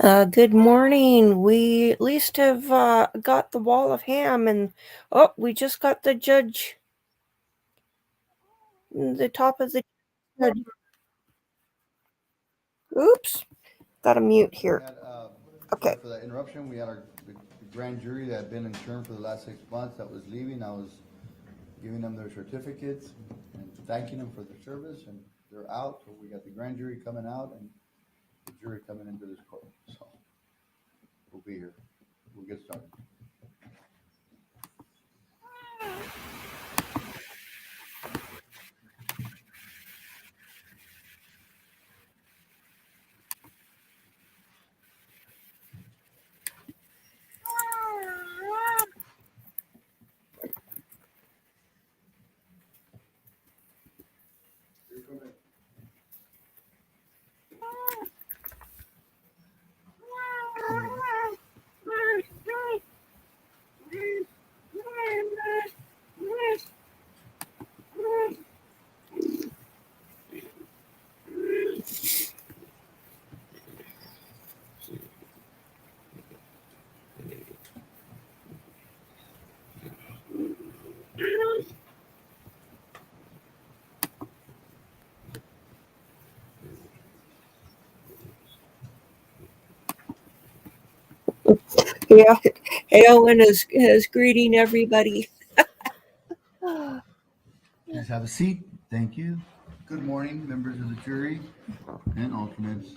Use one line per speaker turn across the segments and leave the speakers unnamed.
Good morning. We at least have got the wall of ham, and we just got the judge, the top of the judge. Oops, got to mute here. Okay.
Sorry for that interruption. We had the grand jury that had been in term for the last 6 months that was leaving. I was giving them their certificates and thanking them for their service, and they're out. So we got the grand jury coming out and the jury coming into this court. So we'll be here. We'll get started.
Yeah, Alan is greeting everybody.
Please have a seat. Thank you. Good morning, members of the jury and alternates.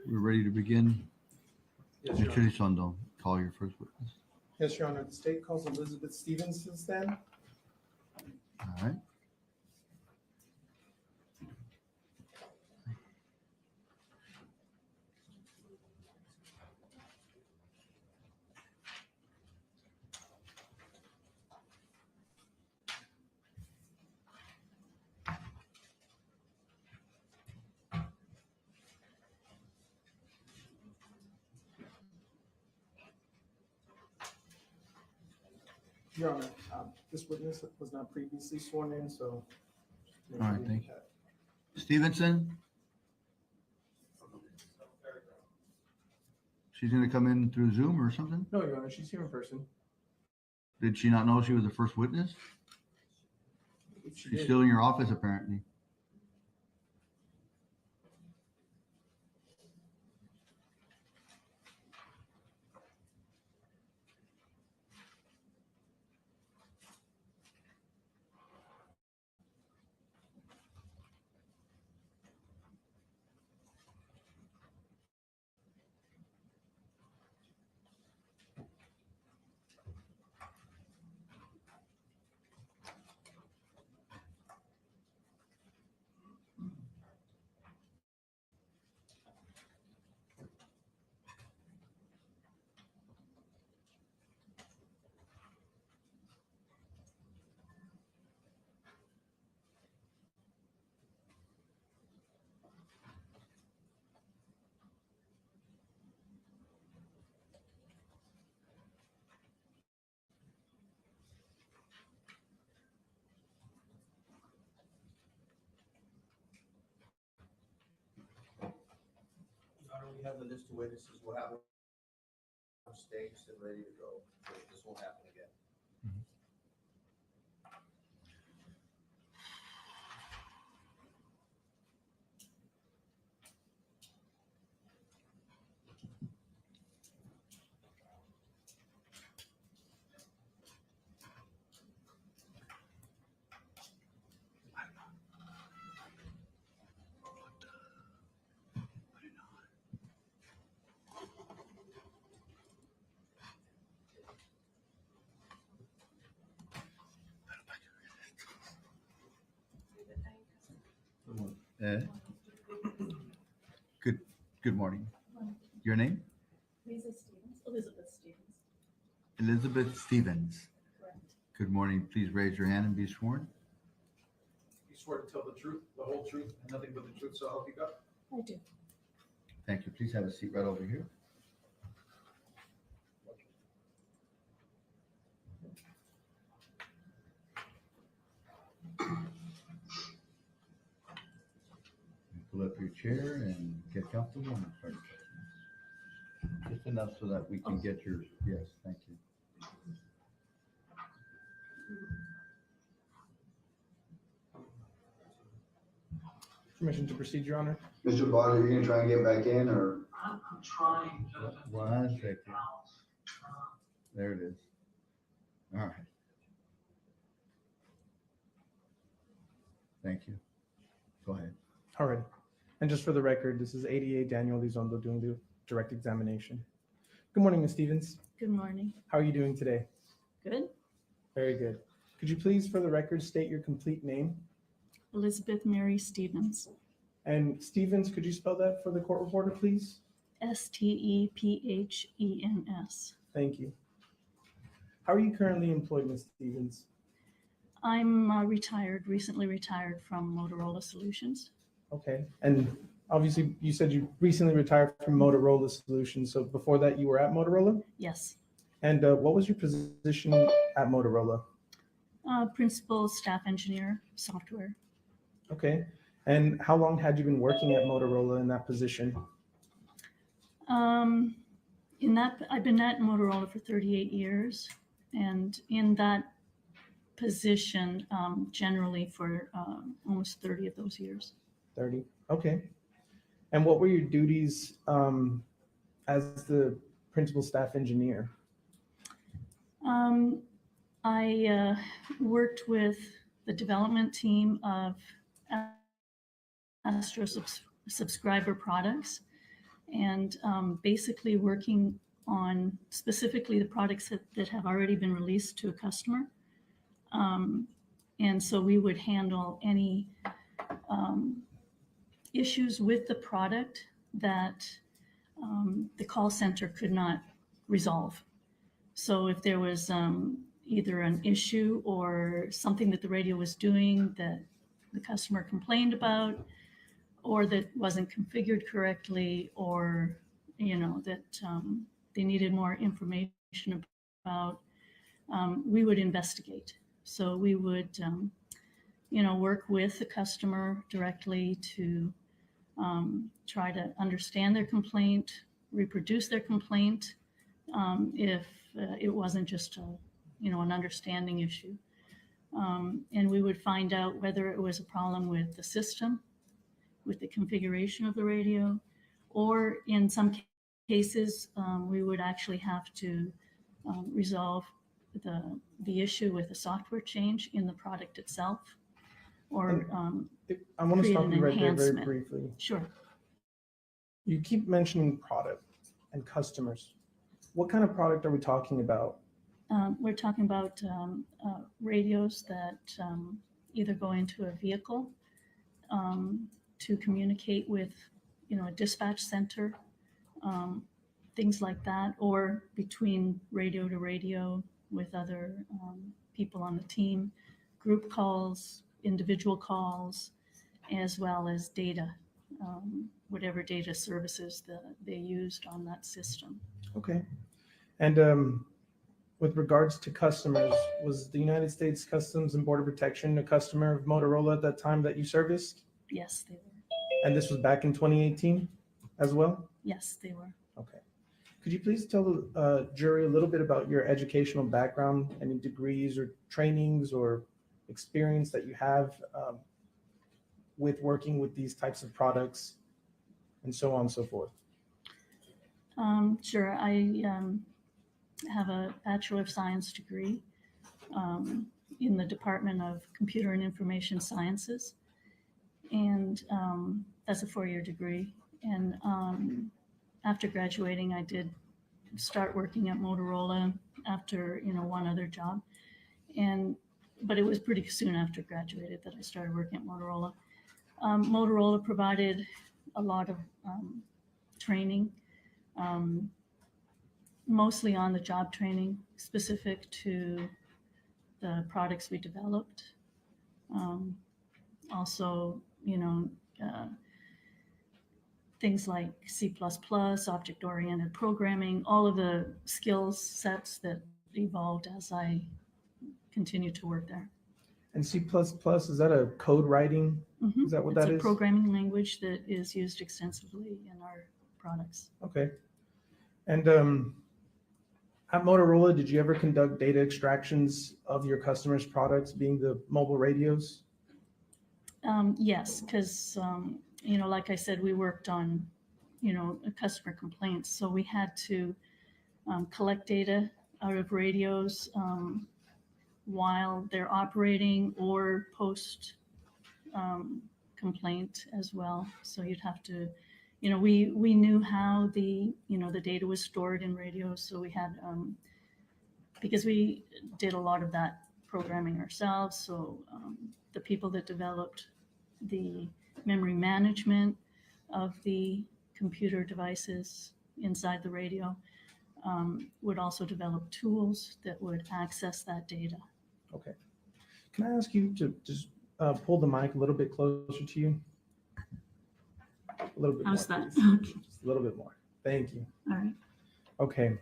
We're ready to begin.
Yes, Your
Mr.
Honor.
Elizondo, call your first witness.
Yes, Your Honor. The state calls Elizabeth Stevens to stand.
All right.
Your Honor, this witness was not previously sworn in, so.
All right, thank you. Stevenson? She's gonna come in through Zoom or something?
No, Your Honor, she's here in person.
Did she not know she was the first witness?
If she
She's
did.
still in your office apparently.
Your Honor, we have the list of witnesses. We'll have them staged and ready to go. So this won't happen again.
Eh? Good morning. Your name?
Elizabeth Stevens.
Elizabeth Stevens.
Correct.
Good morning. Please raise your hand and be sworn.
You swear to tell the truth, the whole truth, and nothing but the truth, so help you God?
I do.
Thank you. Please have a seat right over here. pull up your chair and get comfortable and start questions. Just enough so that we can get your, yes, thank you.
Permission to proceed, Your Honor.
Mr. Bartley, are you gonna try and get back in, or?
I'm trying to.
One second. There it is. All right. Thank you. Go ahead.
All right. And just for the record, this is ADA Daniel Elizondo doing the direct examination. Good morning, Ms. Stevens.
Good morning.
How are you doing today?
Good.
Very good. Could you please, for the record, state your complete name?
Elizabeth Mary Stevens.
And Stevens, could you spell that for the court reporter, please?
Stephen's.
Thank you. How are you currently employed, Ms. Stevens?
I'm retired, recently retired from Motorola Solutions.
Okay. And obviously, you said you recently retired from Motorola Solutions. So before that, you were at Motorola?
Yes.
And what was your position at Motorola?
Principal staff engineer, software.
Okay. And how long had you been working at Motorola in that position?
I've been at Motorola for 38 years, and in that position, generally for almost 30 of those years.
30. Okay. And what were your duties as the principal staff engineer?
I worked with the development team of Astro subscriber products, and basically working on specifically the products that have already been released to a customer. And so we would handle any issues with the product that the call center could not resolve. So if there was either an issue or something that the radio was doing that the customer complained about, or that wasn't configured correctly, or that they needed more information about, we would investigate. So we would work with the customer directly to try to understand their complaint, reproduce their complaint, if it wasn't just an understanding issue. And we would find out whether it was a problem with the system, with the configuration of the radio, or in some cases, we would actually have to resolve the issue with a software change in the product itself, or
I want to
create
stop
an
you right there very
enhancement.
briefly.
Sure.
You keep mentioning product and customers. What kind of product are we talking about?
We're talking about radios that either go into a vehicle to communicate with, a dispatch center, things like that, or between radio to radio with other people on the team, group calls, individual calls, as well as data, whatever data services that they used on that system.
Okay. And with regards to customers, was the United States Customs and Border Protection a customer of Motorola at that time that you serviced?
Yes, they were.
And this was back in 2018 as well?
Yes, they were.
Okay. Could you please tell the jury a little bit about your educational background, any degrees or trainings or experience that you have with working with these types of products, and so on and so forth?
Sure. I have a Bachelor of Science degree in the Department of Computer and Information Sciences. And that's a 4-year degree. And after graduating, I did start working at Motorola after, one other job. But it was pretty soon after graduated that I started working at Motorola. Motorola provided a lot of training, mostly on the job training specific to the products we developed. Also, things like C++, object-oriented programming, all of the skills sets that evolved as I continued to work there.
And C++, is that a code writing
Mhm.
Is that what
It's
that
a
is?
programming language that is used extensively in our products.
Okay. And at Motorola, did you ever conduct data extractions of your customers' products, being the mobile radios?
Yes, because, like I said, we worked on, customer complaints. So we had to collect data out of radios while they're operating or post complaint as well. So you'd have to, we knew how the data was stored in radios. So we had, because we did a lot of that programming ourselves. So the people that developed the memory management of the computer devices inside the radio would also develop tools that would access that data.
Okay. Can I ask you to just pull the mic a little bit closer to you? A little bit
How's
more,
that?
please.
Okay.
Just a little bit more. Thank you.
All right.
Okay.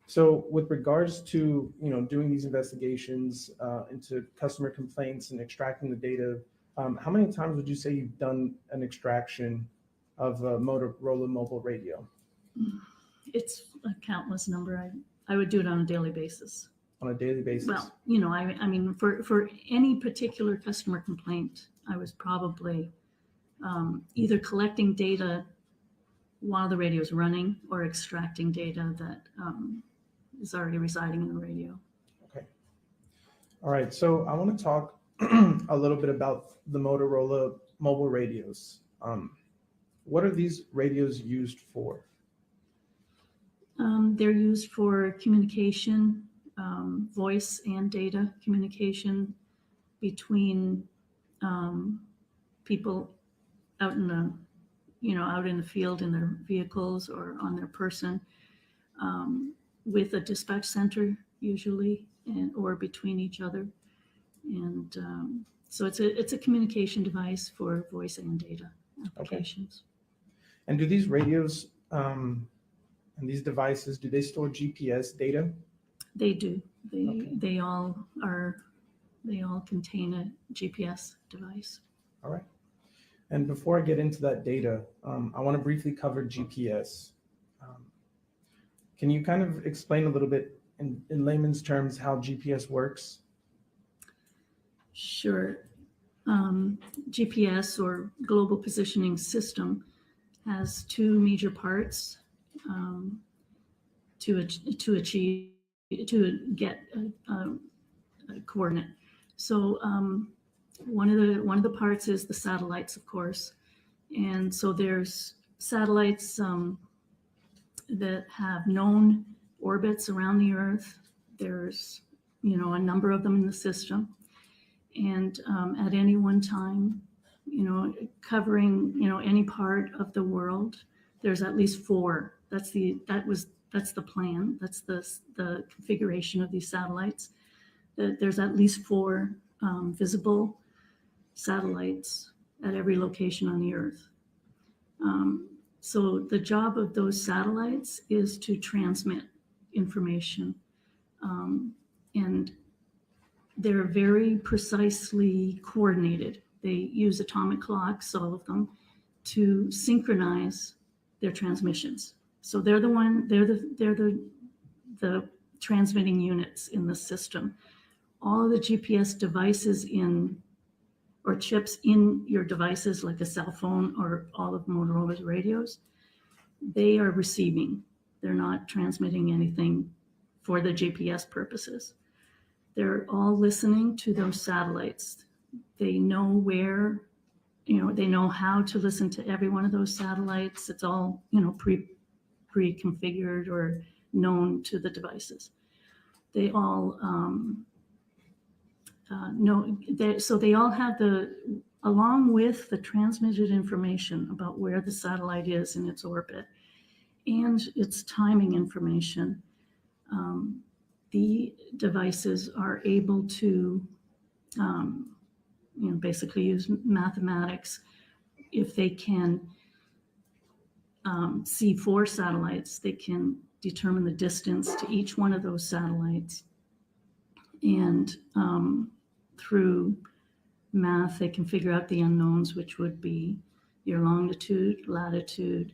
So with regards to, doing these investigations into customer complaints and extracting the data, how many times would you say you've done an extraction of a Motorola mobile radio?
It's a countless number. I would do it on a daily basis.
On a daily basis?
Well, I mean, for any particular customer complaint, I was probably either collecting data while the radio is running or extracting data that is already residing in the radio.
Okay. All right. So I want to talk a little bit about the Motorola mobile radios. What are these radios used for?
They're used for communication, voice and data communication between people out in the field in their vehicles or on their person, with a dispatch center usually, or between each other. And so it's a communication device for voice and data applications.
And do these radios and these devices, do they store GPS data?
They do.
Okay.
They all contain a GPS device.
All right. And before I get into that data, I want to briefly cover GPS. Can you kind of explain a little bit in layman's terms how GPS works?
Sure. GPS, or Global Positioning System, has two major parts to get a coordinate. So one of the parts is the satellites, of course, and so there's satellites that have known orbits around the Earth. There's a number of them in the system, and at any one time, covering any part of the world, there's at least 4. That's the plan. That's the configuration of these satellites. There's at least 4 visible satellites at every location on the Earth. So the job of those satellites is to transmit information, and they're very precisely coordinated. They use atomic clocks, all of them, to synchronize their transmissions. So they're the transmitting units in the system. All of the GPS devices or chips in your devices, like a cell phone or all of Motorola's radios, they are receiving. They're not transmitting anything for the GPS purposes. They're all listening to those satellites. They know where, they know how to listen to every one of those satellites. It's all, pre-configured or known to the devices. They all so they all have along with the transmitted information about where the satellite is in its orbit and its timing information, the devices are able to basically use mathematics. If they can see 4 satellites, they can determine the distance to each one of those satellites, and through math, they can figure out the unknowns, which would be your longitude, latitude,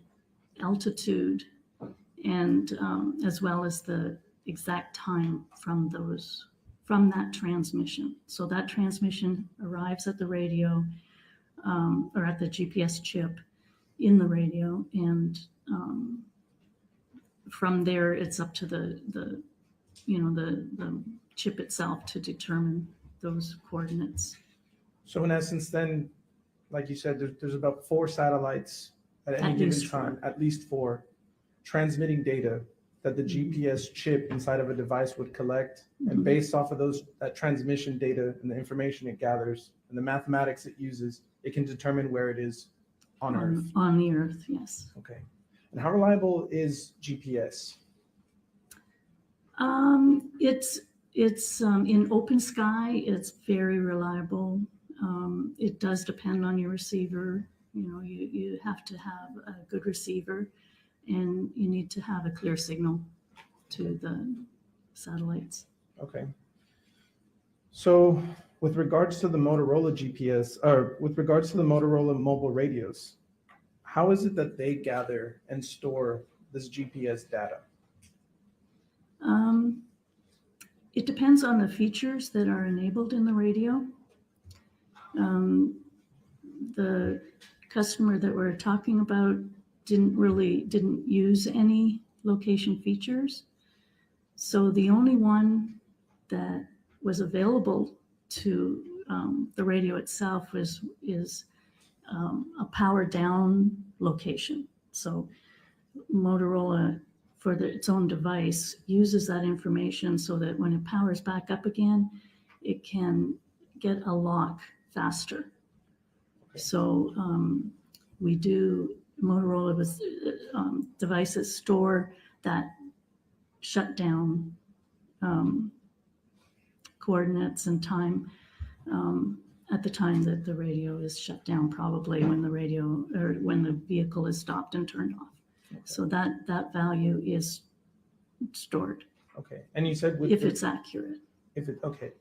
altitude, and as well as the exact time from that transmission. So that transmission arrives at the radio or at the GPS chip in the radio, and from there it's up to the chip itself to determine those coordinates.
So in essence, then, like you said, there's about 4 satellites at any
At
given
least 4.
time, at least 4, transmitting data that the GPS chip inside of a device would collect. And based off of that transmission data and the information it gathers and the mathematics it uses, it can determine where it is on Earth.
On the Earth, yes.
Okay. And how reliable is GPS?
It's in open sky, it's very reliable. It does depend on your receiver. You have to have a good receiver, and you need to have a clear signal to the satellites.
Okay. So with regards to the Motorola GPS, or with regards to the Motorola mobile radios, how is it that they gather and store this GPS data?
It depends on the features that are enabled in the radio. The customer that we're talking about didn't use any location features. So the only one that was available to the radio itself is a power down location. So Motorola, for its own device, uses that information so that when it powers back up again, it can get a lock faster.
Okay.
So Motorola devices store that shutdown coordinates and time at the time that the radio is shut down, probably when the vehicle is stopped and turned off.
Okay.
So that value is stored.
Okay. And you said
if it's accurate.
Okay.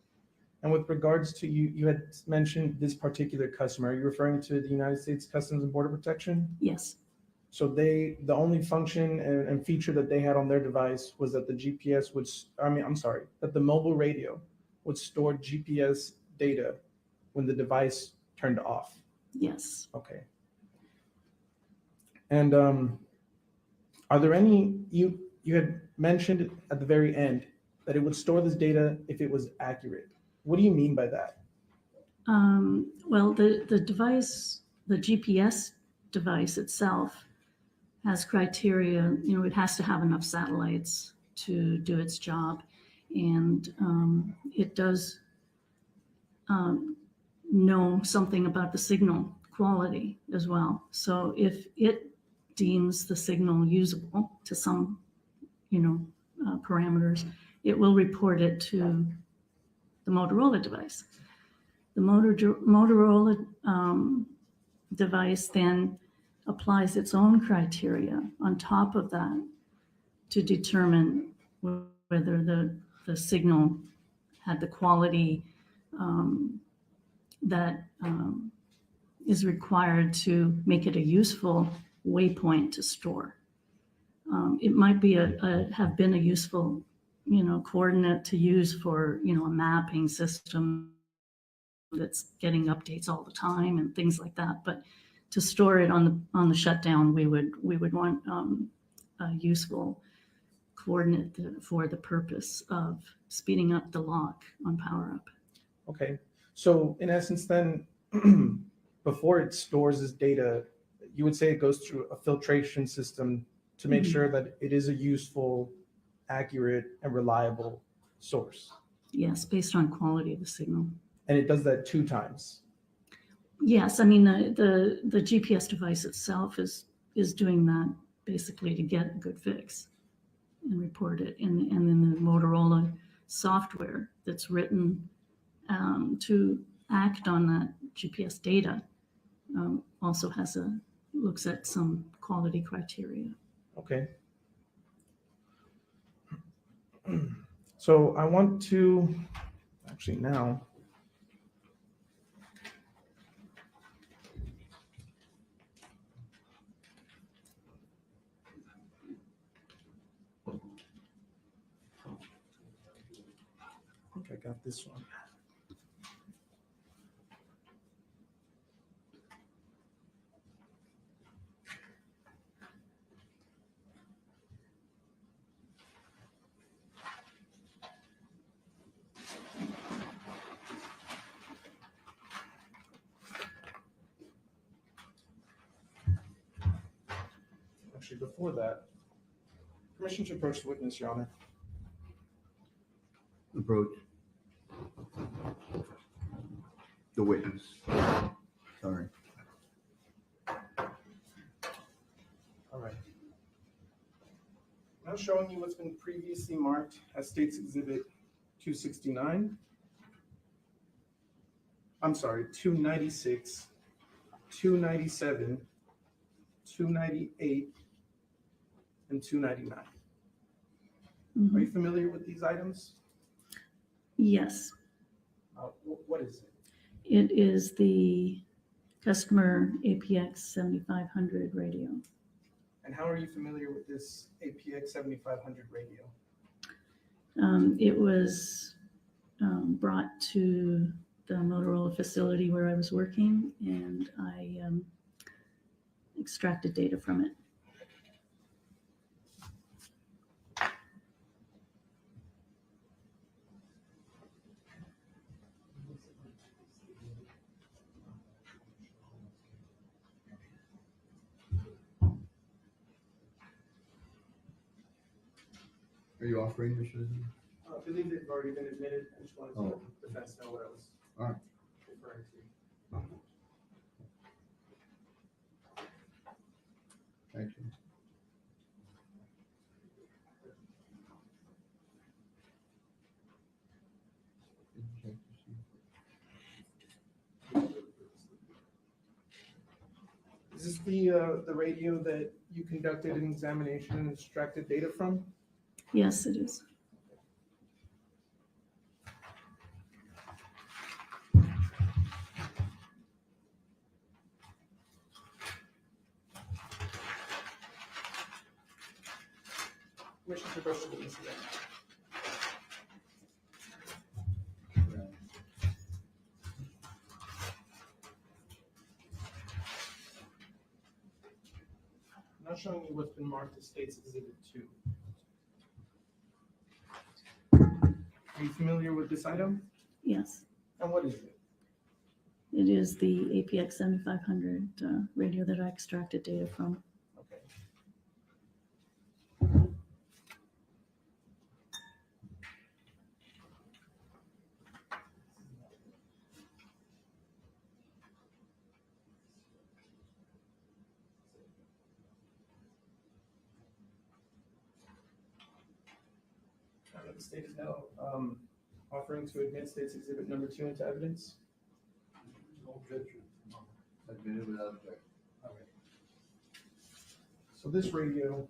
And with regards to you had mentioned this particular customer. Are you referring to the United States Customs and Border Protection?
Yes.
So the only function and feature that they had on their device was that the GPS that the mobile radio would store GPS data when the device turned off.
Yes.
Okay. And are there any, you had mentioned at the very end that it would store this data if it was accurate. What do you mean by that?
Well, the device, the GPS device itself has criteria. It has to have enough satellites to do its job, and it does know something about the signal quality as well. So if it deems the signal usable to some, parameters, it will report it to the Motorola device. The Motorola device then applies its own criteria on top of that to determine whether the signal had the quality that is required to make it a useful waypoint to store. It might be have been a useful coordinate to use for a mapping system that's getting updates all the time and things like that. But to store it on the shutdown, we would want a useful coordinate for the purpose of speeding up the lock on power up.
Okay. So in essence, then, before it stores this data, you would say it goes through a filtration system to make sure that it is a useful, accurate, and reliable source.
Yes, based on quality of the signal.
And it does that 2 times.
Yes, I mean the GPS device itself is doing that basically to get a good fix and report it, and then the Motorola software that's written to act on that GPS data also looks at some quality criteria.
Okay. So I want to, actually now, got this one. Actually, before that, permission to approach the witness, Your Honor.
Approach. The witness. Sorry.
All right. Now showing you what's been previously marked as State's Exhibit 269. I'm sorry, 296, 297, 298, and 299. Are you familiar with these items?
Yes,
What is it?
it is the customer APX 7500 radio.
And how are you familiar with this APX 7500 radio?
It was brought to the Motorola facility where I was working, and I extracted data from it.
Are you offering, Mr. Lisbon?
I believe they've already been admitted. I just wanted to let the defense know what I was
All right.
referring to.
Thank you.
Is this the radio that you conducted an examination and extracted data from?
Yes, it is.
Permission to approach the witness again. I'm now showing you what's been marked as State's Exhibit 2. Are you familiar with this item?
Yes,
And what is it?
it is the APX 7500 radio that I extracted data from.
Okay. The state is now offering to admit State's Exhibit number 2 into evidence.
No objection. Admitted without objection.
Okay. So this radio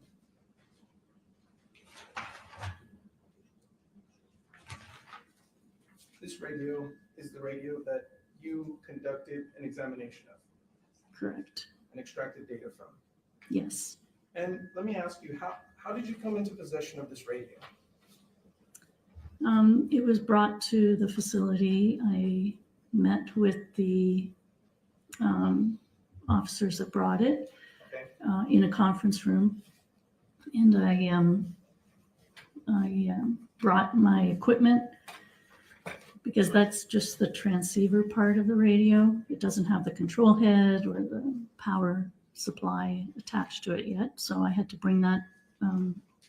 is the radio that you conducted an examination of
Correct.
and extracted data from.
Yes.
And let me ask you, how did you come into possession of this radio?
It was brought to the facility. I met with the officers that brought it
Okay.
in a conference room, and I brought my equipment because that's just the transceiver part of the radio. It doesn't have the control head or the power supply attached to it yet, so I had to bring that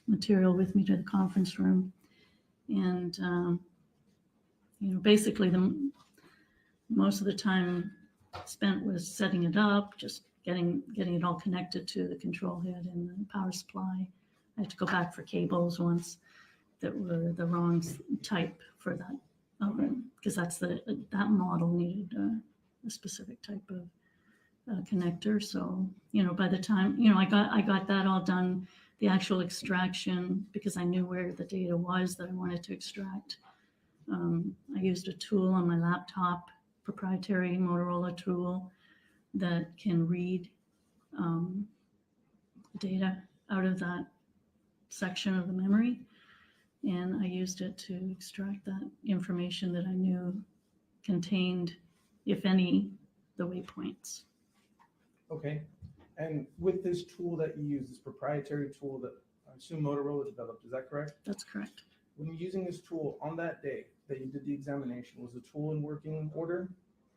material with me to the conference room. And basically most of the time spent was setting it up, just getting it all connected to the control head and the power supply. I had to go back for cables once that were the wrong type for that, because that model needed a specific type of connector. So by the time I got that all done, the actual extraction, because I knew where the data was that I wanted to extract. I used a tool on my laptop, proprietary Motorola tool that can read data out of that section of the memory. and I used it to extract that information that I knew contained, if any, the waypoints.
Okay. And with this tool that you use, this proprietary tool that I assume Motorola developed, is that correct?
That's correct.
When you're using this tool on that day that you did the examination, was the tool in working order?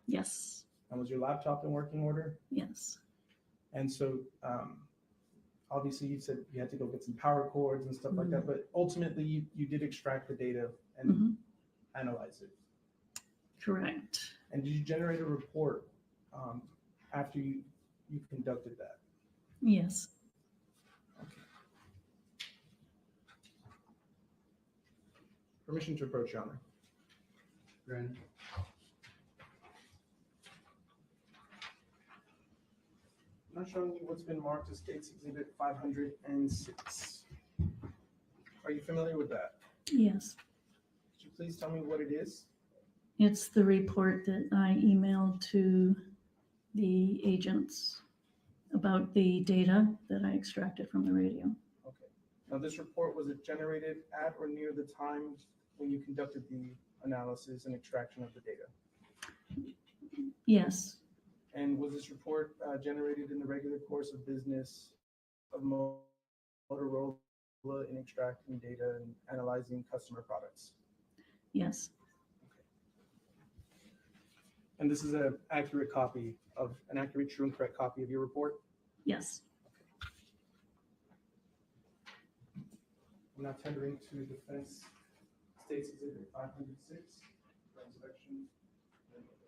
Yes,
And was your laptop in working order?
yes,
And so obviously you said you had to go get some power cords and stuff like that, but ultimately you did extract the data and
Mhm.
analyze it.
correct.
And did you generate a report after you conducted that?
Yes.
Okay. Permission to approach, Your Honor.
Granted.
I'm not showing you what's been marked as State's Exhibit 506. Are you familiar with that?
Yes.
Could you please tell me what it is?
It's the report that I emailed to the agents about the data that I extracted from the radio.
Okay. Now, this report, was it generated at or near the time when you conducted the analysis and extraction of the data?
Yes,
And was this report generated in the regular course of business of Motorola in extracting data and analyzing customer products?
yes,
And this is an accurate copy of, an accurate, true, and correct copy of your report?
yes.
I'm now tendering to defense State's Exhibit 506 for inspection. and evaluations.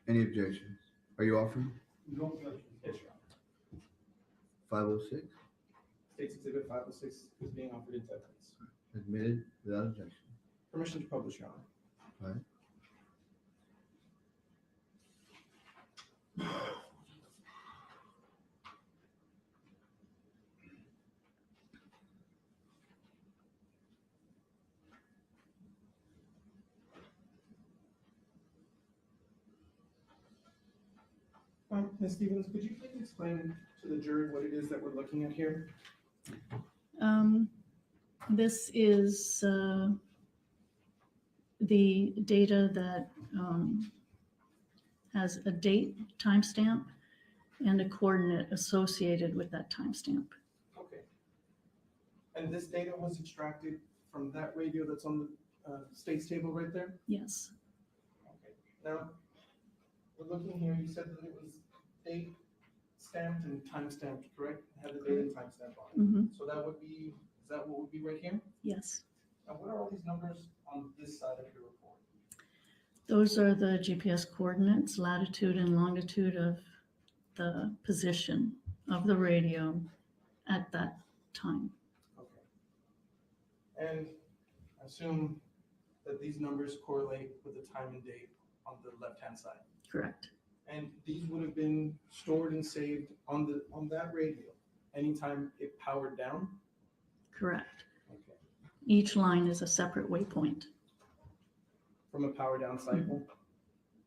Any objections? Are you offering?
No objection. Yes, Your Honor.
506,
State's Exhibit 506 is being offered into evidence.
admitted without objection.
Permission to publish, Your Honor. Ms. Stevens, could you please explain to the jury what it is that we're looking at here?
This is the data that has a date timestamp and a coordinate associated with that timestamp.
Okay. And this data was extracted from that radio that's on the state's table right there?
Yes,
Okay. Now, we're looking here, you said that it was date stamped and time stamped, correct? It had the date and time stamp on it.
hmm
So that would be, is that what would be right here?
yes.
Now, what are all these numbers on this side of your report?
Those are the GPS coordinates, latitude and longitude of the position of the radio at that time.
Okay. And I assume that these numbers correlate with the time and date on the left-hand side.
Correct.
And these would have been stored and saved on that radio anytime it powered down?
Correct.
Okay.
Each line is a separate waypoint.
From a power down cycle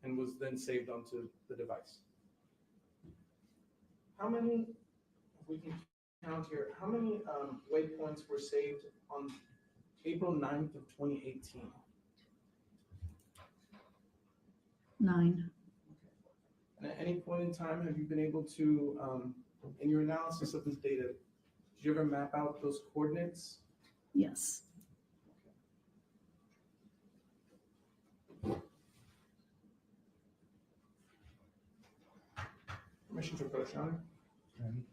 and was then saved onto the device. How many, if we can count here, how many waypoints were saved on April 9th of 2018?
9.
And at any point in time, have you been able to, in your analysis of this data, did you ever map out those coordinates?
Yes.
Permission to approach, Your Honor. I'm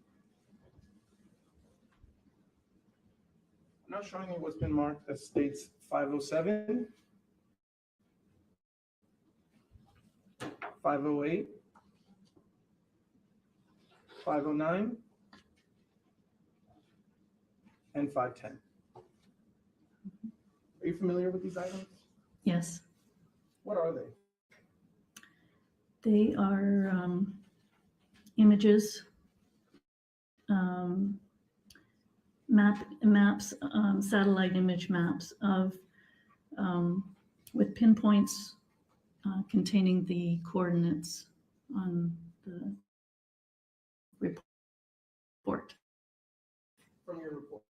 now showing you what's been marked as states 507, 508, 509, and 510. Are you familiar with these items?
Yes.
What are they?
They are images, maps, satellite image maps of with pinpoints containing the coordinates on the report.
From your report.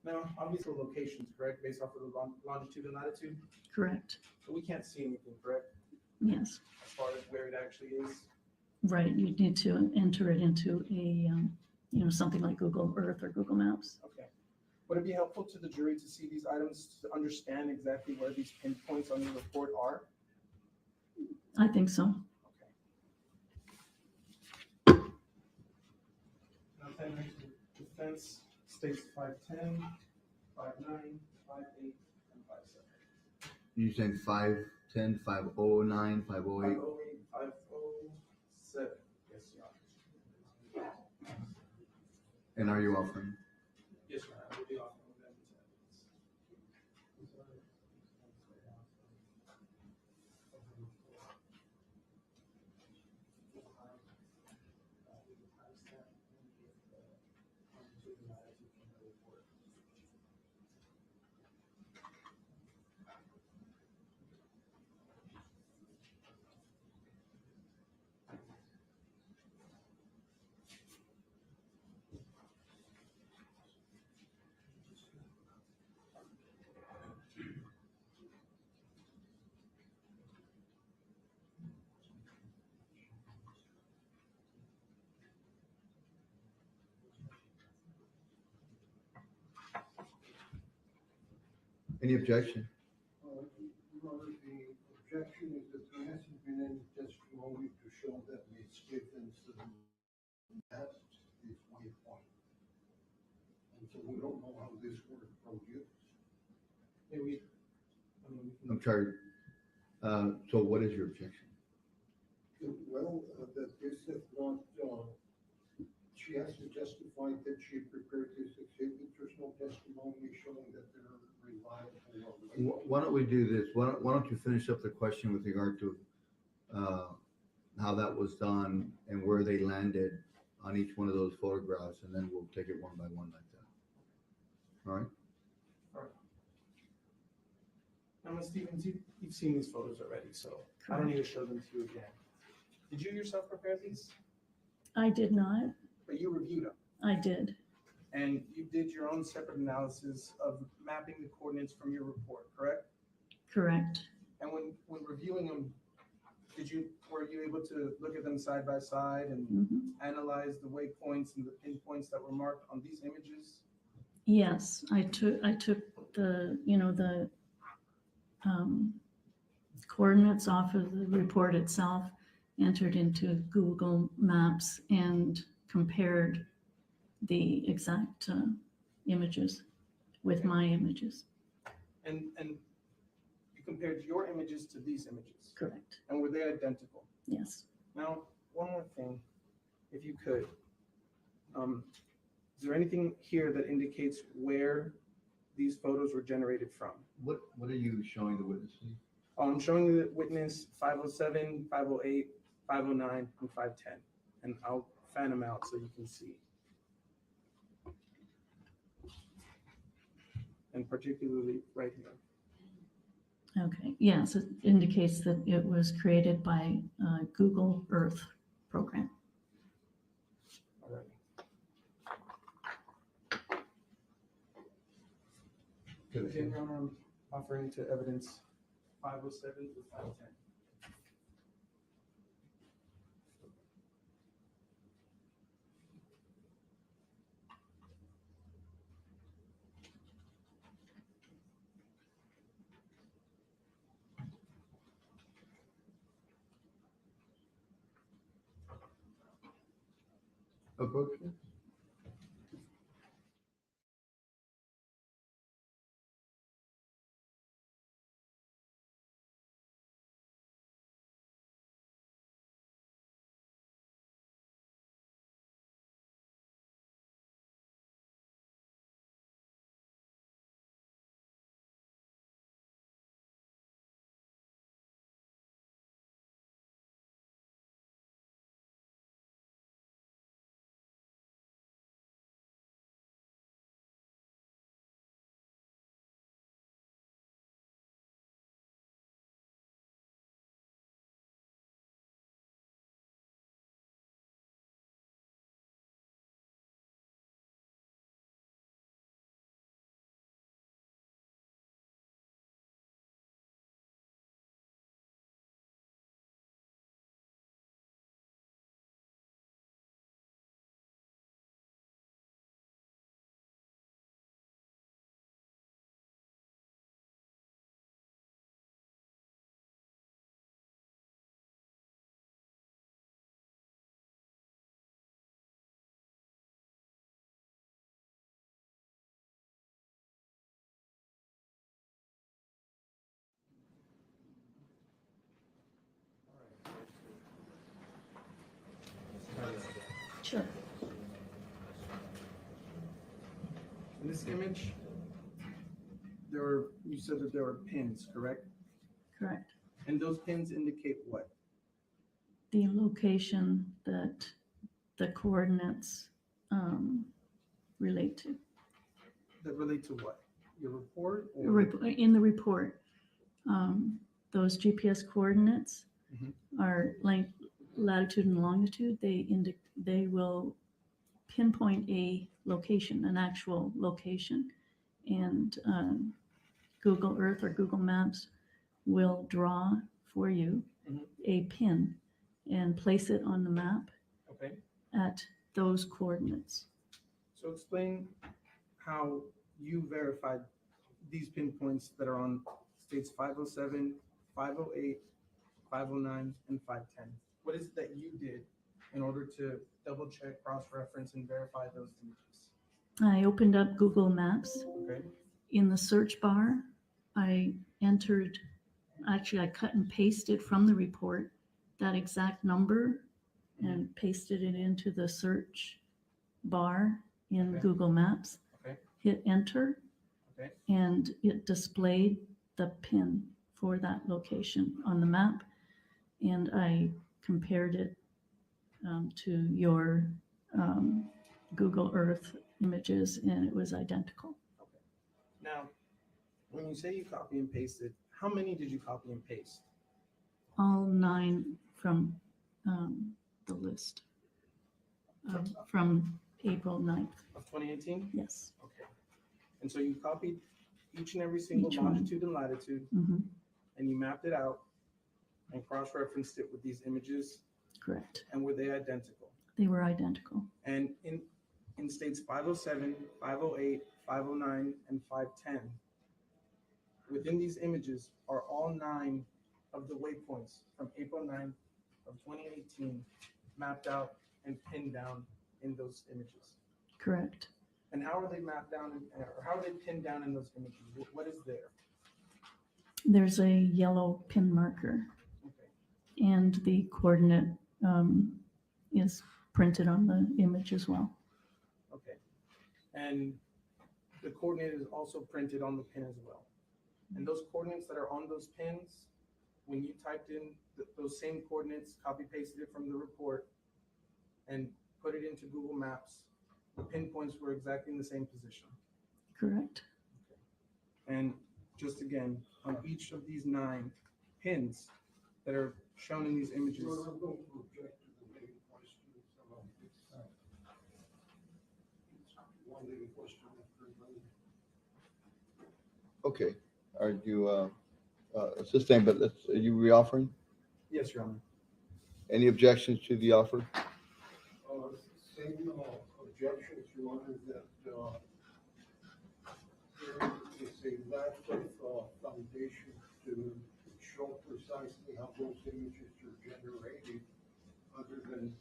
Now, obviously locations, correct, based off of the longitude and latitude,
Correct.
but we can't see anything, correct,
Yes.
as far as where it actually is.
Right. You need to enter it into a something like Google Earth or Google Maps.
Okay. Would it be helpful to the jury to see these items to understand exactly where these pinpoints on your report are?
I think so.
Okay. Now, then, defense states 5'10", 5'9", 5'8", and 5'7".
You saying 5'10", 5'09", 5'08"?
5'08", 5'07". Yes, Your Honor.
And are you offering?
Yes, Your Honor. I will be offering them to evidence.
Any objection?
Your Honor, the objection is that there hasn't been any testimony to show that Ms. Gibbons passed this waypoint. And so we don't know how this worked from you.
Maybe,
I'm sorry. So what is your objection?
Well, that this is not, she hasn't testified that she prepared this exhibit. There's no testimony showing that they're reliable.
Why don't we do this? Why don't you finish up the question with regard to how that was done and where they landed on each one of those photographs, and then we'll take it one by one like that. All right?
now, Ms. Stevens, you've seen these photos already, so I don't need to show them to you again. Did you yourself prepare these?
I did not.
But you reviewed them,
I did.
and you did your own separate analysis of mapping the coordinates from your report, correct?
Correct.
And when reviewing them, were you able to look at them side by side and analyze the waypoints and the pinpoints that were marked on these images?
Yes, I took the coordinates off of the report itself, entered into Google Maps, and compared the exact images with my images.
And you compared your images to these images?
Correct.
And were they identical?
Yes.
Now, one more thing, if you could. Is there anything here that indicates where these photos were generated from?
What are you showing the witnesses?
I'm showing the witness 507, 508, 509, and 510. And I'll fan them out so you can see. And particularly right here.
Okay. Yes, it indicates that it was created by Google Earth program.
All right. Again, Your Honor, I'm offering to evidence 507 to 510.
Approach?
Sure.
In this image, you said that there were pins, correct?
Correct.
And those pins indicate what?
The location that the coordinates relate to.
That relate to what? Your report or?
In the report, those GPS coordinates
Mhm.
are latitude and longitude. They will pinpoint a location, an actual location, and Google Earth or Google Maps will draw for you
Mhm.
a pin and place it on the map
Okay.
at those coordinates.
So explain how you verified these pinpoints that are on states 507, 508, 509, and 510. What is it that you did in order to double check, cross-reference, and verify those images?
I opened up Google Maps.
Okay.
In the search bar, I I cut and pasted from the report that exact number and pasted it into the search bar in
Okay.
Google Maps.
Okay.
Hit enter.
Okay.
And it displayed the pin for that location on the map. And I compared it to your Google Earth images, and it was identical.
Okay. Now, when you say you copy and pasted, how many did you copy and paste?
All 9 from the list from April 9th.
Of 2018?
Yes.
Okay. And so you copied each and every single
Each one.
longitude and latitude,
Hmm.
and you mapped it out and cross-referenced it with these images,
Correct.
and were they identical?
They were identical.
And in states 507, 508, 509, and 510, within these images are all 9 of the waypoints from April 9th of 2018 mapped out and pinned down in those images.
Correct.
And how are they mapped down, or how are they pinned down in those images? What is there?
There's a yellow pin marker,
Okay.
and the coordinate is printed on the image as well.
Okay. And the coordinate is also printed on the pin as well. And those coordinates that are on those pins, when you typed in those same coordinates, copy pasted it from the report, and put it into Google Maps, the pinpoints were exactly in the same position.
Correct.
And just again, on each of these 9 pins that are shown in these images.
Well, I'm going to object to the main question. It's one leading question after another.
Okay, are you, assisting, but are you reoffering?
Yes, Your Honor.
Any objections to the offer?
Same objections, Your Honor, that there is a lack of foundation to show precisely how those images are generated, other than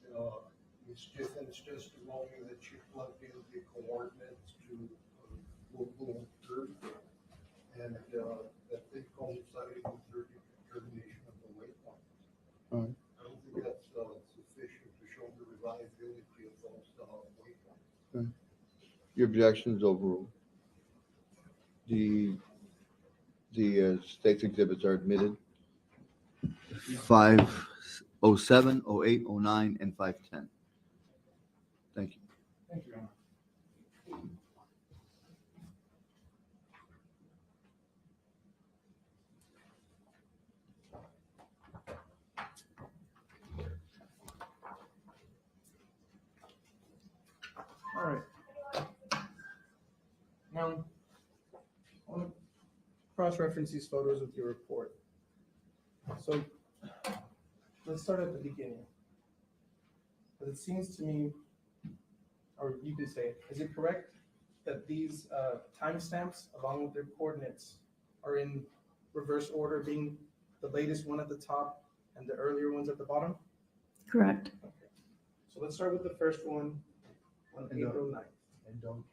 Ms. Tiffen's testimony that she plugged in the coordinates to Google Earth, and that they coincided with her determination of the waypoint.
All right.
I don't think that's sufficient to show the reliability of those waypoints.
Your objections overruled. The state's exhibits are admitted. 507, 08, 09, and 510. Thank you.
Thank you, Your Honor. All right. Now, I want to cross-reference these photos with your report. So let's start at the beginning. But it seems to me, or you can say, is it correct that these timestamps, along with their coordinates, are in reverse order, being the latest one at the top and the earlier ones at the bottom?
Correct.
Okay. So let's start with the first one on
And,
April 9th.
And don't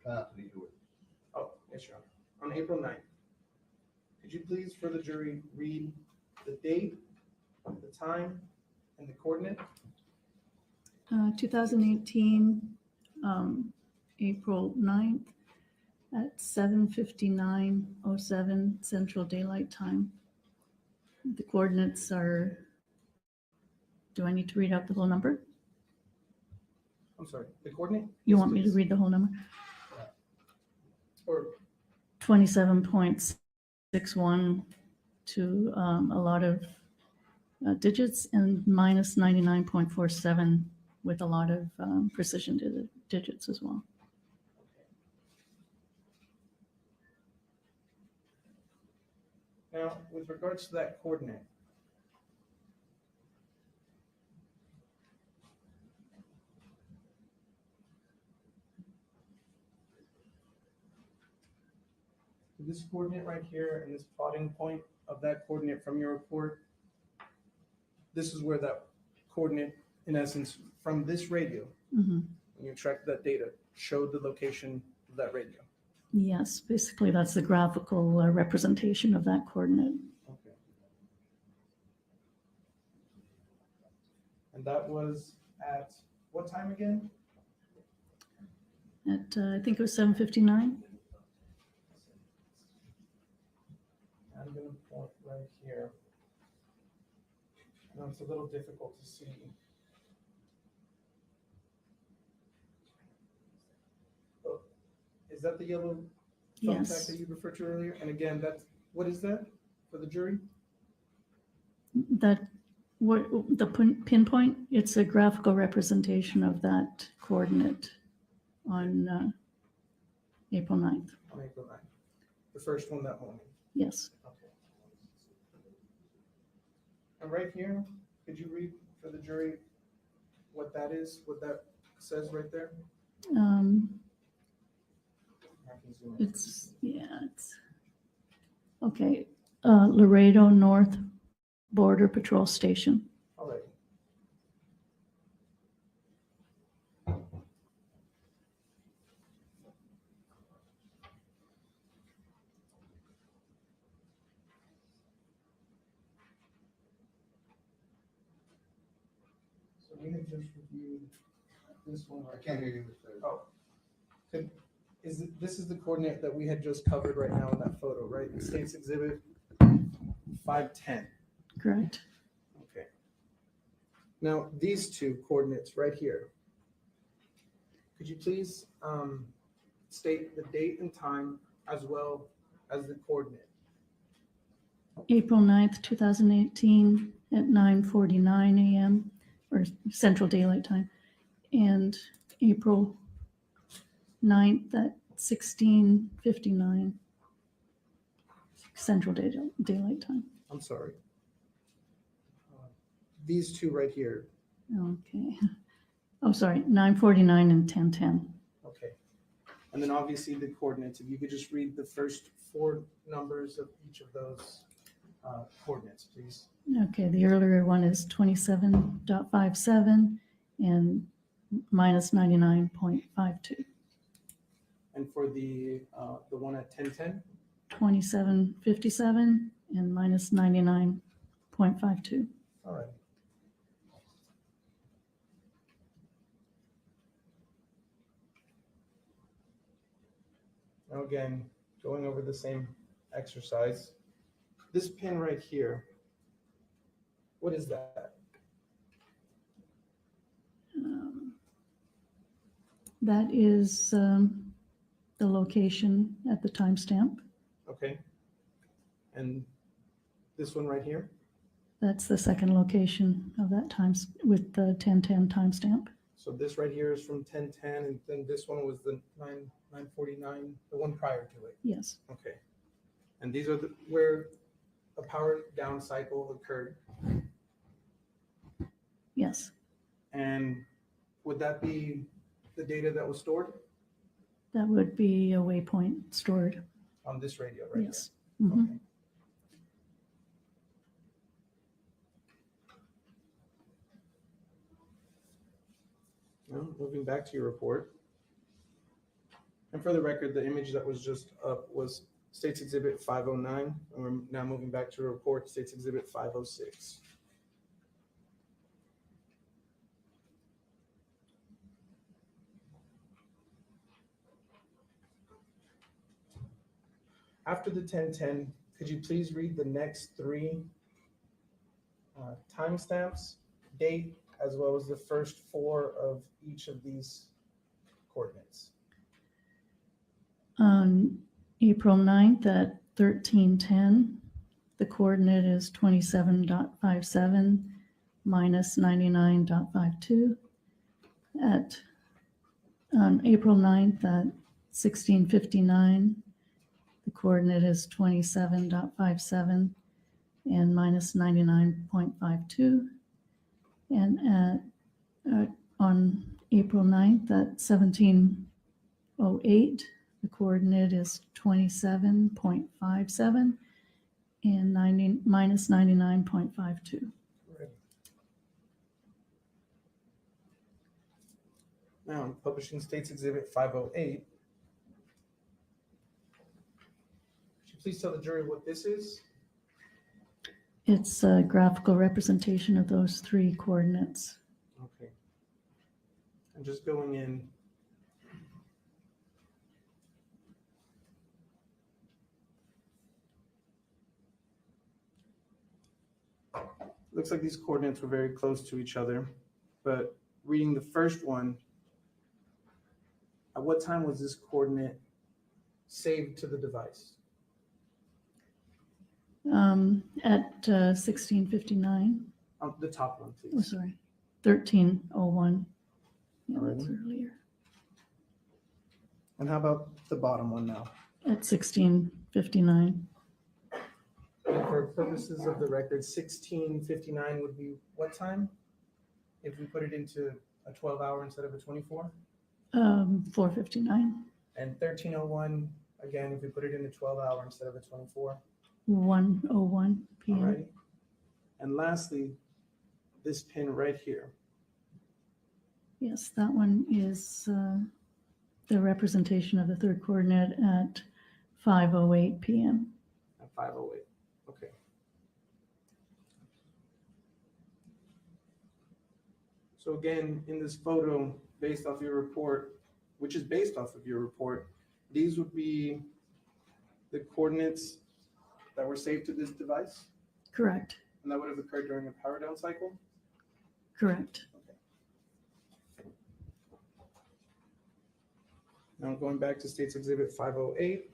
try not to use words.
Oh, yes, Your Honor. On April 9th, could you please, for the jury, read the date, the time, and the coordinate?
2018, April 9th at 7:59:07 Central Daylight Time. The coordinates are, do I need to read out the whole number?
I'm sorry, the coordinate?
You want me to read the whole number?
Or
27.61 to a lot of digits, and minus 99.47 with a lot of precision digits as well.
now, with regards to that coordinate, this coordinate right here and this plotting point of that coordinate from your report, this is where that coordinate, in essence, from this radio,
Mhm.
when you track that data, showed the location of that radio.
Yes, basically that's the graphical representation of that coordinate.
Okay. And that was at what time again?
At, I think it was 7:59.
I'm gonna point right here. No, it's a little difficult to see. Oh, is that the yellow thumbtack
Yes.
that you referred to earlier? And again, that's, what is that for the jury?
That, what, the pinpoint, it's a graphical representation of that coordinate on April 9th.
On April 9th. The first one that morning.
Yes.
Okay. And right here, could you read for the jury what that is, what that says right there? I can zoom in.
It's, yeah, it's, okay. Laredo North Border Patrol Station.
All right. So we have just reviewed this one
I
right
can't
here.
hear you, Mr.
Oh. This is the coordinate that we had just covered right now in that photo, right? States Exhibit 510.
Correct.
Okay. Now, these two coordinates right here, could you please state the date and time as well as the coordinate?
April 9th, 2018 at 9:49 a.m. or Central Daylight Time, and April 9th at 16:59 Central Daylight Time.
I'm sorry. These two right here.
Okay. Oh, sorry, 9:49 and 10:10.
Okay. And then obviously the coordinates, if you could just read the first four numbers of each of those coordinates, please.
Okay, the earlier one is 27.57 and minus 99.52.
And for the one at 1010?
27.57 and minus 99.52.
All right. Now again, going over the same exercise, this pin right here, what is that?
That is the location at the timestamp.
Okay. And this one right here?
That's the second location of that times with the 10:10 timestamp.
So this right here is from 1010, and then this one was the 949, the one prior to it.
Yes,
Okay. And these are where a power down cycle occurred.
yes.
And would that be the data that was stored
That would be a waypoint stored.
on this radio right
Yes.
here?
Mhm.
Okay. Now, moving back to your report. And for the record, the image that was just up was States Exhibit 509, and we're now moving back to a report, States Exhibit 506. After the 1010, could you please read the next three timestamps, date, as well as the first four of each of these coordinates?
On April 9th at 13:10, the coordinate is 27.57 minus 99.52. On April 9th at 16:59, the coordinate is 27.57 and minus 99.52. And on April 9th at 17:08, the coordinate is 27.57 and minus 99.52.
Now, in Publishing States Exhibit 508, could you please tell the jury what this is?
It's a graphical representation of those three coordinates.
Okay. I'm just going in. Looks like these coordinates were very close to each other, but reading the first one, at what time was this coordinate saved to the device?
At 16:59.
The top one,
Oh,
please.
sorry, 13:01. Yeah, that's
Alrighty.
earlier.
And how about the bottom one now?
At 16:59.
And for purposes of the record, 16:59 would be what time? If we put it into a 12-hour instead of a 24?
4:59.
And 13:01, again, if we put it in a 12-hour instead of a 24?
1:01 p.m.
Alrighty. And lastly, this pin right here.
Yes, that one is the representation of the third coordinate at 5:08 p.m.
At 5:08. Okay. So again, in this photo, based off your report, which is based off of your report, these would be the coordinates that were saved to this device?
Correct.
And that would have occurred during a power down cycle?
Correct.
Now going back to States Exhibit 508.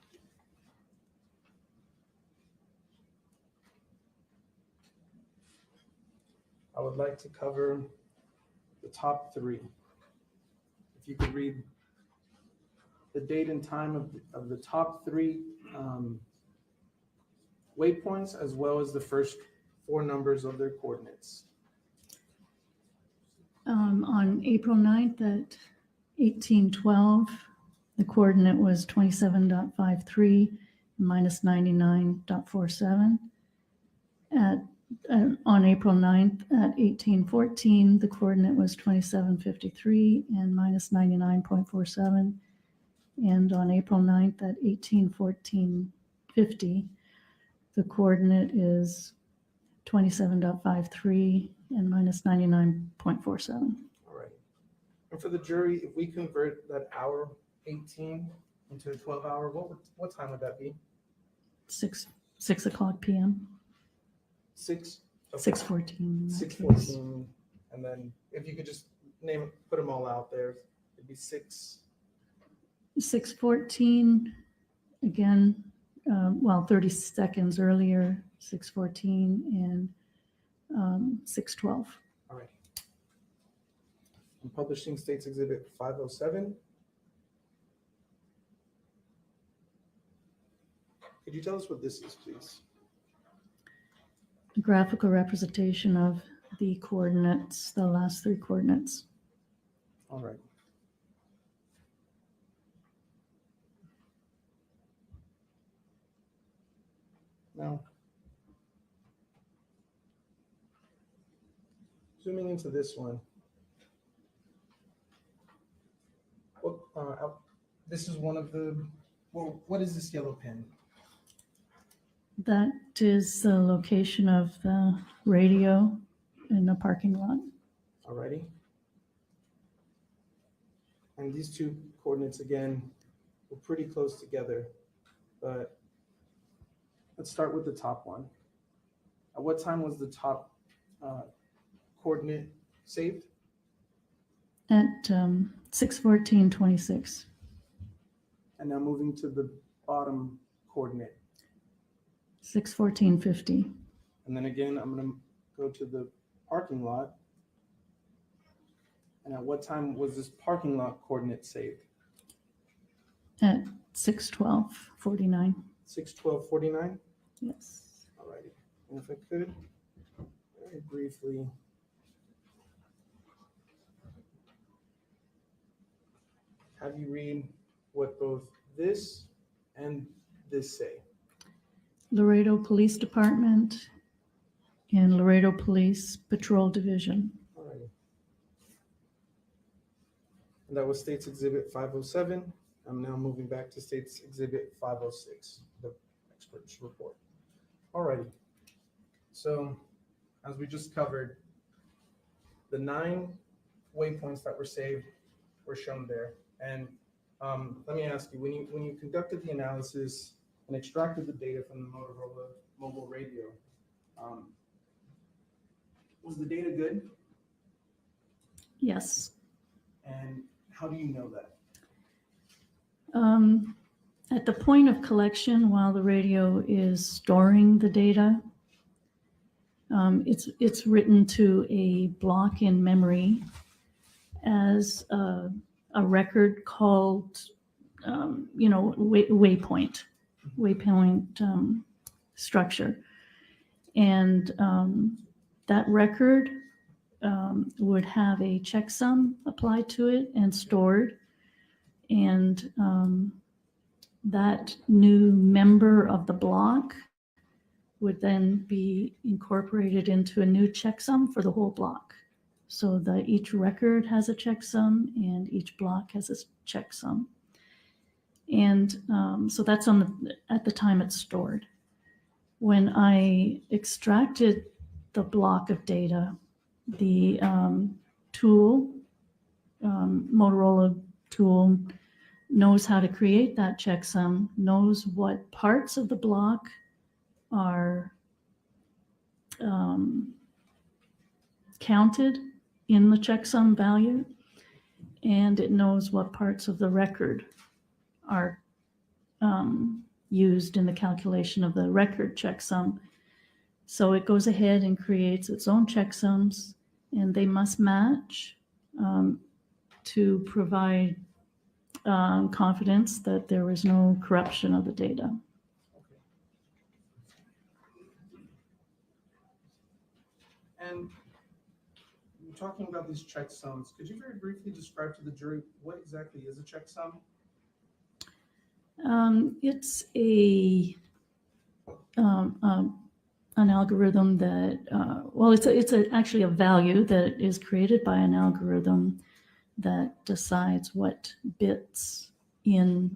I would like to cover the top three. If you could read the date and time of the top three waypoints, as well as the first four numbers of their coordinates.
On April 9th at 18:12, the coordinate was 27.53 minus 99.47. On April 9th at 18:14, the coordinate was 27.53 and minus 99.47. And on April 9th at 18:14:50, the coordinate is 27.53 and minus 99.47.
All right. And for the jury, if we convert that hour 18 into a 12-hour, what time would that be?
6 o'clock p.m.
6? Okay.
6:14.
6:14. And then if you could just put them all out there, it'd be
6:14 again. 30 seconds earlier, 6:14 and 6:12.
All right. I'm publishing States Exhibit 507. Could you tell us what this is, please?
A graphical representation of the coordinates, the last three coordinates.
All right. Now, zooming into this one. This is one of the, what is this yellow pin?
That is the location of the radio in the parking lot.
Alrighty. And these two coordinates, again, were pretty close together, but let's start with the top one. At what time was the top coordinate saved?
At 6:14:26.
And now moving to the bottom coordinate.
6:14:50.
And then again, I'm going to go to the parking lot. And at what time was this parking lot coordinate saved?
At 6:12:49.
6:12:49.
Yes.
Alrighty. And if I could, very briefly, have you read what both this and this say.
Laredo Police Department and Laredo Police Patrol Division.
Alrighty. And that was State's Exhibit 507. I'm now moving back to State's Exhibit 506, the expert's report. Alrighty. So, as we just covered, the 9 waypoints that were saved were shown there. And let me ask you, when you conducted the analysis and extracted the data from the Motorola mobile radio, was the data good?
Yes.
And how do you know that?
At the point of collection, while the radio is storing the data, it's written to a block in memory as a record called, waypoint structure. And that record would have a checksum applied to it and stored. And that new member of the block would then be incorporated into a new checksum for the whole block. So that each record has a checksum and each block has a checksum. And so that's at the time it's stored. When I extracted the block of data, the tool, Motorola tool, knows how to create that checksum, knows what parts of the block are counted in the checksum value, and it knows what parts of the record are used in the calculation of the record checksum. So it goes ahead and creates its own checksums, and they must match to provide confidence that there was no corruption of the data.
And talking about these checksums, could you very briefly describe to the jury what exactly is a checksum?
It's an algorithm that, it's actually a value that is created by an algorithm that decides what bits in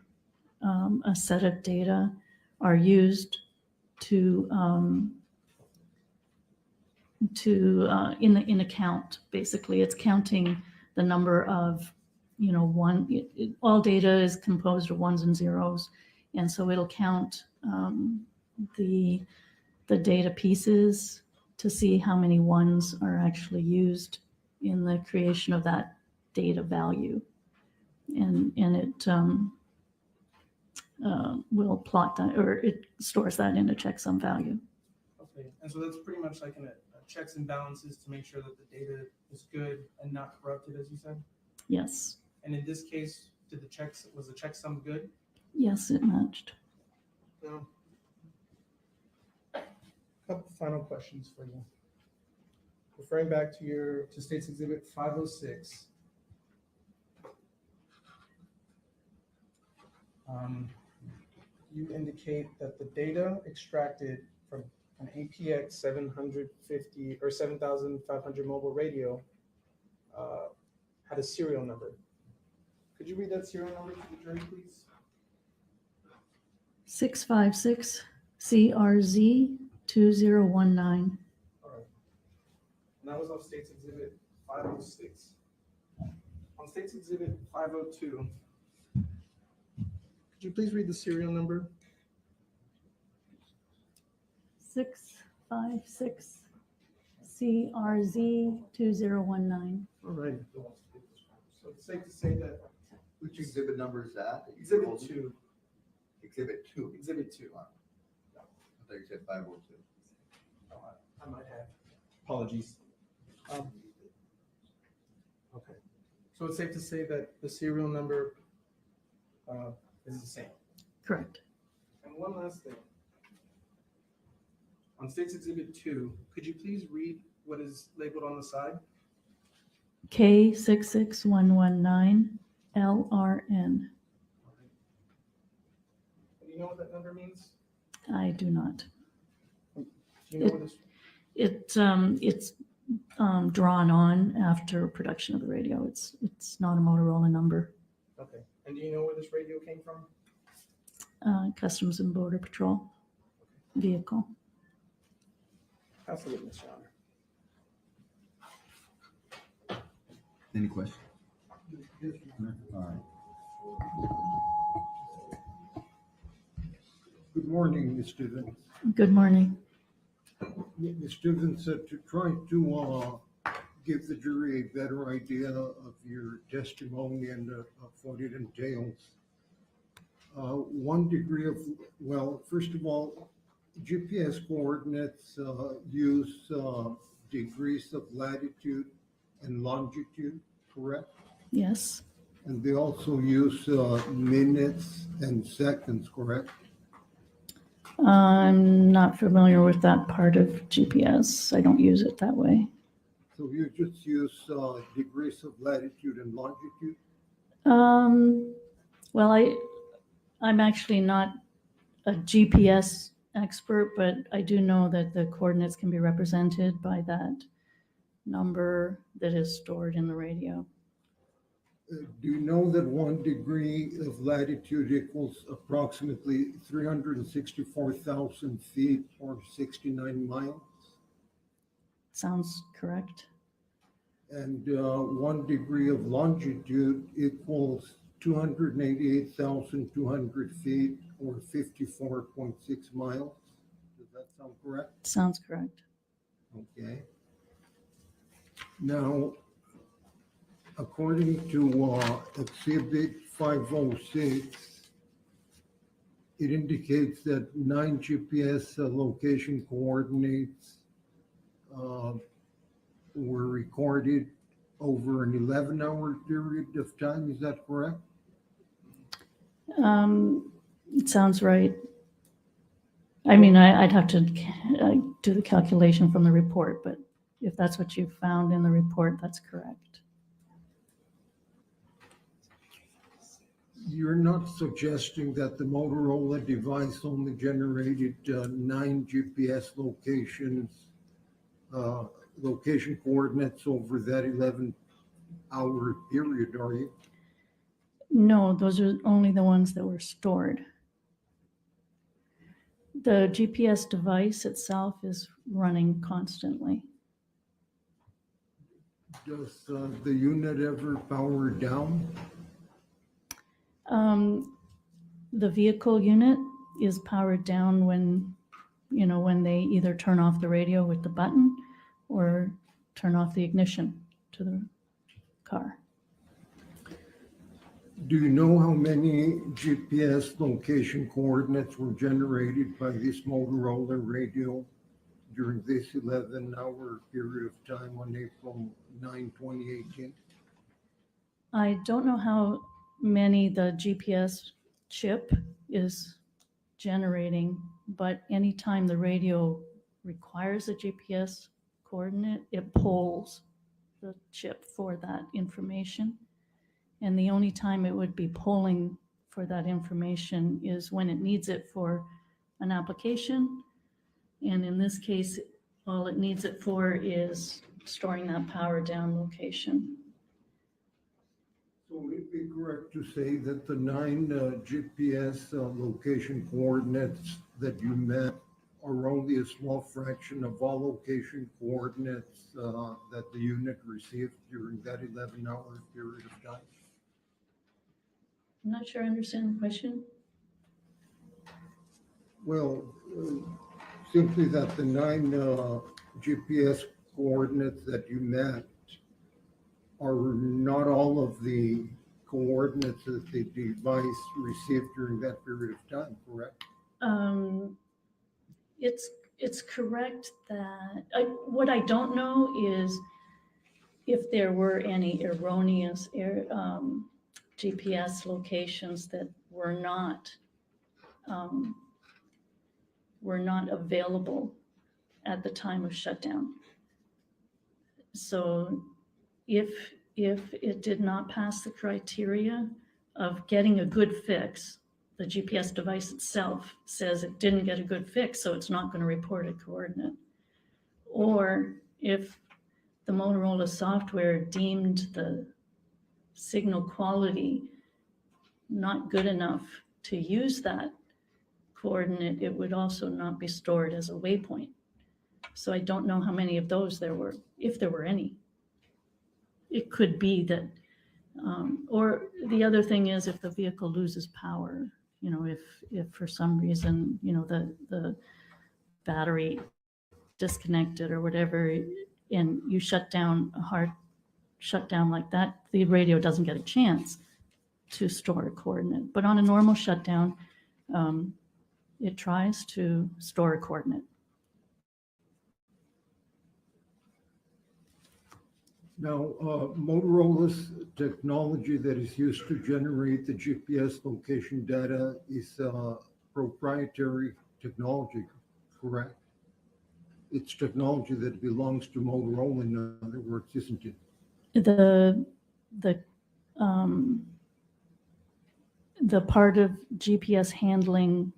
a set of data are used in a count. Basically, it's counting the number of, all data is composed of ones and zeros, and so it'll count the data pieces to see how many ones are actually used in the creation of that data value, and it will plot that, or it stores that in a checksum value.
Okay, and so that's pretty much like a checks and balances to make sure that the data is good and not corrupted, as you said?
Yes.
And in this case, was the checksum good?
Yes, it matched.
No. A couple final questions for you. Referring back to State's Exhibit 506. You indicate that the data extracted from an APX 750 or 7500 mobile radio had a serial number. Could you read that serial number to the jury, please?
656 CRZ 2019.
All right. And that was on State's Exhibit 506. On State's Exhibit 502, could you please read the serial number?
656 CRZ 2019.
All right. So it's safe to say that
Which exhibit number is that?
Exhibit 2,
Exhibit 2.
Exhibit 2.
I thought you said 502.
I might have. Apologies. Okay. So it's safe to say that the serial number is the same.
Correct.
And one last thing. On State's Exhibit 2, could you please read what is labeled on the side?
K66119 LRN.
Do you know what that number means?
I do not.
Do you know what this?
It's drawn on after production of the radio. It's not a Motorola number.
Okay. And do you know where this radio came from?
Customs and Border Patrol vehicle.
Pass the witness, Your Honor.
Any questions?
Yes,
All right.
good morning, Ms. Stevens.
Good morning.
Ms. Stevens, to try to give the jury a better idea of your testimony and of what it entails. 1 degree of, well, first of all, GPS coordinates use degrees of latitude and longitude, correct?
Yes.
And they also use minutes and seconds, correct?
I'm not familiar with that part of GPS. I don't use it that way.
So you just use degrees of latitude and longitude?
Well, I'm actually not a GPS expert, but I do know that the coordinates can be represented by that number that is stored in the radio.
Do you know that 1 degree of latitude equals approximately 364,000 feet or 69 miles?
Sounds correct.
And 1 degree of longitude equals 288,200 feet or 54.6 miles. Does that sound correct?
Sounds correct.
Okay. Now, according to Exhibit 506, it indicates that 9 GPS location coordinates were recorded over an 11-hour period of time. Is that correct?
It sounds right. I mean, I'd have to do the calculation from the report, but if that's what you found in the report, that's correct.
You're not suggesting that the Motorola device only generated 9 GPS location coordinates over that 11-hour period, are you?
No, those are only the ones that were stored. The GPS device itself is running constantly.
Does the unit ever power down?
The vehicle unit is powered down when they either turn off the radio with the button or turn off the ignition to the car.
Do you know how many GPS location coordinates were generated by this Motorola radio during this 11-hour period of time on April 9, 2018?
I don't know how many the GPS chip is generating, but anytime the radio requires a GPS coordinate, it pulls the chip for that information. And the only time it would be polling for that information is when it needs it for an application. And in this case, all it needs it for is storing that power down location.
So would it be correct to say that the 9 GPS location coordinates that you met are only a small fraction of all location coordinates that the unit received during that 11-hour period of time?
I'm not sure I understand the question.
Well, simply that the 9 GPS coordinates that you met are not all of the coordinates that the device received during that period of time, correct?
Um, it's correct that, what I don't know is if there were any erroneous GPS locations that um, were not available at the time of shutdown. So if it did not pass the criteria of getting a good fix, the GPS device itself says it didn't get a good fix, so it's not going to report a coordinate. Or if the Motorola software deemed the signal quality not good enough to use that coordinate, it would also not be stored as a waypoint. So I don't know how many of those there were, if there were any. It could be that, or the other thing is if the vehicle loses power, if for some reason, the battery disconnected or whatever, and you shut down a hard shutdown like that, the radio doesn't get a chance to store a coordinate. But on a normal shutdown, it tries to store a coordinate.
Now, Motorola's technology that is used to generate the GPS location data is proprietary technology, correct? It's technology that belongs to Motorola, in other words, isn't it?
The part of GPS handling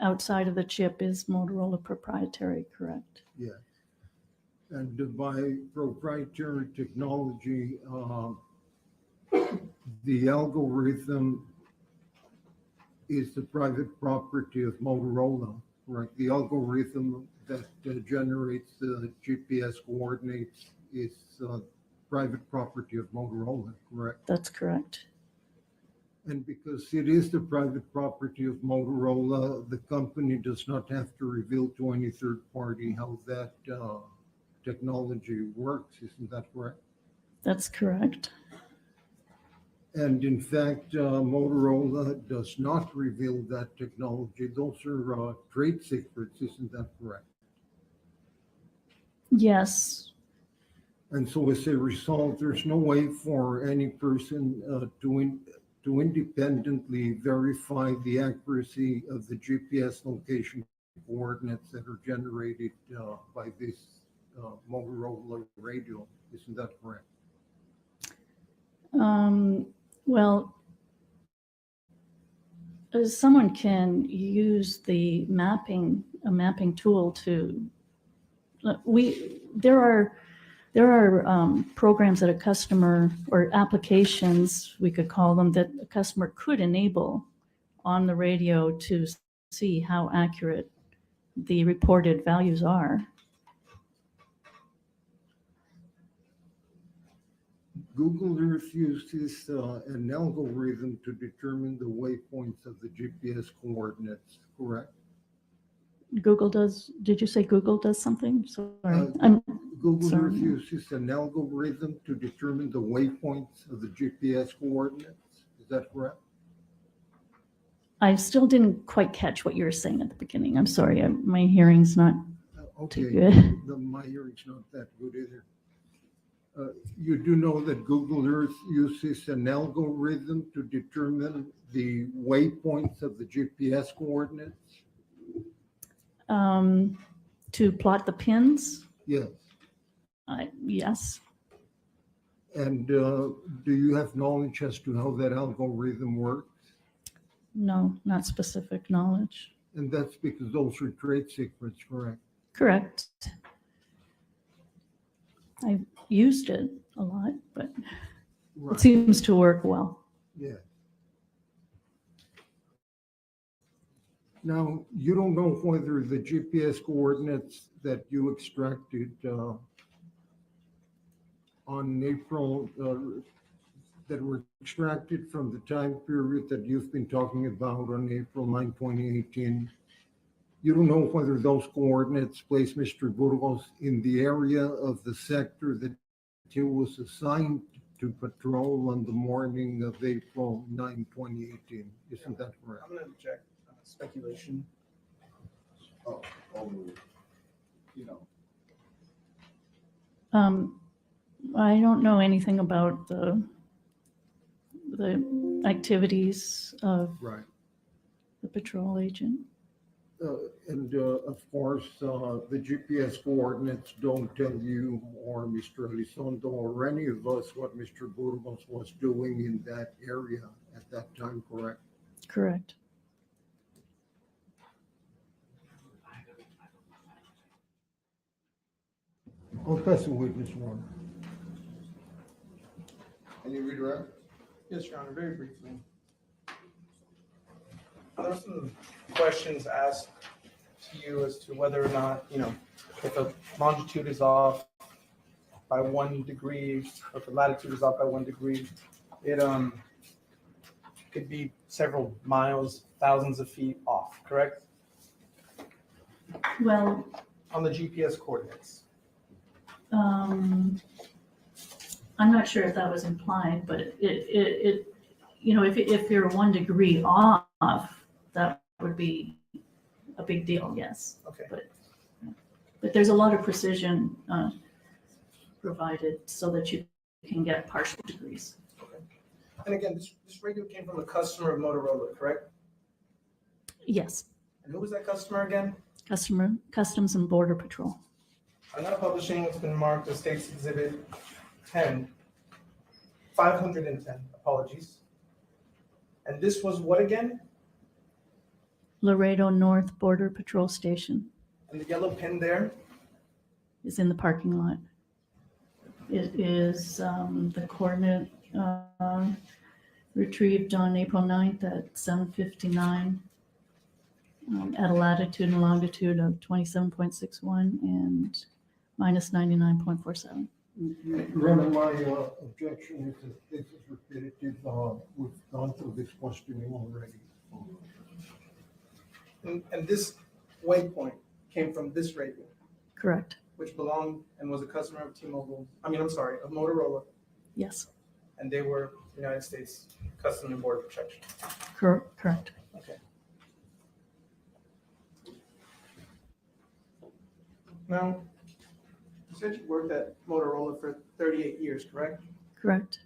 outside of the chip is Motorola proprietary, correct?
Yeah. And by proprietary technology, the algorithm is the private property of Motorola, right? The algorithm that generates the GPS coordinates is private property of Motorola, correct?
That's correct.
And because it is the private property of Motorola, the company does not have to reveal to any third party how that technology works. Isn't that correct?
That's correct.
And in fact, Motorola does not reveal that technology. Those are trade secrets. Isn't that correct?
Yes.
And so as a result, there's no way for any person to independently verify the accuracy of the GPS location coordinates that are generated by this Motorola radio. Isn't that correct?
Well, someone can use a mapping tool to. There are programs that a customer, or applications we could call them, that a customer could enable on the radio to see how accurate the reported values are.
Google Earth uses an algorithm to determine the waypoints of the GPS coordinates, correct?
Google does, did you say Google does something? Sorry.
Google
Sorry.
Earth uses an algorithm to determine the waypoints of the GPS coordinates. Is that correct?
I still didn't quite catch what you were saying at the beginning. I'm sorry. My hearing's not
Okay.
too good.
My hearing's not that good either. You do know that Google Earth uses an algorithm to determine the waypoints of the GPS coordinates?
To plot the pins?
Yes.
Yes.
And do you have knowledge as to how that algorithm works?
No, not specific knowledge.
And that's because those are trade secrets, correct?
Correct. I've used it a lot, but
Right.
it seems to work well.
Yeah. Now, you don't know whether the GPS coordinates that you extracted on April, that were extracted from the time period that you've been talking about on April 9, 2018, You don't know whether those coordinates place Mr. Burgos in the area of the sector that he was assigned to patrol on the morning of April 9, 2018. Isn't that correct?
I'm going to object. Speculation.
Oh, you know,
I don't know anything about the activities of
Right.
the patrol agent.
Of course, the GPS coordinates don't tell you or Mr. Elizondo or any of us what Mr. Burgos was doing in that area at that time, correct?
Correct.
I'll pass the witness, Your Honor.
any redirect?
Yes, Your Honor, very briefly. There were some questions asked to you as to whether or not, if the longitude is off by 1 degree, or if the latitude is off by 1 degree, it could be several miles, thousands of feet off, correct?
Well,
On the GPS coordinates.
I'm not sure if that was implied, but it if you're 1 degree off, that would be a big deal, yes.
Okay.
But there's a lot of precision provided so that you can get partial degrees.
And again, this radio came from a customer of Motorola, correct?
Yes,
And who was that customer again?
Customs and Border Patrol.
I'm not publishing what's been marked as State's Exhibit 10, 510, apologies. And this was what again?
Laredo North Border Patrol Station
And the yellow pin there?
is in the parking lot. It is the coordinate retrieved on April 9th at 7:59 at a latitude and longitude of 27.61 and minus 99.47.
Your Honor, my objection is that this is repetitive. We've gone through this questioning already.
And this waypoint came from this radio,
Correct.
which belonged and was a customer of of Motorola,
Yes.
and they were United States Customs and Border Protection.
Correct.
Okay. Now, you said you worked at Motorola for 38 years, correct?
Correct.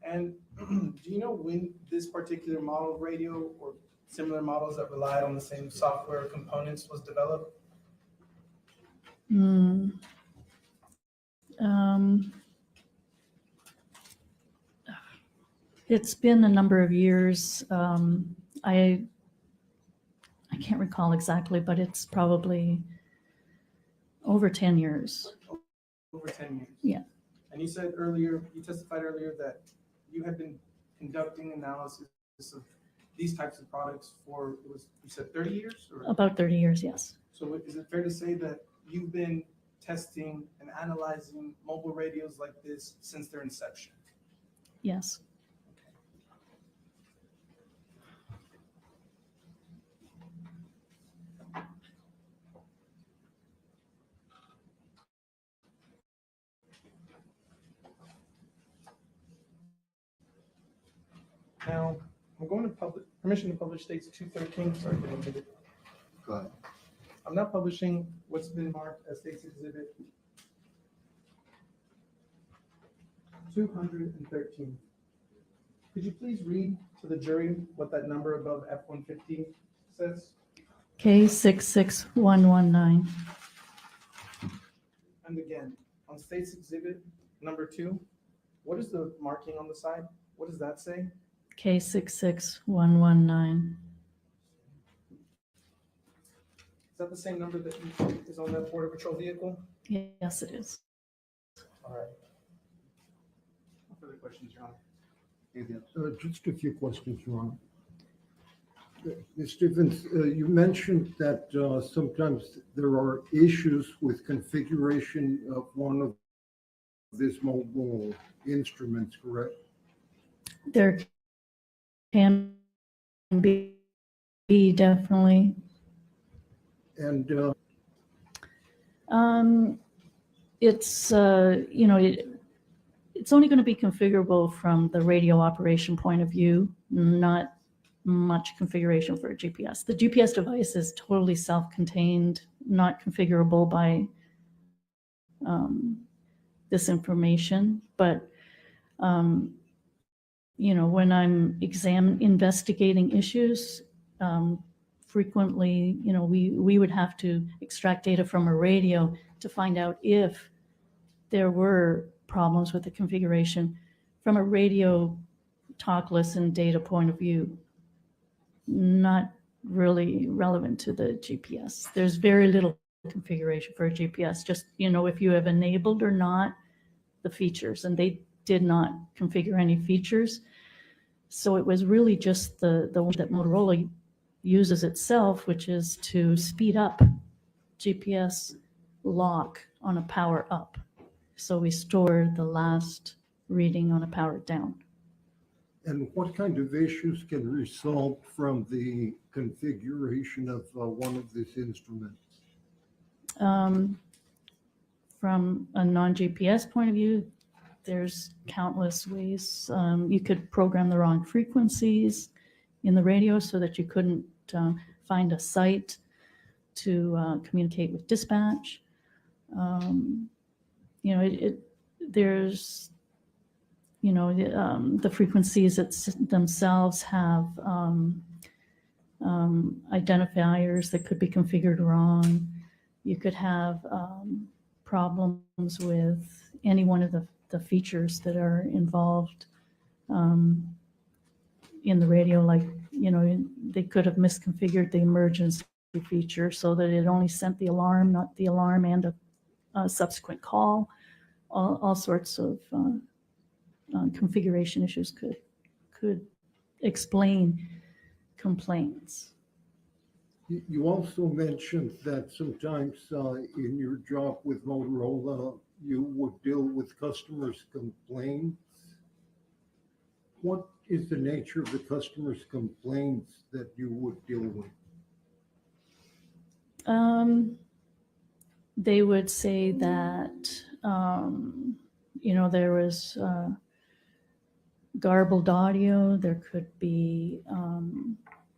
And do you know when this particular model of radio or similar models that relied on the same software components was developed?
It's been a number of years. I can't recall exactly, but it's probably over 10 years.
Over 10 years.
Yeah.
And you testified earlier that you had been conducting analysis of these types of products for, you said 30 years? Or?
About 30 years, yes.
So is it fair to say that you've been testing and analyzing mobile radios like this since their inception?
Yes.
Now, I'm going to permission to publish States 213. Sorry, I didn't it.
Go ahead.
I'm not publishing what's been marked as States Exhibit 213. Could you please read to the jury what that number above F-150 says?
K66119.
And again, on States Exhibit number 2, what is the marking on the side? What does that say?
K66119.
Is that the same number that is on that Border Patrol vehicle?
Yes, it is.
All right. No further questions, Your Honor.
Anything else?
Just a few questions, Your Honor. Ms. Stevens, you mentioned that sometimes there are issues with configuration of one of these mobile instruments, correct?
There can be definitely.
And
It's, it's only going to be configurable from the radio operation point of view, not much configuration for a GPS. The GPS device is totally self-contained, not configurable by this information. But, when I'm investigating issues, frequently, we would have to extract data from a radio to find out if there were problems with the configuration from a radio talk, listen, data point of view. Not really relevant to the GPS. There's very little configuration for a GPS, just, if you have enabled or not the features, and they did not configure any features. So it was really just the one that Motorola uses itself, which is to speed up GPS lock on a power up. So we store the last reading on a power down.
and what kind of issues can result from the configuration of one of these instruments?
From a non-GPS point of view, there's countless ways. You could program the wrong frequencies in the radio so that you couldn't find a site to communicate with dispatch. There's, the frequencies themselves have identifiers that could be configured wrong. You could have problems with any one of the features that are involved in the radio, like, they could have misconfigured the emergency feature so that it only sent the alarm, not the alarm and a subsequent call. All sorts of configuration issues could explain complaints.
You also mentioned that sometimes in your job with Motorola, you would deal with customers' complaints. What is the nature of the customers' complaints that you would deal with?
They would say that, there was garbled audio. There could be,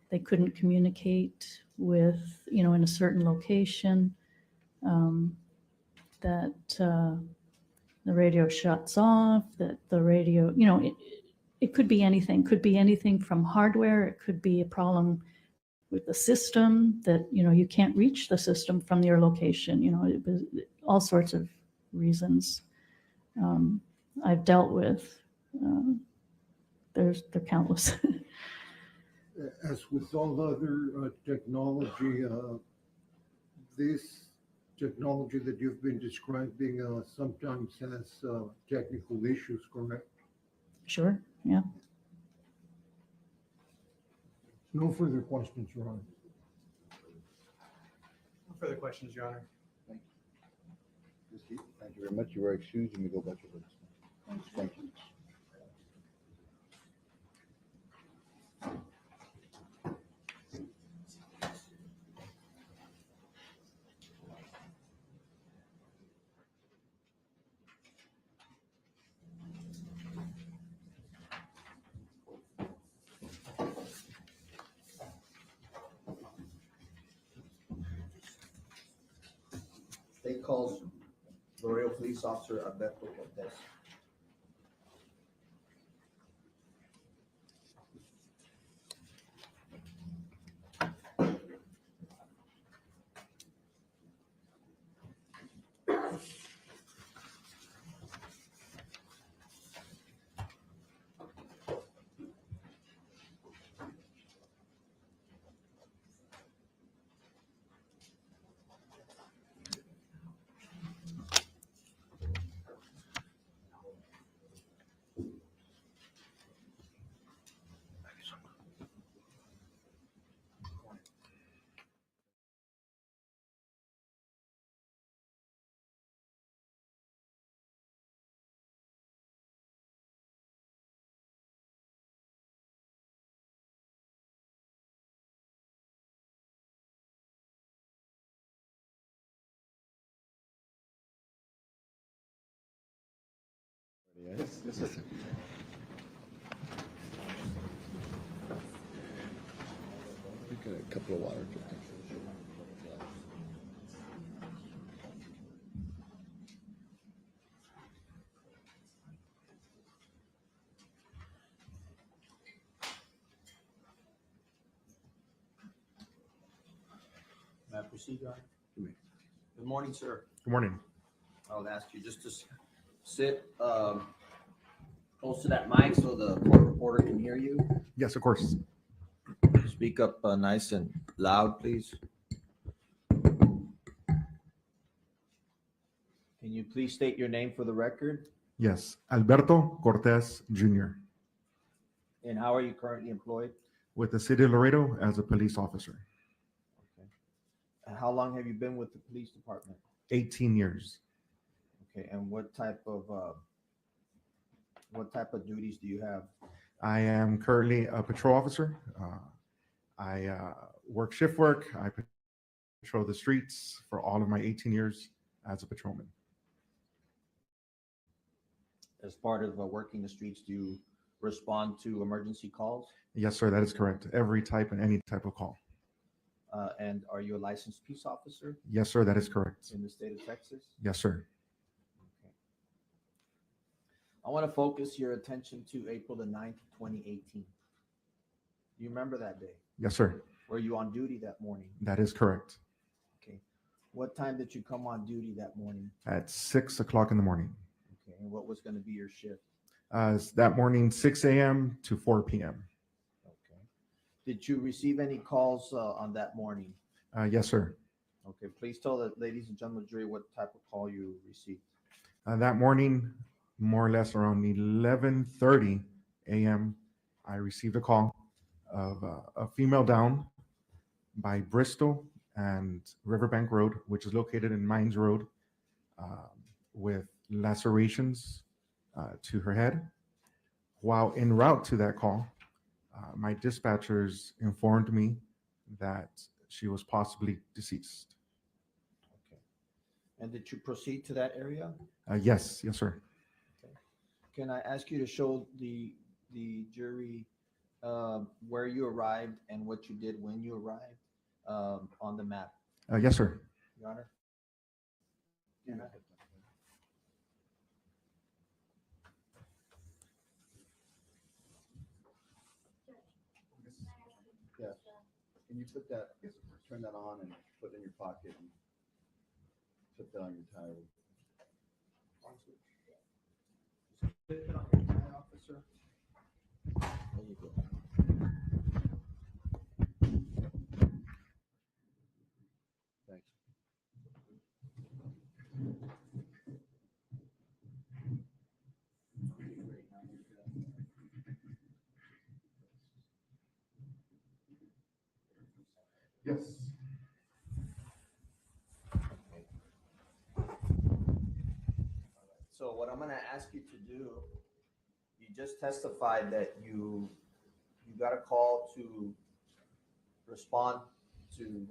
they couldn't communicate with, in a certain location, that the radio shuts off, that the radio, it could be anything from hardware. It could be a problem with the system that, you can't reach the system from your location. It was all sorts of reasons I've dealt with. They're countless.
As with all other technology, this technology that you've been describing sometimes has technical issues, correct?
Sure, yeah.
No further questions, Your Honor.
No further questions, Your Honor.
Thank you very much. You are excused. You may go back to the. Thank you.
State calls Laredo Police Officer Alberto Cortez.
Yes, yes, sir. You get a couple of water.
May I proceed, Your Honor? Good morning, sir.
Good morning.
I would ask you just to sit close to that mic so the court reporter can hear you.
Yes, of course.
Speak up nice and loud, please. Can you please state your name for the record?
Yes, Alberto Cortez Jr.
And how are you currently employed?
with the city of Laredo as a police officer.
Okay. And how long have you been with the police department?
18 years.
Okay, and what type of duties do you have?
I am currently a patrol officer. I work shift work. I patrol the streets for all of my 18 years as a patrolman.
As part of working the streets, do you respond to emergency calls?
Yes, sir, that is correct. Every type and any type of call.
And are you a licensed peace officer
Yes, sir, that is correct.
in the state of Texas?
Yes, sir.
Okay. I want to focus your attention to April the 9th, 2018. Do you remember that day?
Yes, sir,
Were you on duty that morning?
that is correct.
Okay. What time did you come on duty that morning?
At 6 o'clock in the morning.
Okay. And what was going to be your shift?
That morning, 6 a.m. to 4 p.m.
Okay. Did you receive any calls on that morning?
Yes, sir.
Okay. Please tell the ladies and gentlemen of the jury what type of call you received.
That morning, more or less around 11:30 a.m., I received a call of a female down by Bristol and Riverbank Road, which is located in Mines Road, with lacerations to her head. While en route to that call, my dispatchers informed me that she was possibly deceased.
Okay. And did you proceed to that area?
Yes, yes, sir.
Can I ask you to show the jury where you arrived and what you did when you arrived on the map,
Yes, sir.
Your Honor? Can I-
Yes. Can you put that, turn that on and put it in your pocket and put that on your tie?
Flip it on your tie, officer. There you go.
Thanks.
Yes.
So what I'm going to ask you to do, you just testified that you got a call to respond to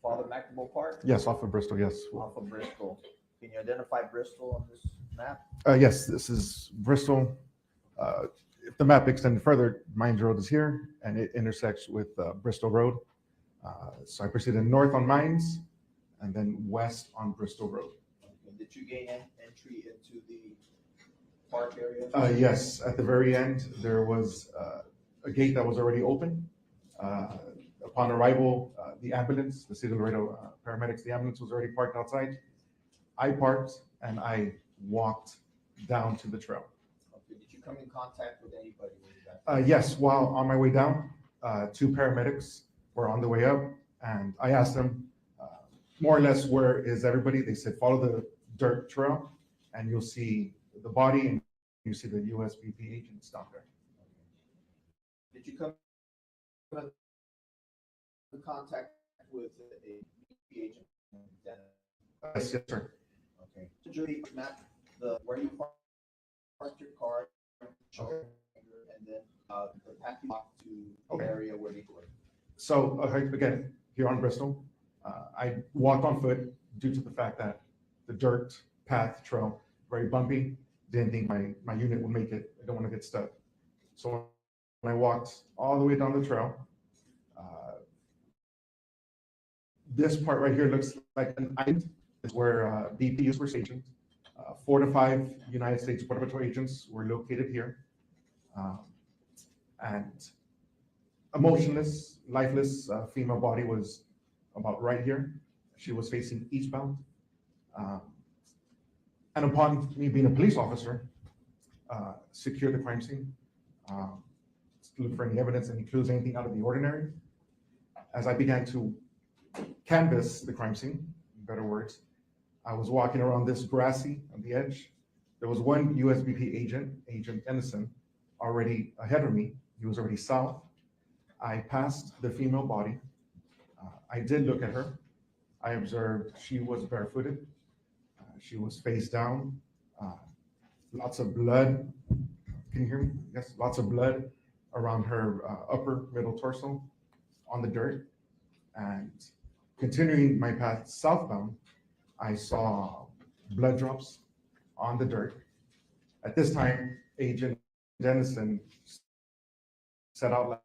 Father McNamara Park
Yes, off of Bristol, yes.
off of Bristol. Can you identify Bristol on this map?
Yes, this is Bristol. If the map extended further, Mines Road is here, and it intersects with Bristol Road. So I proceeded north on Mines, and then west on Bristol Road.
Okay. Did you gain entry into the park area?
Yes, at the very end, there was a gate that was already open. Upon arrival, the ambulance, the City of Laredo paramedics, the ambulance was already parked outside. I parked, and I walked down to the trail.
Okay. Did you come in contact with anybody when you got there?
Yes, while on my way down, two paramedics were on the way up, and I asked them more or less, where is everybody? They said, follow the dirt trail, and you'll see the body, and you see the USBP agents down there.
Did you come in contact with a BP agent?
Yes, yes, sir.
Okay. So jury map where you parked your car,
Okay.
and then the parking lot to the
Okay.
area where you were.
So again, here on Bristol, I walked on foot due to the fact that the dirt path trail, very bumpy. didn't think my unit would make it. I don't want to get stuck. So when I walked all the way down the trail, this part right here looks like an island. It's where BPUs were stationed. 4 to 5 United States Border Patrol agents were located here. And a motionless, lifeless female body was about right here. She was facing eastbound. And upon me being a police officer, secure the crime scene, look for any evidence, any clues, anything out of the ordinary. As I began to canvass the crime scene, in better words, I was walking around this grassy on the edge. There was one USBP agent, Agent Dennison, already ahead of me. He was already south. I passed the female body. I did look at her. I observed she was barefooted. She was face down. Lots of blood. Can you hear me? Yes, lots of blood around her upper middle torso on the dirt. And continuing my path southbound, I saw blood drops on the dirt. At this time, Agent Dennison said out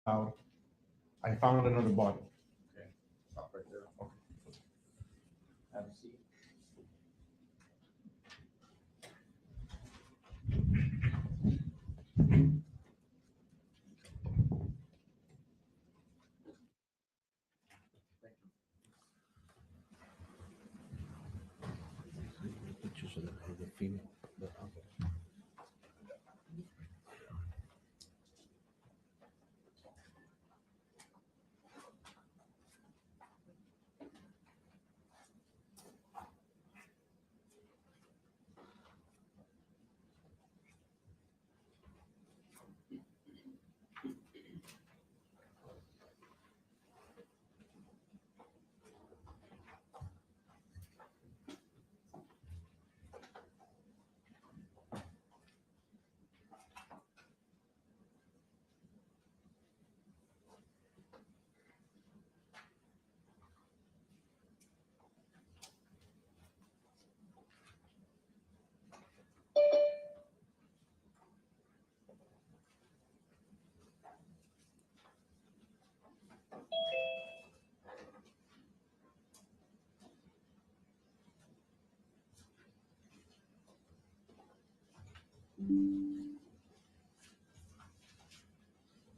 loud, I found another body.
Okay, stop right there.
Okay.
Have a seat.
Pictures of the female. Okay.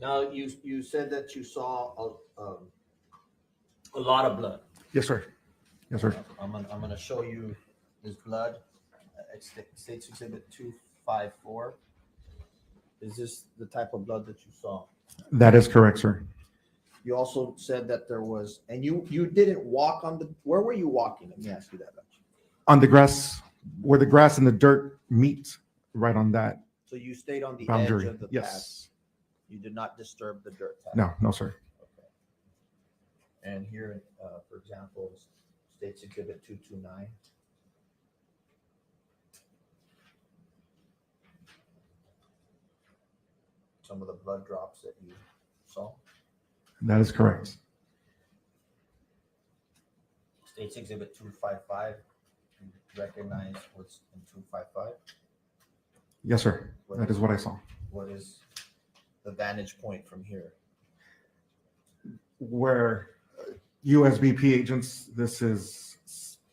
Now, you said that you saw a lot of blood.
Yes, sir. Yes, sir.
I'm gonna show you this blood. States Exhibit 254. Is this the type of blood that you saw?
That is correct, sir.
You also said that there was, and you didn't walk on the, where were you walking? Let me ask you that.
On the grass, where the grass and the dirt meet, right on that
So you stayed on the
boundary.
edge of the path.
Yes.
You did not disturb the dirt path.
No, no, sir.
Okay. And here, for example, States Exhibit 229. Some of the blood drops that you saw.
That is correct.
States Exhibit 255. You recognize what's in 255?
Yes, sir. That is what I saw.
What is the vantage point from here?
Where USBP agents,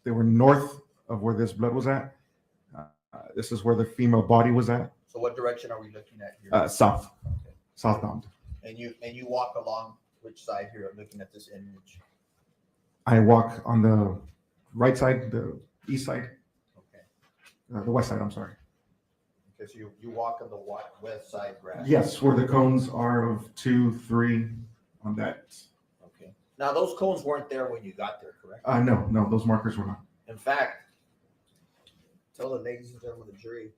they were north of where this blood was at. This is where the female body was at.
So what direction are we looking at here?
South,
Okay.
southbound.
And you walk along which side here, looking at this image?
I walk on the right side, the east side,
Okay.
the west side, I'm sorry.
Because you walk on the west side grass.
Yes, where the cones are of 2, 3 on that.
Okay. Now, those cones weren't there when you got there, correct?
No, those markers were not.
In fact, tell the ladies and gentlemen of the jury,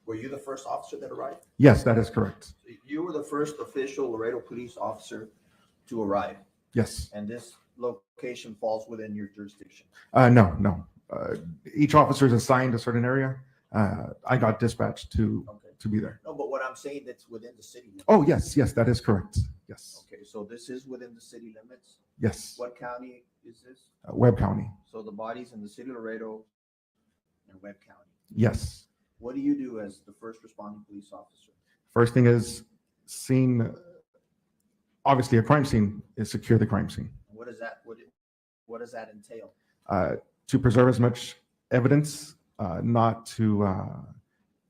were you the first officer that arrived?
Yes, that is correct.
You were the first official Laredo police officer to arrive,
Yes.
and this location falls within your jurisdiction.
No. Each officer is assigned a certain area. I got dispatched to be there.
No, but what I'm saying, that's within the city limits.
Oh, yes, that is correct. Yes,
Okay, so this is within the city limits.
yes.
What county is this?
Webb County.
So the body's in the city of Laredo and Webb County.
Yes.
What do you do as the first responding police officer?
First thing is scene. Obviously, a crime scene is secure the crime scene.
What does that entail?
To preserve as much evidence, not to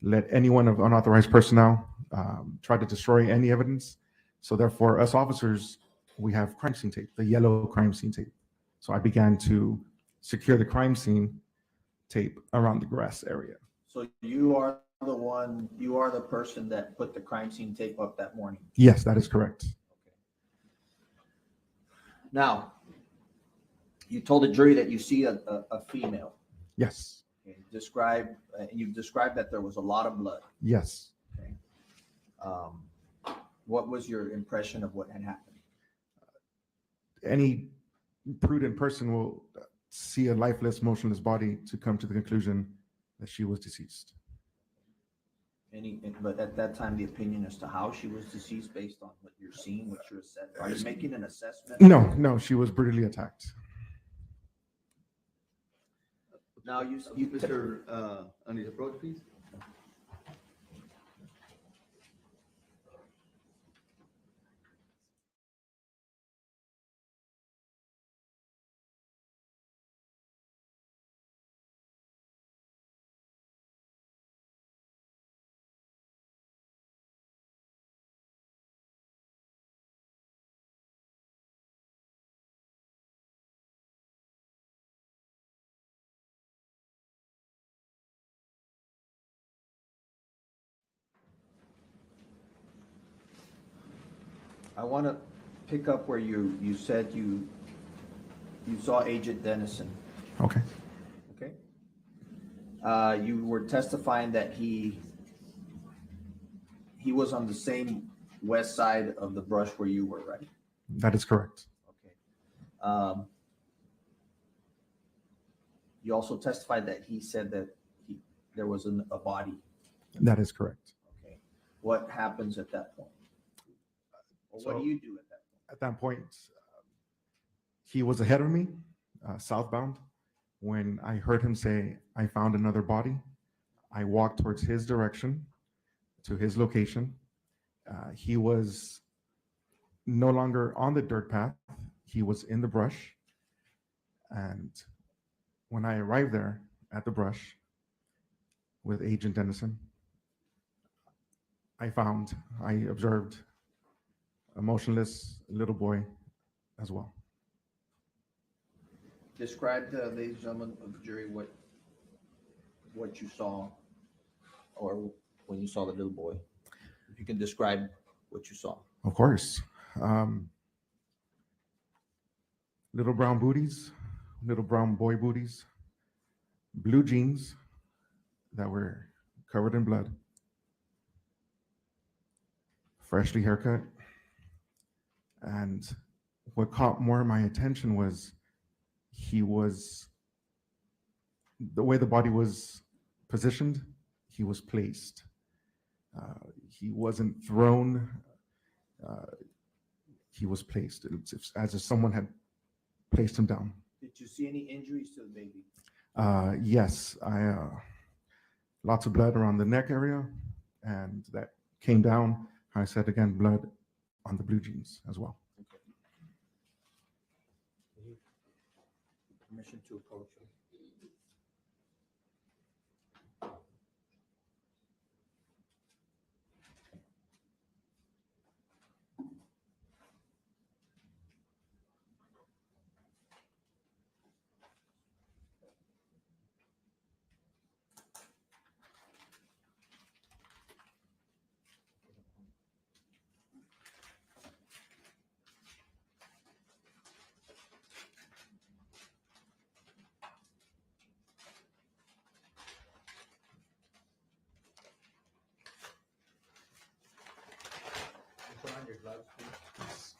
let anyone of unauthorized personnel try to destroy any evidence. So therefore, us officers, we have crime scene tape, the yellow crime scene tape. So I began to secure the crime scene tape around the grass area.
So you are the person that put the crime scene tape up that morning.
Yes, that is correct.
Now, you told the jury that you see a female.
Yes.
Okay. You've described that there was a lot of blood.
Yes.
Okay. What was your impression of what had happened?
Any prudent person will see a lifeless, motionless body to come to the conclusion that she was deceased.
But at that time, the opinion as to how she was deceased based on what you're seeing, what you're assessing, are you making an assessment?
No, she was brutally attacked.
Now
Mr. Andy's approach, please.
I want to pick up where you said you saw Agent Dennison.
Okay.
Okay. You were testifying that he was on the same west side of the brush where you were, right?
That is correct.
Okay. You also testified that he said that there was a body.
That is correct.
Okay. What happens at that point? Or what do you do at that point?
At that point, he was ahead of me, southbound. When I heard him say, "I found another body," I walked towards his direction, to his location. He was no longer on the dirt path. He was in the brush. And when I arrived there at the brush with Agent Dennison, I observed a motionless little boy as well.
Describe, ladies and gentlemen of the jury, what you saw, or when you saw the little boy. If you can describe what you saw.
Of course. Little brown booties, little brown boy booties, blue jeans that were covered in blood, freshly haircut. And what caught more my attention was the way the body was positioned, he was placed. He wasn't thrown, he was placed. It's as if someone had placed him down.
Did you see any injuries to the baby?
Yes, lots of blood around the neck area, and that came down. I said again, blood on the blue jeans as well.
Okay. Permission to approach him. Put on your gloves, please.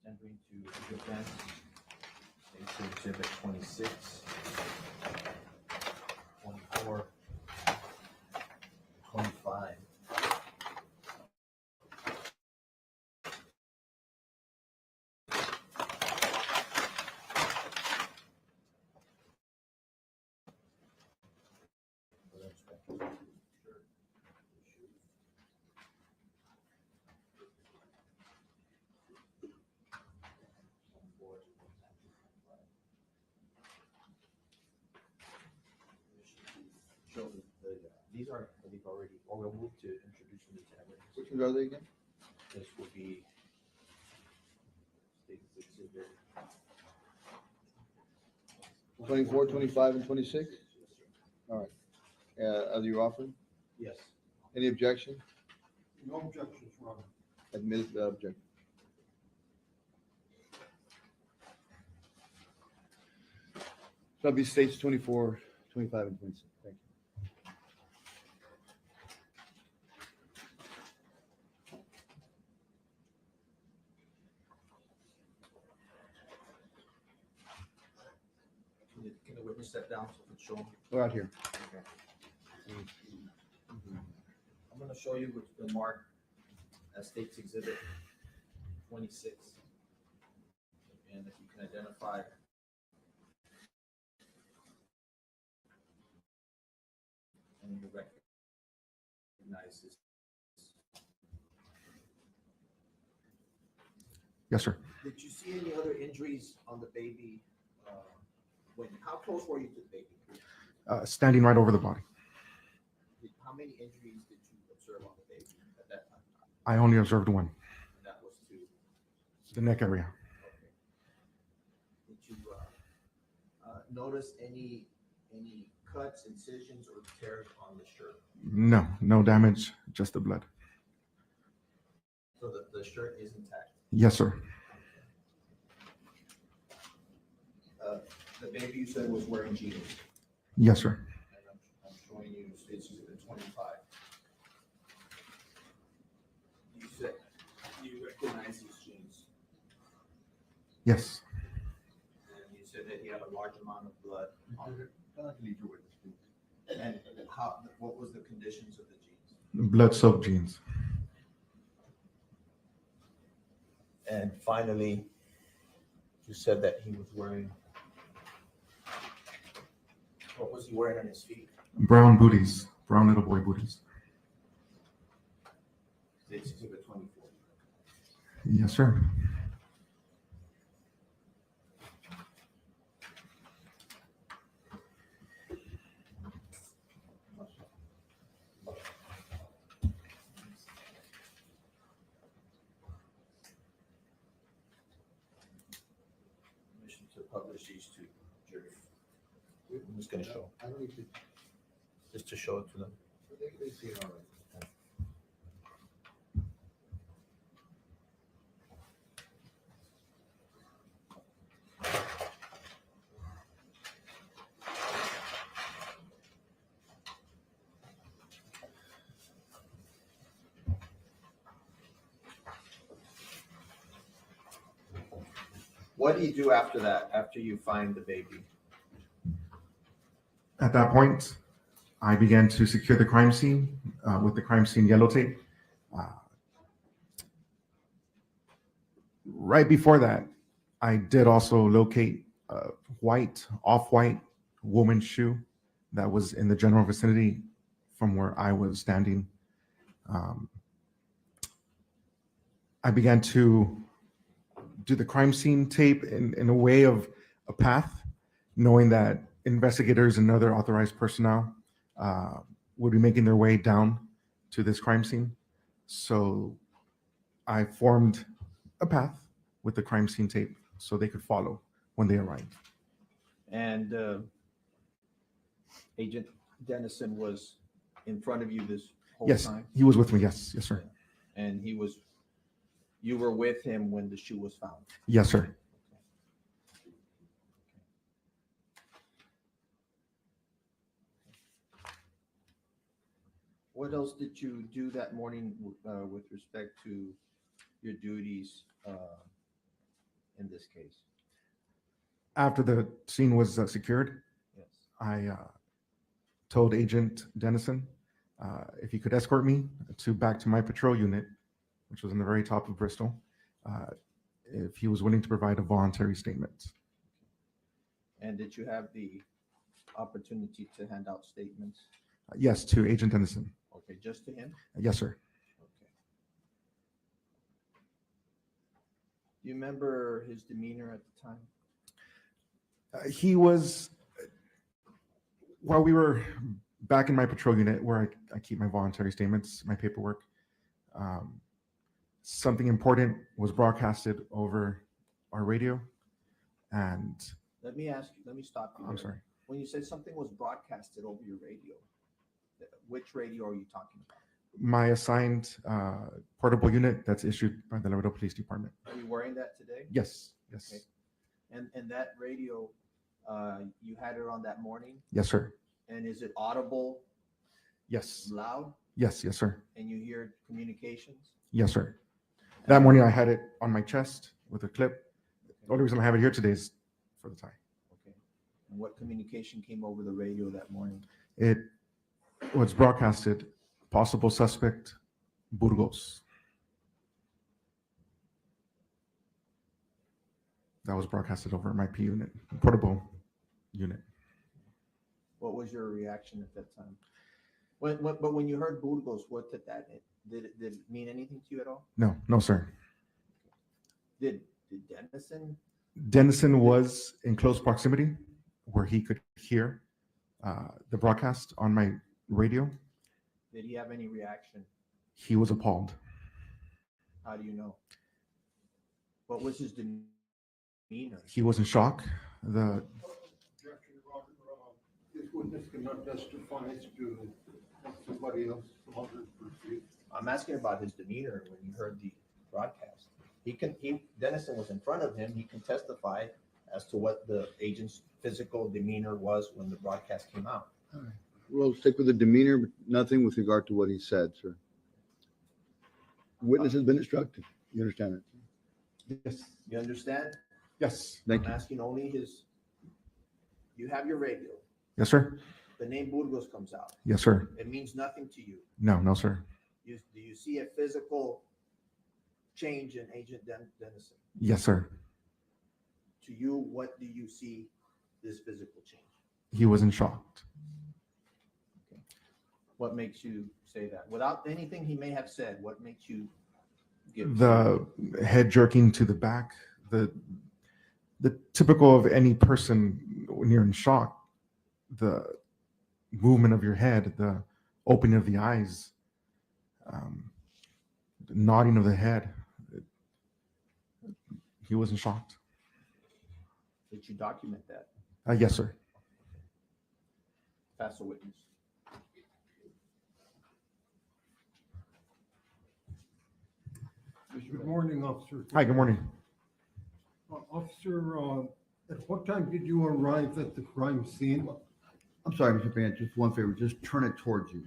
tendering to the defense. State Exhibit 26, 24, 25. So these are, they've already, or we'll move to introduce them to evidence.
Which ones are they again?
This will be State Exhibit
24, 25, and 26? All right. Are you offering?
Yes.
Any objection?
No objections, Your Honor.
Admitted without objection. So that'll be states 24, 25, and 26. Thank you.
Can the witness step down so it's shown?
We're out here.
I'm gonna show you what's been marked as State's Exhibit 26. And if you can identify. And you recognize this.
Yes, sir.
Did you see any other injuries on the baby? How close were you to the baby?
Standing right over the body.
How many injuries did you observe on the baby at that time?
I only observed one,
And that was to,
the neck area.
did you notice any cuts, incisions, or tears on the shirt?
No, no damage, just the blood.
So the shirt is intact.
Yes, sir.
The baby you said was wearing jeans.
Yes, sir.
And I'm showing you State's Exhibit 25. You said you recognize these jeans.
Yes.
And you said that he had a large amount of blood on it.
I'd like to leave your witness, please.
And what was the conditions of the jeans?
Blood-soaked jeans.
And finally, you said that he was wearing, what was he wearing on his feet?
Brown booties, brown little boy booties.
State's Exhibit 24.
Yes, sir.
Permission to publish these to jury. I'm just gonna show,
I don't need to,
just to show it to them.
they see it all right.
What do you do after that, after you find the baby?
At that point, I began to secure the crime scene with the crime scene yellow tape. Right before that, I did also locate a white, off-white woman's shoe that was in the general vicinity from where I was standing. I began to do the crime scene tape in a way of a path, knowing that investigators and other authorized personnel would be making their way down to this crime scene. So I formed a path with the crime scene tape so they could follow when they arrived.
And Agent Dennison was in front of you this whole
Yes,
time?
he was with me. Yes, yes, sir.
And you were with him when the shoe was found?
Yes, sir.
What else did you do that morning with respect to your duties in this case?
After the scene was secured,
Yes.
I told Agent Dennison if he could escort me back to my patrol unit, which was in the very top of Bristol, if he was willing to provide a voluntary statement.
And did you have the opportunity to hand out statements?
Yes, to Agent Dennison.
Okay, just to him?
Yes, sir.
Okay. Do you remember his demeanor at the time?
He was, while we were back in my patrol unit where I keep my voluntary statements, my paperwork, something important was broadcasted over our radio. And
Let me stop you.
I'm
there.
sorry,
When you said something was broadcasted over your radio, which radio are you talking about?
my assigned portable unit that's issued by the Laredo Police Department.
Are you wearing that today?
Yes, yes,
Okay. And that radio, you had it on that morning,
yes, sir.
and is it audible,
Yes,
loud,
yes, yes, sir.
and you hear communications?
Yes, sir. That morning I had it on my chest with a clip. The only reason I have it here today is for the tie.
Okay. And what communication came over the radio that morning?
It was broadcasted, possible suspect, Burgos. That was broadcasted over my P unit, portable unit.
What was your reaction at that time? But when you heard Burgos, what did that did it mean anything to you at all?
No, no, sir.
Did Dennison?
Dennison was in close proximity where he could hear the broadcast on my radio.
Did he have any reaction?
He was appalled.
How do you know? What was his demeanor?
He was in shock.
Objection, Robert, this witness cannot testify as to what somebody else, some others perceive.
I'm asking about his demeanor when you heard the broadcast. Dennison was in front of him. He can testify as to what the agent's physical demeanor was when the broadcast came out.
We'll stick with the demeanor, but nothing with regard to what he said, sir. Witness has been instructed. You understand it?
Yes.
You understand?
Yes.
Thank
I'm
you.
asking only you have your radio.
Yes, sir.
The name Burgos comes out.
Yes, sir.
It means nothing to you.
No, no, sir.
Do you see a physical change in Agent Dennison?
Yes, sir.
To you, what do you see this physical change?
He was in shock.
What makes you say that? Without anything he may have said, what makes you give
The head jerking to the back, the typical of any person when you're in shock, the movement of your head, the opening of the eyes, the nodding of the head. He wasn't shocked.
Did you document that?
Yes, sir.
Pass a witness.
Good morning, officer.
Hi, good morning.
Officer, at what time did you arrive at the crime scene?
I'm sorry, Mr. Peña, just one favor, just turn it towards you.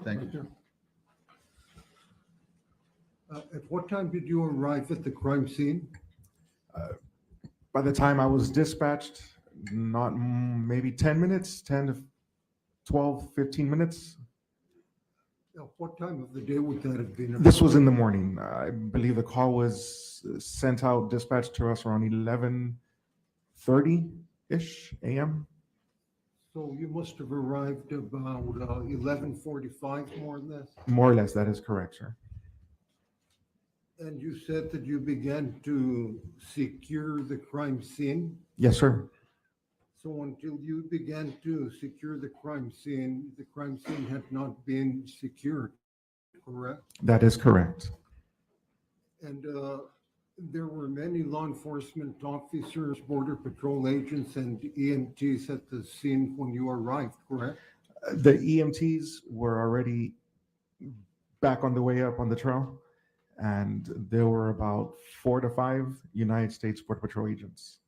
Thank you.
At what time did you arrive at the crime scene?
By the time I was dispatched, not maybe 10 minutes, 10 to 12, 15 minutes.
What time of the day would that have been?
This was in the morning. I believe the call was sent out, dispatched to us around 11:30-ish a.m.
So you must have arrived about 11:45, more or less?
More or less, that is correct, sir.
And you said that you began to secure the crime scene?
Yes, sir.
So until you began to secure the crime scene had not been secured, correct?
That is correct.
And there were many law enforcement officers, border patrol agents, and EMTs at the scene when you arrived, correct?
The EMTs were already back on the way up on the trail, and there were about 4 to 5 United States Border Patrol agents.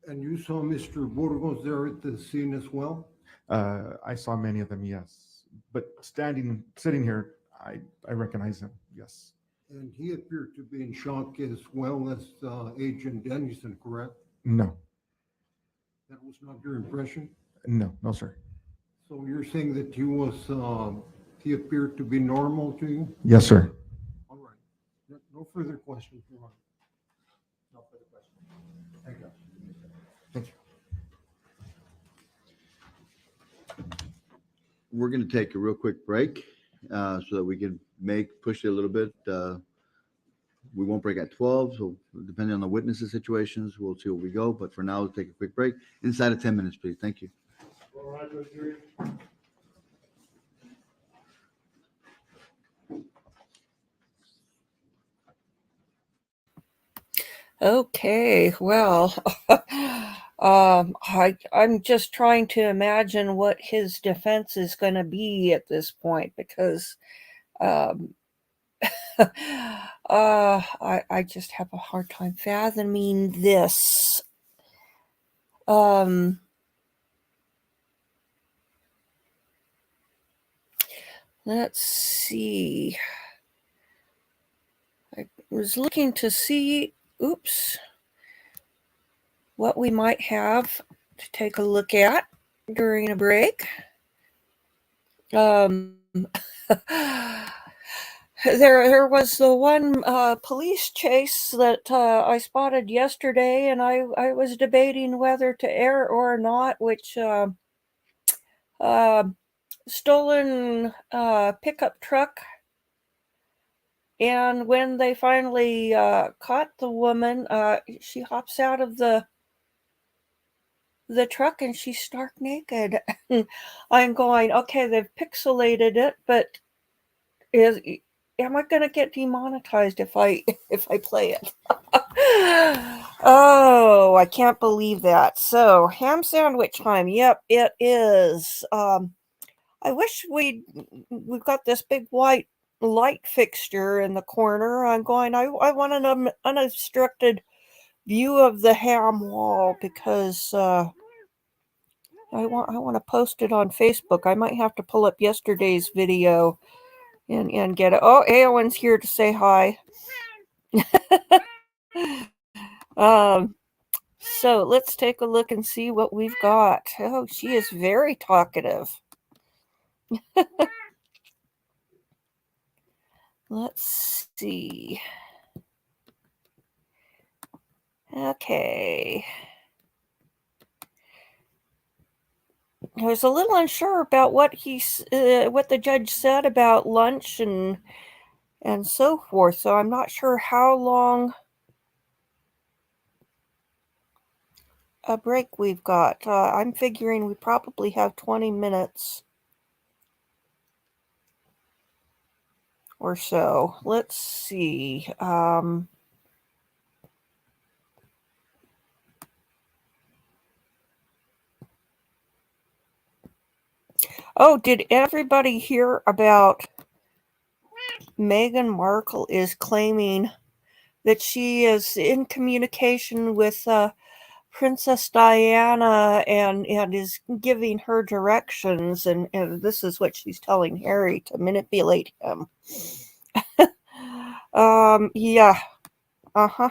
And you saw Mr. Burgos there at the scene as well?
I saw many of them, yes. But sitting here, I recognize him, yes.
And he appeared to be in shock as well as Agent Dennison, correct?
No,
That was not your impression?
no, sir.
So you're saying that he appeared to be normal to you?
Yes, sir.
All right. No further questions, Your Honor.
No further questions.
Thank you.
Thank you.
We're gonna take a real quick break, so that we can push it a little bit. We won't break at 12, so depending on the witnesses situations, we'll see where we go. But for now, we'll take a quick break. Inside of 10 minutes, please. Thank you.
All right, jury.
Okay, well, I'm just trying to imagine what his defense is going to be at this point because I just have a hard time fathoming this. Let's see. I was looking to see, what we might have to take a look at during a break. There was the one police chase that I spotted yesterday, and I was debating whether to air or not, which stolen pickup truck. And when they finally caught the woman, she hops out of the truck and she's stark naked. I'm going, okay, they've pixelated it, but am I going to get demonetized if I play it? Oh, I can't believe that. So, ham sandwich time. Yep, it is. I wish we've got this big white light fixture in the corner. I'm going, I want an unobstructed view of the ham wall because I want to post it on Facebook. I might have to pull up yesterday's video and get it. Oh, Aowen's here to say hi. So let's take a look and see what we've got. Oh, she is very talkative. Let's see. Okay. I was a little unsure about what what the judge said about lunch and so forth. So I'm not sure how long a break we've got. I'm figuring we probably have 20 minutes or so. Let's see. Oh, did everybody hear about Meghan Markle is claiming that she is in communication with Princess Diana and is giving her directions, and this is what she's telling Harry to manipulate him. Yeah. Uh-huh.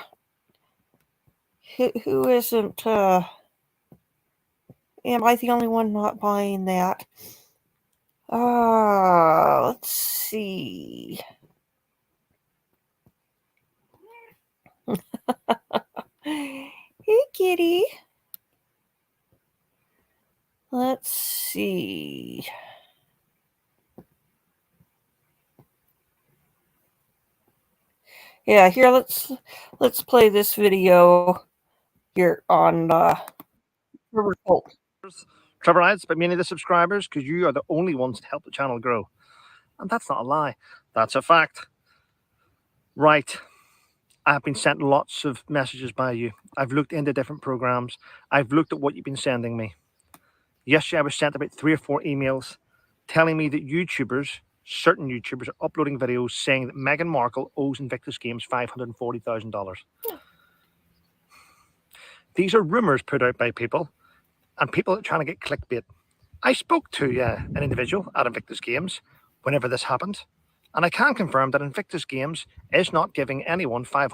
Who isn't, am I the only one not buying that? Let's see. Hey, kitty. Let's see. Yeah, here, let's play this video here on River Colt.
Trevor ads, but mainly the subscribers, because you are the only ones to help the channel grow. And that's not a lie. That's a fact. Right. I've been sent lots of messages by you. I've looked into different programs. I've looked at what you've been sending me. Yesterday, I was sent about 3 or 4 emails telling me that YouTubers, certain YouTubers, are uploading videos saying that Meghan Markle owes Invictus Games $540,000. These are rumors put out by people, and people are trying to get clickbait. I spoke to an individual at Invictus Games whenever this happened, And I can confirm that Invictus Games is not giving anyone isn't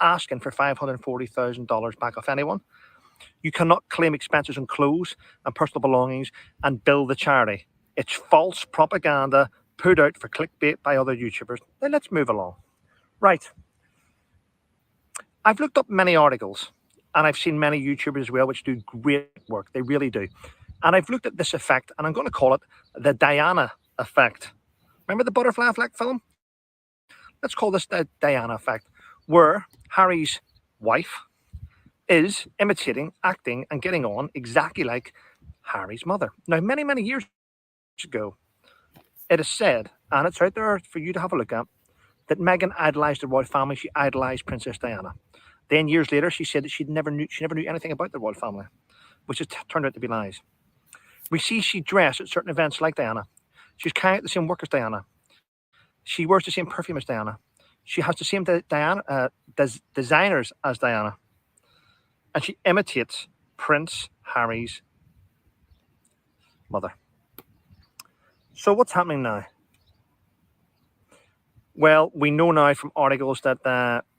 asking for $540,000 back off anyone. You cannot claim expenses on clothes and personal belongings and bill the charity. It's false propaganda put out for clickbait by other YouTubers. Then let's move along. Right. I've looked up many articles and I've seen many YouTubers as well, which do great work. They really do. And I've looked at this effect, and I'm going to call it the Diana effect. Remember the butterfly effect film? Let's call this the Diana effect, where Harry's wife is imitating, acting, and getting on exactly like Harry's mother. Now, many, many years ago, it is said, and it's out there for you to have a look at, that Meghan idolized the royal family. She idolized Princess Diana. Then years later, she said that she never knew anything about the royal family, which has turned out to be lies. We see she dressed at certain events like Diana. She's carrying out the same work as Diana. She wears the same perfume as Diana. She has the same designers as Diana. And she imitates Prince Harry's mother. So what's happening now? Well, we know now from articles that,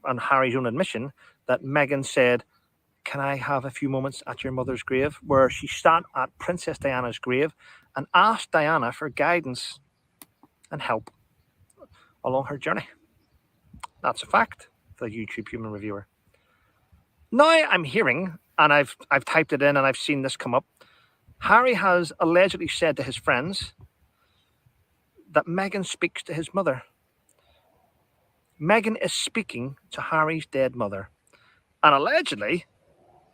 on Harry's own admission, that Meghan said, "Can I have a few moments at your mother's grave?" Where she sat at Princess Diana's grave and asked Diana for guidance and help along her journey. That's a fact, the YouTube human reviewer. Now I'm hearing, and I've typed it in and I've seen this come up, Harry has allegedly said to his friends that Meghan speaks to his mother. Meghan is speaking to Harry's dead mother. And allegedly,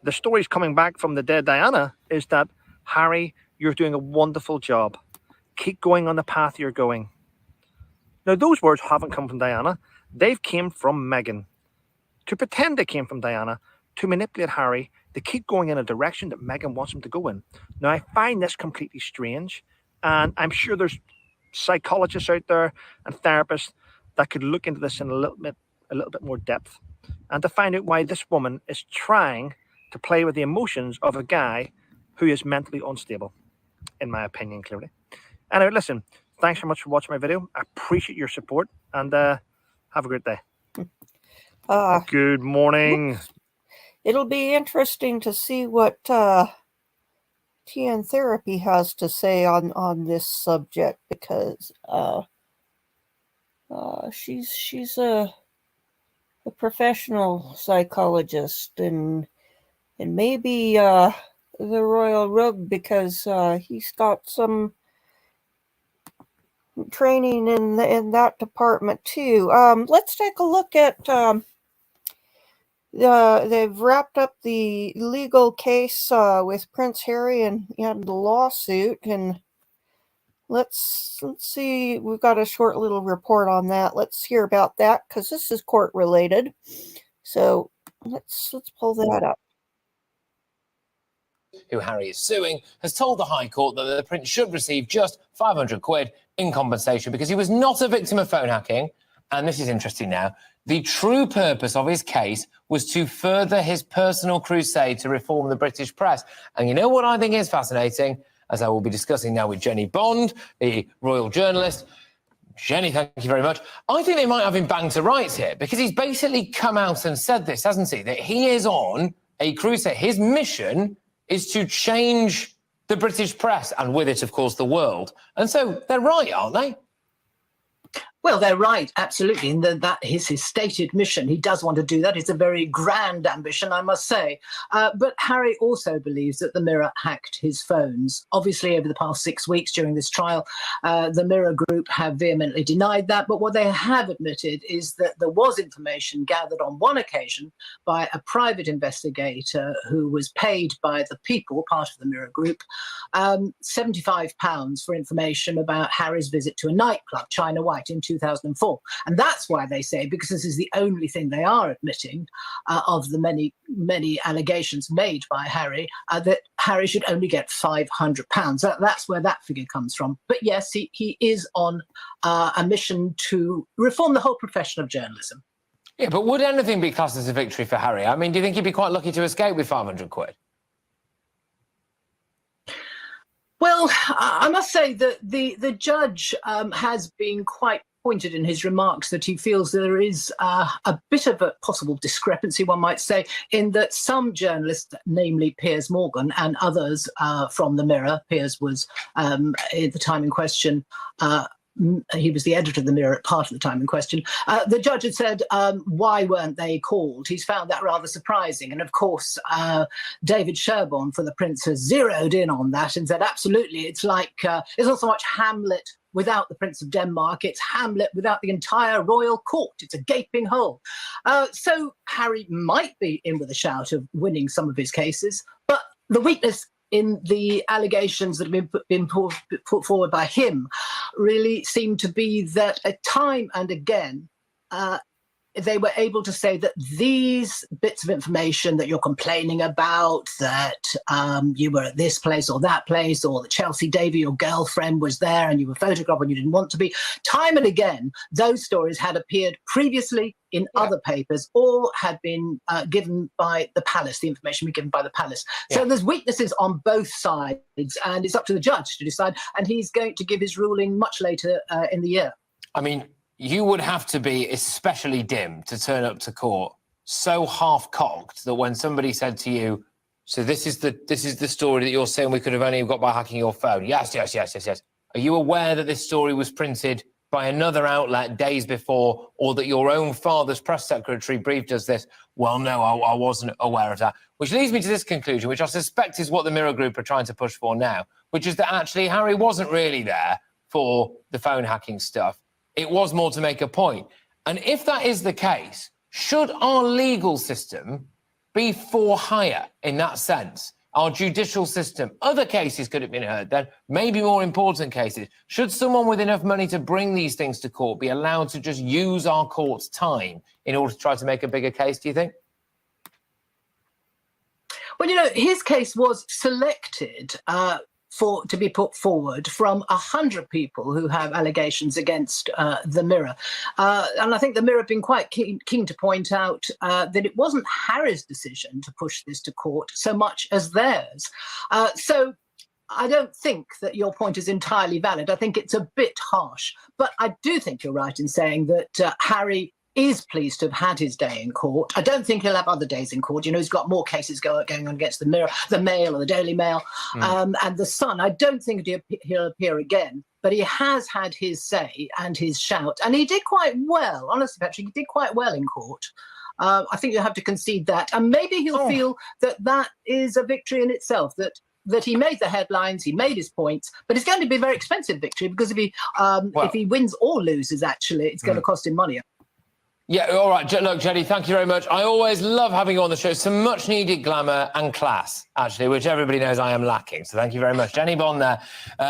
the stories coming back from the dead Diana is that, Harry, you're doing a wonderful job. Keep going on the path you're going. Now, those words haven't come from Diana. They've came from Meghan. To pretend they came from Diana, to manipulate Harry, to keep going in a direction that Meghan wants him to go in. Now, I find this completely strange, and I'm sure there's psychologists out there and therapists that could look into this in a little bit more depth, and to find out why this woman is trying to play with the emotions of a guy who is mentally unstable, in my opinion, clearly. Anyway, listen, thanks so much for watching my video. I appreciate your support, and have a great day. Good morning.
It'll be interesting to see what TN Therapy has to say on this subject, because she's a professional psychologist, and maybe the Royal Rogue, because he's got some training in that department too. Let's take a look at they've wrapped up the legal case with Prince Harry and the lawsuit, and let's see. We've got a short little report on that. Let's hear about that, because this is court related. So let's pull that up.
Who Harry is suing, has told the High Court that the Prince should receive just 500 quid in compensation because he was not a victim of phone hacking. And this is interesting now. The true purpose of his case was to further his personal crusade to reform the British press. And you know what I think is fascinating, as I will be discussing now with Jenny Bond, the royal journalist. Jenny, thank you very much. I think they might have him banged to rights here, because he's basically come out and said this, hasn't he? That he is on a crusade. His mission is to change the British press, and with it, of course, the world. And so they're right, aren't they?
Well, they're right, absolutely. And that is his stated mission. He does want to do that. It's a very grand ambition, I must say. But Harry also believes that the Mirror hacked his phones. Obviously, over the past 6 weeks during this trial, the Mirror group have vehemently denied that. But what they have admitted is that there was information gathered on one occasion by a private investigator who was paid by the people, part of the Mirror group, £75 for information about Harry's visit to a nightclub, China White, in 2004. And that's why they say, because this is the only thing they are admitting of the many, many allegations made by Harry, that Harry should only get £500. That's where that figure comes from. But yes, he is on a mission to reform the whole profession of journalism.
Yeah, but would anything be classed as a victory for Harry? I mean, do you think he'd be quite lucky to escape with 500 quid?
Well, I must say that the judge has been quite pointed in his remarks that he feels there is a bit of a possible discrepancy, one might say, in that some journalists, namely Piers Morgan and others from the Mirror, Piers was at the time in question, he was the editor of the Mirror at part of the time in question. The judge had said, why weren't they called? He's found that rather surprising. And of course, David Sherborne for the Prince has zeroed in on that and said, absolutely, it's like, it's not so much Hamlet without the Prince of Denmark, it's Hamlet without the entire royal court. It's a gaping hole. So Harry might be in with a shout of winning some of his cases, but the weakness in the allegations that have been put forward by him really seem to be that time and again, they were able to say that these bits of information that you're complaining about, that you were at this place or that place, or that Chelsea Davy, your girlfriend, was there and you were photographed when you didn't want to be. Time and again, those stories had appeared previously in other papers or had been given by the palace, the information was given by the palace. So there's weaknesses on both sides, and it's up to the judge to decide, and he's going to give his ruling much later in the year.
I mean, you would have to be especially dim to turn up to court so half-cocked that when somebody said to you, so this is the story that you're saying we could have only got by hacking your phone. Yes. Are you aware that this story was printed by another outlet days before, or that your own father's press secretary briefed us this? Well, no, I wasn't aware of that. Which leads me to this conclusion, which I suspect is what the Mirror Group are trying to push for now, which is that actually Harry wasn't really there for the phone hacking stuff. It was more to make a point. And if that is the case, should our legal system be for hire in that sense? Our judicial system, other cases could have been heard then, maybe more important cases. Should someone with enough money to bring these things to court be allowed to just use our court's time in order to try to make a bigger case, do you think?
Well, you know, his case was selected to be put forward from 100 people who have allegations against the Mirror. And I think the Mirror have been quite keen to point out that it wasn't Harry's decision to push this to court so much as theirs. So I don't think that your point is entirely valid. I think it's a bit harsh. But I do think you're right in saying that Harry is pleased to have had his day in court. I don't think he'll have other days in court. You know, he's got more cases going on against the Mirror, the Mail or the Daily Mail, and the Sun. I don't think he'll appear again, but he has had his say and his shout, and he did quite well. Honestly, Patrick, he did quite well in court. I think you have to concede that, and maybe he'll feel that that is a victory in itself, that he made the headlines, he made his points, but it's going to be a very expensive victory because if he wins or loses, actually, it's going to cost him money.
Yeah, all right. Look, Jenny, thank you very much. I always love having you on the show. Some much-needed glamour and class, actually, which everybody knows I am lacking. So thank you very much. Jenny Bond there,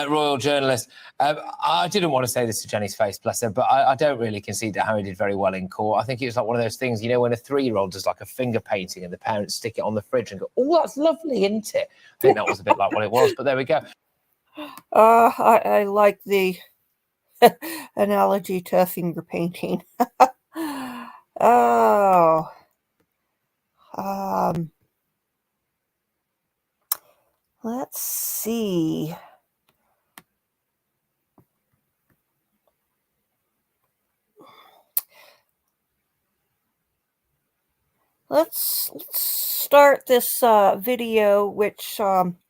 royal journalist. I didn't want to say this to Jenny's face, bless her, but I don't really concede that Harry did very well in court. I think it was like one of those things, you know, when a 3-year-old does like a finger painting and the parents stick it on the fridge and go, oh, that's lovely, isn't it? I think that was a bit like what it was, but there we go.
I like the analogy to finger painting. Oh, let's see. Let's start this video, which
hello.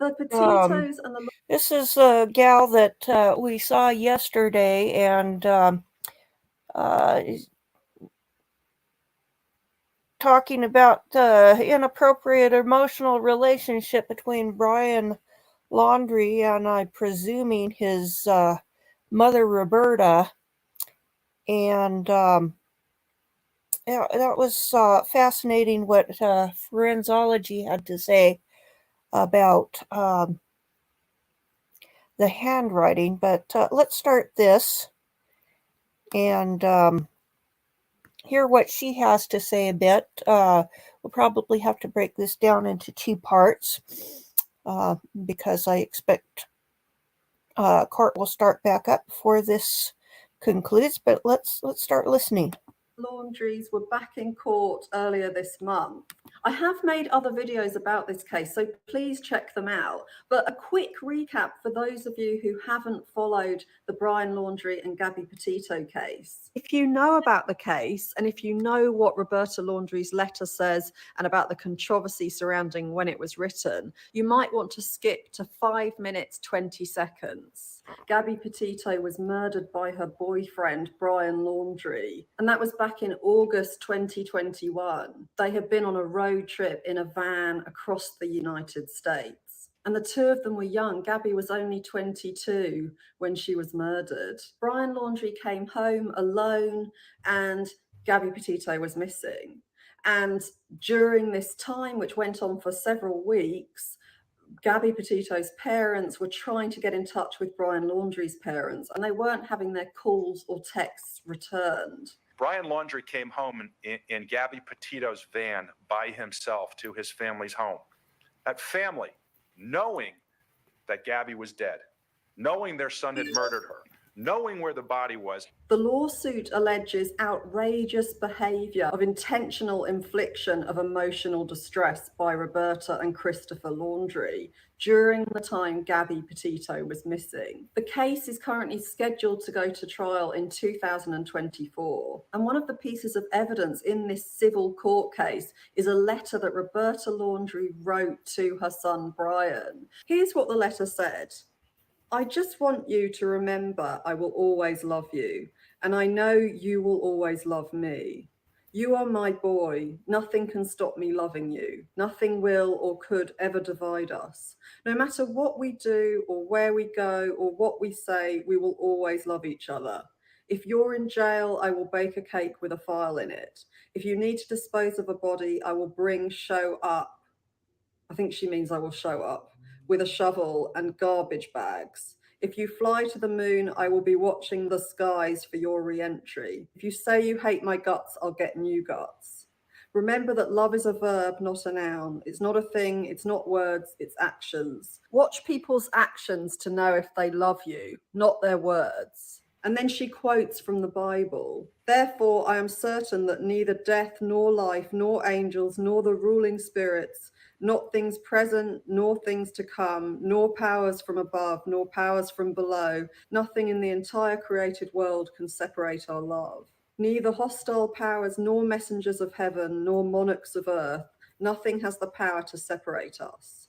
The potatoes and the...
This is a gal that we saw yesterday, and talking about the inappropriate emotional relationship between Brian Laundrie and I'm presuming his mother Roberta, and that was fascinating what Forensology had to say about the handwriting, but let's start this and hear what she has to say a bit. We'll probably have to break this down into 2 parts because I expect court will start back up before this concludes, but let's start listening.
Laundries were back in court earlier this month. I have made other videos about this case, so please check them out. But a quick recap for those of you who haven't followed the Brian Laundrie and Gabby Petito case. If you know about the case, and if you know what Roberta Laundrie's letter says and about the controversy surrounding when it was written, you might want to skip to 5 minutes, 20 seconds. Gabby Petito was murdered by her boyfriend, Brian Laundrie, and that was back in August 2021. They had been on a road trip in a van across the United States. And the two of them were young. Gabby was only 22 when she was murdered. Brian Laundrie came home alone and Gabby Petito was missing. And during this time, which went on for several weeks, Gabby Petito's parents were trying to get in touch with Brian Laundrie's parents, and they weren't having their calls or texts returned.
Brian Laundrie came home in Gabby Petito's van by himself to his family's home. That family, knowing that Gabby was dead, knowing their son had murdered her, knowing where the body was.
The lawsuit alleges outrageous behaviour of intentional infliction of emotional distress by Roberta and Christopher Laundrie during the time Gabby Petito was missing. The case is currently scheduled to go to trial in 2024. And one of the pieces of evidence in this civil court case is a letter that Roberta Laundrie wrote to her son Brian. Here's what the letter said. I just want you to remember I will always love you, and I know you will always love me. You are my boy. Nothing can stop me loving you. Nothing will or could ever divide us. No matter what we do or where we go or what we say, we will always love each other. If you're in jail, I will bake a cake with a file in it. If you need to dispose of a body, I will show up. I think she means I will show up with a shovel and garbage bags. If you fly to the moon, I will be watching the skies for your re-entry. If you say you hate my guts, I'll get new guts. Remember that love is a verb, not a noun. It's not a thing, it's not words, it's actions. Watch people's actions to know if they love you, not their words. And then she quotes from the Bible. Therefore, I am certain that neither death nor life, nor angels, nor the ruling spirits, not things present, nor things to come, nor powers from above, nor powers from below. Nothing in the entire created world can separate our love. Neither hostile powers, nor messengers of heaven, nor monarchs of earth. Nothing has the power to separate us.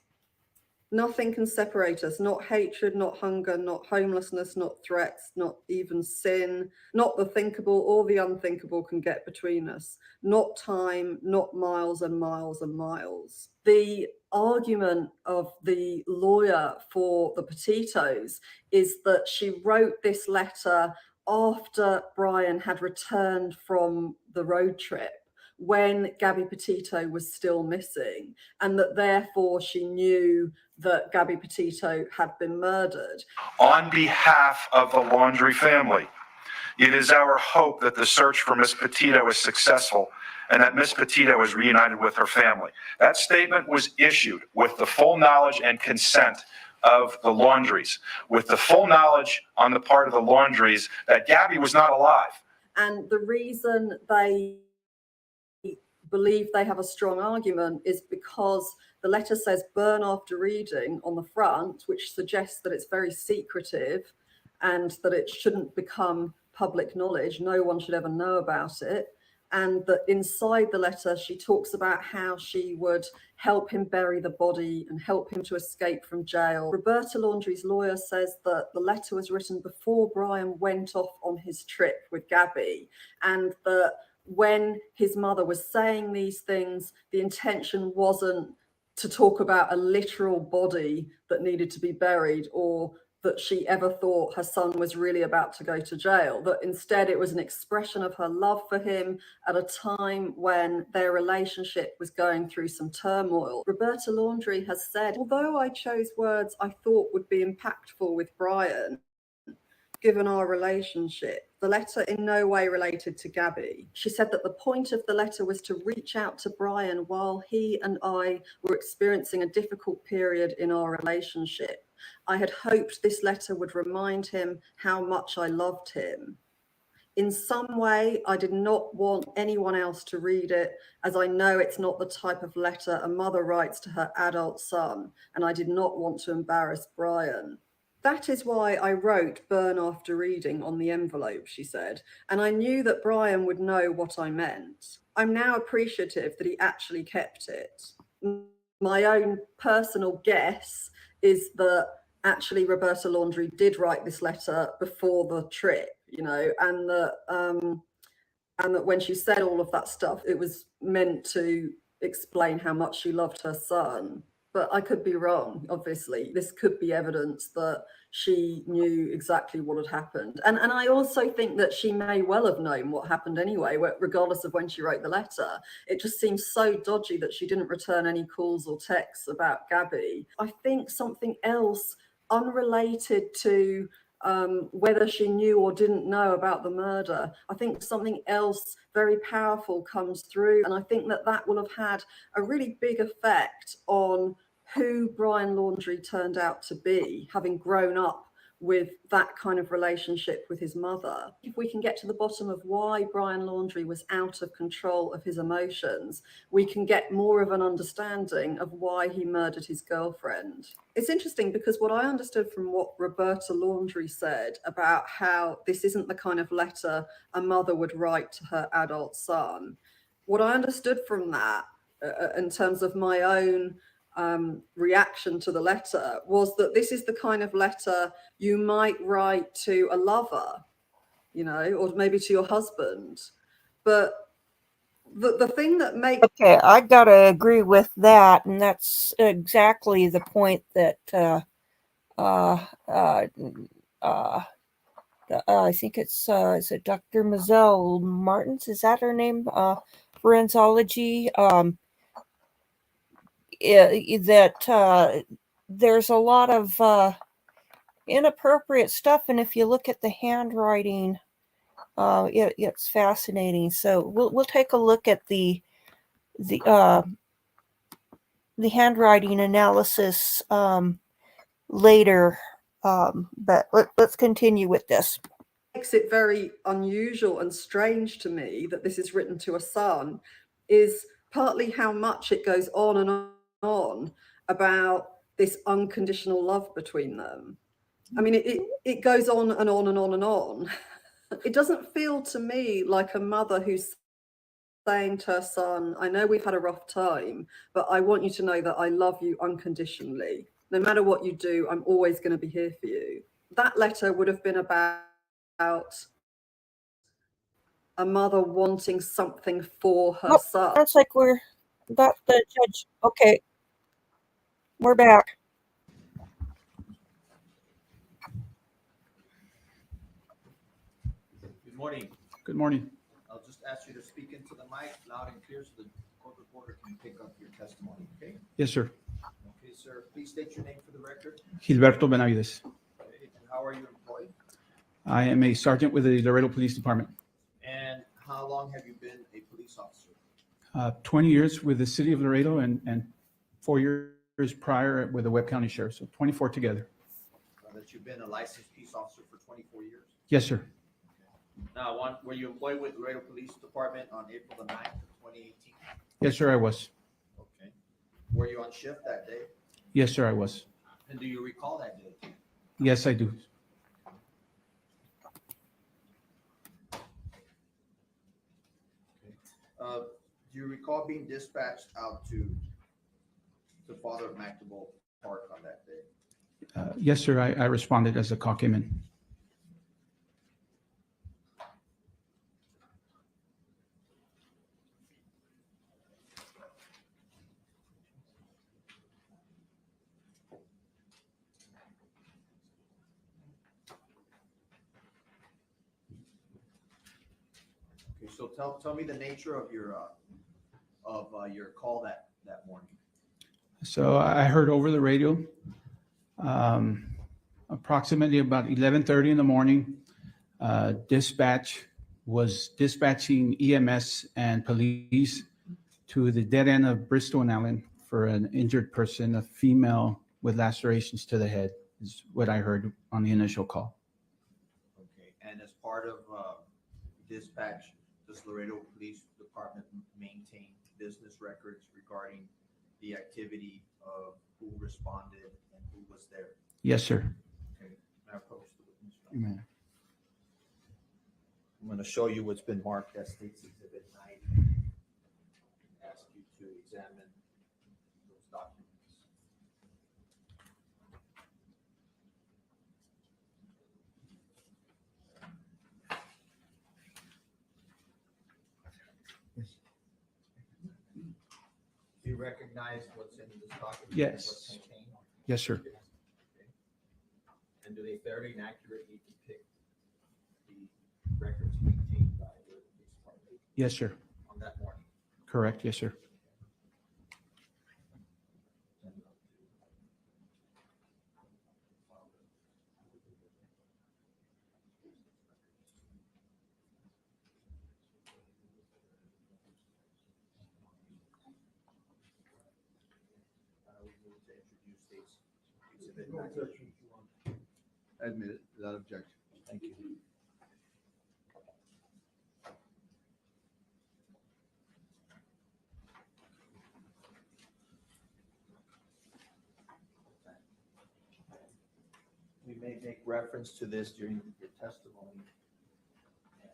Nothing can separate us, not hatred, not hunger, not homelessness, not threats, not even sin, not the thinkable or the unthinkable can get between us, not time, not miles and miles and miles. The argument of the lawyer for the Petitos is that she wrote this letter after Brian had returned from the road trip, when Gabby Petito was still missing, and that therefore she knew that Gabby Petito had been murdered.
On behalf of the Laundrie family, it is our hope that the search for Miss Petito is successful and that Miss Petito is reunited with her family. That statement was issued with the full knowledge and consent of the Laundries, with the full knowledge on the part of the Laundries that Gabby was not alive.
And the reason they believe they have a strong argument is because the letter says burn after reading on the front, which suggests that it's very secretive and that it shouldn't become public knowledge. No one should ever know about it. And that inside the letter, she talks about how she would help him bury the body and help him to escape from jail. Roberta Laundrie's lawyer says that the letter was written before Brian went off on his trip with Gabby, and that when his mother was saying these things, the intention wasn't to talk about a literal body that needed to be buried or that she ever thought her son was really about to go to jail, that instead it was an expression of her love for him at a time when their relationship was going through some turmoil. Roberta Laundrie has said, although I chose words I thought would be impactful with Brian, given our relationship, the letter in no way related to Gabby. She said that the point of the letter was to reach out to Brian while he and I were experiencing a difficult period in our relationship. I had hoped this letter would remind him how much I loved him. In some way, I did not want anyone else to read it, as I know it's not the type of letter a mother writes to her adult son, and I did not want to embarrass Brian. That is why I wrote "burn after reading" on the envelope, she said, and I knew that Brian would know what I meant. I'm now appreciative that he actually kept it. My own personal guess is that actually Roberta Laundrie did write this letter before the trip, you know, and that when she said all of that stuff, it was meant to explain how much she loved her son. But I could be wrong, obviously. This could be evidence that she knew exactly what had happened. And I also think that she may well have known what happened anyway, regardless of when she wrote the letter. It just seems so dodgy that she didn't return any calls or texts about Gabby. I think something else unrelated to whether she knew or didn't know about the murder. I think something else very powerful comes through, and I think that that will have had a really big effect on who Brian Laundrie turned out to be, having grown up with that kind of relationship with his mother. If we can get to the bottom of why Brian Laundrie was out of control of his emotions, we can get more of an understanding of why he murdered his girlfriend. It's interesting because what I understood from what Roberta Laundrie said about how this isn't the kind of letter a mother would write to her adult son, what I understood from that in terms of my own reaction to the letter was that this is the kind of letter you might write to a lover, you know, or maybe to your husband. But the thing that makes...
Okay, I gotta agree with that, and that's exactly the point that I think it's is it Dr. Mazel Martins? Is that her name? Forensology. That there's a lot of inappropriate stuff, and if you look at the handwriting, it's fascinating. So we'll take a look at the handwriting analysis later, but let's continue with this.
Makes it very unusual and strange to me that this is written to a son is partly how much it goes on and on about this unconditional love between them. I mean, it goes on and on and on and on. It doesn't feel to me like a mother who's saying to her son, I know we've had a rough time, but I want you to know that I love you unconditionally. No matter what you do, I'm always going to be here for you. That letter would have been about a mother wanting something for her son.
Sounds like we're about the judge. Okay, we're back.
Good morning.
Good morning.
I'll just ask you to speak into the mic loud and clear so the court reporter can pick up your testimony, okay?
Yes, sir.
Okay, sir. Please state your name for the record.
Gilberto Benavides.
Okay, and how are you employed?
I am a sergeant with the Laredo Police Department.
And how long have you been a police officer?
20 years with the city of Laredo and 4 years prior with the Webb County Sheriff, so 24 together.
That you've been a licensed peace officer for 24 years?
Yes, sir.
Now, were you employed with Laredo Police Department on April the 9th of 2018?
Yes, sir, I was.
Okay. Were you on shift that day?
Yes, sir, I was.
And do you recall that day?
Yes, I do.
Do you recall being dispatched out to Father of Magdalene Park on that day?
Yes, sir, I responded as a call came in.
Okay, so tell me the nature of your call that morning.
So I heard over the radio, approximately about 11:30 in the morning, dispatch was dispatching EMS and police to the dead end of Bristol and Allen for an injured person, a female with lacerations to the head, is what I heard on the initial call.
Okay, and as part of dispatch, does Laredo Police Department maintain business records regarding the activity of who responded and who was there?
Yes, sir.
Okay, may I approach the witness?
Amen.
I'm going to show you what's been marked as State's Exhibit 9. Ask you to examine those documents. Do you recognize what's in this document?
Yes.
What's contained?
Yes, sir.
Okay. And do they fairly and accurately depict the records maintained by the police department
Yes, sir.
on that morning?
Correct. Yes, sir.
We move to introduce State's Exhibit
No
9.
objection.
Admit it, without objection.
Thank you. We may make reference to this during your testimony, and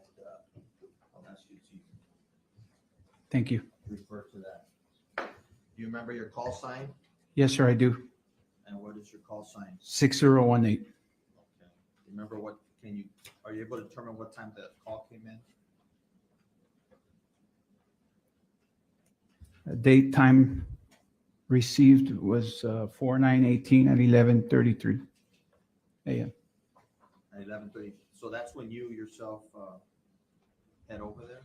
I'll ask you to
Thank you.
refer to that. Do you remember your call sign?
Yes, sir, I do.
And what is your call sign?
6018.
Okay. Remember what, are you able to determine what time the call came in?
Date time received was 4918 at 11:33 a.m.
At 11:30. So that's when you yourself head over there?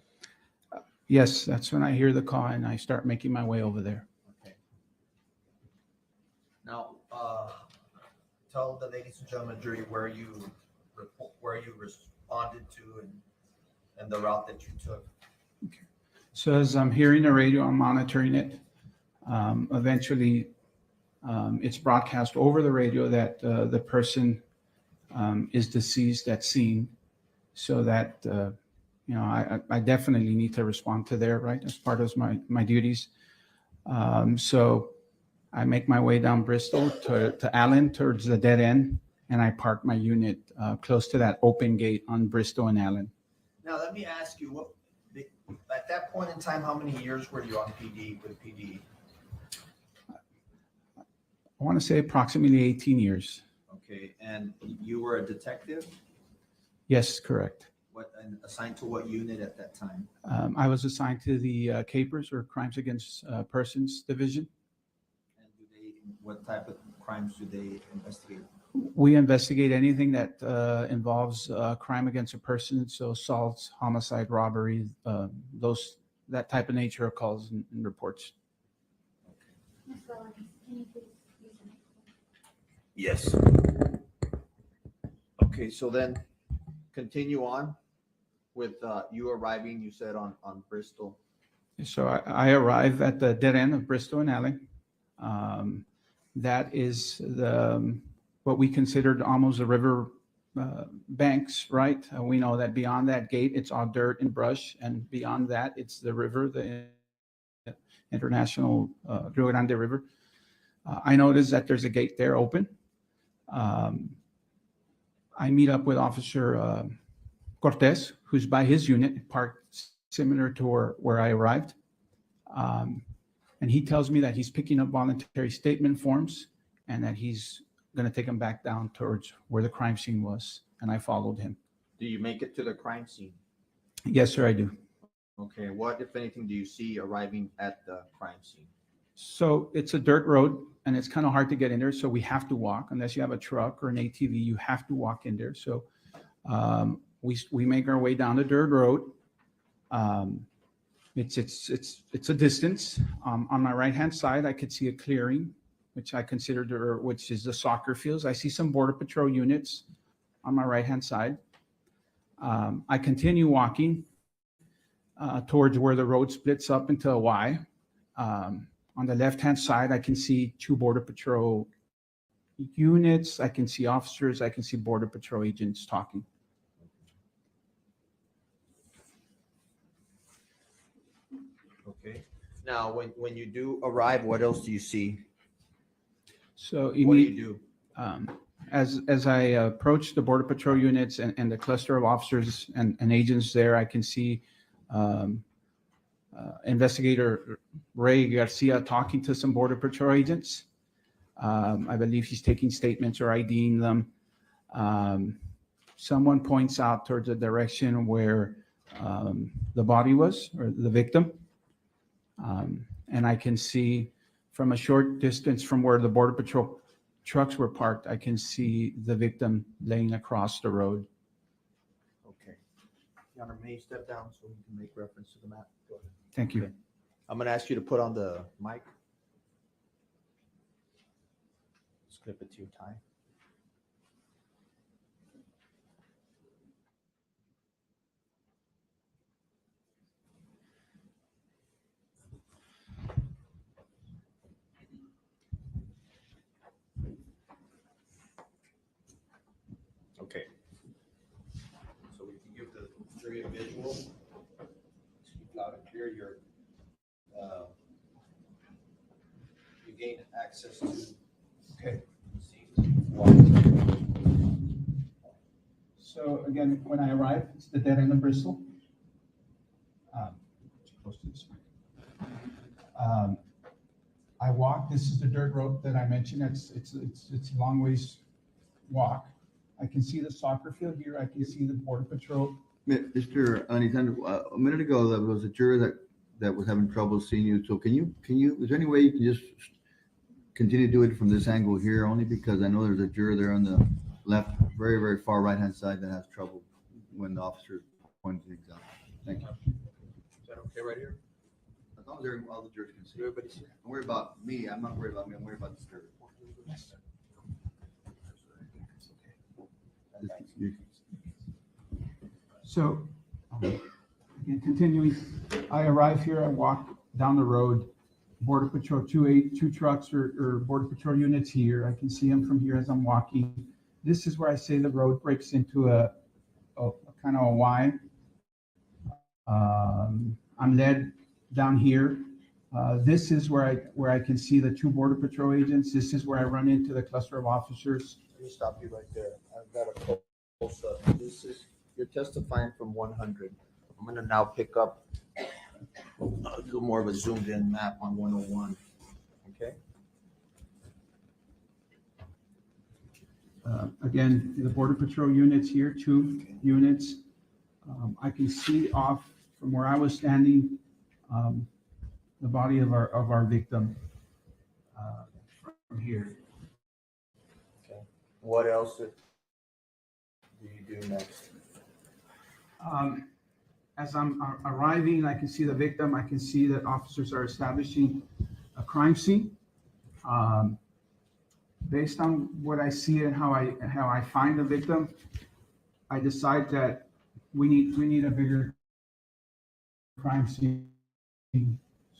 Yes, that's when I hear the call and I start making my way over there.
Okay. Now, tell the ladies and gentlemen jury where you responded to and the route that you took.
So as I'm hearing the radio, I'm monitoring it. Eventually, it's broadcast over the radio that the person is deceased at scene, so that I definitely need to respond to there, right, as part of my duties. So I make my way down Bristol to Allen towards the dead end, and I park my unit close to that open gate on Bristol and Allen.
Now, let me ask you, at that point in time, how many years were you on PD with PD?
I want to say approximately 18 years.
Okay, and you were a detective?
Yes, correct.
And assigned to what unit at that time?
I was assigned to the Capers or Crimes Against Persons Division.
And what type of crimes do they investigate?
We investigate anything that involves crime against a person, so assaults, homicide, robbery, that type of nature of calls and reports.
Yes. Okay, so then continue on with you arriving, you said on Bristol.
So I arrive at the dead end of Bristol and Allen. That is what we considered almost the river banks, right? We know that beyond that gate, it's all dirt and brush, and beyond that, it's the river, the international Rio Grande River. I noticed that there's a gate there open. I meet up with Officer Cortez, who's by his unit, parked similar to where I arrived. And he tells me that he's picking up voluntary statement forms and that he's going to take them back down towards where the crime scene was. And I followed him.
Do you make it to the crime scene?
Yes, sir, I do.
Okay, what, if anything, do you see arriving at the crime scene?
So it's a dirt road and it's kind of hard to get in there. So we have to walk. Unless you have a truck or an ATV, you have to walk in there. So we make our way down the dirt road. It's a distance. On my right-hand side, I could see a clearing, which I consider, which is the soccer fields. I see some Border Patrol units on my right-hand side. I continue walking towards where the road splits up into a Y. On the left-hand side, I can see 2 Border Patrol units. I can see officers. I can see Border Patrol agents talking.
Now, when you do arrive, what else do you see?
So
What do you do?
as I approach the Border Patrol units and the cluster of officers and agents there, I can see Investigator Ray Garcia talking to some Border Patrol agents. I believe he's taking statements or IDing them. Someone points out towards the direction where the body was, or the victim. And I can see from a short distance from where the Border Patrol trucks were parked, I can see the victim laying across the road.
Okay. Your Honor, may you step down so we can make reference to the map? Go ahead.
Thank you.
Okay. I'm going to ask you to put on the mic. Just clip it to your tie. Okay. So we can give the jury a visual. Speak loud and clear. You gain access to.
Okay.
Scenes.
So again, when I arrive, it's the dead end of Bristol. Close to this mic. I walk. This is the dirt road that I mentioned. It's a long ways walk. I can see the soccer field here. I can see the Border Patrol.
Mr. Alexander, a minute ago, there was a juror that was having trouble seeing you. So can you, is there any way you can just continue to do it from this angle here, only because I know there's a juror there on the left, very, very far right-hand side that has trouble when the officer points things out. Thank you.
Is that okay right here?
As long as all the jurors can see. Everybody see. Don't worry about me. I'm not worried about me. I'm worried about the juror.
So, again, continuing, I arrive here, I walk down the road, Border Patrol, two trucks or Border Patrol units here. I can see them from here as I'm walking. This is where I say the road breaks into a kind of a Y. I'm led down here. This is where I can see the two Border Patrol agents. This is where I run into the cluster of officers.
Let me stop you right there. I've got a close up. You're testifying from 100. I'm going to now pick up a little more of a zoomed in map on 101. Okay.
Again, the Border Patrol units here, two units. I can see off from where I was standing the body of our victim from here.
Okay. What else do you do next?
As I'm arriving, I can see the victim. I can see that officers are establishing a crime scene. Based on what I see and how I find the victim, I decide that we need a bigger crime scene.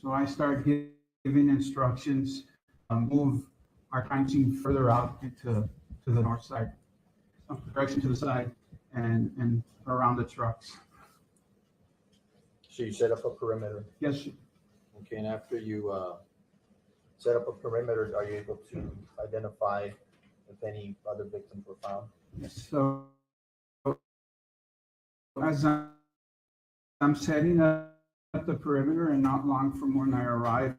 So I start giving instructions, move our crime scene further out to the north side, direction to the side, and around the trucks.
So you set up a perimeter.
Yes, sir.
Okay, and after you set up a perimeter, are you able to identify if any other victims were found?
So as I'm setting up the perimeter, and not long from when I arrive,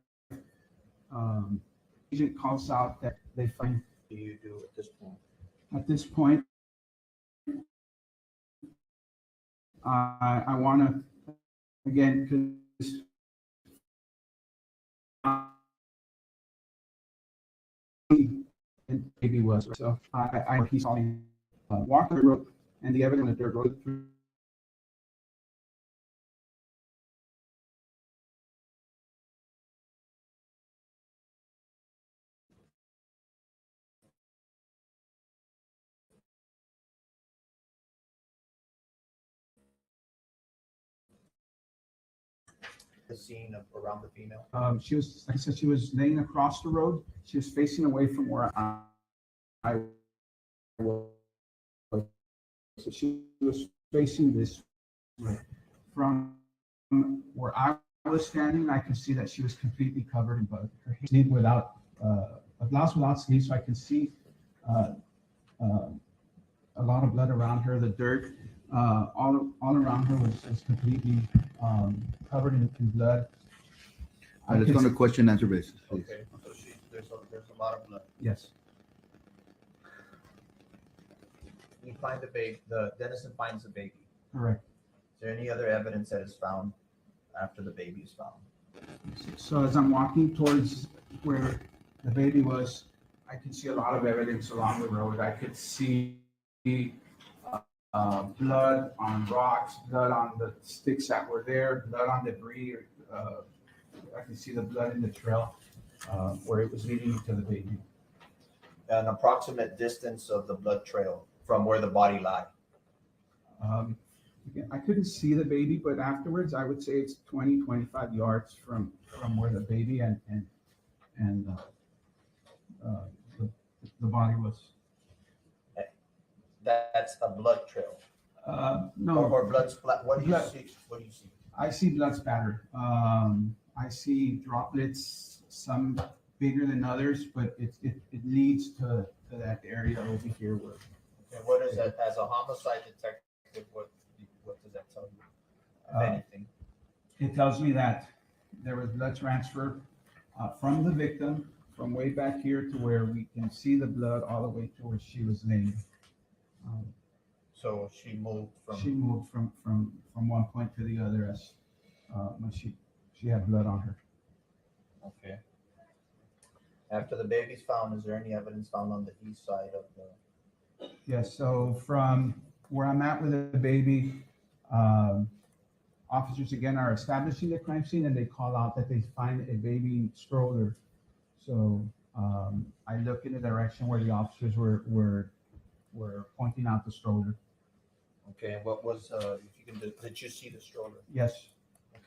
agent calls out that they find.
What do you do at this point?
At this point, I want to, again, because maybe was so I he's on walk the road and the evidence that they're going through.
The scene of around the female.
She was, like I said, she was laying across the road. She was facing away from where I was. So she was facing this way. From where I was standing, I could see that she was completely covered in blood. Her sleeve without a blouse without sleeves, so I can see a lot of blood around her. The dirt all around her was completely covered in blood.
All right, let's go on a question and answer basis, please.
Okay, so there's a lot of blood.
Yes.
You find the baby, the Dennison finds the baby.
Correct.
Is there any other evidence that is found after the baby is found?
So as I'm walking towards where the baby was, I can see a lot of evidence along the road. I could see blood on rocks, blood on the sticks that were there, blood on debris. I can see the blood in the trail where it was leading to the baby.
An approximate distance of the blood trail from where the body lied.
Again, I couldn't see the baby, but afterwards I would say it's 20, 25 yards from where the baby and the body was.
That's a blood trail.
No.
Or blood splat. What do you
Blood.
see? What do you see?
I see blood spatter. I see droplets, some bigger than others, but it leads to that area over here where.
Okay, what is that? As a homicide detective, what does that tell you? If anything.
It tells me that there was blood transfer from the victim from way back here to where we can see the blood all the way to where she was laying.
So she moved from.
She moved from one point to the other as when she had blood on her.
Okay. After the baby's found, is there any evidence found on the east side of the?
Yes. So from where I'm at with the baby, officers again are establishing the crime scene, and they call out that they find a baby stroller. So I look in the direction where the officers were pointing out the stroller.
Okay, and what was, if you can, did you see the stroller?
Yes.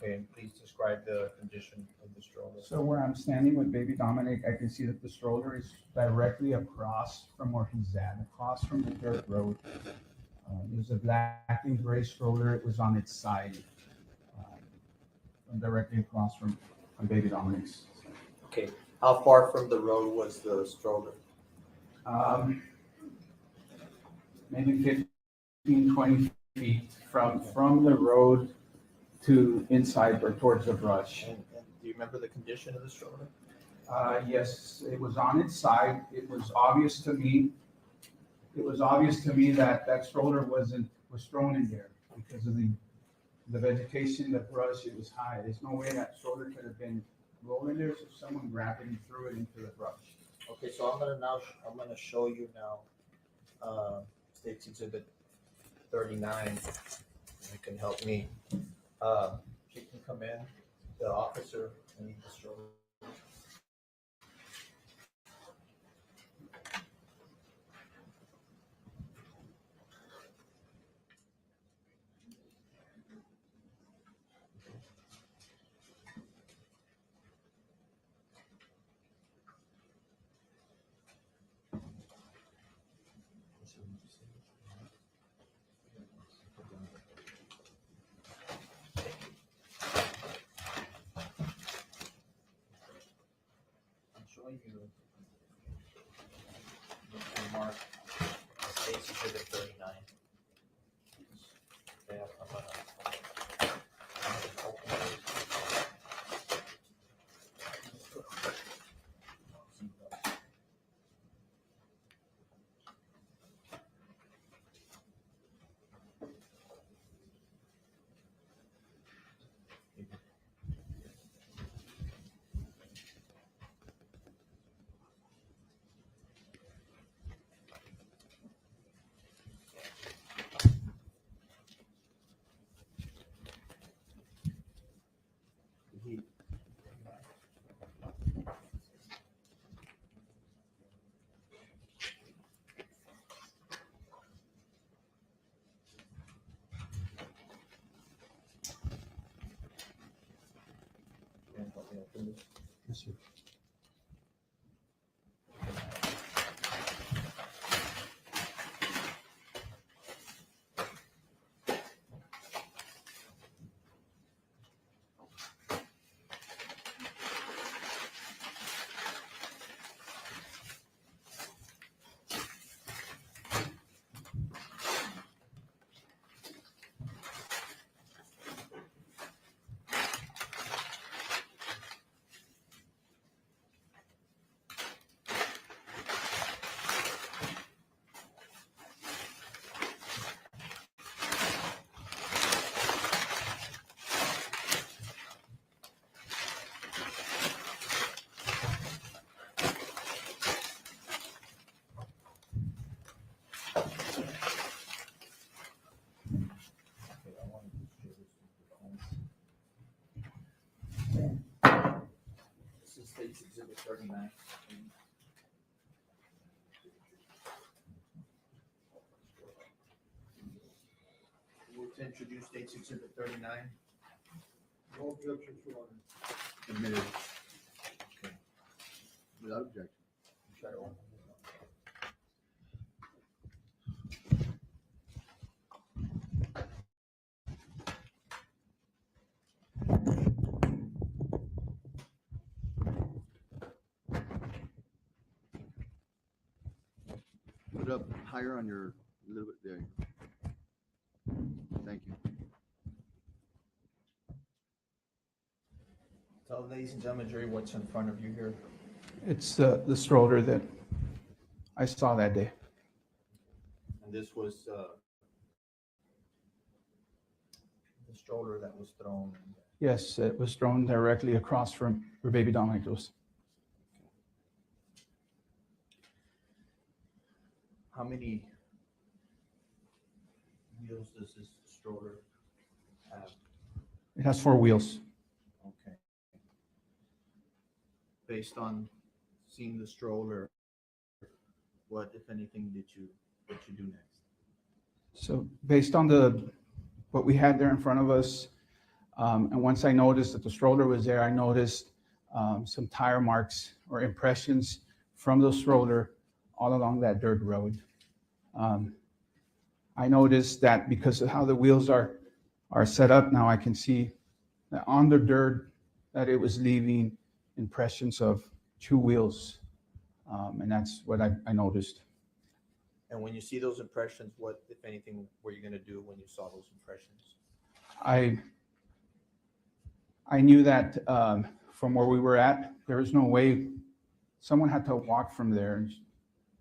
Okay, and please describe the condition of the stroller.
So where I'm standing with baby Dominic, I can see that the stroller is directly across from where he's at, across from the dirt road. It was a black and gray stroller. It was on its side, directly across from baby Dominic's.
Okay, how far from the road was the stroller?
Maybe 15, 20 feet from the road to inside or towards the brush.
And do you remember the condition of the stroller?
Yes, it was on its side. It was obvious to me. It was obvious to me that that stroller was thrown in there because of the vegetation, the brush. It was high. There's no way that stroller could have been rolling there. So someone grabbed it and threw it into the brush.
Okay, so I'm gonna show you now. State's Exhibit 39. You can help me. She can come in. The officer needs the stroller. You mark State's Exhibit 39. Yeah, I'm gonna open it.
Yes, sir.
man. Move to introduce State's Exhibit 39.
No objections, Your Honor.
Admitted. Okay. Without objection.
Shadow.
Put it up higher on your, a little bit there. Thank you.
Tell the ladies and gentlemen, jury, what's in front of you here.
It's the stroller that I saw that day.
And this was the stroller that was thrown.
Yes, it was thrown directly across from where baby Dominic was.
How many wheels does this stroller have?
It has 4 wheels.
Okay. Based on seeing the stroller, what, if anything, did you do next?
So based on what we had there in front of us, and once I noticed that the stroller was there, I noticed some tire marks or impressions from the stroller all along that dirt road. I noticed that because of how the wheels are set up now, I can see that on the dirt that it was leaving impressions of 2 wheels. And that's what I noticed.
And when you see those impressions, what, if anything, were you going to do when you saw those impressions?
I knew that from where we were at, there was no way someone had to walk from there. And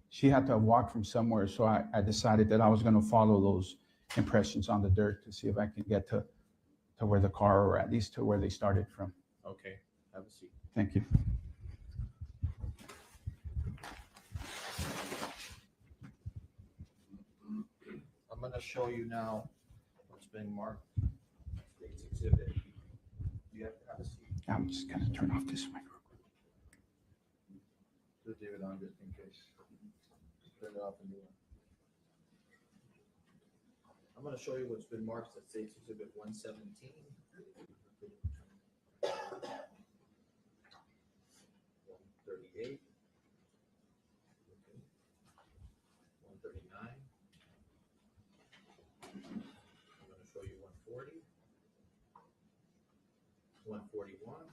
she had to walk from somewhere. So I decided that I was going to follow those impressions on the dirt to see if I could get to where the car, or at least to where they started from.
Okay, have a seat.
Thank you.
I'm going to show you now what's been marked. State's Exhibit. You have to have a seat.
I'm just going to turn off this mic.
Just leave it on just in case. Turn it off and do it.
I'm going to show you what's been marked at State's Exhibit 117. 138. 139. I'm going to show you 140. 141.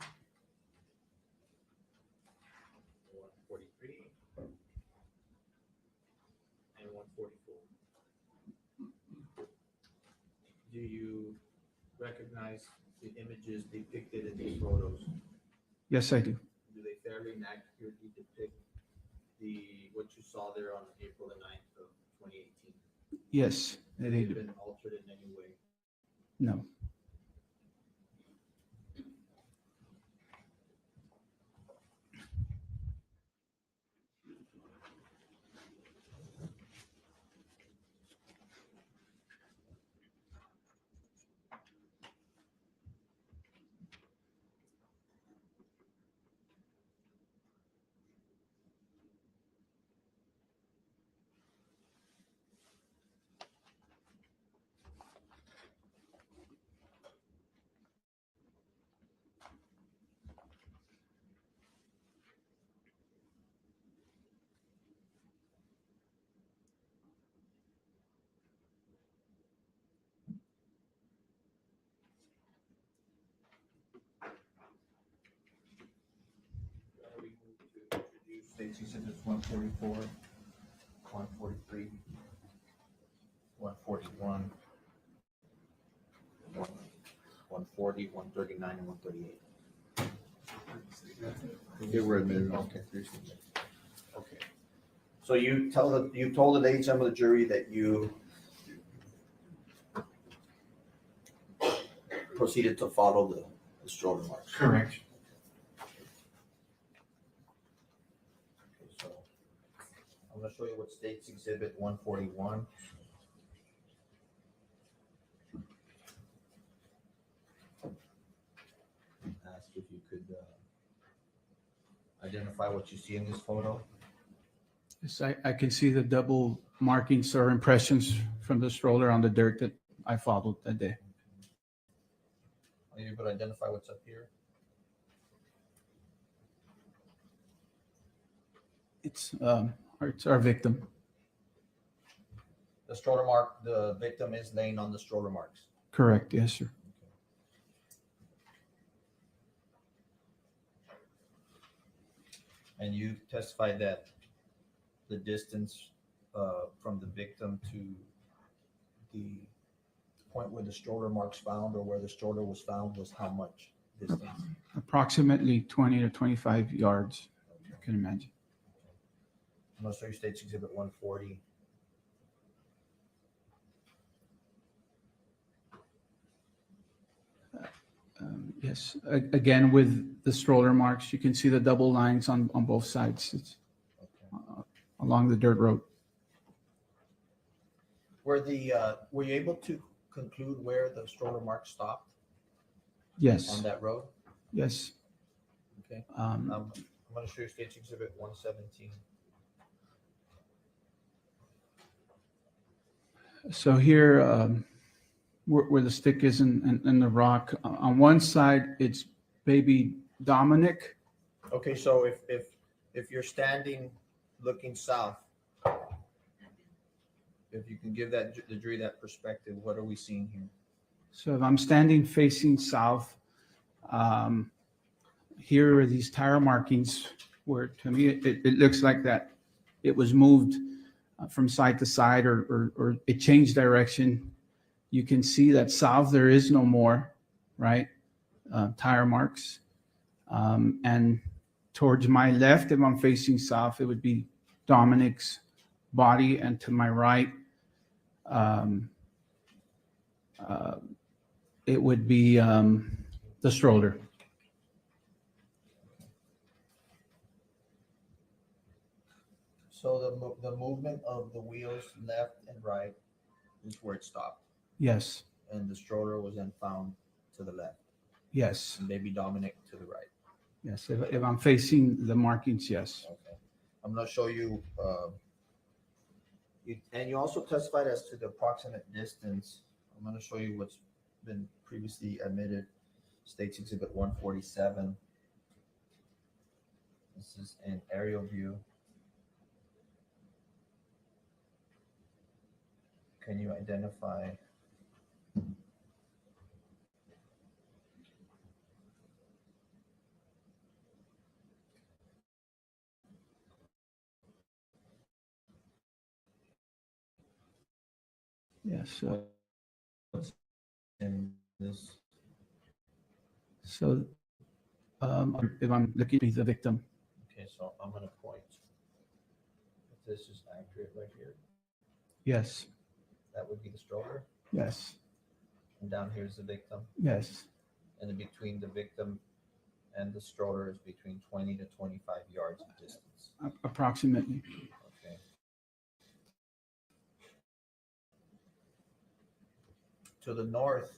143. And 144. Do you recognize the images depicted in these photos?
Yes, I do.
Do they fairly and accurately depict what you saw there on April the 9th of 2018?
Yes,
Have
they
they
do.
been altered in any way?
No.
We move to introduce State's Exhibits 144, 143, 141, 140, 139, and 138.
They were admitted.
Okay. Okay. So you told the ladies and the jury that you proceeded to follow the stroller marks.
Correct.
Okay, so I'm going to show you what State's Exhibit 141. Ask if you could identify what you see in this photo?
Yes, I can see the double markings or impressions from the stroller on the dirt that I followed that day.
Are you able to identify what's up here?
It's our victim.
The stroller mark, the victim is laying on the stroller marks.
Correct, yes, sir.
And you testified that the distance from the victim to the point where the stroller marks found or where the stroller was found was how much distance?
Approximately 20 to 25 yards, you can imagine.
I'm going to show you State's Exhibit 140.
Yes, again, with the stroller marks, you can see the double lines on both sides. It's along the dirt road.
Were you able to conclude where the stroller marks stopped?
Yes.
On that road?
Yes.
Okay. I'm going to show you State's Exhibit 117.
So here, where the stick is in the rock, on one side, it's baby Dominic.
Okay, so if you're standing looking south, if you can give the jury that perspective, what are we seeing here?
So if I'm standing facing south, here are these tire markings where to me it looks like that it was moved from side to side or it changed direction. You can see that south there is no more, right? Tire marks. And towards my left, if I'm facing south, it would be Dominic's body, and to my right, it would be the stroller.
So the movement of the wheels left and right is where it stopped.
Yes.
And the stroller was then found to the left.
Yes.
And baby Dominic to the right.
Yes. If I'm facing the markings, yes.
Okay. I'm going to show you, and you also testified as to the approximate distance. I'm going to show you what's been previously admitted, State's Exhibit 147. This is an aerial view. Can you identify?
Yes.
What's in this?
So if I'm looking at the victim.
Okay, so I'm going to point. If this is accurate right here,
Yes.
that would be the stroller.
Yes.
And down here is the victim.
Yes.
And in between the victim and the stroller is between 20 to 25 yards of distance.
Approximately.
Okay. To the north,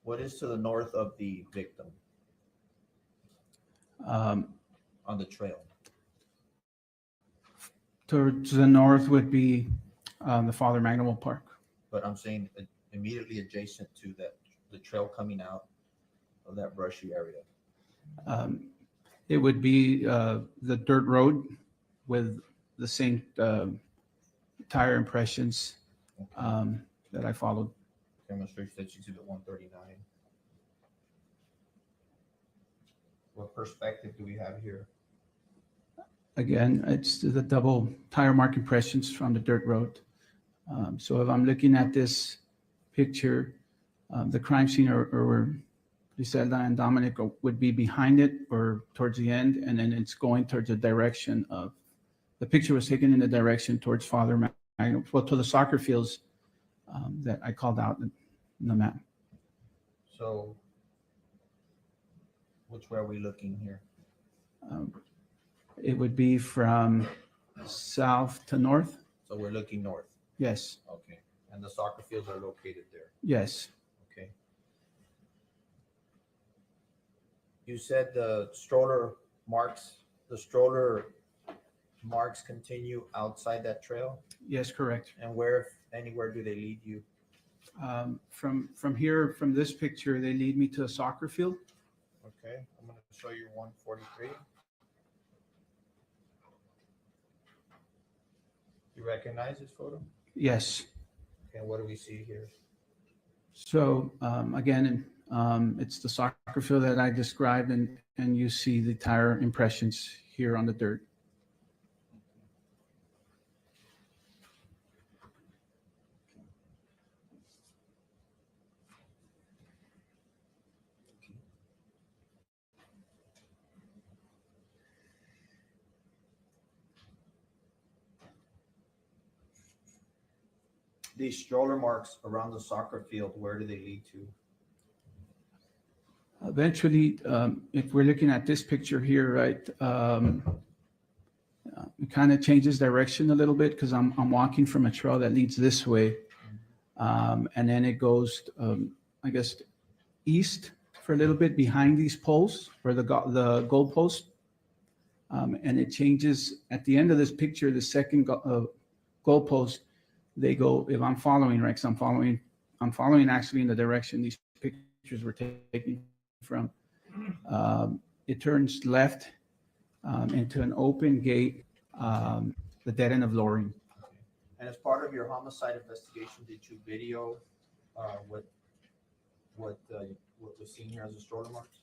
what is to the north of the victim on the trail?
To the north would be the Father Magnimal Park.
But I'm saying immediately adjacent to that, the trail coming out of that brushy area.
It would be the dirt road with the same tire impressions that I followed.
Okay, I'm going to show you State's Exhibit 139. What perspective do we have here?
Again, it's the double tire mark impressions from the dirt road. So if I'm looking at this picture, the crime scene or where Grizelda and Dominic would be behind it or towards the end, and then it's going towards the direction of, the picture was taken in the direction towards Father Magnimal, well, to the soccer fields that I called out in the map.
So which way are we looking here?
It would be from south to north.
So we're looking north.
Yes.
Okay. And the soccer fields are located there.
Yes.
Okay. You said the stroller marks the stroller marks continue outside that trail?
Yes, correct.
And where, if anywhere, do they lead you?
From here, from this picture, they lead me to a soccer field.
Okay, I'm gonna show you 143. You recognize this photo?
Yes.
Okay, what do we see here?
So again, it's the soccer field that I described, and you see the tire impressions here on the dirt.
These stroller marks around the soccer field, where do they lead to?
Eventually, if we're looking at this picture here, right, it kind of changes direction a little bit because I'm walking from a trail that leads this way, and then it goes, I guess, east for a little bit behind these poles for the goal post, and it changes at the end of this picture. The second goal post, they go. If I'm following, right? 'Cause I'm following actually in the direction these pictures were taken from. It turns left into an open gate, the dead end of Loring.
And as part of your homicide investigation, did you video what was seen here as a stroller marks?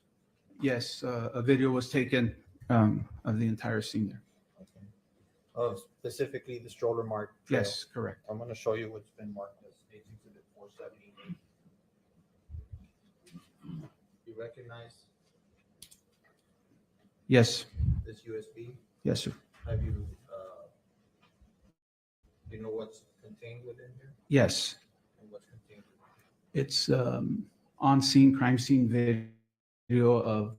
Yes, a video was taken of the entire scene there.
Okay. Of specifically the stroller mark trail.
Yes, correct.
I'm going to show you what's been marked as Exhibit 478. You recognize
Yes.
this USB?
Yes, sir.
Have you, do you know what's contained within here?
Yes.
And what's contained within
It's on-scene crime scene video of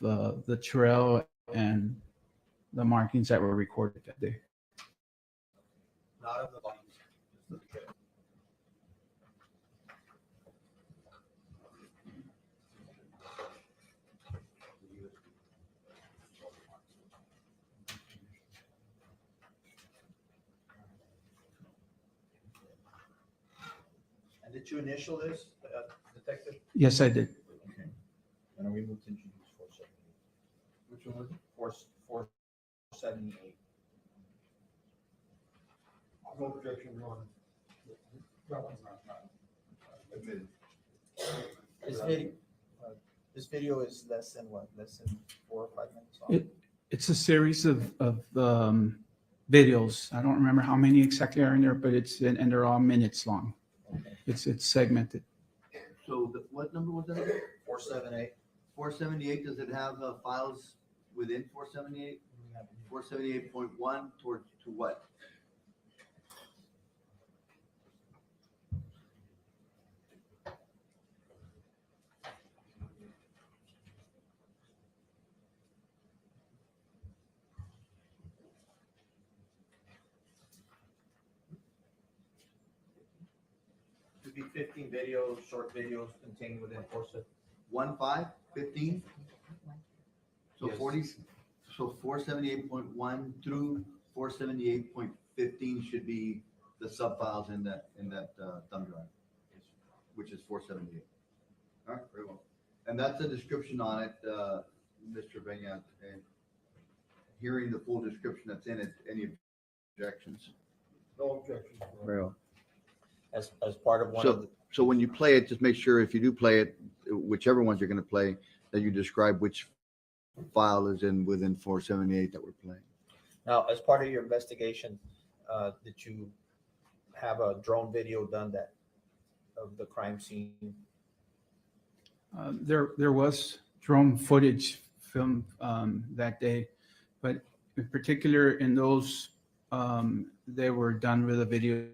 the trail and the markings that were recorded that day.
Not of the bodies. And did you initial this, detective?
Yes, I did.
Okay. And we moved to introduce 478. Which one was it? 478.
No objection, Your Honor. That one's not admitted.
This video is less than what? Less than 4 or 5 minutes long?
It's a series of videos. I don't remember how many exactly are in there, but and they're all minutes long.
Okay.
It's segmented.
So what number was that again?
478.
478, does it have files within 478? 478.1 towards to what?
Should be 15 videos, short videos contained within
15? So
Yes.
40, so 478.1 through 478.15 should be the sub files in that thumb drive, which is 478. All right, very well. And that's a description on it, Mr. Benyat, and hearing the full description that's in it, any objections?
No objection.
Very well.
As part of one of the,
So when you play it, just make sure if you do play it, whichever ones you're going to play, that you describe which file is within 478 that we're playing.
now, as part of your investigation, did you have a drone video done of the crime scene?
There was drone footage filmed that day, but in particular in those, they were done with a video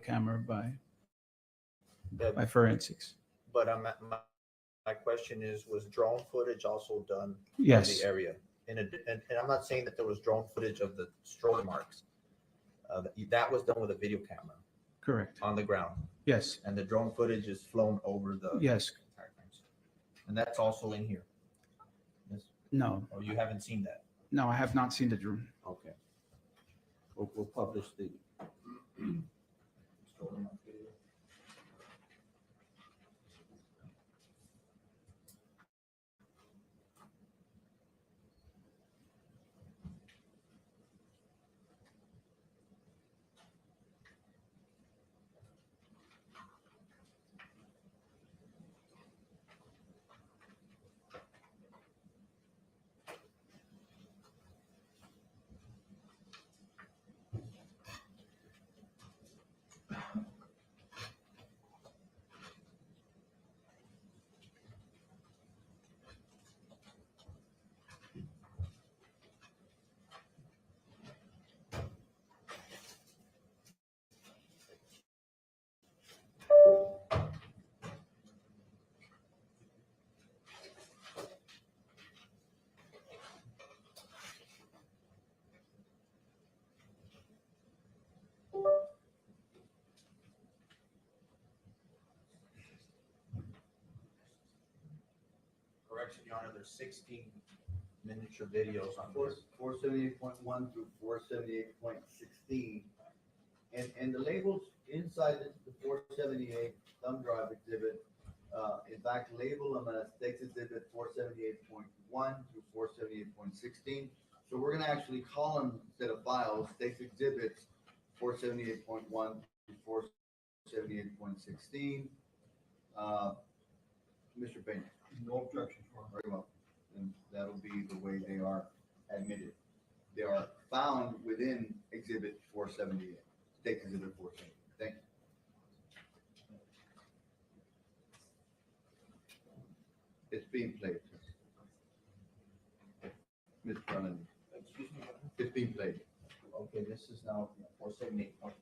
camera by forensics.
But my question is, was drone footage also done
Yes.
of the area? And I'm not saying that there was drone footage of the stroller marks. That was done with a video camera
Correct.
on the ground.
Yes.
And the drone footage is flown over the
Yes.
entire crime scene. And that's also in here. Yes.
No,
Or you haven't seen that?
no, I have not seen the drone.
Okay. We'll publish the. Correction, Your Honor, there's 16 miniature videos on this.
478.1 through 478.16. And the labels inside the 478 thumb drive exhibit, in fact, label them as Stakes Exhibit 478.1 through 478.16. So we're going to actually call them, instead of files, Stakes Exhibits 478.1 through 478.16. Mr. Pena.
No objection.
Very well. And that'll be the way they are admitted. They are found within Exhibit 478. Take Exhibit 478. Thank you. It's being played. Ms. Hernandez.
Excuse me.
It's being played.
Okay, this is now 478.1.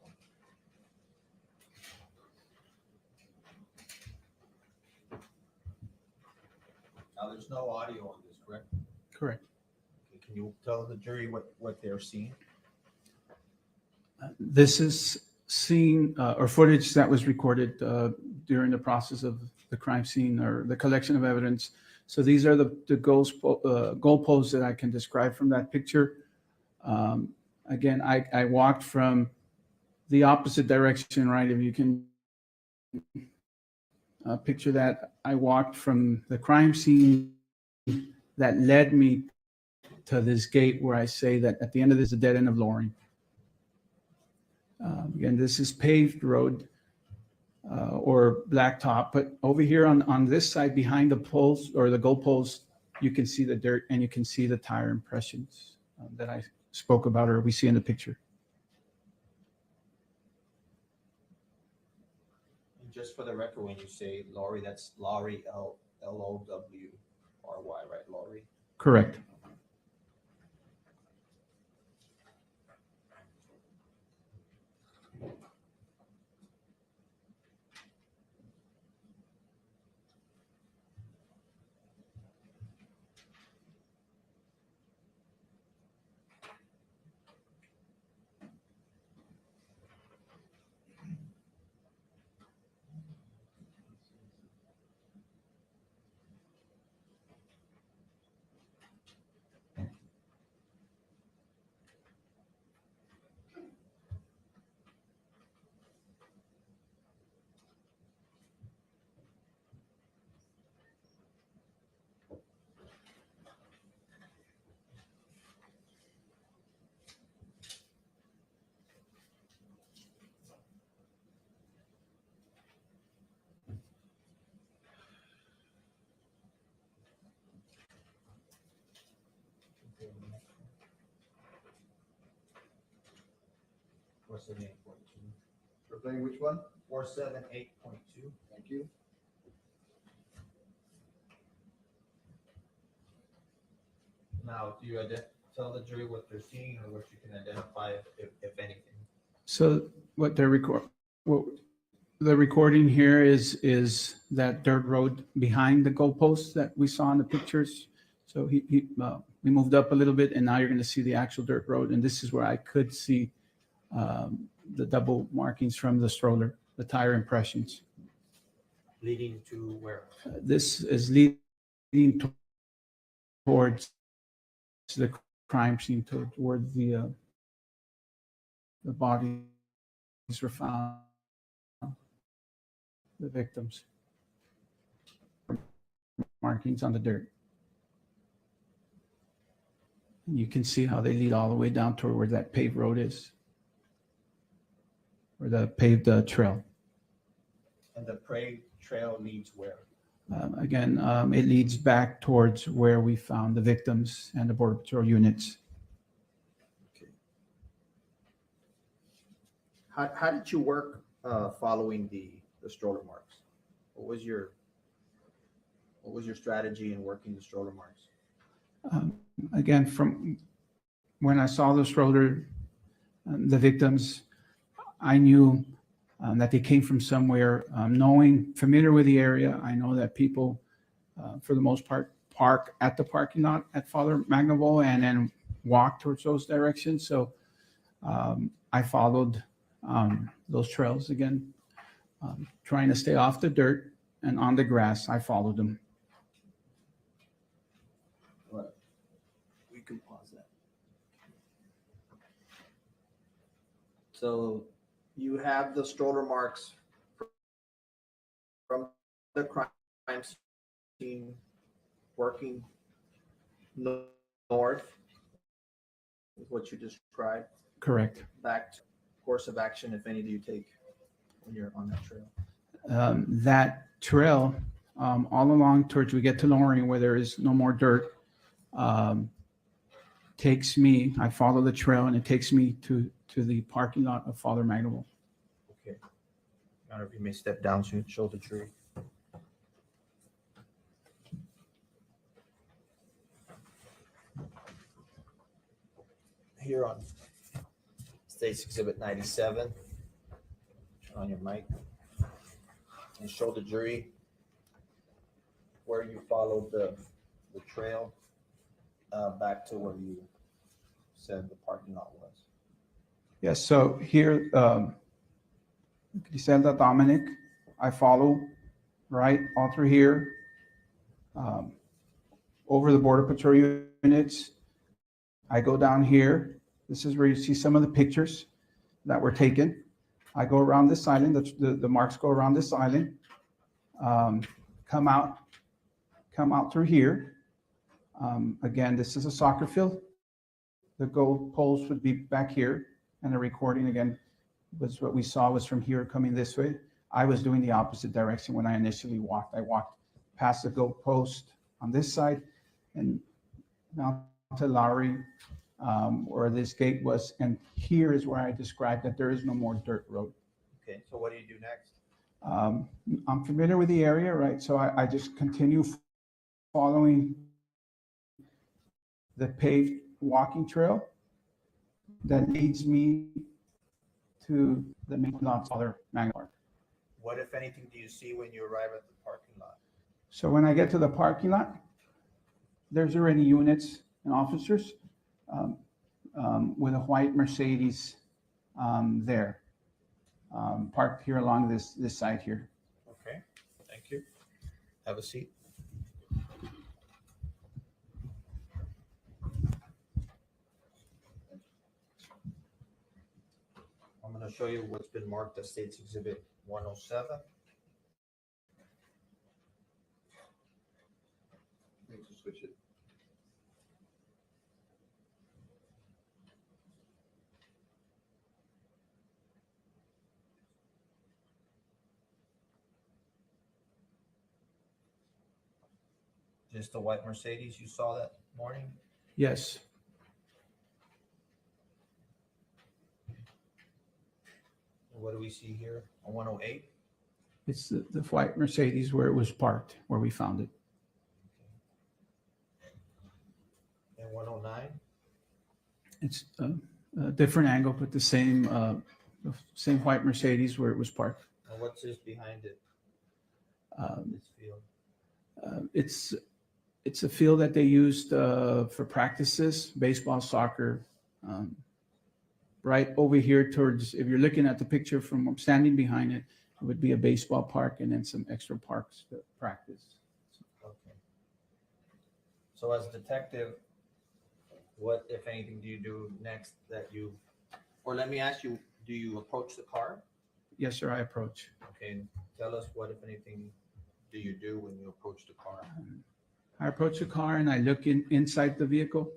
Now, there's no audio on this, correct?
Correct.
Okay, can you tell the jury what they're seeing?
This is scene or footage that was recorded during the process of the crime scene or the collection of evidence. So these are the goalposts that I can describe from that picture. Again, I walked from the opposite direction, right? If you can picture that, I walked from the crime scene that led me to this gate where I say that at the end of this is a dead end of Loring. Again, this is paved road or blacktop, but over here on this side behind the poles or the goalposts, you can see the dirt and you can see the tire impressions that I spoke about or we see in the picture.
And just for the record, when you say Laurie, that's Laurie, L-O-W-R-Y, right? Laurie?
Correct.
We're playing which one?
478.2.
Thank you.
Now, do you tell the jury what they're seeing or what you can identify, if anything?
So what the recording here is that dirt road behind the goalposts that we saw in the pictures. So we moved up a little bit and now you're going to see the actual dirt road. And this is where I could see the double markings from the stroller, the tire impressions.
Leading to where?
This is leading towards the crime scene towards the bodies were found, the victims, markings on the dirt. And you can see how they lead all the way down toward where that paved road is, or the paved trail.
And the parade trail leads where?
Again, it leads back towards where we found the victims and the Border Patrol units.
How did you work following the stroller marks? What was your strategy in working the stroller marks?
Again, from when I saw the stroller, the victims, I knew that they came from somewhere. Knowing, familiar with the area, I know that people, for the most part, park at the parking lot at Father Magnavold and then walk towards those directions. So I followed those trails again, trying to stay off the dirt and on the grass. I followed them.
Right. We can pause that. So you have the stroller marks from the crime scene working north, with what you described.
Correct.
Back to course of action, if any, do you take when you're on that trail?
That trail, all along towards we get to Loring where there is no more dirt, takes me, I follow the trail and it takes me to the parking lot of Father Magnavold.
Okay. Now, if you may step down so you can show the tree. Here on State's Exhibit 97, turn on your mic and show the jury where you followed the trail back to where you said the parking lot was.
Yes, so here, Grizelda Dominic, I follow right all through here, over the Border Patrol units. I go down here. This is where you see some of the pictures that were taken. I go around this island, the marks go around this island, come out through here. Again, this is a soccer field. The goal post would be back here, and the recording again was what we saw was from here coming this way. I was doing the opposite direction when I initially walked. I walked past the goal post on this side and now to Lowry, where this gate was, and here is where I described that there is no more dirt road.
Okay, so what do you do next?
I'm familiar with the area, right? So I just continue following the paved walking trail that leads me to the main lot of Father Magnavold.
What, if anything, do you see when you arrive at the parking lot?
So when I get to the parking lot, there's already units and officers with a white Mercedes there, parked here along this side here.
Okay, thank you. Have a seat. I'm going to show you what's been marked as State's Exhibit 107.
Need to switch it.
Just the white Mercedes you saw that morning?
Yes.
What do we see here on 108?
It's the white Mercedes where it was parked, where we found it.
And 109?
It's a different angle, but the same white Mercedes where it was parked.
And what's this behind it? This field?
It's a field that they used for practices, baseball, soccer. Right over here towards, if you're looking at the picture from standing behind it, it would be a baseball park and then some extra parks to practice.
Okay. So as detective, What, if anything, do you do next that you, or let me ask you, do you approach the car?
Yes, sir, I approach.
Okay, tell us what, if anything, do you do when you approach the car?
I approach the car and I look inside the vehicle.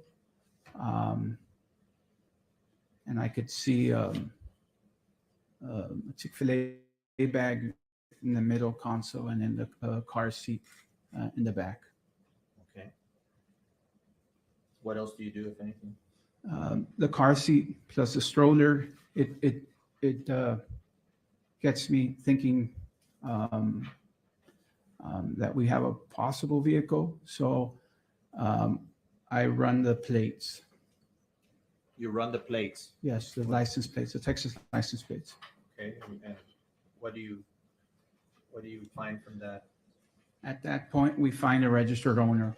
And I could see a Chick-fil-A bag in the middle console and in the car seat in the back.
Okay. What else do you do, if anything?
The car seat plus the stroller, it gets me thinking that we have a possible vehicle. So I run the plates.
You run the plates.
Yes, the license plates, the Texas license plates.
Okay, and what do you find from that?
At that point, we find a registered owner,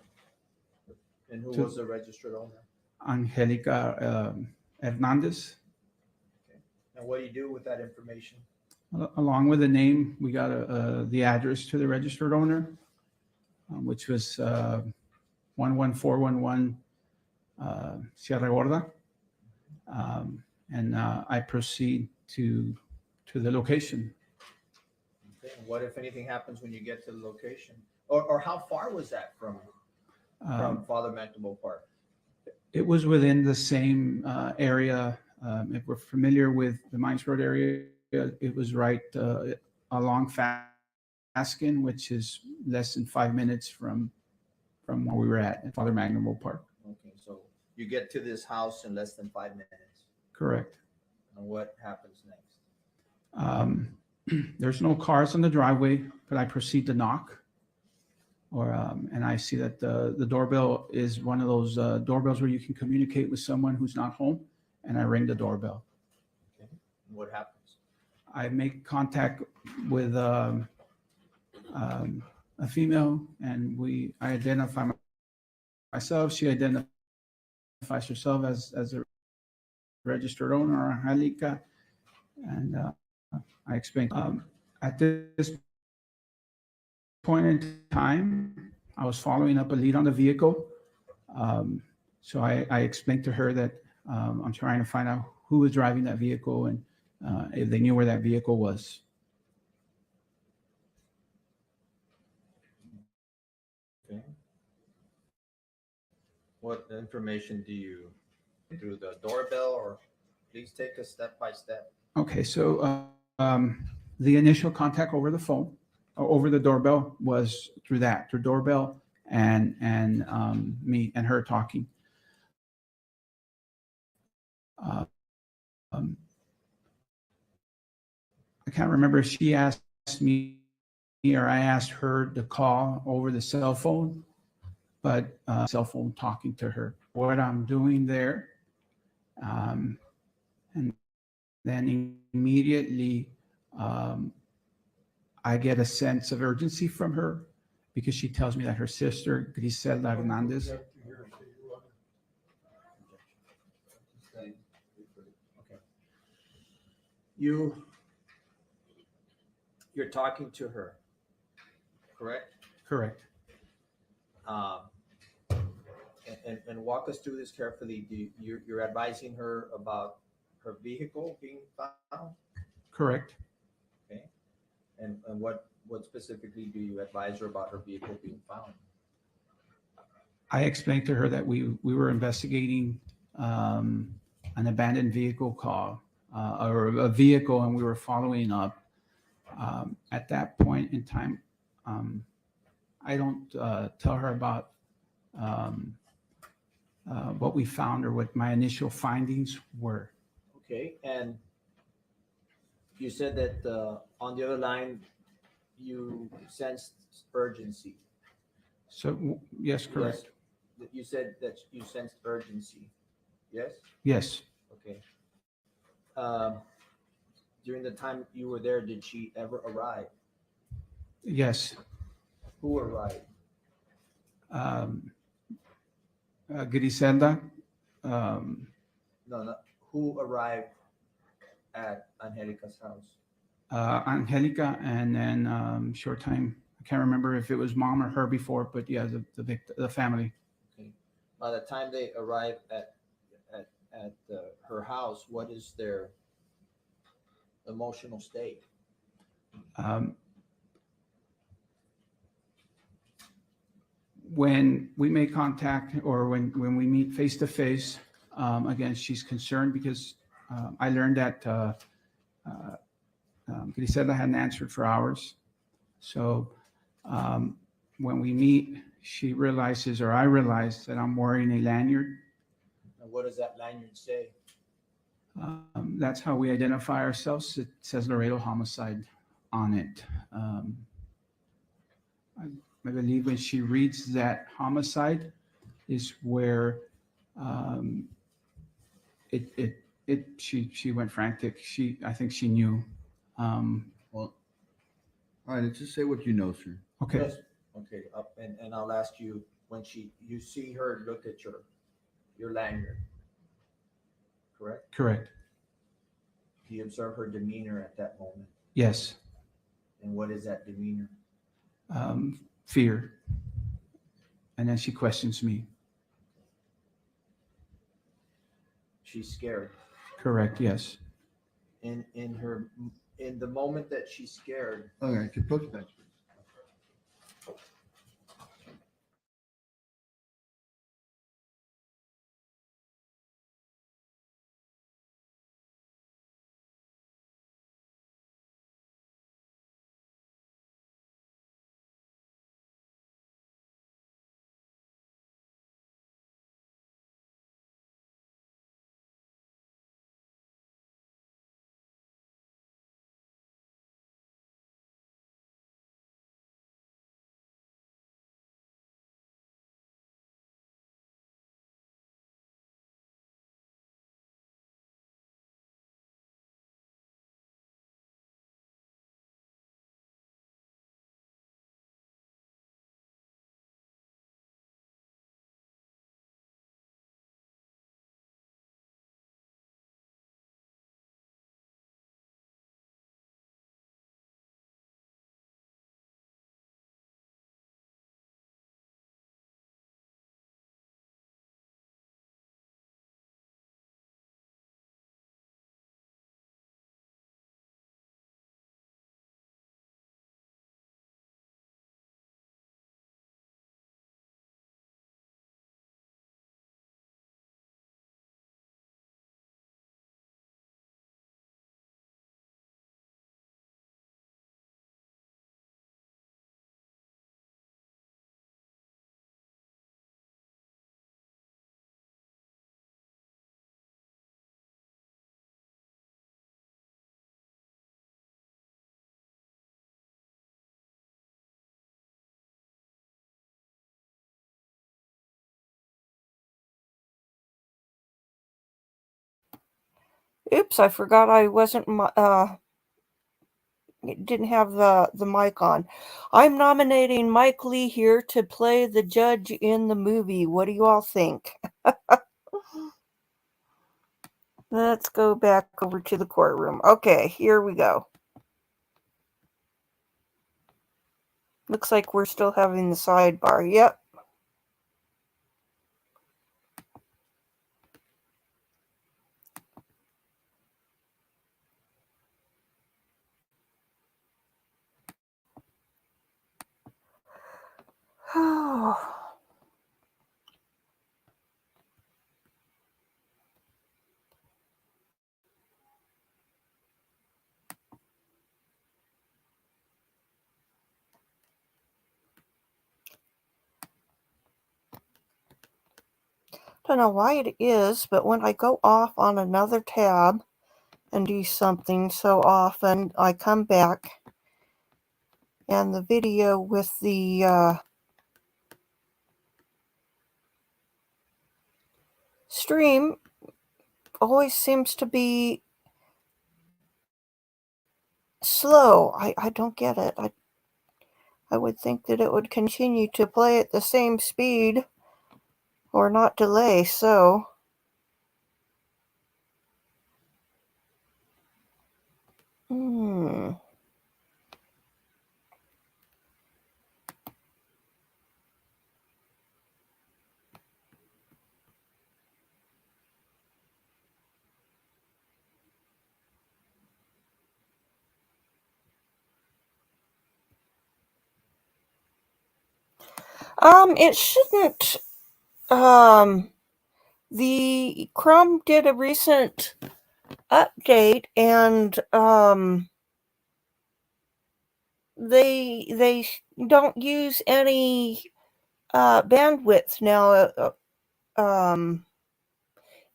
And who
To-
was the registered owner?
Angelica Hernandez.
And what do you do with that information?
Along with the name, we got the address to the registered owner, which was 11411 Sierra Gorda. And I proceed to the location.
Okay, and what, if anything, happens when you get to the location? Or how far was that from Father Magdalene Park?
It was within the same area. If we're familiar with the Mines Road area, it was right along Faskin, which is less than 5 minutes from where we were at Father Magdalene Park.
Okay, so you get to this house in less than 5 minutes.
Correct.
And what happens next?
There's no cars on the driveway, but I proceed to knock. And I see that the doorbell is one of those doorbells where you can communicate with someone who's not home, and I ring the doorbell.
Okay, and what happens?
I make contact with a female, and I identify myself. She identifies herself as a registered owner, Angelica, and I explained. At this point in time, I was following up a lead on the vehicle. So I explained to her that I'm trying to find out who was driving that vehicle and if they knew where that vehicle was.
Okay. What information do you, through the doorbell, or please take us step by step?
Okay, so the initial contact over the phone, or over the doorbell, was through doorbell and me and her talking. I can't remember if she asked me or I asked her to call over the cell phone, but cell phone talking to her. What I'm doing there, and then immediately I get a sense of urgency from her because she tells me that her sister, Grizelda Hernandez.
Okay. You're talking to her, correct?
Correct.
And walk us through this carefully. You're advising her about her vehicle being found?
Correct.
Okay. And what specifically do you advise her about her vehicle being found?
I explained to her that we were investigating an abandoned vehicle call or a vehicle, and we were following up. At that point in time, I don't tell her about what we found or what my initial findings were.
Okay, and you said that on the other line, you sensed urgency.
So, yes, correct.
Yes. You said that you sensed urgency. Yes?
Yes.
Okay. During the time you were there, did she ever arrive?
Yes.
Who arrived?
Grizelda.
No, who arrived at Angelica's house?
Angelica, and then short time, I can't remember if it was mom or her before, but yeah, the family.
Okay. by the time they arrive at her house, what is their emotional state?
When we make contact or when we meet face to face, again, she's concerned because I learned that Grizelda hadn't answered for hours. So when we meet, she realizes, or I realize, that I'm wearing a lanyard.
And what does that lanyard say?
That's how we identify ourselves. It says Laredo Homicide on it. I believe when she reads that homicide is where she went frantic. I think she knew.
Well, all right, let's just say what you know, sir.
Okay.
Yes. Okay. And I'll ask you, when you see her look at your lanyard, correct?
Correct.
Do you observe her demeanor at that moment?
Yes.
And what is that demeanor?
Fear. And then she questions me.
She's scared.
Correct. Yes.
In the moment that she's scared.
Okay, to approach that.
Oops, I forgot I wasn't didn't have the mic on. I'm nominating Mike Lee here to play the judge in the movie. What do you all think? Let's go back over to the courtroom. Okay, here we go. Looks like we're still having the sidebar. Yep. Oh. Don't know why it is, but when I go off on another tab and do something so often, I come back and the video with the stream always seems to be slow. I don't get it. I would think that it would continue to play at the same speed or not delay, so It shouldn't. The Chrome did a recent update, and they don't use any bandwidth now.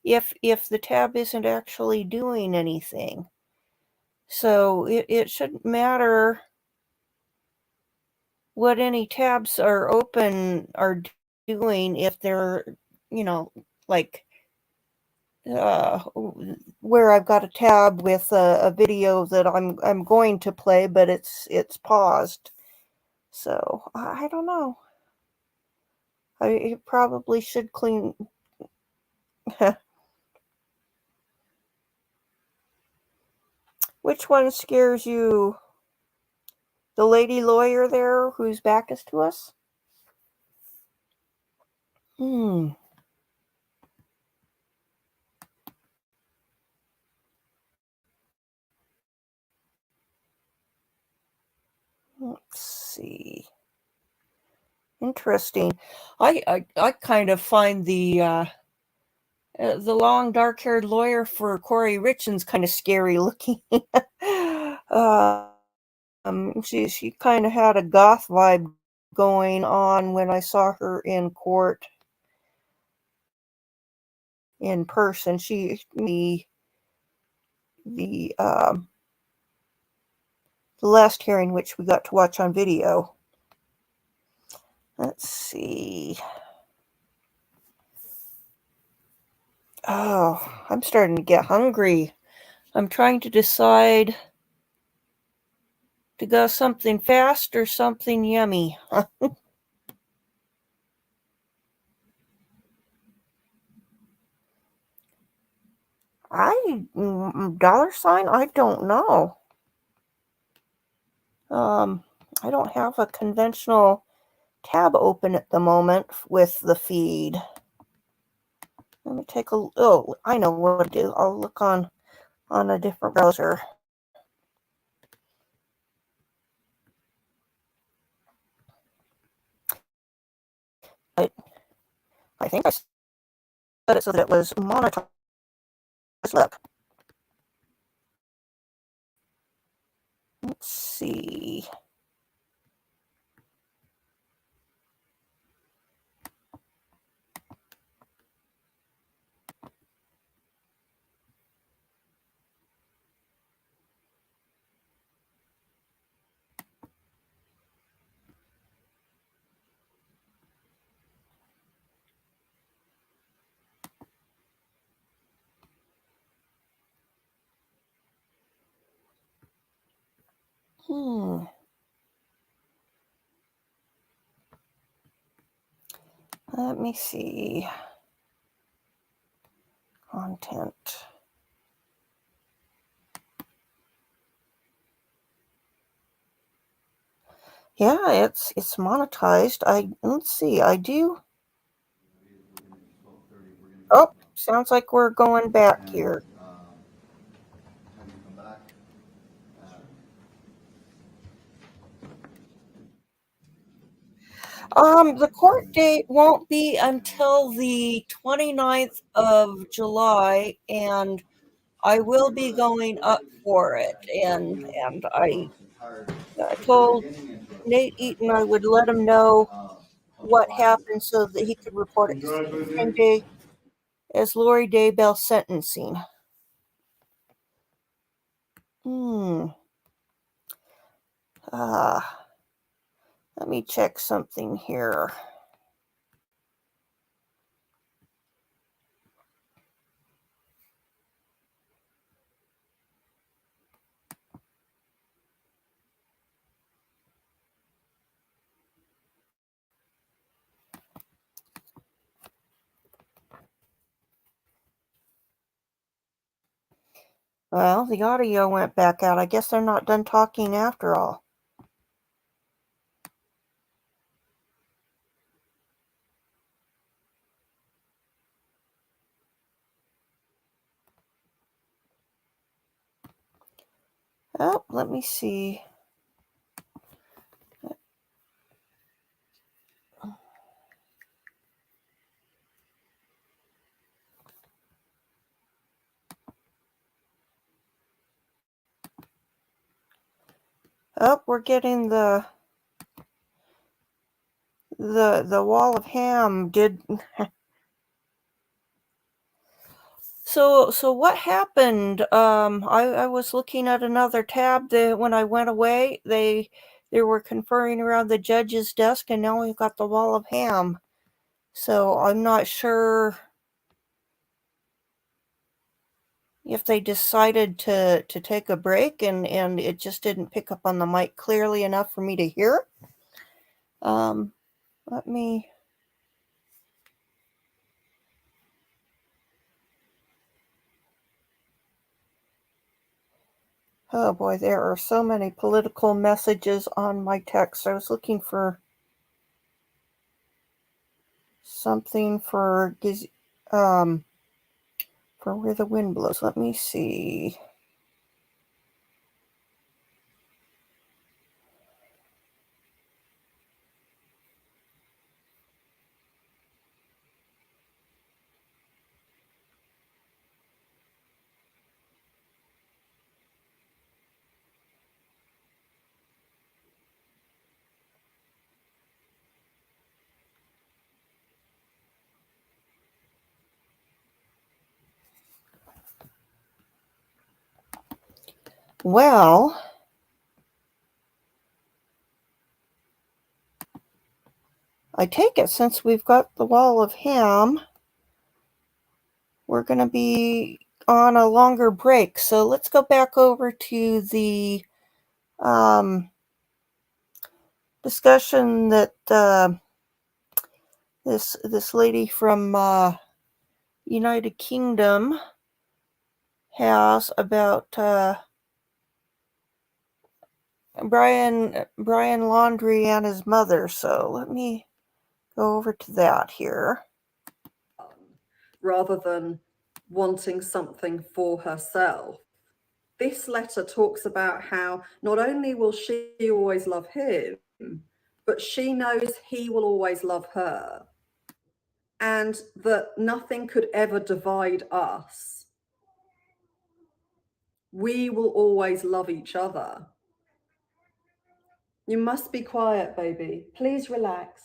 If the tab isn't actually doing anything, so it shouldn't matter what any tabs are open are doing if they're, like where I've got a tab with a video that I'm going to play, but it's paused. So I don't know. I probably should clean. Which one scares you? The lady lawyer there whose back is to us? Let's see. Interesting. I kind of find the long dark-haired lawyer for Corey Richens kind of scary looking. She kind of had a goth vibe going on when I saw her in court in person. The last hearing, which we got to watch on video. Let's see. Oh, I'm starting to get hungry. I'm trying to decide to go something fast or something yummy. $? I don't know. I don't have a conventional tab open at the moment with the feed. Let me take a, oh, I know what to do. I'll look on a different browser. I think I set it so that it was monitored. Let's look. Let's see. Let me see. Content. Yeah, it's monetized. Let's see. I do. Oh, sounds like we're going back here. The court date won't be until the 29th of July, and I will be going up for it. And I told Nate Eaton I would let him know what happened so that he could report it. The same day as Lori Daybell's sentencing. Let me check something here. Well, the audio went back out. I guess they're not done talking after all. Oh, let me see. Oh, we're getting the wall of ham did. So what happened? I was looking at another tab that when I went away, they were conferring around the judge's desk, and now we've got the wall of ham. So I'm not sure if they decided to take a break and it just didn't pick up on the mic clearly enough for me to hear. Let me. Oh boy, there are so many political messages on my text. I was looking for something for where the wind blows. Let me see. Well, I take it since we've got the wall of ham, we're going to be on a longer break. So let's go back over to the discussion that this lady from United Kingdom has about Brian Laundrie and his mother. So let me go over to that here.
Rather than wanting something for herself. This letter talks about how not only will she always love him, but she knows he will always love her, and that nothing could ever divide us. We will always love each other. You must be quiet, baby. Please relax.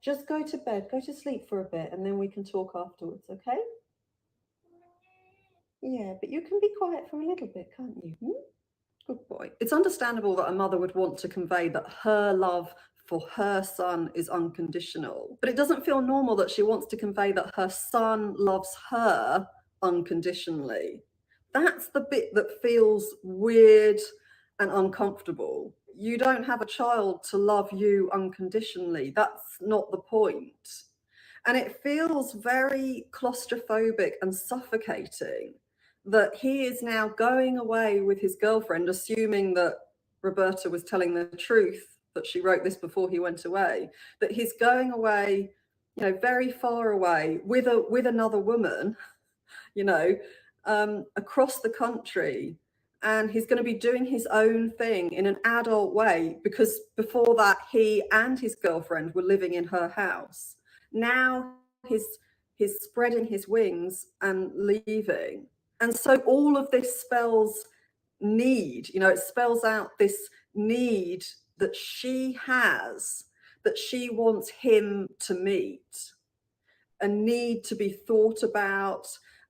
Just go to bed, go to sleep for a bit, and then we can talk afterwards, okay? Yeah, but you can be quiet for a little bit, can't you? Good boy. It's understandable that a mother would want to convey that her love for her son is unconditional, but it doesn't feel normal that she wants to convey that her son loves her unconditionally. That's the bit that feels weird and uncomfortable. You don't have a child to love you unconditionally. That's not the point. And it feels very claustrophobic and suffocating that he is now going away with his girlfriend, assuming that Roberta was telling the truth, that she wrote this before he went away, that he's going away, you know, very far away with another woman, you know, across the country. And he's going to be doing his own thing in an adult way, because before that, he and his girlfriend were living in her house. Now he's spreading his wings and leaving. And so all of this spells need, you know, it spells out this need that she has, that she wants him to meet, a need to be thought about,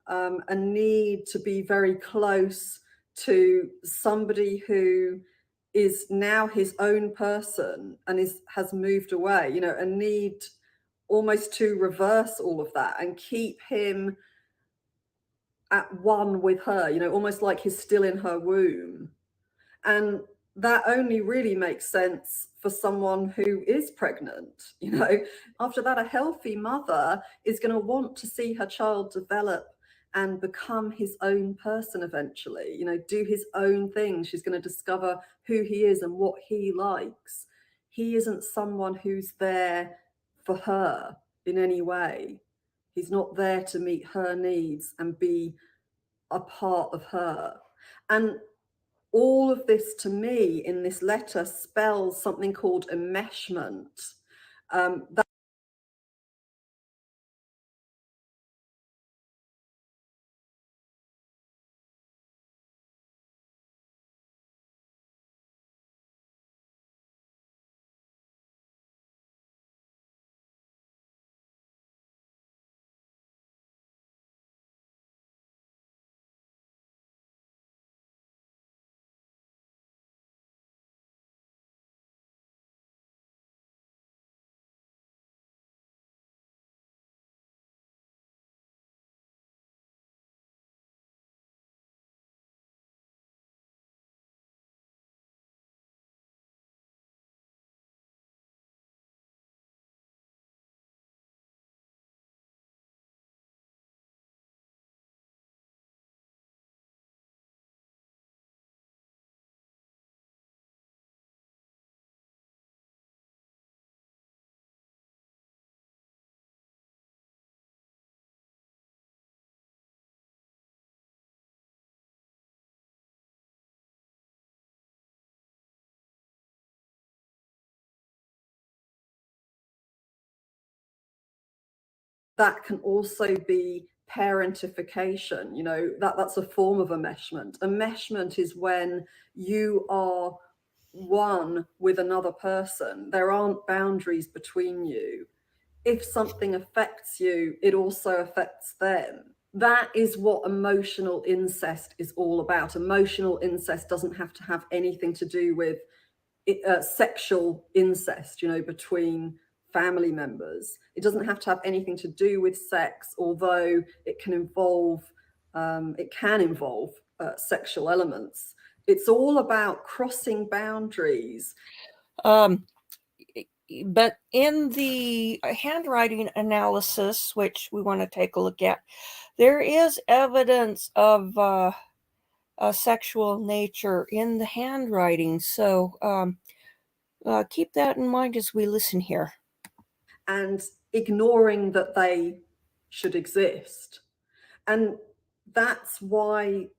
a need to be very close to somebody who is now his own person and has moved away, you know, a need almost to reverse all of that and keep him at one with her, you know, almost like he's still in her womb. And that only really makes sense for someone who is pregnant, you know. After that, a healthy mother is going to want to see her child develop and become his own person eventually, you know, do his own thing. She's going to discover who he is and what he likes. He isn't someone who's there for her in any way. He's not there to meet her needs and be a part of her. And all of this, to me, in this letter spells something called enmeshment. That that can also be parentification. You know, that's a form of enmeshment. Enmeshment is when you are one with another person. There aren't boundaries between you. If something affects you, it also affects them. That is what emotional incest is all about. Emotional incest doesn't have to have anything to do with sexual incest, you know, between family members. It doesn't have to have anything to do with sex, although it can involve sexual elements. It's all about crossing boundaries.
But in the handwriting analysis, which we want to take a look at, there is evidence of a sexual nature in the handwriting. So keep that in mind as we listen here.
And ignoring that they should exist. And that's why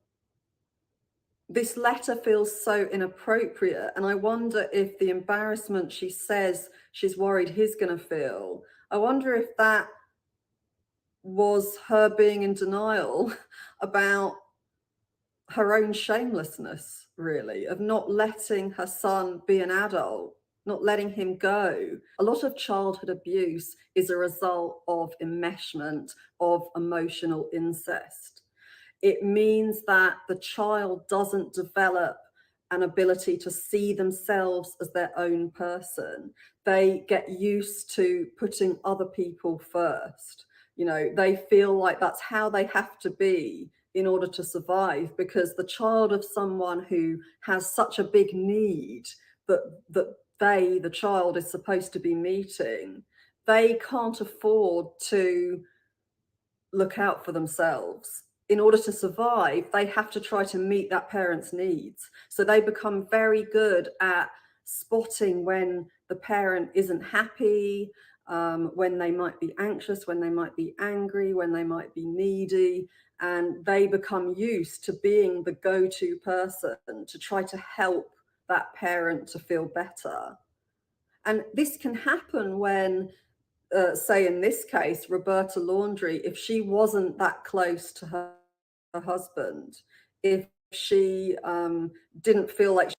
this letter feels so inappropriate. And I wonder if the embarrassment she says she's worried he's going to feel, I wonder if that was her being in denial about her own shamelessness, really, of not letting her son be an adult, not letting him go. A lot of childhood abuse is a result of enmeshment, of emotional incest. It means that the child doesn't develop an ability to see themselves as their own person. They get used to putting other people first. You know, they feel like that's how they have to be in order to survive, because the child of someone who has such a big need that the child is supposed to be meeting, they can't afford to look out for themselves. In order to survive, they have to try to meet that parent's needs. So they become very good at spotting when the parent isn't happy, when they might be anxious, when they might be angry, when they might be needy. And they become used to being the go-to person to try to help that parent to feel better. And this can happen when, say in this case, Roberta Laundrie, if she wasn't that close to her husband, if she didn't feel like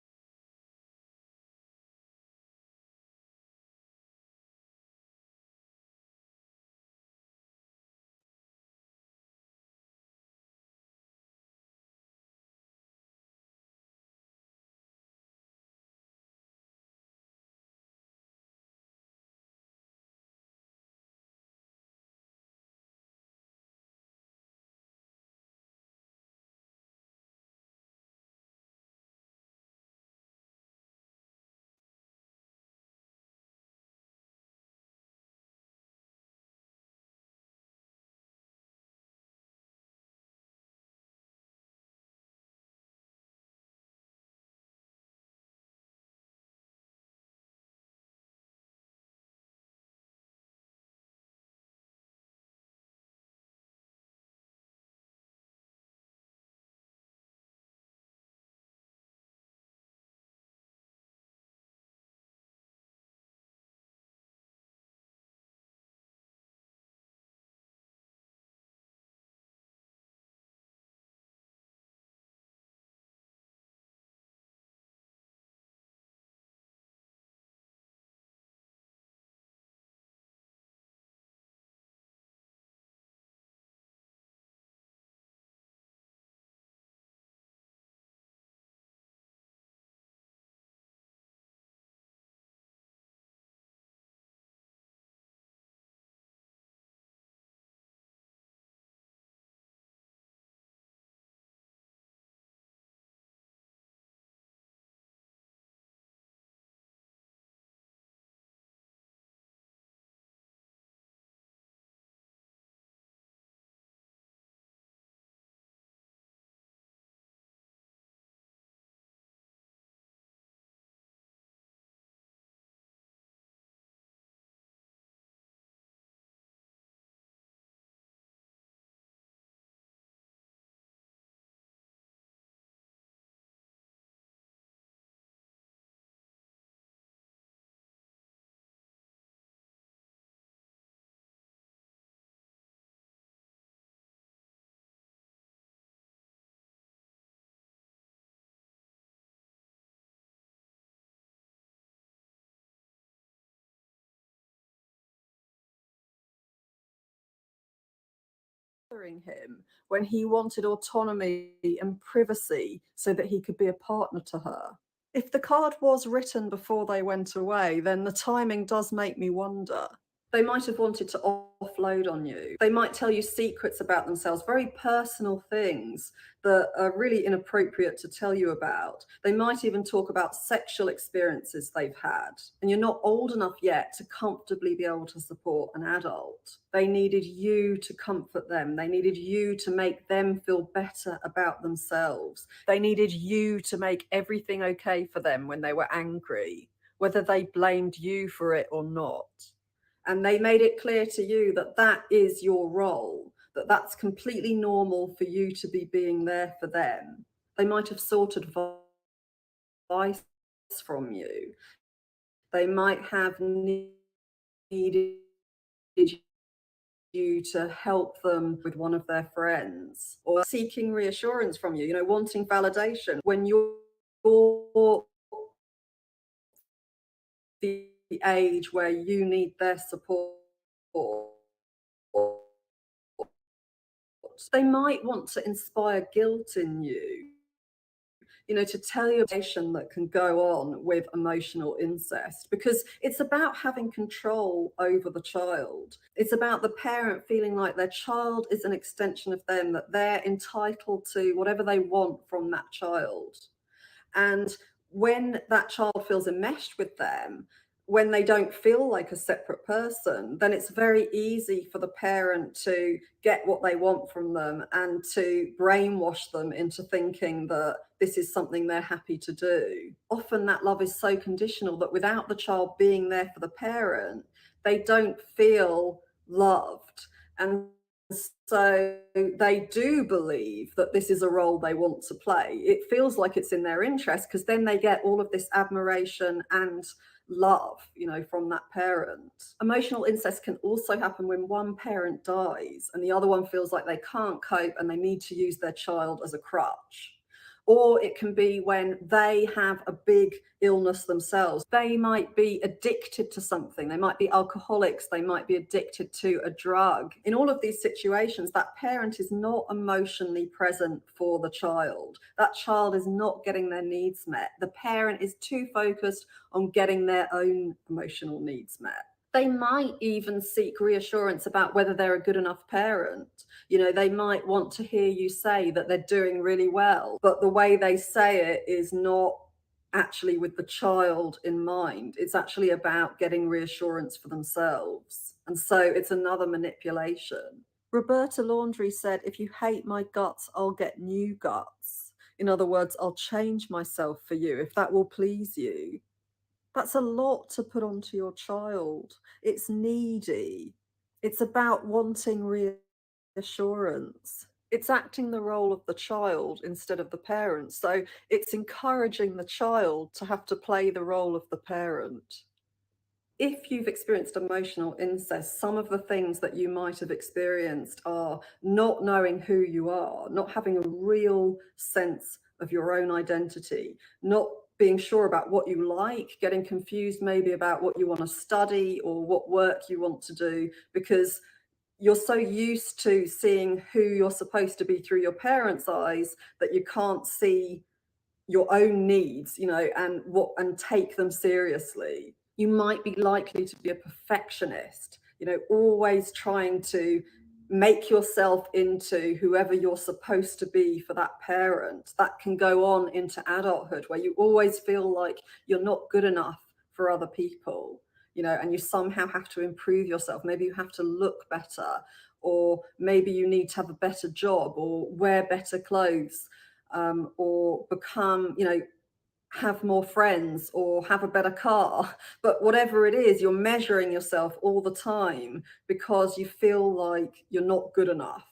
bothering him when he wanted autonomy and privacy so that he could be a partner to her? If the card was written before they went away, then the timing does make me wonder. They might have wanted to offload on you. They might tell you secrets about themselves, very personal things that are really inappropriate to tell you about. They might even talk about sexual experiences they've had. And you're not old enough yet to comfortably be able to support an adult. They needed you to comfort them. They needed you to make them feel better about themselves. They needed you to make everything okay for them when they were angry, whether they blamed you for it or not. And they made it clear to you that that is your role, that that's completely normal for you to be being there for them. They might have sought advice from you. They might have needed you to help them with one of their friends, or seeking reassurance from you, wanting validation when you're the age where you need their support. They might want to inspire guilt in you, to tell you that can go on with emotional incest, because it's about having control over the child. It's about the parent feeling like their child is an extension of them, that they're entitled to whatever they want from that child. And when that child feels enmeshed with them, when they don't feel like a separate person, then it's very easy for the parent to get what they want from them and to brainwash them into thinking that this is something they're happy to do. Often that love is so conditional that without the child being there for the parent, they don't feel loved. And so they do believe that this is a role they want to play. It feels like it's in their interest because then they get all of this admiration and love, from that parent. Emotional incest can also happen when one parent dies and the other one feels like they can't cope and they need to use their child as a crutch. Or it can be when they have a big illness themselves. They might be addicted to something. They might be alcoholics. They might be addicted to a drug. In all of these situations, that parent is not emotionally present for the child. That child is not getting their needs met. The parent is too focused on getting their own emotional needs met. They might even seek reassurance about whether they're a good enough parent. They might want to hear you say that they're doing really well, but the way they say it is not actually with the child in mind. It's actually about getting reassurance for themselves. And so it's another manipulation. Roberta Laundrie said, if you hate my guts, I'll get new guts. In other words, I'll change myself for you if that will please you. That's a lot to put onto your child. It's needy. It's about wanting reassurance. It's acting the role of the child instead of the parent. So it's encouraging the child to have to play the role of the parent. If you've experienced emotional incest, some of the things that you might have experienced are not knowing who you are, not having a real sense of your own identity, not being sure about what you like, getting confused maybe about what you want to study or what work you want to do, because you're so used to seeing who you're supposed to be through your parents' eyes that you can't see your own needs, and take them seriously. You might be likely to be a perfectionist, always trying to make yourself into whoever you're supposed to be for that parent. That can go on into adulthood, where you always feel like you're not good enough for other people, and you somehow have to improve yourself. Maybe you have to look better, or maybe you need to have a better job or wear better clothes, or become, have more friends or have a better car. But whatever it is, you're measuring yourself all the time because you feel like you're not good enough.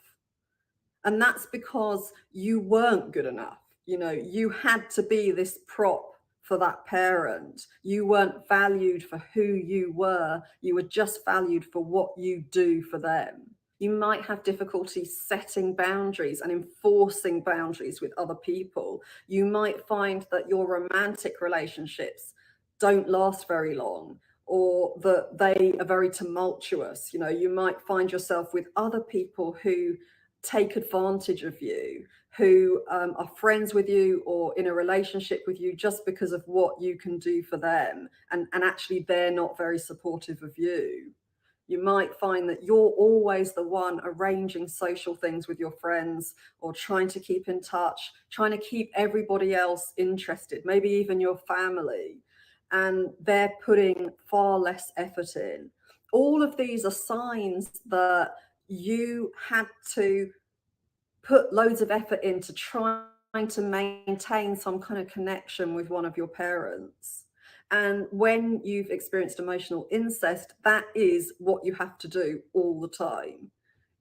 And that's because you weren't good enough. You had to be this prop for that parent. You weren't valued for who you were. You were just valued for what you do for them. You might have difficulty setting boundaries and enforcing boundaries with other people. You might find that your romantic relationships don't last very long, or that they are very tumultuous. You might find yourself with other people who take advantage of you, who are friends with you or in a relationship with you just because of what you can do for them, and actually they're not very supportive of you. You might find that you're always the one arranging social things with your friends, or trying to keep in touch, trying to keep everybody else interested, maybe even your family, and they're putting far less effort in. All of these are signs that you had to put loads of effort into trying to maintain some kind of connection with one of your parents. And when you've experienced emotional incest, that is what you have to do all the time.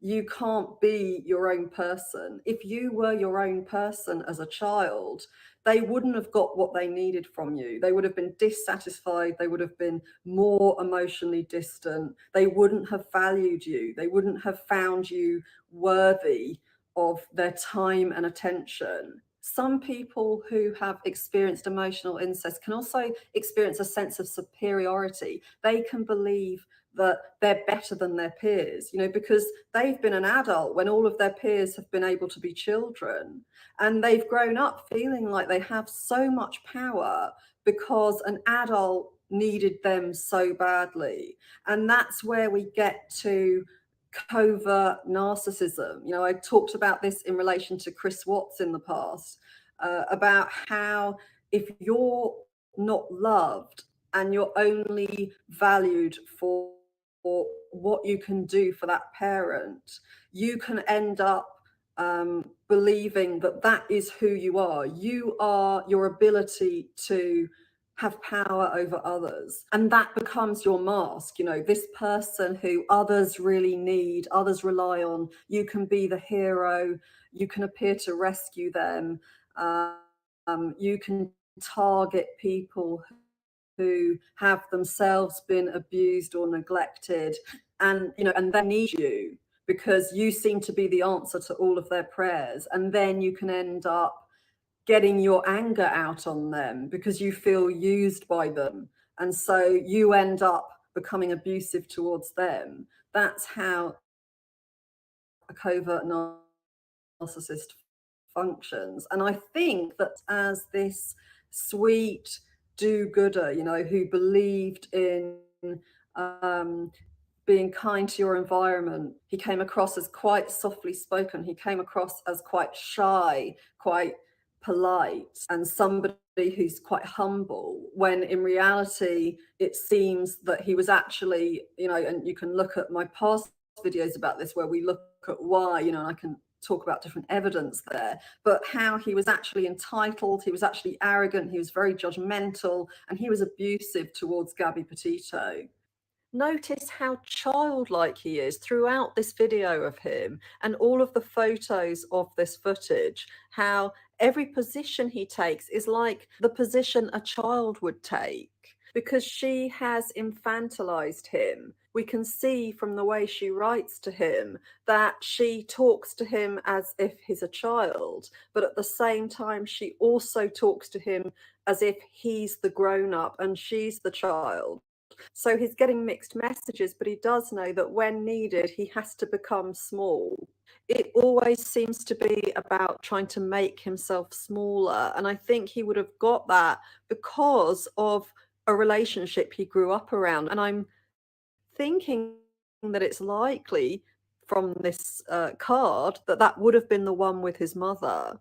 You can't be your own person. If you were your own person as a child, they wouldn't have got what they needed from you. They would have been dissatisfied. They would have been more emotionally distant. They wouldn't have valued you. They wouldn't have found you worthy of their time and attention. Some people who have experienced emotional incest can also experience a sense of superiority. They can believe that they're better than their peers, because they've been an adult when all of their peers have been able to be children. And they've grown up feeling like they have so much power because an adult needed them so badly. And that's where we get to covert narcissism. I talked about this in relation to Chris Watts in the past, about how if you're not loved and you're only valued for what you can do for that parent, you can end up believing that that is who you are. You are your ability to have power over others, and that becomes your mask. This person who others really need, others rely on. You can be the hero, you can appear to rescue them, you can target people who have themselves been abused or neglected, and they need you because you seem to be the answer to all of their prayers. And then you can end up getting your anger out on them because you feel used by them. And so you end up becoming abusive towards them. That's how a covert narcissist functions. And I think that as this sweet do-gooder, who believed in being kind to your environment, he came across as quite softly spoken. He came across as quite shy, quite polite, and somebody who's quite humble, when in reality it seems that he was actually, and you can look at my past videos about this where we look at why, and I can talk about different evidence there, but how he was actually entitled, he was actually arrogant, he was very judgmental, and he was abusive towards Gabby Petito. Notice how childlike he is throughout this video of him and all of the photos of this footage, how every position he takes is like the position a child would take, because she has infantilized him. We can see from the way she writes to him that she talks to him as if he's a child, but at the same time, she also talks to him as if he's the grown-up and she's the child. So he's getting mixed messages, but he does know that when needed, he has to become small. It always seems to be about trying to make himself smaller. And I think he would have got that because of a relationship he grew up around. And I'm thinking that it's likely from this card that would have been the one with his mother,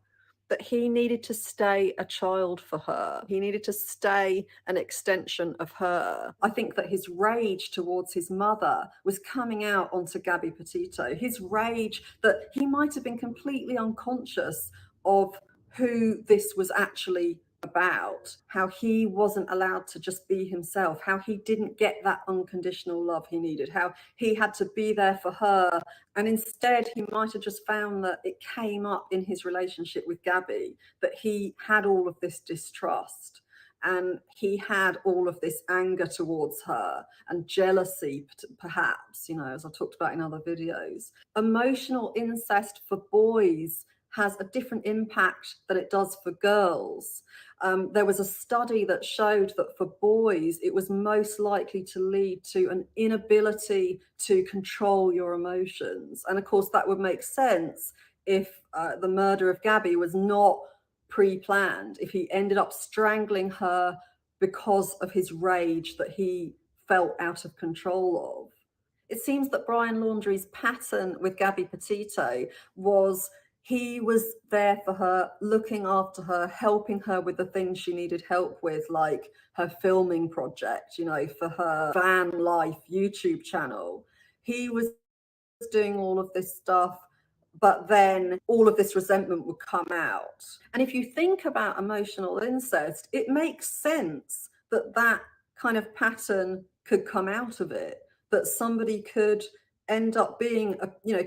that he needed to stay a child for her. He needed to stay an extension of her. I think that his rage towards his mother was coming out onto Gabby Petito. His rage that he might have been completely unconscious of who this was actually about, how he wasn't allowed to just be himself, how he didn't get that unconditional love he needed, how he had to be there for her. And instead, he might have just found that it came up in his relationship with Gabby, that he had all of this distrust and he had all of this anger towards her and jealousy, perhaps, as I talked about in other videos. Emotional incest for boys has a different impact than it does for girls. There was a study that showed that for boys, it was most likely to lead to an inability to control your emotions. And of course, that would make sense if the murder of Gabby was not pre-planned, if he ended up strangling her because of his rage that he felt out of control of. It seems that Brian Laundrie's pattern with Gabby Petito was he was there for her, looking after her, helping her with the things she needed help with, like her filming project, you know, for her van life YouTube channel. He was doing all of this stuff, but then all of this resentment would come out. And if you think about emotional incest, it makes sense that that kind of pattern could come out of it, that somebody could end up being,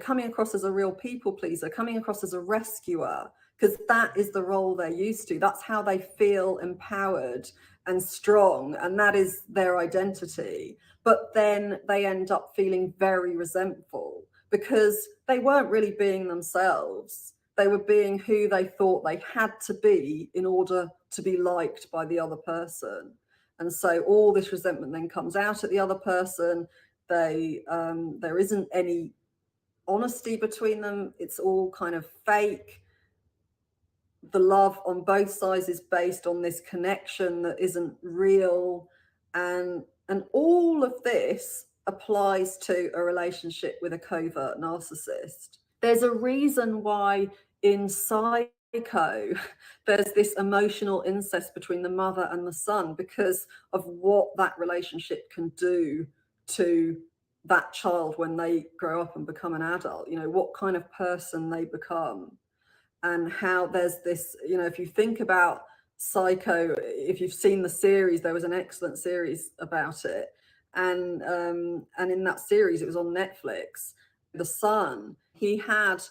coming across as a real people pleaser, coming across as a rescuer, because that is the role they're used to. That's how they feel empowered and strong, and that is their identity. But then they end up feeling very resentful because they weren't really being themselves. They were being who they thought they had to be in order to be liked by the other person. And so all this resentment then comes out at the other person. There isn't any honesty between them. It's all kind of fake. The love on both sides is based on this connection that isn't real. And all of this applies to a relationship with a covert narcissist. There's a reason why in Psycho, there's this emotional incest between the mother and the son because of what that relationship can do to that child when they grow up and become an adult, you know, what kind of person they become. And how there's this, you know, if you think about Psycho, if you've seen the series, there was an excellent series about it. And in that series, it was on Netflix, the son, he had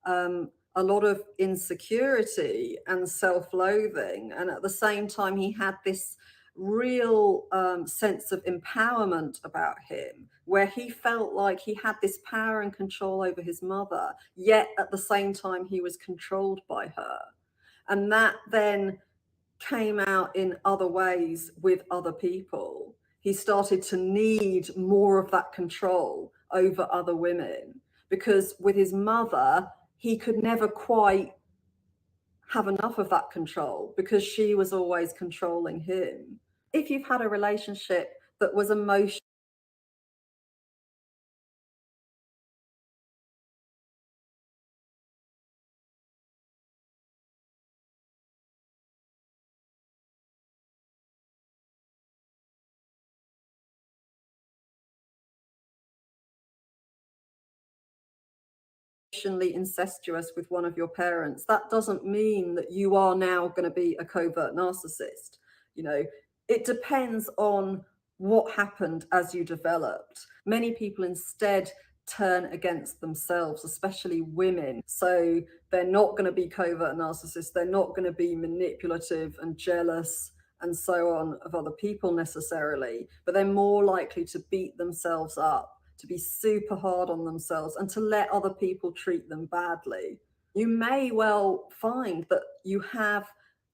a lot of insecurity and self-loathing. And at the same time, he had this real sense of empowerment about him, where he felt like he had this power and control over his mother, yet at the same time he was controlled by her. And that then came out in other ways with other people. He started to need more of that control over other women because with his mother, he could never quite have enough of that control because she was always controlling him. If you've had a relationship that was emotional, incestuous with one of your parents, that doesn't mean that you are now going to be a covert narcissist. You know, it depends on what happened as you developed. Many people instead turn against themselves, especially women. So they're not going to be covert narcissists. They're not going to be manipulative and jealous and so on of other people necessarily, but they're more likely to beat themselves up, to be super hard on themselves and to let other people treat them badly. You may well find that you have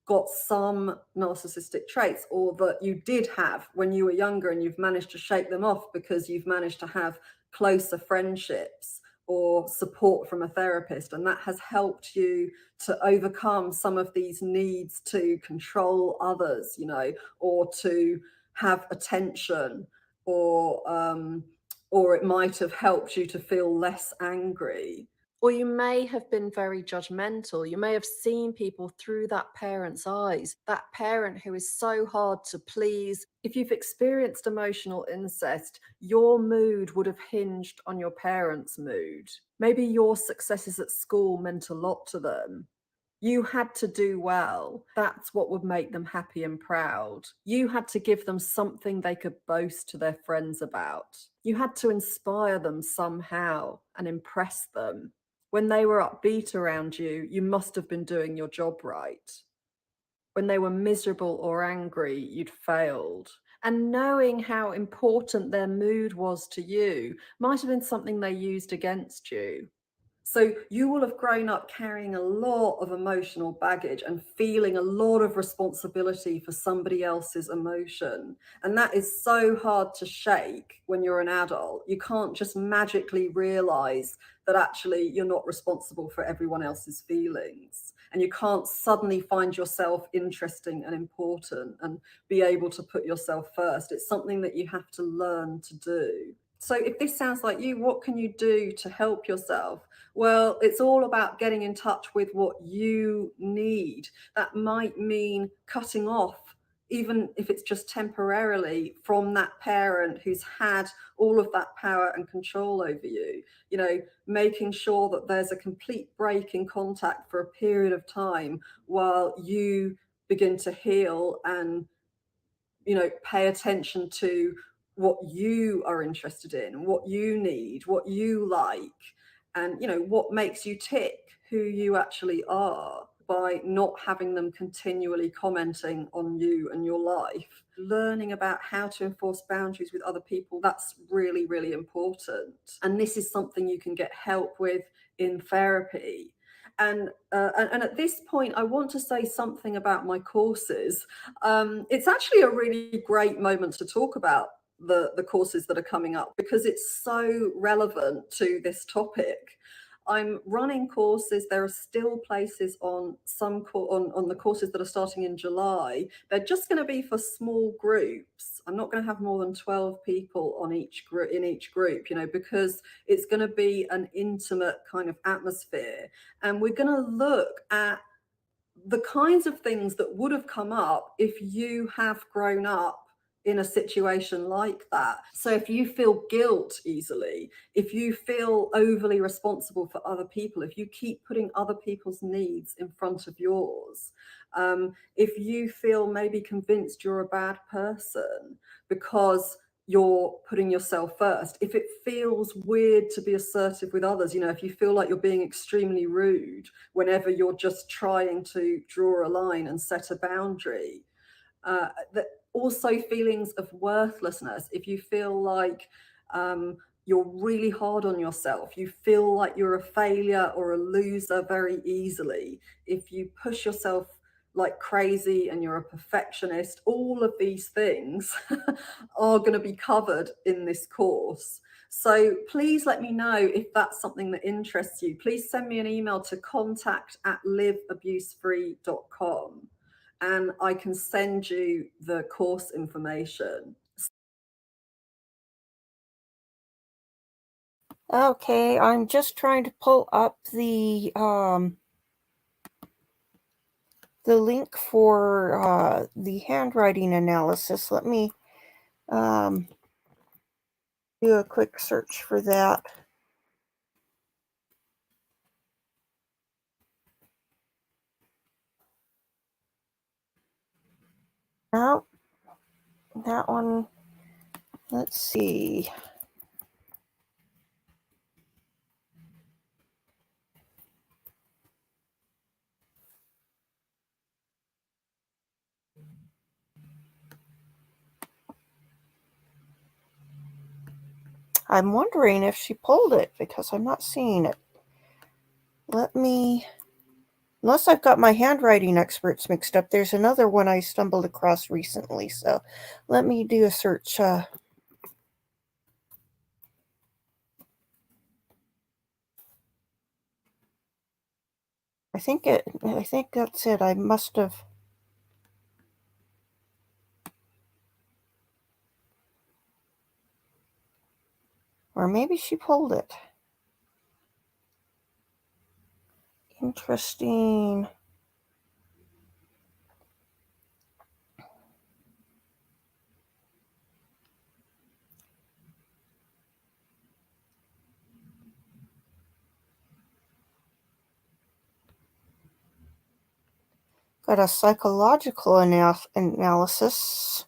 got some narcissistic traits, or that you did have when you were younger and you've managed to shake them off because you've managed to have closer friendships or support from a therapist, and that has helped you to overcome some of these needs to control others, you know, or to have attention, or it might have helped you to feel less angry. Or you may have been very judgmental. You may have seen people through that parent's eyes, that parent who is so hard to please. If you've experienced emotional incest, your mood would have hinged on your parents' mood. Maybe your successes at school meant a lot to them. You had to do well. That's what would make them happy and proud. You had to give them something they could boast to their friends about. You had to inspire them somehow and impress them. When they were upbeat around you, you must have been doing your job right. When they were miserable or angry, you'd failed. And knowing how important their mood was to you might have been something they used against you. So you will have grown up carrying a lot of emotional baggage and feeling a lot of responsibility for somebody else's emotion. And that is so hard to shake when you're an adult. You can't just magically realize that actually you're not responsible for everyone else's feelings. And you can't suddenly find yourself interesting and important and be able to put yourself first. It's something that you have to learn to do. So if this sounds like you, what can you do to help yourself? Well, it's all about getting in touch with what you need. That might mean cutting off, even if it's just temporarily, from that parent who's had all of that power and control over you. You know, making sure that there's a complete break in contact for a period of time while you begin to heal and, you know, pay attention to what you are interested in, what you need, what you like, and, you know, what makes you tick, who you actually are, by not having them continually commenting on you and your life. Learning about how to enforce boundaries with other people, that's really, really important. And this is something you can get help with in therapy. And at this point, I want to say something about my courses. It's actually a really great moment to talk about the courses that are coming up, because it's so relevant to this topic. I'm running courses. There are still places on on the courses that are starting in July. They're just going to be for small groups. I'm not going to have more than 12 people on each group, in each group, you know, because it's going to be an intimate kind of atmosphere. And we're going to look at the kinds of things that would have come up if you have grown up in a situation like that. So if you feel guilt easily, if you feel overly responsible for other people, if you keep putting other people's needs in front of yours, if you feel maybe convinced you're a bad person because you're putting yourself first, if it feels weird to be assertive with others, you know, if you feel like you're being extremely rude whenever you're just trying to draw a line and set a boundary, that also feelings of worthlessness, if you feel like you're really hard on yourself, you feel like you're a failure or a loser very easily, if you push yourself like crazy and you're a perfectionist, all of these things are going to be covered in this course. So please let me know if that's something that interests you. Please send me an email to contact@liveabusefree.com and I can send you the course information.
Okay, I'm just trying to pull up the link for the handwriting analysis. Let me do a quick search for that. No, that one, let's see. I'm wondering if she pulled it because I'm not seeing it. Let me, unless I've got my handwriting experts mixed up, there's another one I stumbled across recently. So let me do a search. I think that's it. I must have. Or maybe she pulled it. Interesting. Got a psychological analysis.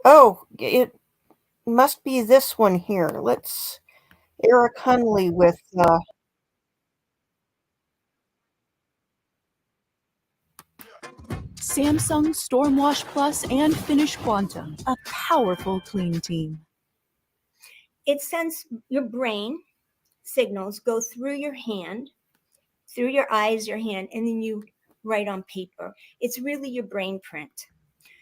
Oh, it must be this one here. Let's Eric Hunley with
Samsung Stormwash Plus and Finish Quantum, a powerful clean team.
It sends your brain signals go through your hand, through your eyes, your hand, and then you write on paper. It's really your brain print.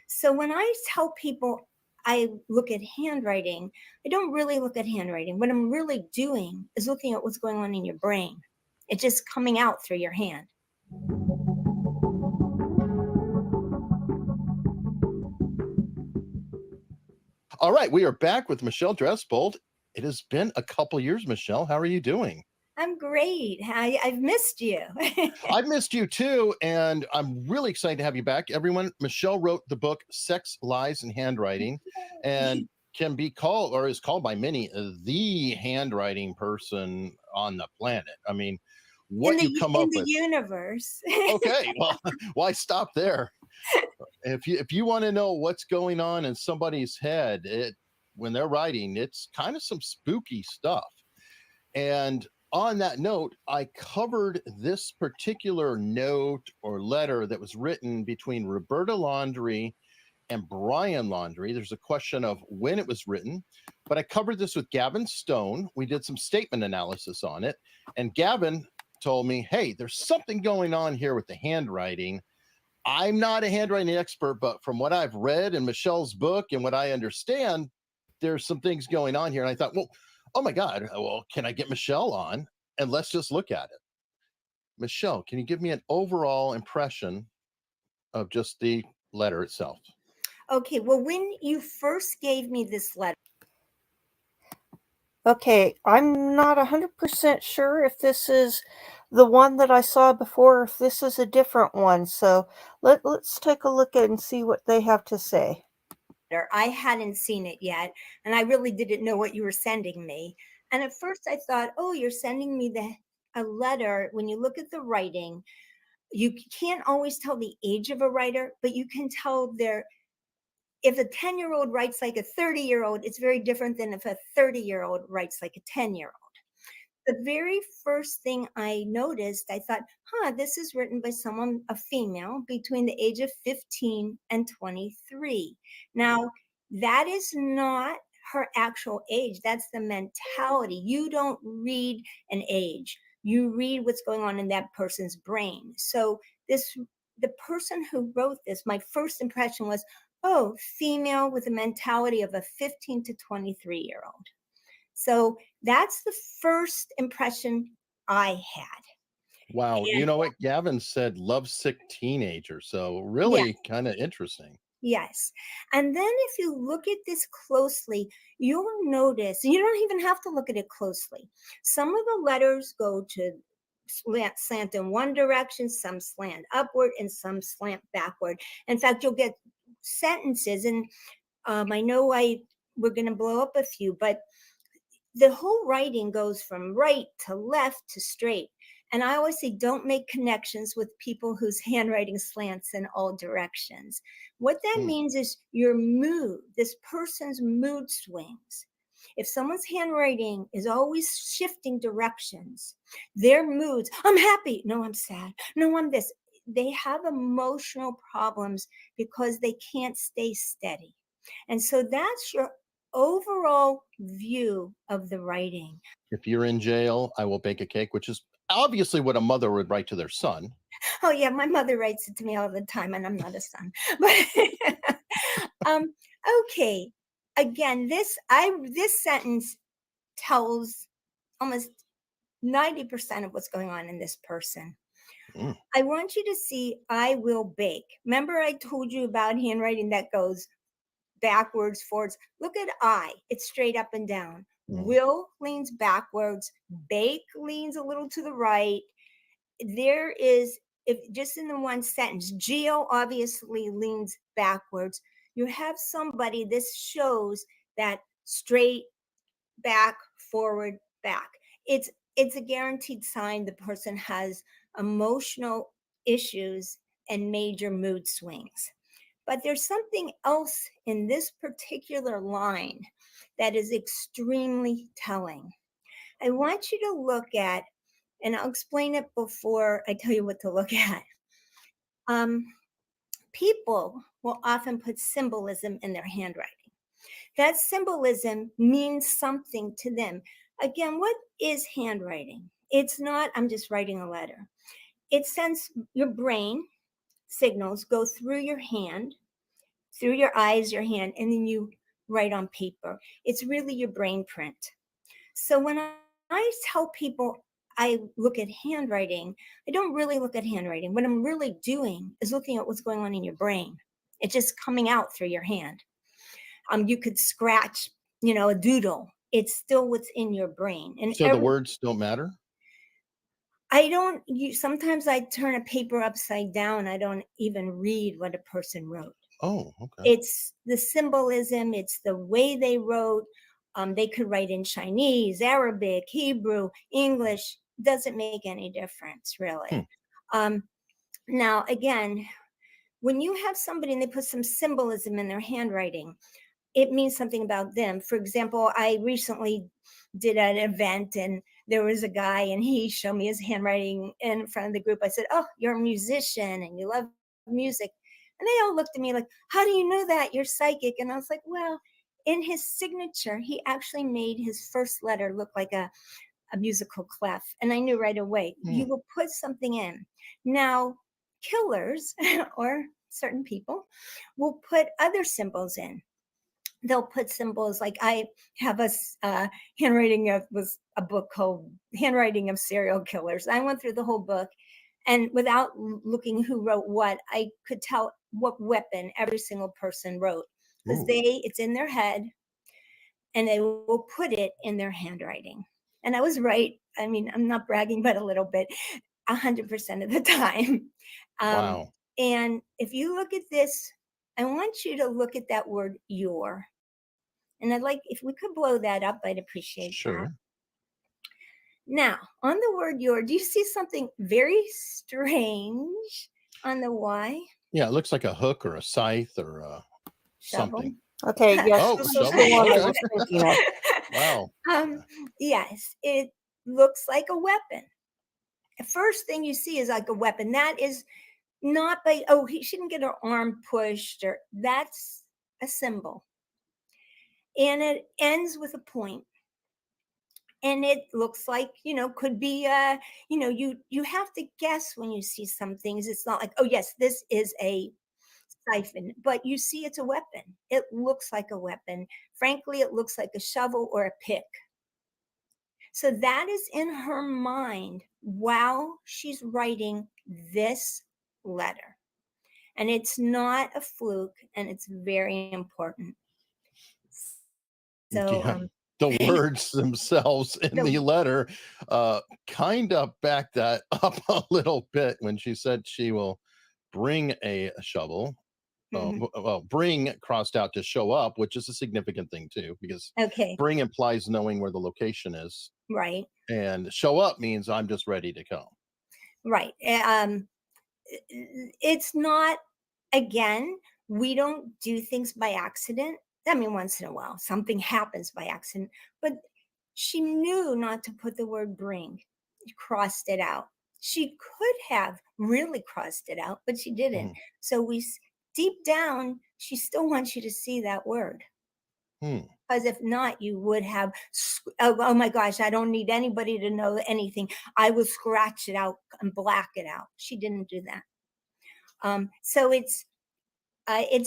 So when I tell people I look at handwriting, I don't really look at handwriting. What I'm really doing is looking at what's going on in your brain. It's just coming out through your hand.
All right, we are back with Michelle Dressbold. It has been a couple years, Michelle. How are you doing?
I'm great. I've missed you.
I've missed you too, and I'm really excited to have you back. Everyone, Michelle wrote the book Sex, Lies, and Handwriting, and can be called, or is called by many, the handwriting person on the planet. I mean, what you come up
in
with.
the universe.
Okay, well, why stop there? If you want to know what's going on in somebody's head, when they're writing, it's kind of some spooky stuff. And on that note, I covered this particular note or letter that was written between Roberta Laundrie and Brian Laundrie. There's a question of when it was written, but I covered this with Gavin Stone. We did some statement analysis on it, and Gavin told me, hey, there's something going on here with the handwriting. I'm not a handwriting expert, but from what I've read in Michelle's book and what I understand, there's some things going on here. And I thought, well, oh my God, well, can I get Michelle on? And let's just look at it. Michelle, can you give me an overall impression of just the letter itself?
Okay, well, when you first gave me this letter.
Okay, I'm not 100% sure if this is the one that I saw before, or if this is a different one. So let's take a look at and see what they have to say.
I hadn't seen it yet, and I really didn't know what you were sending me. And at first I thought, oh, you're sending me a letter. When you look at the writing, you can't always tell the age of a writer, but you can tell if a 10-year-old writes like a 30-year-old, it's very different than if a 30-year-old writes like a 10-year-old. The very first thing I noticed, I thought, this is written by someone, a female, between the age of 15 and 23. Now, that is not her actual age. That's the mentality. You don't read an age. You read what's going on in that person's brain. So the person who wrote this, my first impression was, oh, female with the mentality of a 15 to 23-year-old. So that's the first impression I had.
Wow.
And
you know what? Gavin said lovesick teenager. So really kind of interesting.
Yes. And then if you look at this closely, you'll notice, you don't even have to look at it closely. Some of the letters go to slant in one direction, some slant upward, and some slant backward. In fact, you'll get sentences, and I know we're going to blow up a few, but the whole writing goes from right to left to straight. And I always say, don't make connections with people whose handwriting slants in all directions. What that means is your mood, this person's mood swings. If someone's handwriting is always shifting directions, their moods, I'm happy, no, I'm sad, no, I'm this. They have emotional problems because they can't stay steady. And so that's your overall view of the writing.
If you're in jail, I will bake a cake, which is obviously what a mother would write to their son.
Oh yeah, my mother writes it to me all the time, and I'm not a son. But okay, again, this sentence tells almost 90% of what's going on in this person. I want you to see, I will bake. Remember I told you about handwriting that goes backwards, forwards. Look at I, it's straight up and down. Will leans backwards, bake leans a little to the right. There is, if just in the one sentence, Geo obviously leans backwards. You have somebody, this shows that straight, back, forward, back. It's a guaranteed sign the person has emotional issues and major mood swings. But there's something else in this particular line that is extremely telling. I want you to look at, and I'll explain it before I tell you what to look at. People will often put symbolism in their handwriting. That symbolism means something to them. Again, what is handwriting? It's not, I'm just writing a letter. It sends your brain signals go through your hand, through your eyes, your hand, and then you write on paper. It's really your brain print. So when I tell people I look at handwriting, I don't really look at handwriting. What I'm really doing is looking at what's going on in your brain. It's just coming out through your hand. You could scratch, a doodle. It's still what's in your brain. And
So the words don't matter?
Sometimes I turn a paper upside down. I don't even read what a person wrote.
Oh, okay.
It's the symbolism. It's the way they wrote. They could write in Chinese, Arabic, Hebrew, English. Doesn't make any difference, really. Now, again, when you have somebody and they put some symbolism in their handwriting, it means something about them. For example, I recently did an event and there was a guy and he showed me his handwriting in front of the group. I said, "Oh, you're a musician and you love music." And they all looked at me like, "How do you know that? You're psychic." And I was like, well, in his signature, he actually made his first letter look like a musical clef. And I knew right away, you will put something in. Now, killers or certain people will put other symbols in. They'll put symbols like I have a was a book called Handwriting of Serial Killers. I went through the whole book, and without looking who wrote what, I could tell what weapon every single person wrote, because it's in their head and they will put it in their handwriting. And I was right. I mean, I'm not bragging, but a little bit, 100% of the time.
Wow.
And if you look at this, I want you to look at that word your. And I'd like, if we could blow that up, I'd appreciate that. Now, on the word your, do you see something very strange on the Y?
Yeah, it looks like a hook or a scythe or something.
Okay, yes.
Oh,
this is
shovel.
the one I
Okay.
was thinking of.
Wow.
Yes, it looks like a weapon. The first thing you see is like a weapon. That is not by, she didn't get her arm pushed, or that's a symbol. And it ends with a point. And it looks like, could be, you have to guess when you see some things. It's not like, oh, yes, this is a siphon, but you see it's a weapon. It looks like a weapon. Frankly, it looks like a shovel or a pick. So that is in her mind while she's writing this letter. And it's not a fluke, and it's very important. So,
Yeah. The words themselves in the letter kind of back that up a little bit when she said she will bring a shovel. Well, bring crossed out to show up, which is a significant thing too, because bring implies knowing where the location is.
Right.
And show up means I'm just ready to come.
Right. It's not, again, we don't do things by accident. I mean, once in a while, something happens by accident, but she knew not to put the word bring. She crossed it out. She could have really crossed it out, but she didn't. So deep down, she still wants you to see that word. Because if not, you would have, oh my gosh, I don't need anybody to know anything. I will scratch it out and black it out. She didn't do that. So it's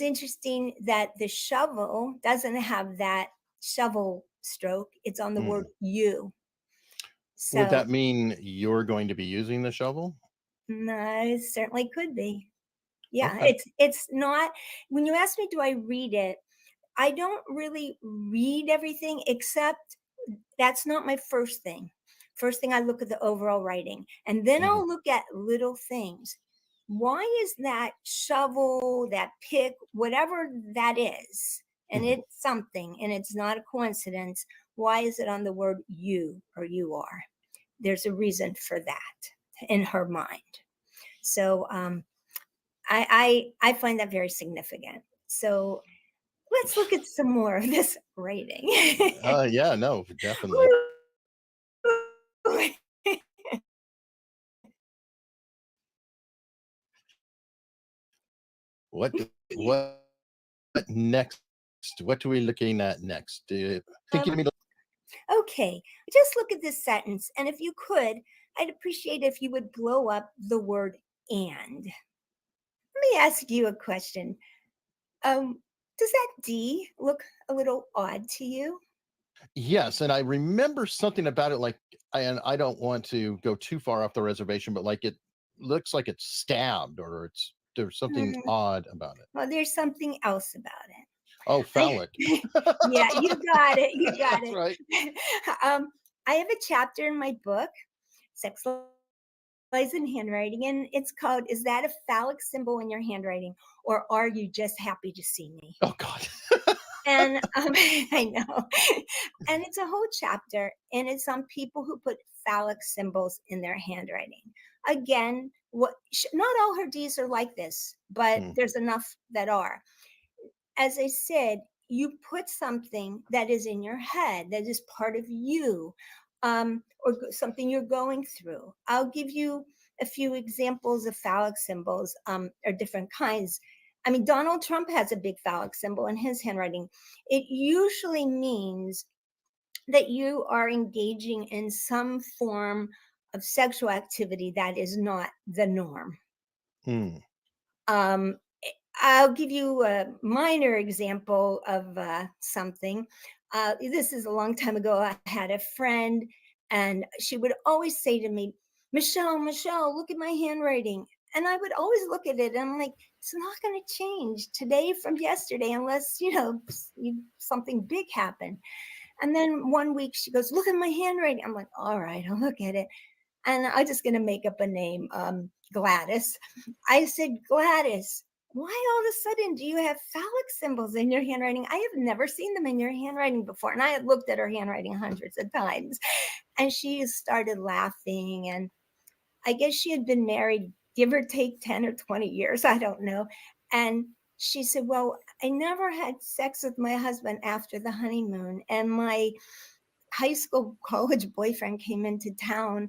interesting that the shovel doesn't have that shovel stroke. It's on the word you. So,
would that mean you're going to be using the shovel?
No, it certainly could be. Yeah, it's not, when you ask me, do I read it? I don't really read everything, except that's not my first thing. First thing, I look at the overall writing, and then I'll look at little things. Why is that shovel, that pick, whatever that is, and it's something, and it's not a coincidence, why is it on the word you or you are? There's a reason for that in her mind. So I find that very significant. So let's look at some more of this writing.
Yeah, no, definitely. What next? What are we looking at next? Do you think you need
Okay, just look at this sentence. And if you could, I'd appreciate if you would blow up the word and. Let me ask you a question. Does that D look a little odd to you?
Yes, and I remember something about it, like, and I don't want to go too far off the reservation, but like it looks like it's stabbed, or there's something
Hmm.
odd about it.
Well, there's something else about it.
Oh, phallic.
Yeah, you got it. You got
That's
it.
right.
I have a chapter in my book, Sex Lies in Handwriting, and it's called "Is that a phallic symbol in your handwriting, or are you just happy to see me?"
Oh God.
And I know, and it's a whole chapter, and it's on people who put phallic symbols in their handwriting. Again, not all her D's are like this, but there's enough that are. As I said, you put something that is in your head, that is part of you, or something you're going through. I'll give you a few examples of phallic symbols, or different kinds. I mean, Donald Trump has a big phallic symbol in his handwriting. It usually means that you are engaging in some form of sexual activity that is not the norm. Um, I'll give you a minor example of something. This is a long time ago. I had a friend, and she would always say to me, Michelle, look at my handwriting. And I would always look at it, and I'm like, it's not going to change today from yesterday unless, something big happened. And then one week she goes, look at my handwriting. I'm like, all right, I'll look at it. And I'm just going to make up a name, Gladys. I said, Gladys, why all of a sudden do you have phallic symbols in your handwriting? I have never seen them in your handwriting before. And I had looked at her handwriting hundreds of times. And she started laughing. And I guess she had been married, give or take 10 or 20 years. I don't know. And she said, well, I never had sex with my husband after the honeymoon. And my high school college boyfriend came into town,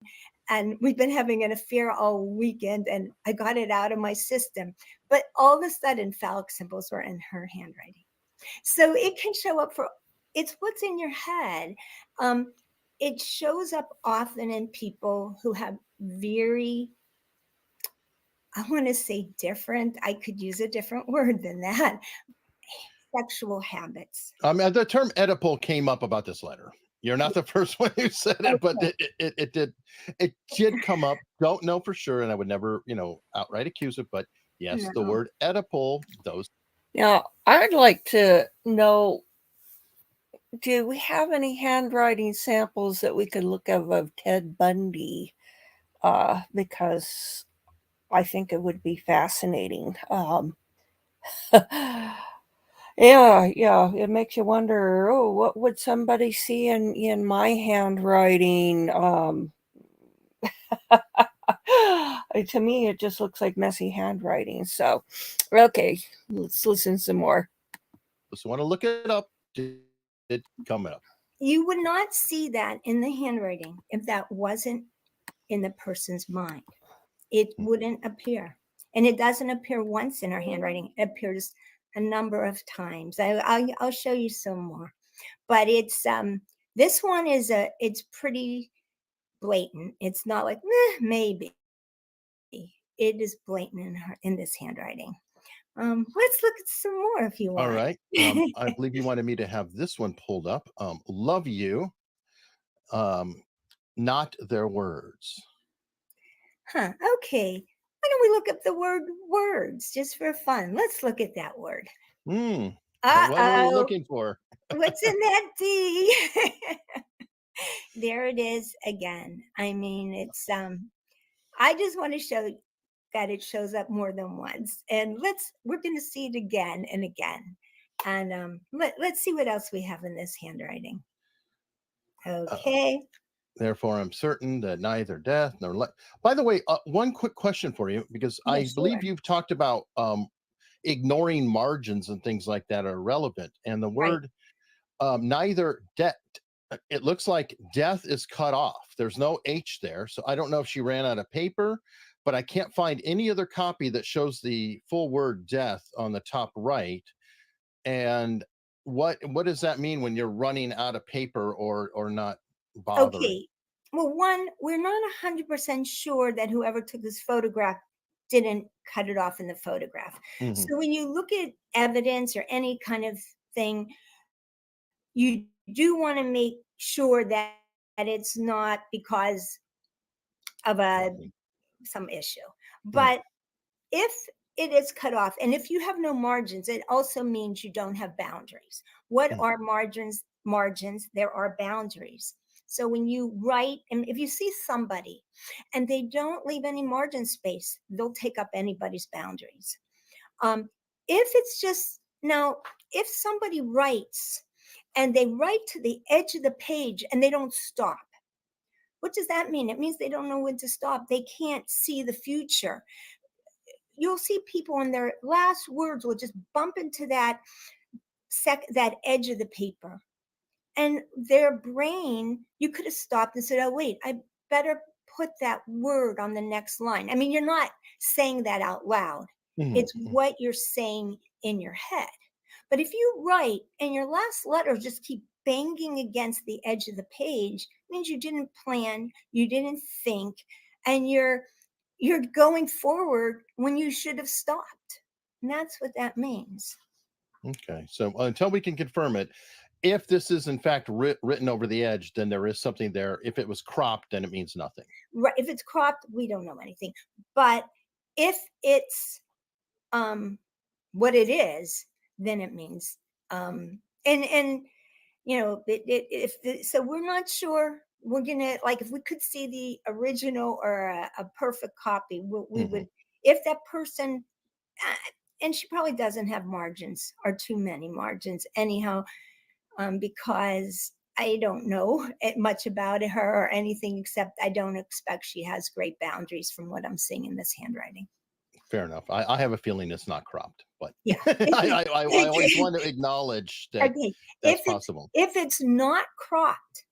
and we've been having an affair all weekend, and I got it out of my system. But all of a sudden, phallic symbols were in her handwriting. So it can show up it's what's in your head. It shows up often in people who have very, I want to say different, I could use a different word than that, sexual habits.
I mean, the term Oedipal came up about this letter. You're not the first one who said it, but it did come up. Don't know for sure, and I would never, outright accuse it. But yes, the word Oedipal, those.
Now, I'd like to know, do we have any handwriting samples that we could look at of Ted Bundy? Because I think it would be fascinating. Yeah, it makes you wonder, what would somebody see in my handwriting? To me, it just looks like messy handwriting. So, okay, let's listen some more.
So want to look it up. It come up.
You would not see that in the handwriting if that wasn't in the person's mind. It wouldn't appear. And it doesn't appear once in our handwriting. It appears a number of times. I'll show you some more. But it's this one is it's pretty blatant. It's not like maybe. It is blatant in this handwriting. Let's look at some more if you want.
All right. I believe you wanted me to have this one pulled up. Love you. Not their words.
Huh. Okay. Why don't we look up the word words just for fun? Let's look at that word.
What are we looking for?
What's in that D? There it is again. I mean, it's I just want to show that it shows up more than once. And we're going to see it again and again. And let's see what else we have in this handwriting. Okay.
Therefore, I'm certain that neither death nor life. By the way, one quick question for you, because I believe you've talked about ignoring margins and things like that are relevant. And the word neither death, it looks like death is cut off. There's no H there. So I don't know if she ran out of paper, but I can't find any other copy that shows the full word death on the top right. And what does that mean when you're running out of paper or not bothering?
Okay. Well, one, we're not 100% sure that whoever took this photograph didn't cut it off in the photograph.
Mhm.
So when you look at evidence or any kind of thing, you do want to make sure that it's not because of some issue. But if it is cut off, and if you have no margins, it also means you don't have boundaries. What are margins? Margins, there are boundaries. So when you write, and if you see somebody and they don't leave any margin space, they'll take up anybody's boundaries. If it's just, now, if somebody writes and they write to the edge of the page and they don't stop, what does that mean? It means they don't know when to stop. They can't see the future. You'll see people in their last words will just bump into that edge of the paper. And their brain, you could have stopped and said, oh, wait, I better put that word on the next line. I mean, you're not saying that out loud. It's what you're saying in your head. But if you write and your last letters just keep banging against the edge of the page, it means you didn't plan, you didn't think, and you're going forward when you should have stopped. And that's what that means.
Okay. So until we can confirm it, if this is in fact written over the edge, then there is something there. If it was cropped, then it means nothing.
Right. If it's cropped, we don't know anything. But if it's what it is, then it means and you know, so we're not sure. We're gonna, like, if we could see the original or a perfect copy, we would, if that person, and she probably doesn't have margins or too many margins anyhow, because I don't know much about her or anything, except I don't expect she has great boundaries from what I'm seeing in this handwriting.
Fair enough. I have a feeling it's not cropped, but
Yeah.
I always want to acknowledge that that's possible.
If it's not cropped,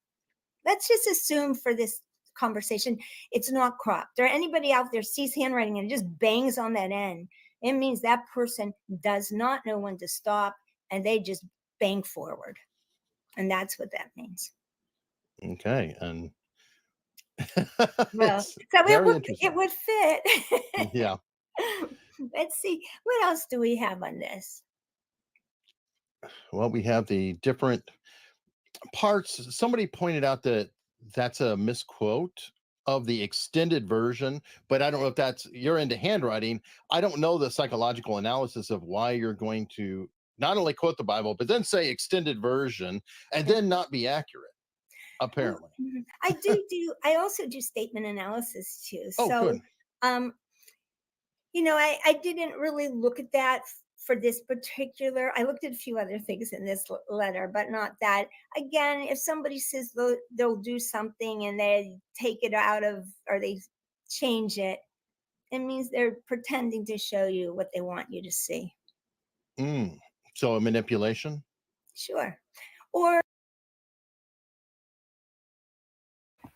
let's just assume for this conversation, it's not cropped. Or anybody out there sees handwriting and it just bangs on that end, it means that person does not know when to stop and they just bang forward. And that's what that means.
Okay. And
well, so it would fit.
Yeah.
Let's see, what else do we have on this?
Well, we have the different parts. Somebody pointed out that that's a misquote of the extended version, but I don't know if that's, you're into handwriting. I don't know the psychological analysis of why you're going to not only quote the Bible, but then say extended version and then not be accurate, apparently.
I also do statement analysis too.
Oh,
so,
good.
You know, I didn't really look at that for this particular, I looked at a few other things in this letter, but not that. Again, if somebody says they'll do something and they take it out of, or they change it, it means they're pretending to show you what they want you to see.
So a manipulation?
Sure. Or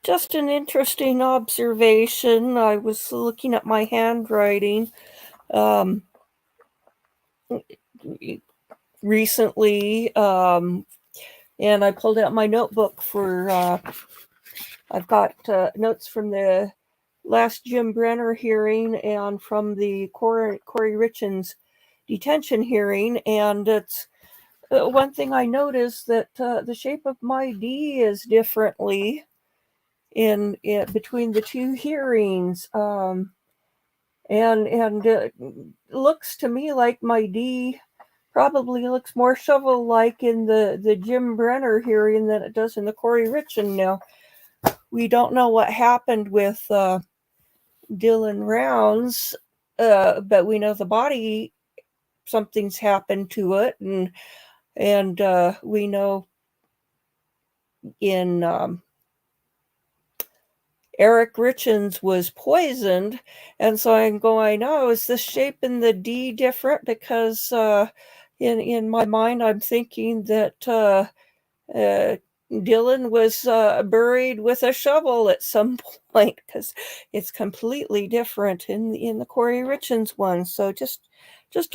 just an interesting observation. I was looking at my handwriting recently, and I pulled out my notebook for, I've got notes from the last Jim Brenner hearing and from the Corey Richens detention hearing, and it's one thing I noticed that the shape of my D is differently in between the two hearings, and it looks to me like my D probably looks more shovel-like in the Jim Brenner hearing than it does in the Corey Richens. Now, we don't know what happened with Dylan Rounds, but we know the body, something's happened to it, and we know in Eric Richens was poisoned, and so I'm going, oh, is this shape in the D different? Because in my mind, I'm thinking that Dylan was buried with a shovel at some point, because it's completely different in the Corey Richens one. So just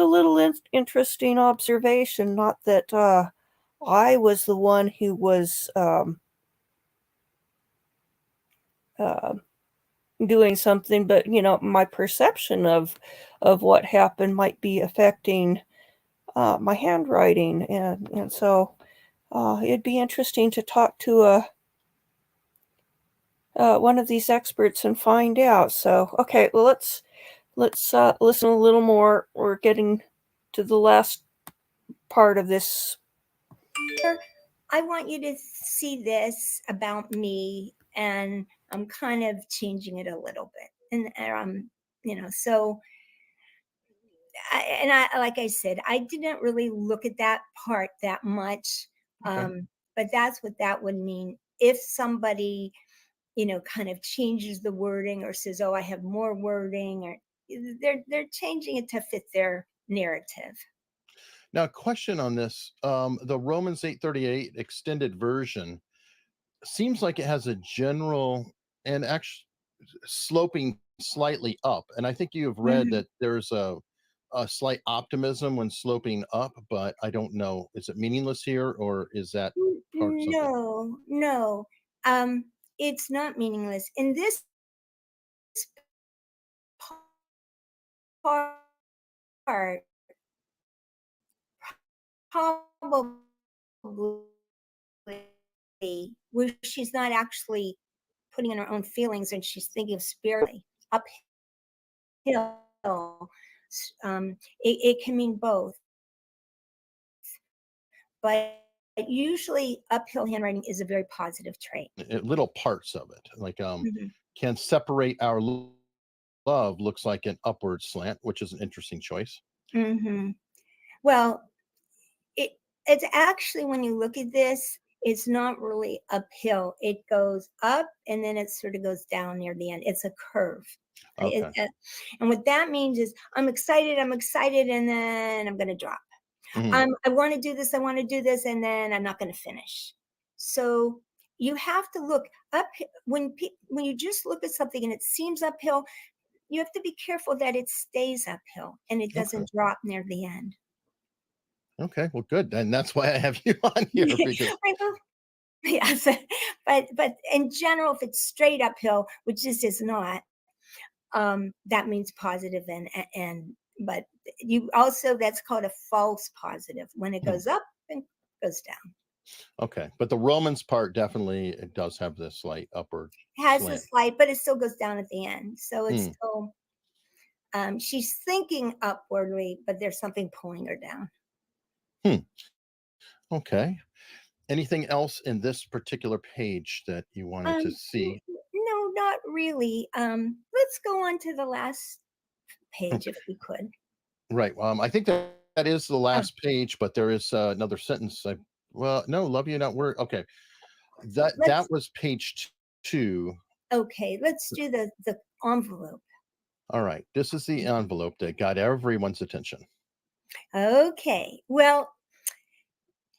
a little interesting observation. Not that I was the one who was doing something, but my perception of what happened might be affecting my handwriting, and so it'd be interesting to talk to one of these experts and find out. So, okay, well, let's listen a little more. We're getting to the last part of this.
I want you to see this about me, and I'm kind of changing it a little bit. And so like I said, I didn't really look at that part that much.
Okay.
But that's what that would mean if somebody, kind of changes the wording or says, "Oh, I have more wording," or they're changing it to fit their narrative.
Now, question on this: the Romans 8:38 extended version seems like it has a general and actually sloping slightly up, and I think you have read
Mhm.
that there's a slight optimism when sloping up, but I don't know. Is it meaningless here, or is that part of something?
No, no. Um, it's not meaningless. In this part, probably where she's not actually putting in her own feelings and she's thinking of spiritually uphill. It can mean both, but usually uphill handwriting is a very positive trait.
Little parts of it, like
Mhm.
can separate our love looks like an upward slant, which is an interesting choice.
Mhm. Well, it's actually, when you look at this, it's not really uphill. It goes up and then it sort of goes down near the end. It's a curve.
Okay.
And what that means is I'm excited, and then I'm going to drop.
Mhm.
I want to do this, and then I'm not going to finish. So you have to look up when you just look at something and it seems uphill. You have to be careful that it stays uphill and it
Okay.
doesn't drop near the end.
Okay. Well, good. And that's why I have you on here because
I know. Yes, but in general, if it's straight uphill, which this is not, that means positive, and but you also, that's called a false positive when it
Hmm.
goes up and goes down.
Okay. But the Romans part definitely it does have this slight upward
It has a
slant.
slight, but it still goes down at the end. So it's
Hmm.
still, she's thinking upwardly, but there's something pulling her down.
Hmm. Okay. Anything else in this particular page that you wanted to
N-
see?
no, not really. Let's go on to the last page if
Okay.
we could.
Right. I think that is the
Oh,
last page, but there is another sentence. Well, no, love you, not word. Okay. That
let's
was page two.
okay. Let's do the envelope.
All right. This is the envelope that got everyone's attention.
Okay. Well,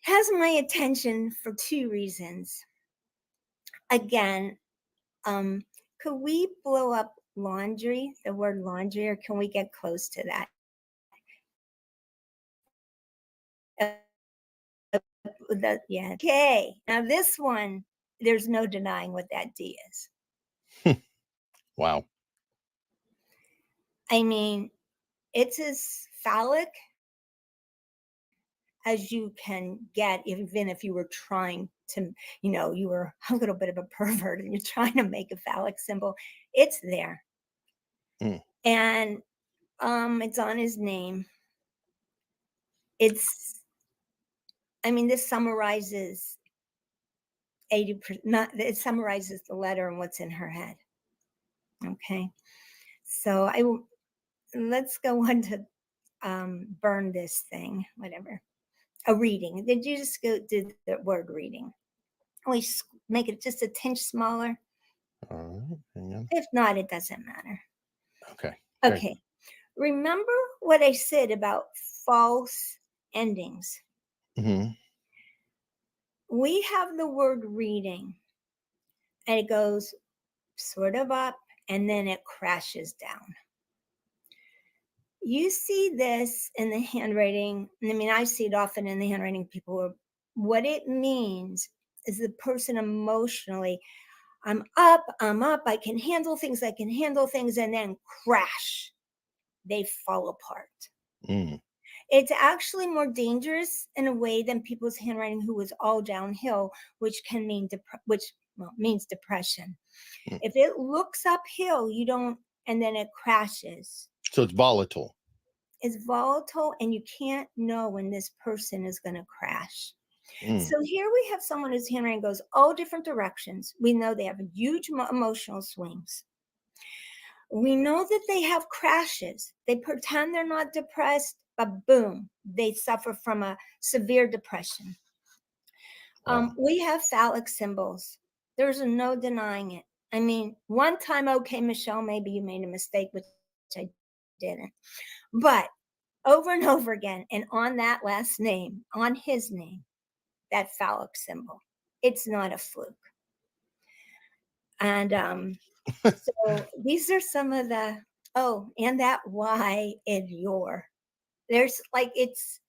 has my attention for two reasons. Again, could we blow up laundry, the word laundry, or can we get close to that? Yeah. Okay. Now this one, there's no denying what that D is.
Wow.
I mean, it's as phallic as you can get, even if you were trying to, you were a little bit of a pervert and you're trying to make a phallic symbol. It's there.
Mm.
And it's on his name. It's, I mean, this summarizes 80%, not, it summarizes the letter and what's in her head. Okay. So let's go on to burn this thing, whatever. A reading. Did you just go do the word reading? We make it just a tinge smaller.
All right. Hang on.
If not, it doesn't matter.
Okay. Great.
Okay. Remember what I said about false endings?
Hmm.
We have the word reading, and it goes sort of up, and then it crashes down. You see this in the handwriting. I mean, I see it often in the handwriting. People What it means is the person emotionally, I'm up, I can handle things, and then crash, they fall apart.
Mm.
It's actually more dangerous in a way than people's handwriting who is all downhill, which can mean means depression.
Mm.
If it looks uphill, you don't, and then it crashes.
So it's volatile.
It's volatile, and you can't know when this person is going to crash.
Mm.
So here we have someone whose handwriting goes all different directions. We know they have huge emotional swings. We know that they have crashes. They pretend they're not depressed, but boom, they suffer from a severe depression. We have phallic symbols. There's no denying it. I mean, one time, okay, Michelle, maybe you made a mistake, which I didn't. But over and over again, and on that last name, on his name, that phallic symbol, it's not a fluke. And so these are some of the, and that Y in your, there's like, it's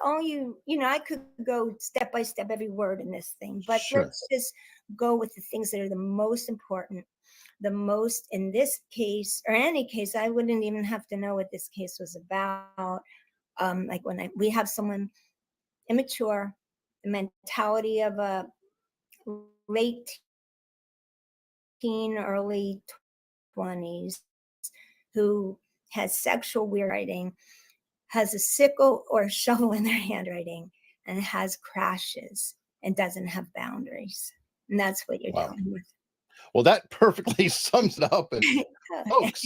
all I could go step by step every word in this thing, but
Sure.
let's just go with the things that are the most important. The most in this case, or any case, I wouldn't even have to know what this case was about. Like when we have someone immature, the mentality of a late teen, early 20s, who has sexual weird writing, has a sickle or a shovel in their handwriting, and has crashes and doesn't have boundaries. And that's what you're
Wow.
dealing with.
Well, that perfectly sums it up. And folks,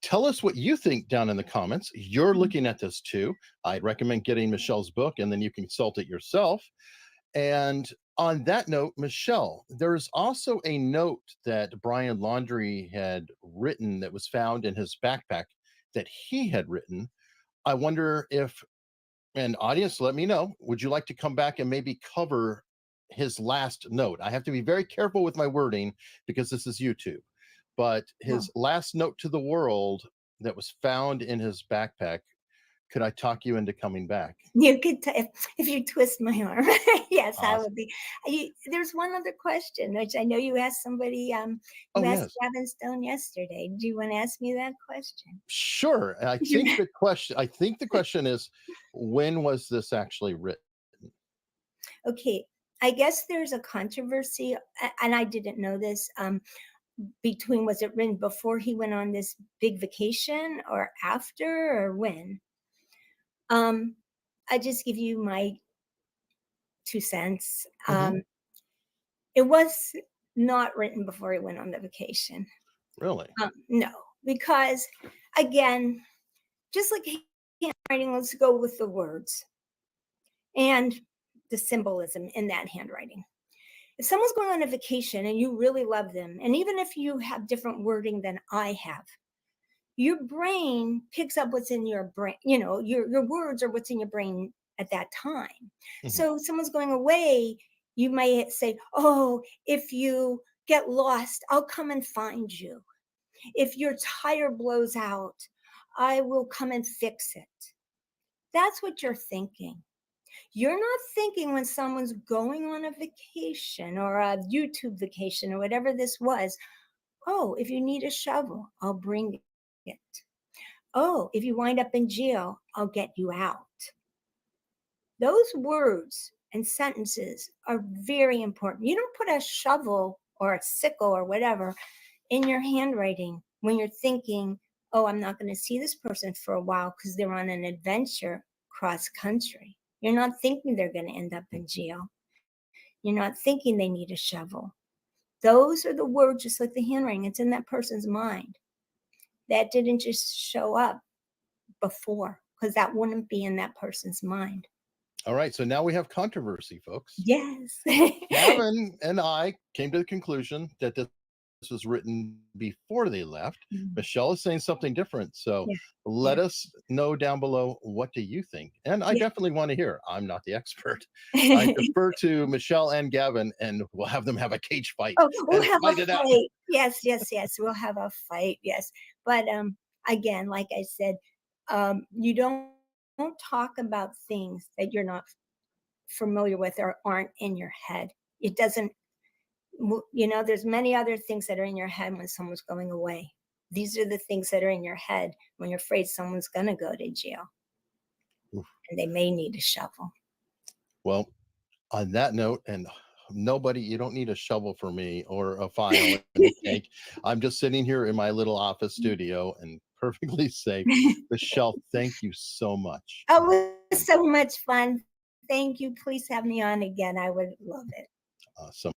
tell us what you think down in the comments. You're looking at this too. I'd recommend getting Michelle's book, and then you can consult it yourself. And on that note, Michelle, there's also a note that Brian Laundrie had written that was found in his backpack that he had written. I wonder if, an audience, let me know, would you like to come back and maybe cover his last note? I have to be very careful with my wording because this is YouTube, but his last note to the world that was found in his backpack. Could I talk you into coming back?
You could, if you twist my arm. Yes, I
Awesome.
would be. There's one other question, which I know you asked somebody, you
Oh,
asked
yes.
Gavin Stone yesterday. Do you want to ask me that question?
Sure. I think the question is, when was this actually written?
Okay, I guess there's a controversy, and I didn't know this, between, was it written before he went on this big vacation or after or when? I just give you my 2 cents. It was not written before he went on the vacation.
Really?
No, because again, just like handwriting, let's go with the words and the symbolism in that handwriting. If someone's going on a vacation and you really love them, and even if you have different wording than I have, your brain picks up what's in your brain. Your words are what's in your brain at that time. So if someone's going away, you might say, oh, if you get lost, I'll come and find you. If your tire blows out, I will come and fix it. That's what you're thinking. You're not thinking when someone's going on a vacation or a YouTube vacation or whatever this was, oh, if you need a shovel, I'll bring it. Oh, if you wind up in jail, I'll get you out. Those words and sentences are very important. You don't put a shovel or a sickle or whatever in your handwriting when you're thinking, oh, I'm not going to see this person for a while because they're on an adventure cross country. You're not thinking they're going to end up in jail. You're not thinking they need a shovel. Those are the words, just like the handwriting. It's in that person's mind. That didn't just show up before, because that wouldn't be in that person's mind.
All right. So now we have controversy, folks.
Yes.
Gavin and I came to the conclusion that this was written before they left. Michelle is saying something different. So let us know down below, what do you think? And I definitely want to hear. I'm not the expert. I defer to Michelle and Gavin, and we'll have them have a cage fight.
Oh, we'll have
fight
a
it out.
fight. Yes. We'll have a fight. Yes. But again, like I said, you don't talk about things that you're not familiar with or aren't in your head. It doesn't, there's many other things that are in your head when someone's going away. These are the things that are in your head when you're afraid someone's going to go to jail.
Oof.
And they may need a shovel.
Well, on that note, and nobody, you don't need a shovel for me or a file and a tank. I'm just sitting here in my little office studio and perfectly safe. Michelle, thank you so much.
Oh, it was so much fun. Thank you. Please have me on again. I would love it.
Awesome.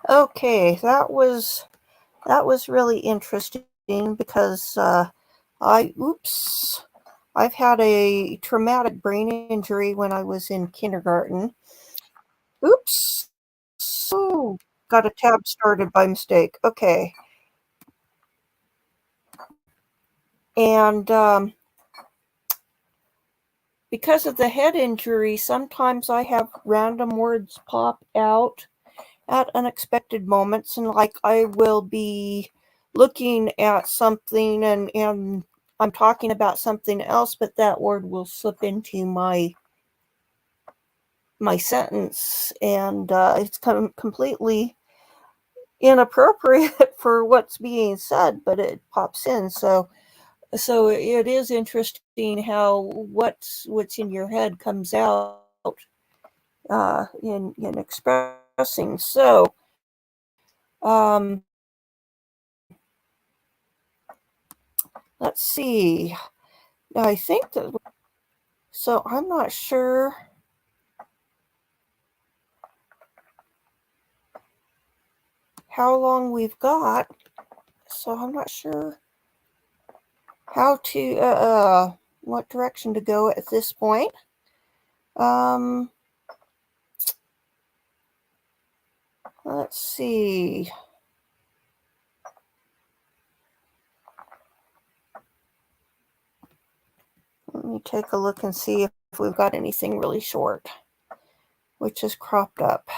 Okay, that was really interesting because I've had a traumatic brain injury when I was in kindergarten. Oops. So got a tab started by mistake. Okay. And because of the head injury, sometimes I have random words pop out at unexpected moments, and like I will be looking at something and I'm talking about something else, but that word will slip into my sentence, and it's completely inappropriate for what's being said, but it pops in. So it is interesting how what's in your head comes out in expressing. So let's see. I think that, so I'm not sure how long we've got, so I'm not sure how to what direction to go at this point. Let's see. Let me take a look and see if we've got anything really short, which is cropped up.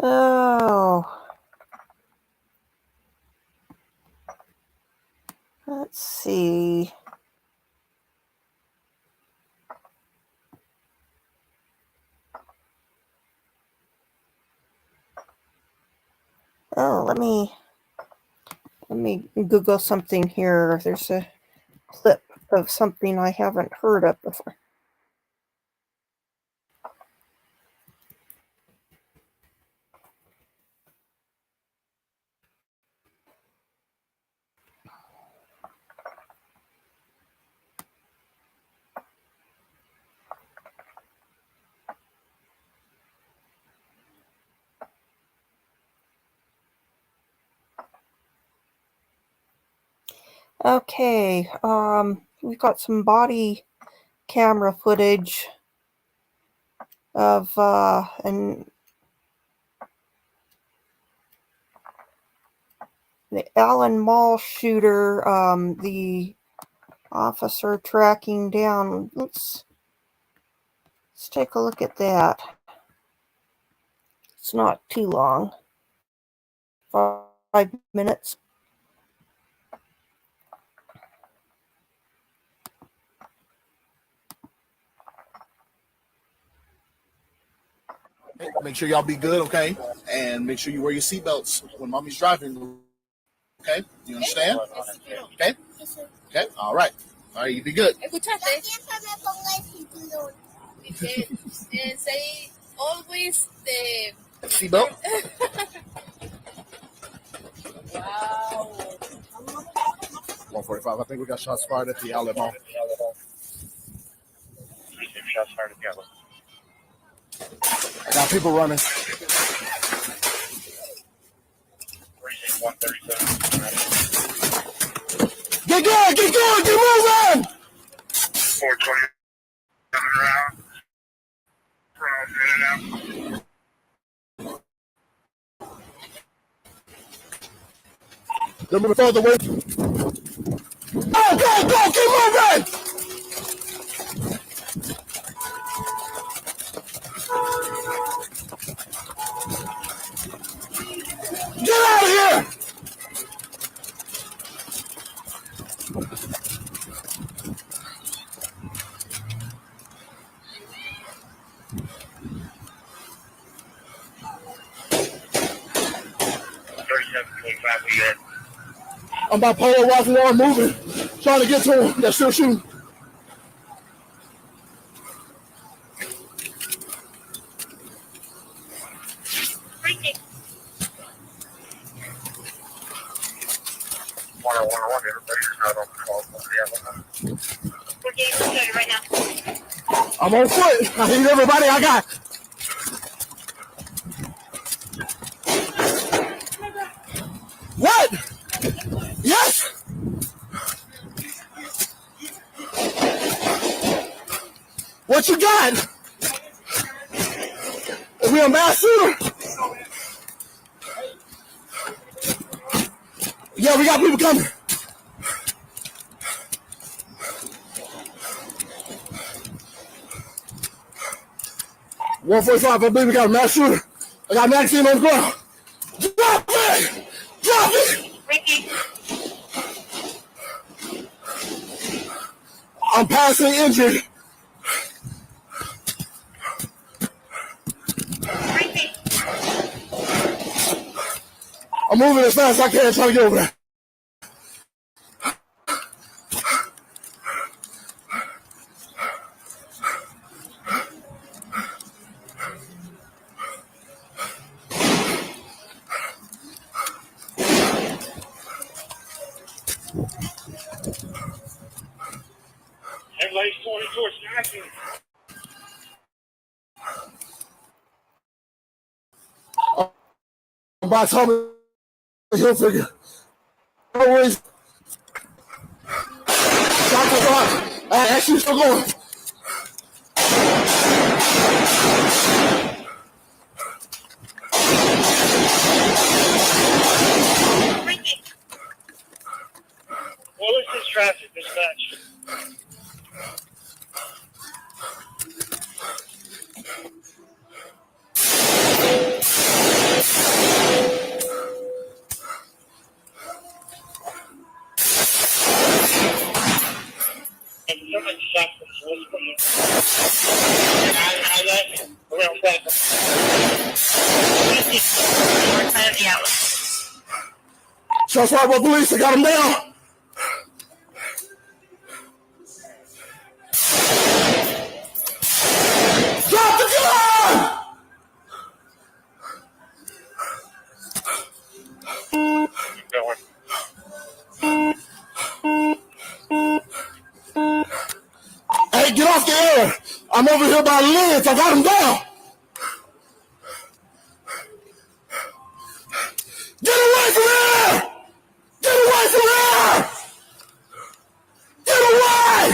Oh, let's see. Oh, let me Google something here. There's a clip of something I haven't heard of before. Okay, we've got some body camera footage of the Allen Mall shooter, the officer tracking down. Let's take a look at that. It's not too long. 5 minutes.
Hey, make sure y'all be good, okay? And make sure you wear your seatbelts when mommy's driving, okay? You understand? Okay? Okay? All right. All right, you be good.
Escuchaste? Say always the
Seatbelt?
Wow.
145. I think we got shots fired at the outlet mall.
Shots fired at the outlet.
I got people running.
Precinct 137.
going, keep moving.
420 coming around.
They're moving further away. Go, keep moving. Get out of here. I'm bipolar watching while I'm moving, trying to get to him. They're still shooting.
Everybody's not on the call.
We're getting started right now.
I'm on foot. I need everybody I got. What? Yes. What you got? Are we a mass shooter? Yeah, we got people coming. $145, I believe we got a mass shooter. I got 19 on the ground. Drop it! Drop it!
Ricky.
I'm passing injured.
Ricky.
I'm moving as fast as I can, trying to get over there.
Everybody's going towards action.
I'm about to tell me he'll figure. No worries. Shot the rock. Actually, still going.
What is this traffic dispatch? Someone shot the around back.
Shots fired by police. I got him down. Drop the gun!
Keep going.
Hey, get off the air. I'm over here by the lids. I got him down. Get away from here! Get away from here! Get away!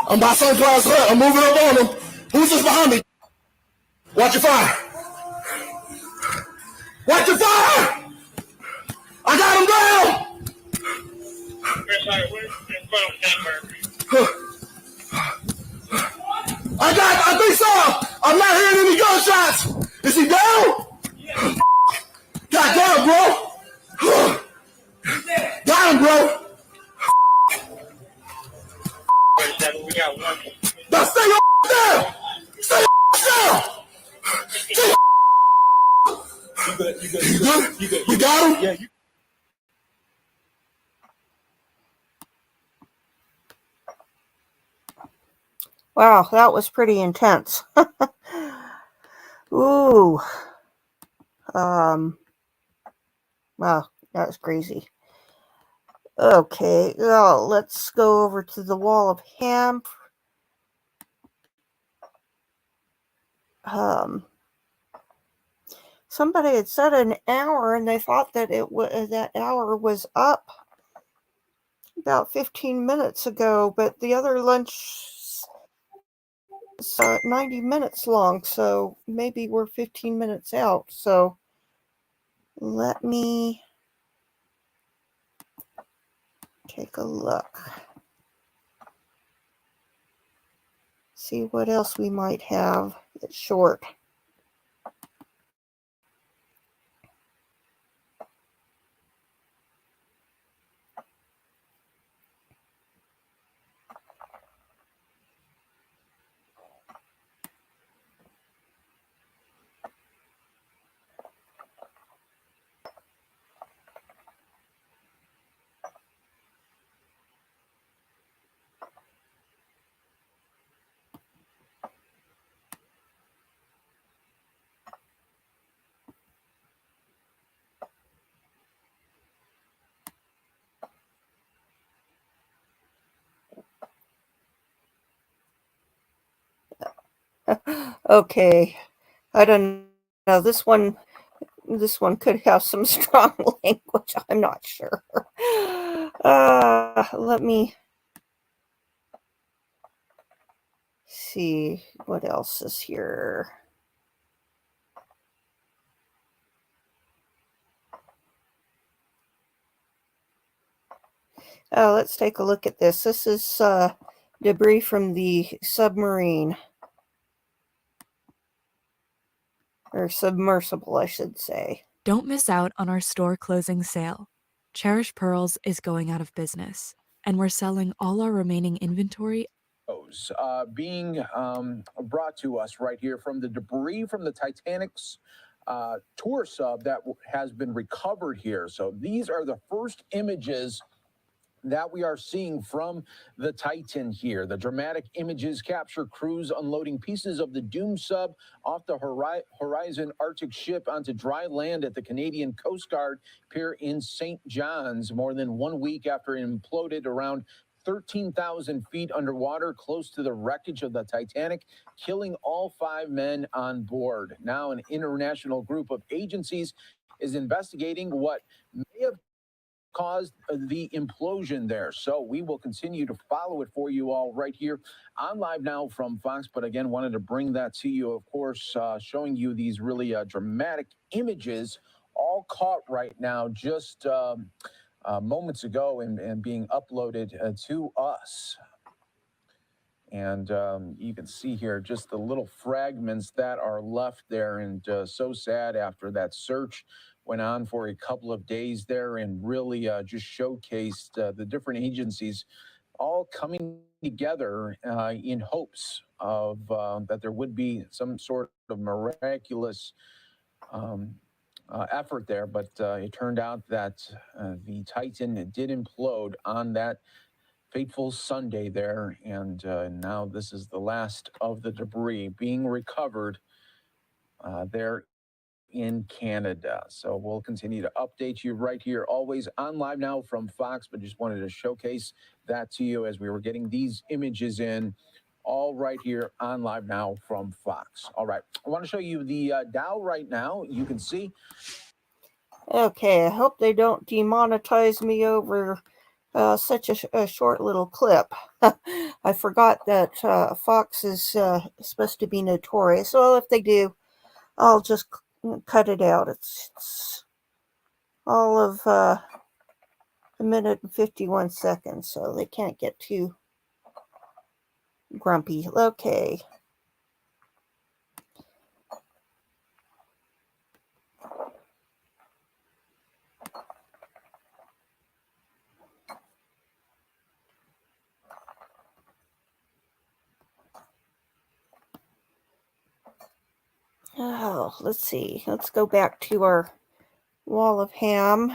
I'm by Sunflower's Hut. I'm moving up on him. Who's this behind me? Watch your fire. Watch your fire! I got him down! I think so! I'm not hearing any gunshots! Is he down? God damn, bro! Got him, bro!
We got one.
Now stay your down! Stay your down! Stay
You good?
You good? You got him?
Yeah.
Wow, that was pretty intense. Ooh. Wow, that was crazy. Okay, well, let's go over to the wall of hemp. somebody had said an hour, and they thought that that hour was up about 15 minutes ago, but the other lunch is 90 minutes long, so maybe we're 15 minutes out. So let me take a look. See what else we might have that's short. Okay, I don't know. This one could have some strong language. I'm not sure. Let me see what else is here. Let's take a look at this. This is debris from the submarine. Or submersible, I should say.
Don't miss out on our store closing sale. Cherish Pearls is going out of business, and we're selling all our remaining inventory.
Being brought to us right here from the debris from the Titanic's tour sub that has been recovered here. So these are the first images that we are seeing from the Titan here. The dramatic images capture crews unloading pieces of the doomed sub off the Horizon Arctic ship onto dry land at the Canadian Coast Guard pier in St. John's, more than 1 week after it imploded around 13,000 feet underwater close to the wreckage of the Titanic, killing all 5 men on board. Now an international group of agencies is investigating what may have caused the implosion there. So we will continue to follow it for you all right here on Live Now from Fox. But again, wanted to bring that to you, of course, showing you these really dramatic images all caught right now just moments ago and being uploaded to us. And you can see here just the little fragments that are left there, and so sad after that search went on for a couple of days there and really just showcased the different agencies all coming together in hopes of that there would be some sort of miraculous effort there. But it turned out that the Titan did implode on that fateful Sunday there, and now this is the last of the debris being recovered there in Canada. So we'll continue to update you right here, always on Live Now from Fox, but just wanted to showcase that to you as we were getting these images in, all right here on Live Now from Fox. All right, I want to show you the Dow right now. You can see.
Okay, I hope they don't demonetize me over such a short little clip. I forgot that Fox is supposed to be notorious. Well, if they do, I'll just cut it out. It's all of a minute and 51 seconds, so they can't get too grumpy. Okay. Oh, let's see. Let's go back to our wall of ham.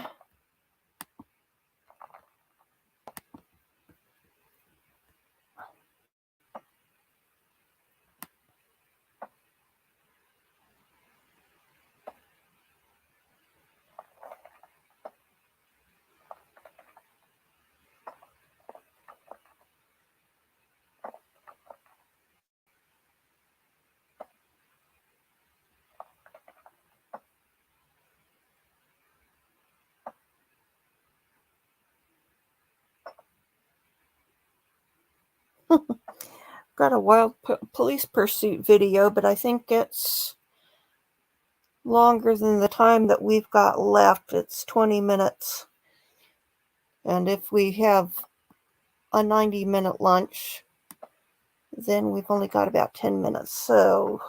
Got a wild police pursuit video, but I think it's longer than the time that we've got left. It's 20 minutes. And if we have a 90-minute lunch, then we've only got about 10 minutes. So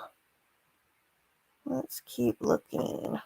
let's keep looking.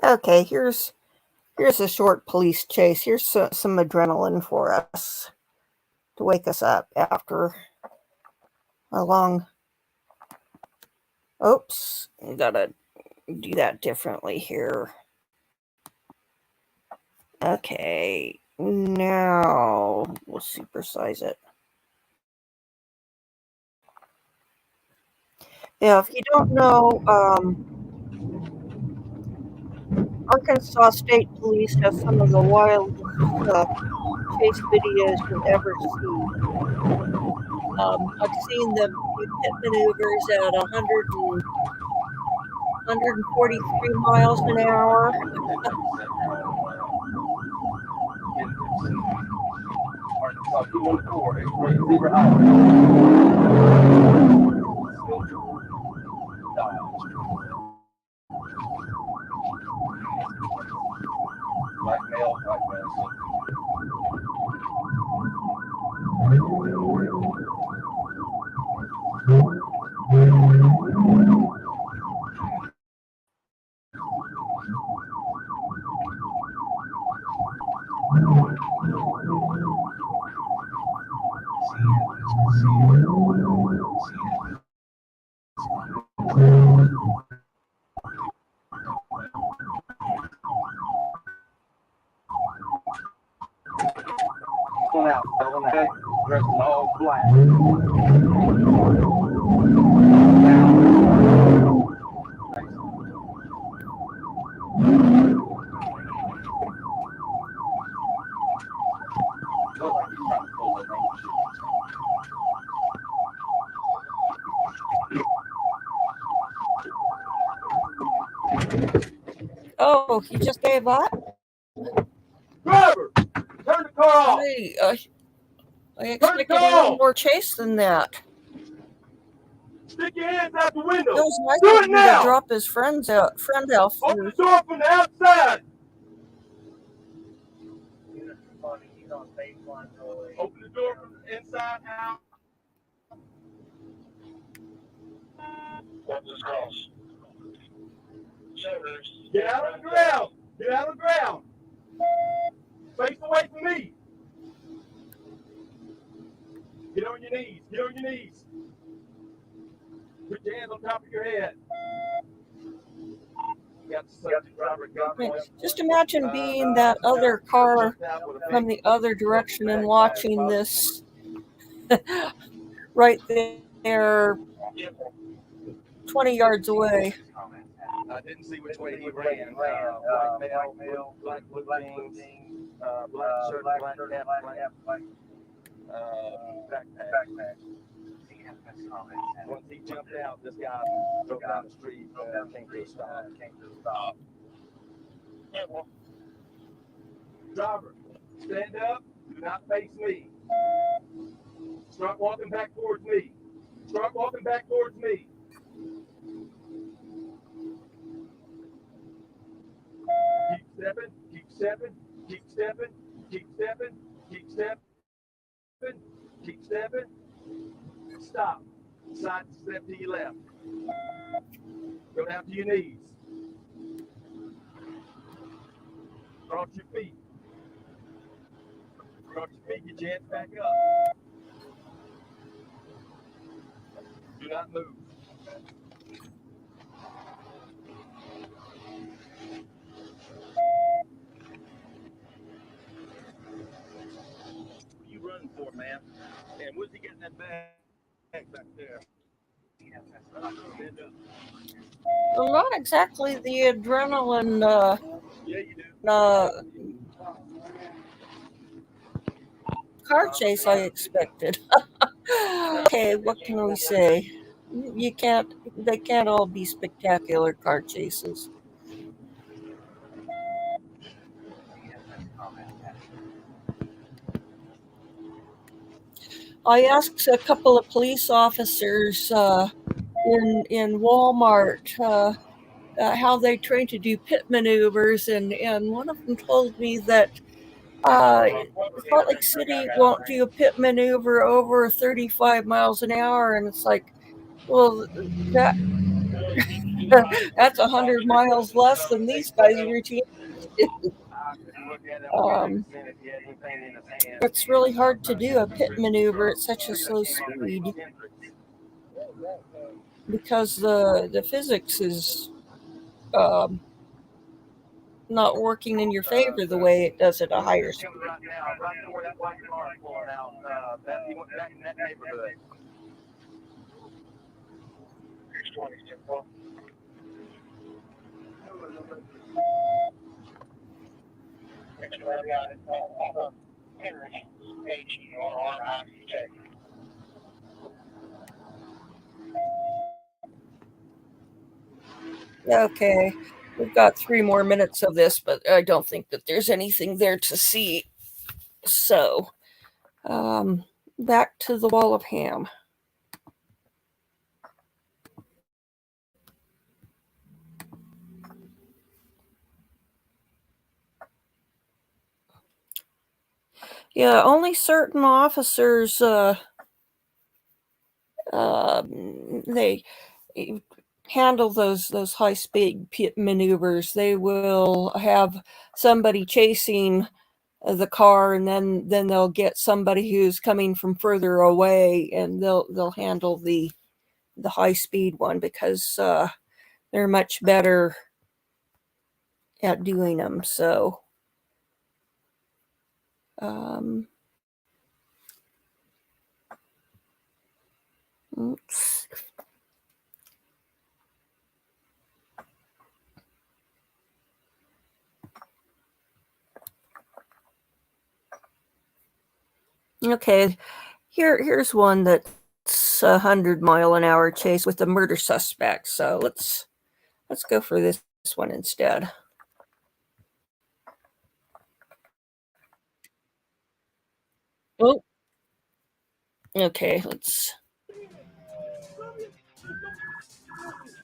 Okay, here's a short police chase. Here's some adrenaline for us to wake us up after a long... Oops, gotta do that differently here. Okay, now we'll supersize it. Yeah, if you don't know, Arkansas State Police has some of the wildest chase videos you'll ever see. I've seen them do pit maneuvers at 143 miles an hour.
Dressed in all black.
Oh, he just gave up?
Driver, turn the car off.
I expected a little more chase than that.
Stick your hands out the window.
It was nice
Do
of
it
him to
now.
drop his friend out first.
Open the door from the outside. Open the door from the inside out. What's this cross? Get out of the ground. Get out of the ground. Face away from me. Get on your knees. Get on your knees. Put your hands on top of your head.
Just imagine being that other car from the other direction and watching this right there 20 yards away.
I didn't see which way he ran. White male, black jeans, black shirt, black cap, black backpack. Once he jumped out, this guy drove down the street, came to a stop. Driver, stand up, do not face me. Start walking back towards me. Start walking back towards me. Keep stepping, keep stepping, keep stepping, keep stepping, keep stepping, keep stepping. Stop. Side step to your left. Go down to your knees. Cross your feet. Cross your feet, get your hands back up. Do not move. What are you running for, man? And what's he getting that bag back there?
Well, not exactly the adrenaline
Yeah, you do.
car chase I expected. Okay, what can we say? They can't all be spectacular car chases. I asked a couple of police officers in Walmart how they train to do pit maneuvers, and one of them told me that Salt Lake City won't do a pit maneuver over 35 miles an hour, and it's like, well, that that's 100 miles less than these guys routinely do. It's really hard to do a pit maneuver at such a slow speed because the physics is not working in your favor the way it does at a higher speed.
Right now, right where that white car is pulling out, he went back in that neighborhood. 620, 10-4.
Okay, we've got 3 more minutes of this, but I don't think that there's anything there to see. So, back to the wall of ham. Yeah, only certain officers, they handle those high-speed pit maneuvers. They will have somebody chasing the car, and then they'll get somebody who's coming from further away, and they'll handle the high-speed one because they're much better at doing them. So, oops. Okay, here's one that's 100-mile-an-hour chase with a murder suspect. So let's go for this one instead. Oh, okay. Let's.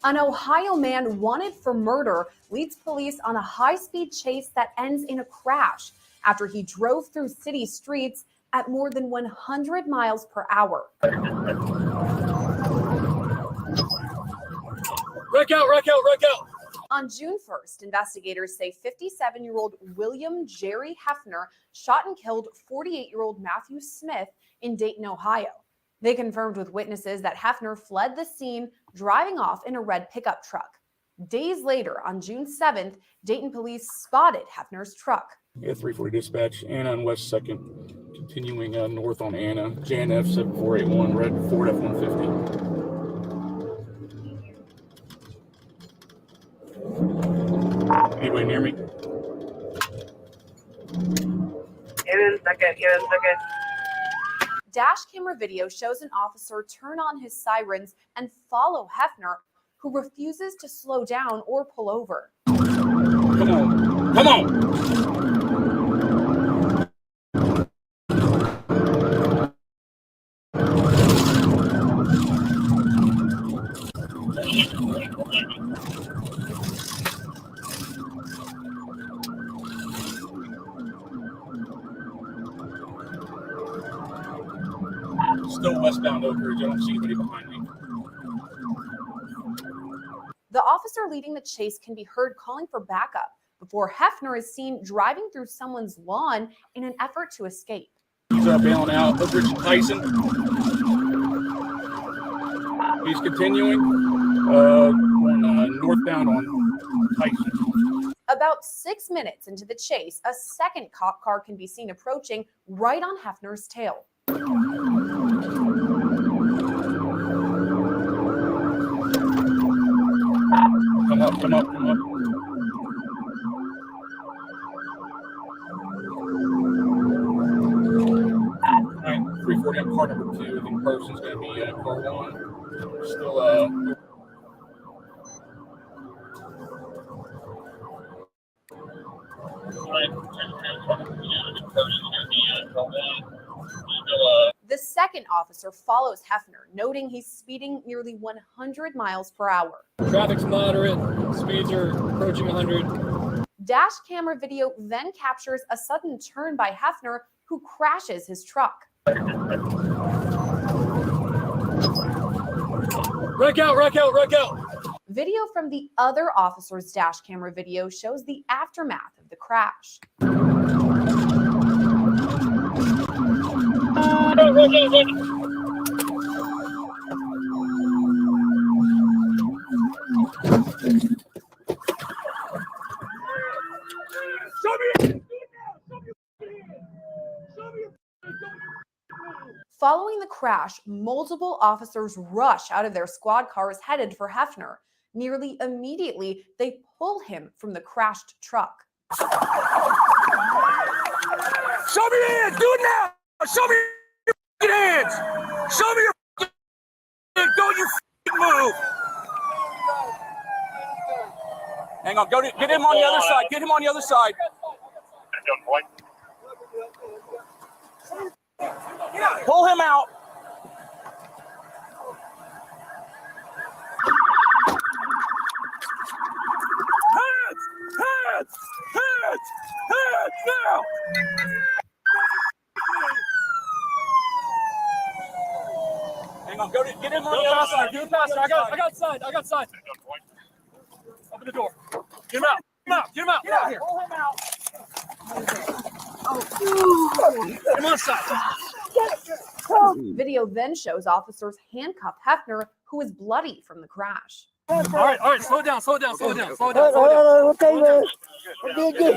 An Ohio man wanted for murder leads police on a high-speed chase that ends in a crash after he drove through city streets at more than 100 miles per hour.
Wreck out, wreck out, wreck out.
On June 1st, investigators say 57-year-old William Jerry Hefner shot and killed 48-year-old Matthew Smith in Dayton, Ohio. They confirmed with witnesses that Hefner fled the scene, driving off in a red pickup truck. Days later, on June 7th, Dayton police spotted Hefner's truck.
Yeah, 340 dispatch, Anna on West 2nd, continuing north on Anna, JNF 7481, red Ford F-150. Anybody near me?
Give it a second, give it a second.
Dash camera video shows an officer turn on his sirens and follow Hefner, who refuses to slow down or pull over.
Come on, come on! Still westbound Oak Ridge. I don't see anybody behind me.
The officer leading the chase can be heard calling for backup, but before Hefner is seen driving through someone's lawn in an effort to escape.
He's bailing out over to Tyson. He's continuing northbound on Tyson.
About 6 minutes into the chase, a second cop car can be seen approaching right on Hefner's tail.
Come up. 340 on car number 2. I think person's going to be car 1. Still,
The second officer follows Hefner, noting he's speeding nearly 100 miles per hour.
Traffic's moderate. Speeds are approaching 100.
Dash camera video then captures a sudden turn by Hefner, who crashes his truck.
Wreck out.
Video from the other officer's dash camera video shows the aftermath of the crash. Following the crash, multiple officers rush out of their squad cars headed for Hefner. Nearly immediately, they pull him from the crashed truck.
Show me your hands! Do it now! Show me your hands! Show me your hands! Don't you move! Hang on, get him on the other side. Get him on the other side. Pull him out. Hands now! Hang on, get him on the other side. Do it faster. I got side. Open the door. Get him out. Get out here. Pull him out. Come on, side.
Video then shows officers handcuff Hefner, who is bloody from the crash.
All right, slow down.
Okay, man. I'm doing good.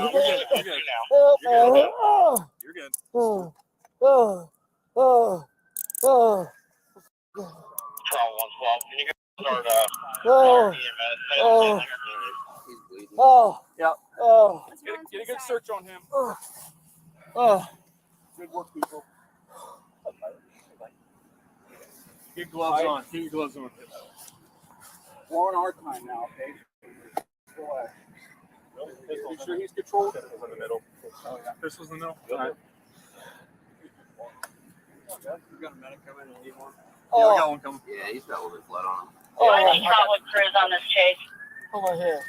You're good. Get a good search on him. Good work, people. Get gloves on. Get your gloves on. We're on our time now, okay? Relax. You sure he's controlled? Pistols in the middle. Oh, yeah. Pistols in the middle? All right. You got a medic coming and need one? Yeah, I got one coming.
Yeah, he's got a little bit of blood on him.
I think Scotland crews on this chase.
Hold my hand.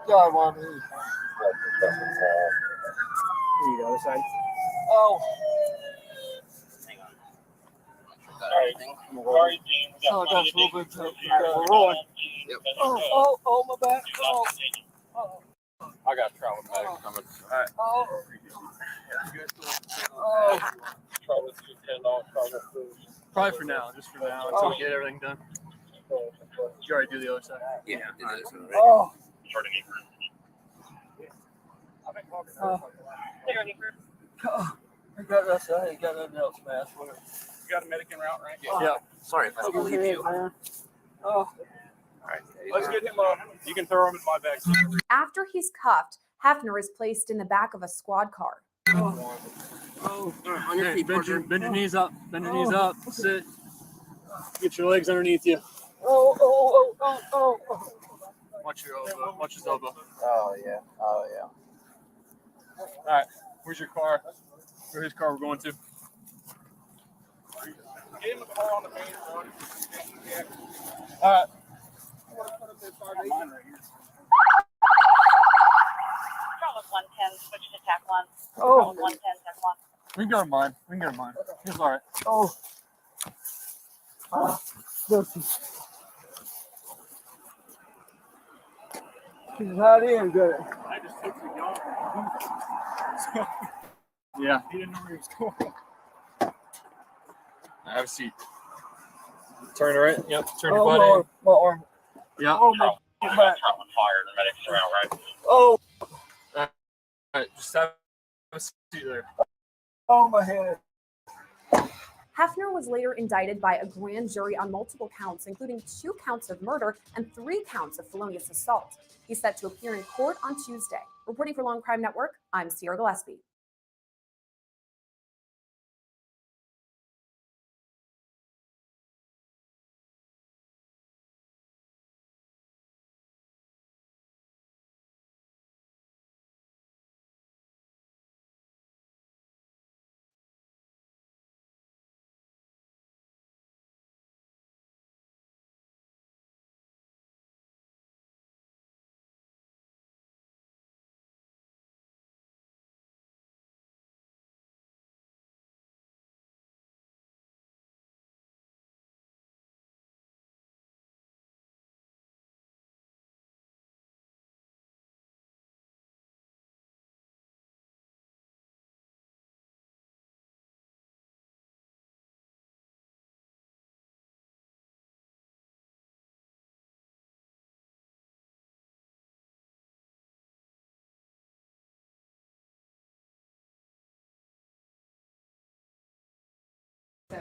God, Mom. Here you go, other side. Oh. Hang on. Oh, I got a little bit of we're rolling. Yep. Oh, my back. Oh.
I got travel medics coming. All right.
Oh.
Probably for now, just for now, until we get everything done. Did you already do the other side?
Yeah, I did this one already.
Oh.
I got that side. I got nothing else, man.
You got a medic en route, right?
Yeah. Sorry if I don't believe you.
Oh. All right. Let's get him up. You can throw him in my bag.
After he's cuffed, Hefner is placed in the back of a squad car.
On your feet,
bend your knees up. Bend your knees up. Sit. Get your legs underneath you.
Oh.
Watch your elbow. Watch his elbow.
Oh, yeah.
All right. Where's your car? Where's his car we're going to? Get him a car on the main road. All right.
Charlotte 110, switch to TAC 1.
Oh.
Charlotte 110, TAC 1.
We can go to mine. He's all right.
Oh. Look. He's not in good.
I just took the dog. Yeah. He didn't know where he was going. Have a seat. Turn right. Yep. Turn your butt in.
My arm.
Yeah.
Oh my back. Oh.
All right. Just have a seat there.
Oh my head.
Hefner was later indicted by a grand jury on multiple counts, including 2 counts of murder and 3 counts of felonious assault. He's set to appear in court on Tuesday. Reporting for Long Crime Network, I'm Sierra Gillespie.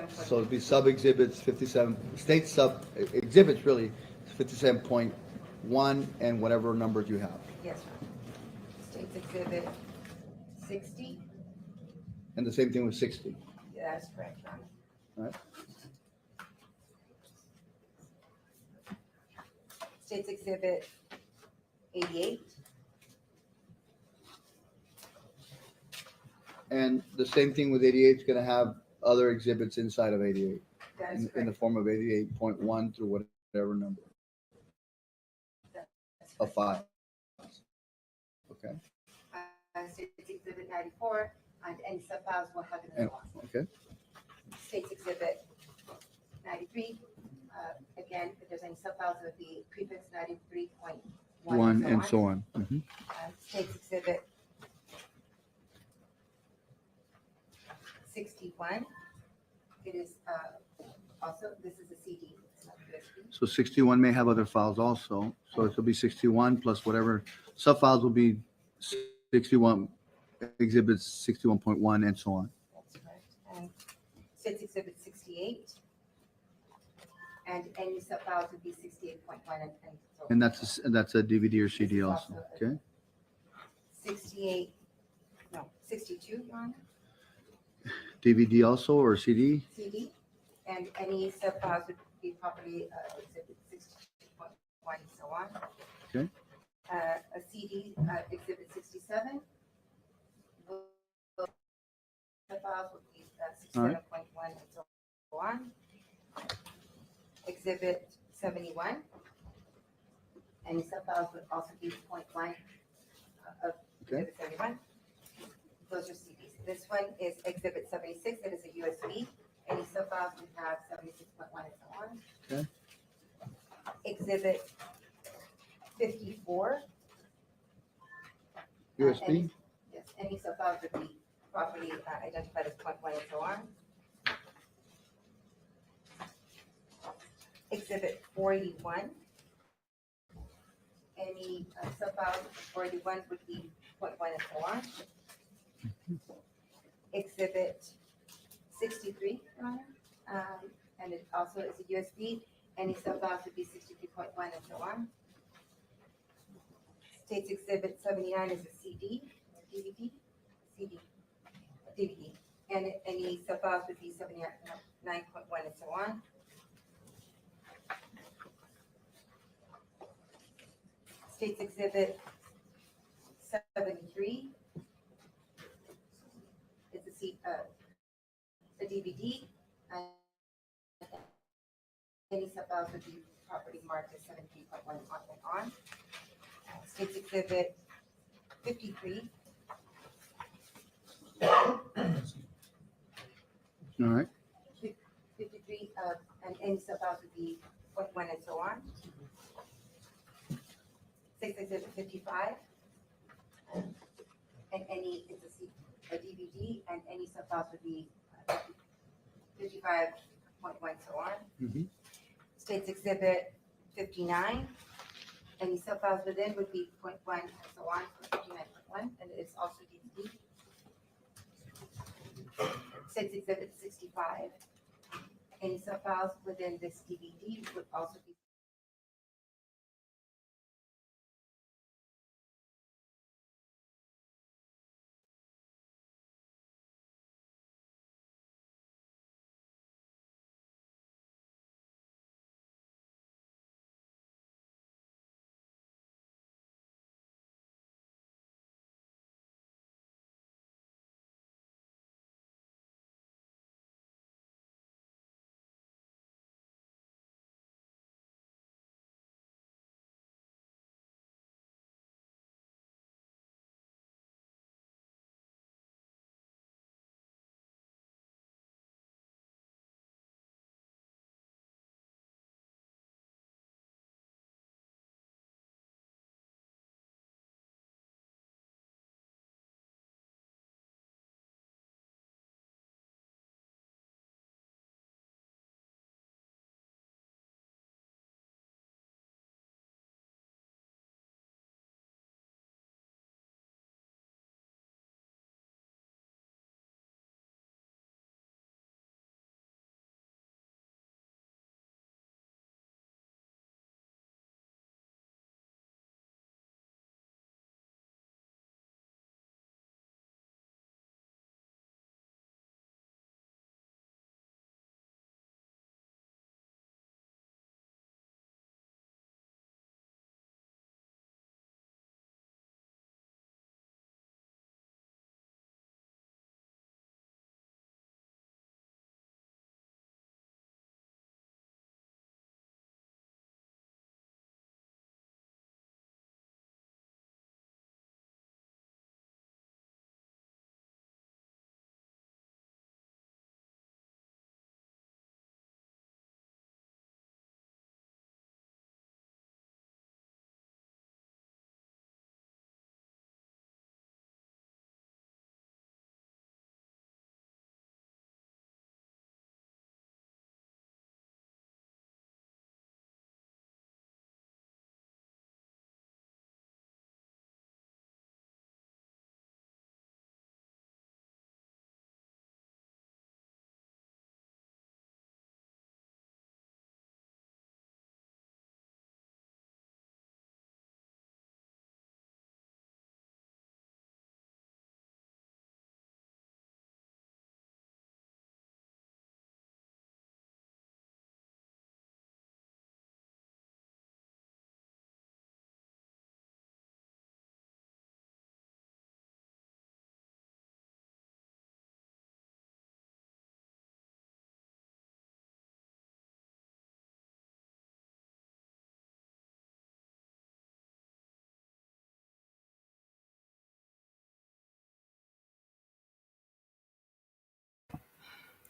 So it'd be sub exhibits 57, state sub exhibits really 57.1 and whatever numbers you have.
Yes, sir. States exhibit 60.
And the same thing with 60.
Yeah, that's correct, Your Honor.
All right.
States exhibit 88.
And the same thing with 88 is going to have other exhibits inside of 88
That is
in the
correct.
form of 88.1 through whatever number of files. Okay.
States exhibit 94, and any sub-files will have it in
And,
the law.
okay.
States exhibit 93. Again, if there's any sub-files, it would be prefix 93.1
One and so on. Mhm.
States exhibit 61. It is also, this is a CD. It's not USB.
So 61 may have other files also. So it'll be 61 plus whatever sub-files will be 61 exhibits 61.1 and so on.
That's correct. And states exhibit 68. And any sub-files would be 68.1 and so on.
And that's a DVD or CD also. Okay.
62, Your Honor.
DVD also or CD?
CD, and any sub-files would be properly exhibit 62.1 and so on.
Okay.
A CD, exhibit 67. Sub-files would be 67.1 and so on. Exhibit 71. Any sub-files would also be 0.1 of exhibit 71. Those are CDs. This one is exhibit 76. It is a USB. Any sub-files would have 76.1 and so on.
Okay.
Exhibit 54.
USB?
Yes, any sub-files would be properly identified as 0.1 and so on. Exhibit 41. Any sub-files 41 would be 0.1 and so on. Exhibit 63, Your Honor, and it also is a USB. Any sub-files would be 63.1 and so on. States Exhibit 79 is a CD, DVD, DVD, and any sub-files would be 79.1 and so on. States Exhibit 73 is a DVD, and any sub-files would be properly marked as 73.1 and on. States Exhibit 53.
All right.
53 3, and any sub-files would be .1 and so on. 6 Exhibit 55, and any, it's a DVD, and any sub-files would be 55.1, so on. States Exhibit 59, any sub-files within would be .1 and so on, for 59.1, and it's also DVD. States Exhibit 65, any sub-files within this DVD would also be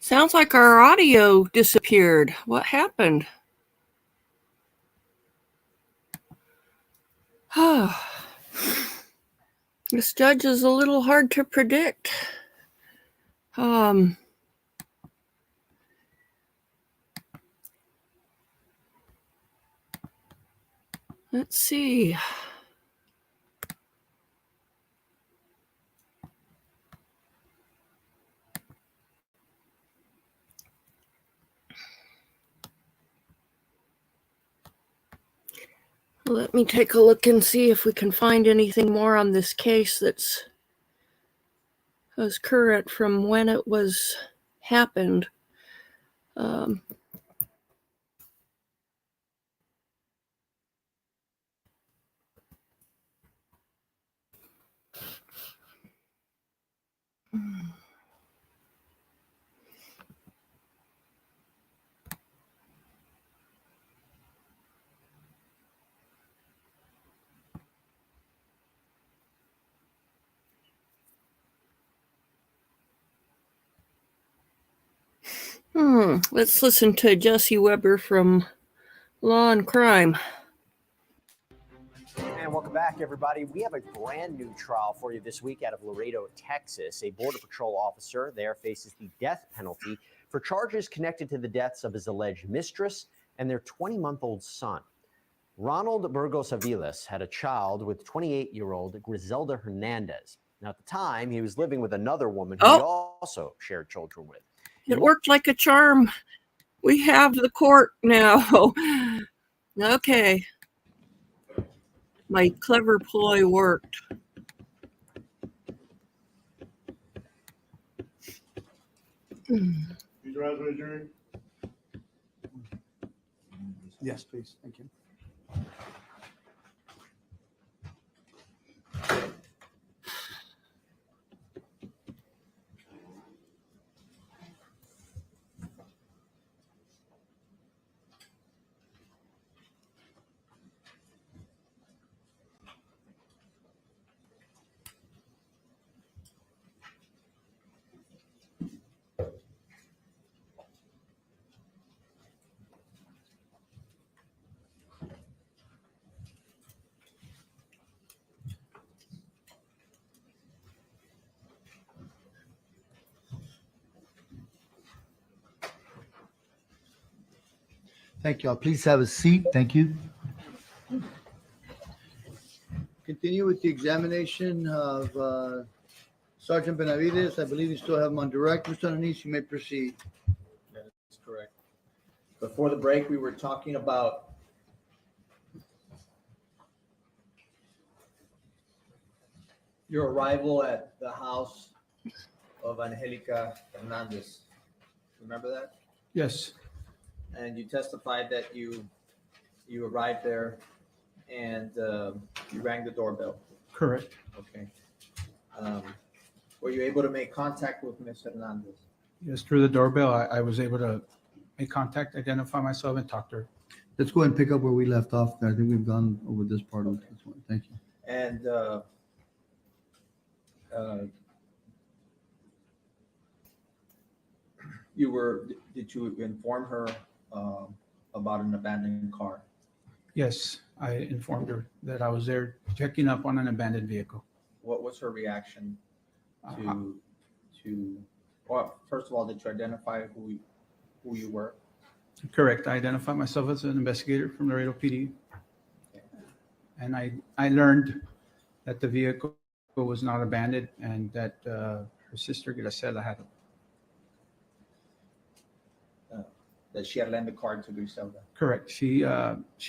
Sounds like our audio disappeared. What happened? This judge is a little hard to predict. Let's see. Let me take a look and see if we can find anything more on this case that's as current from when it was happened. Let's listen to Jesse Weber from Law and Crime.
And welcome back, everybody. We have a brand new trial for you this week out of Laredo, Texas. A Border Patrol officer there faces the death penalty for charges connected to the deaths of his alleged mistress and their 20-month-old son. Ronald Burgos-Aviles had a child with 28-year-old Grizelda Hernandez. Now, at the time, he was living with another woman who he also shared children with.
It worked like a charm. We have the court now. Okay. My clever ploy worked.
Please rise, my jury. Yes, please. Thank you. Thank you all. Please have a seat. Thank you. Continue with the examination of Sergeant Benavides. I believe you still have him on direct. Mr. Hernandez, you may proceed.
That is correct. Before the break, we were talking about your arrival at the house of Angelica Hernandez. Remember that?
Yes.
And you testified that you arrived there and you rang the doorbell.
Correct.
Okay. Were you able to make contact with Ms. Hernandez?
Yes, through the doorbell, I was able to make contact, identify myself, and talk to her.
Let's go ahead and pick up where we left off. I think we've gone over this part of this one. Thank you.
And did you inform her about an abandoned car?
Yes, I informed her that I was there checking up on an abandoned vehicle.
What was her reaction well, first of all, did you identify who you were?
Correct. I identified myself as an investigator from Laredo PD. And I learned that the vehicle was not abandoned and that her sister Grizelda had it.
That she had lent the car to Grizelda.
Correct. She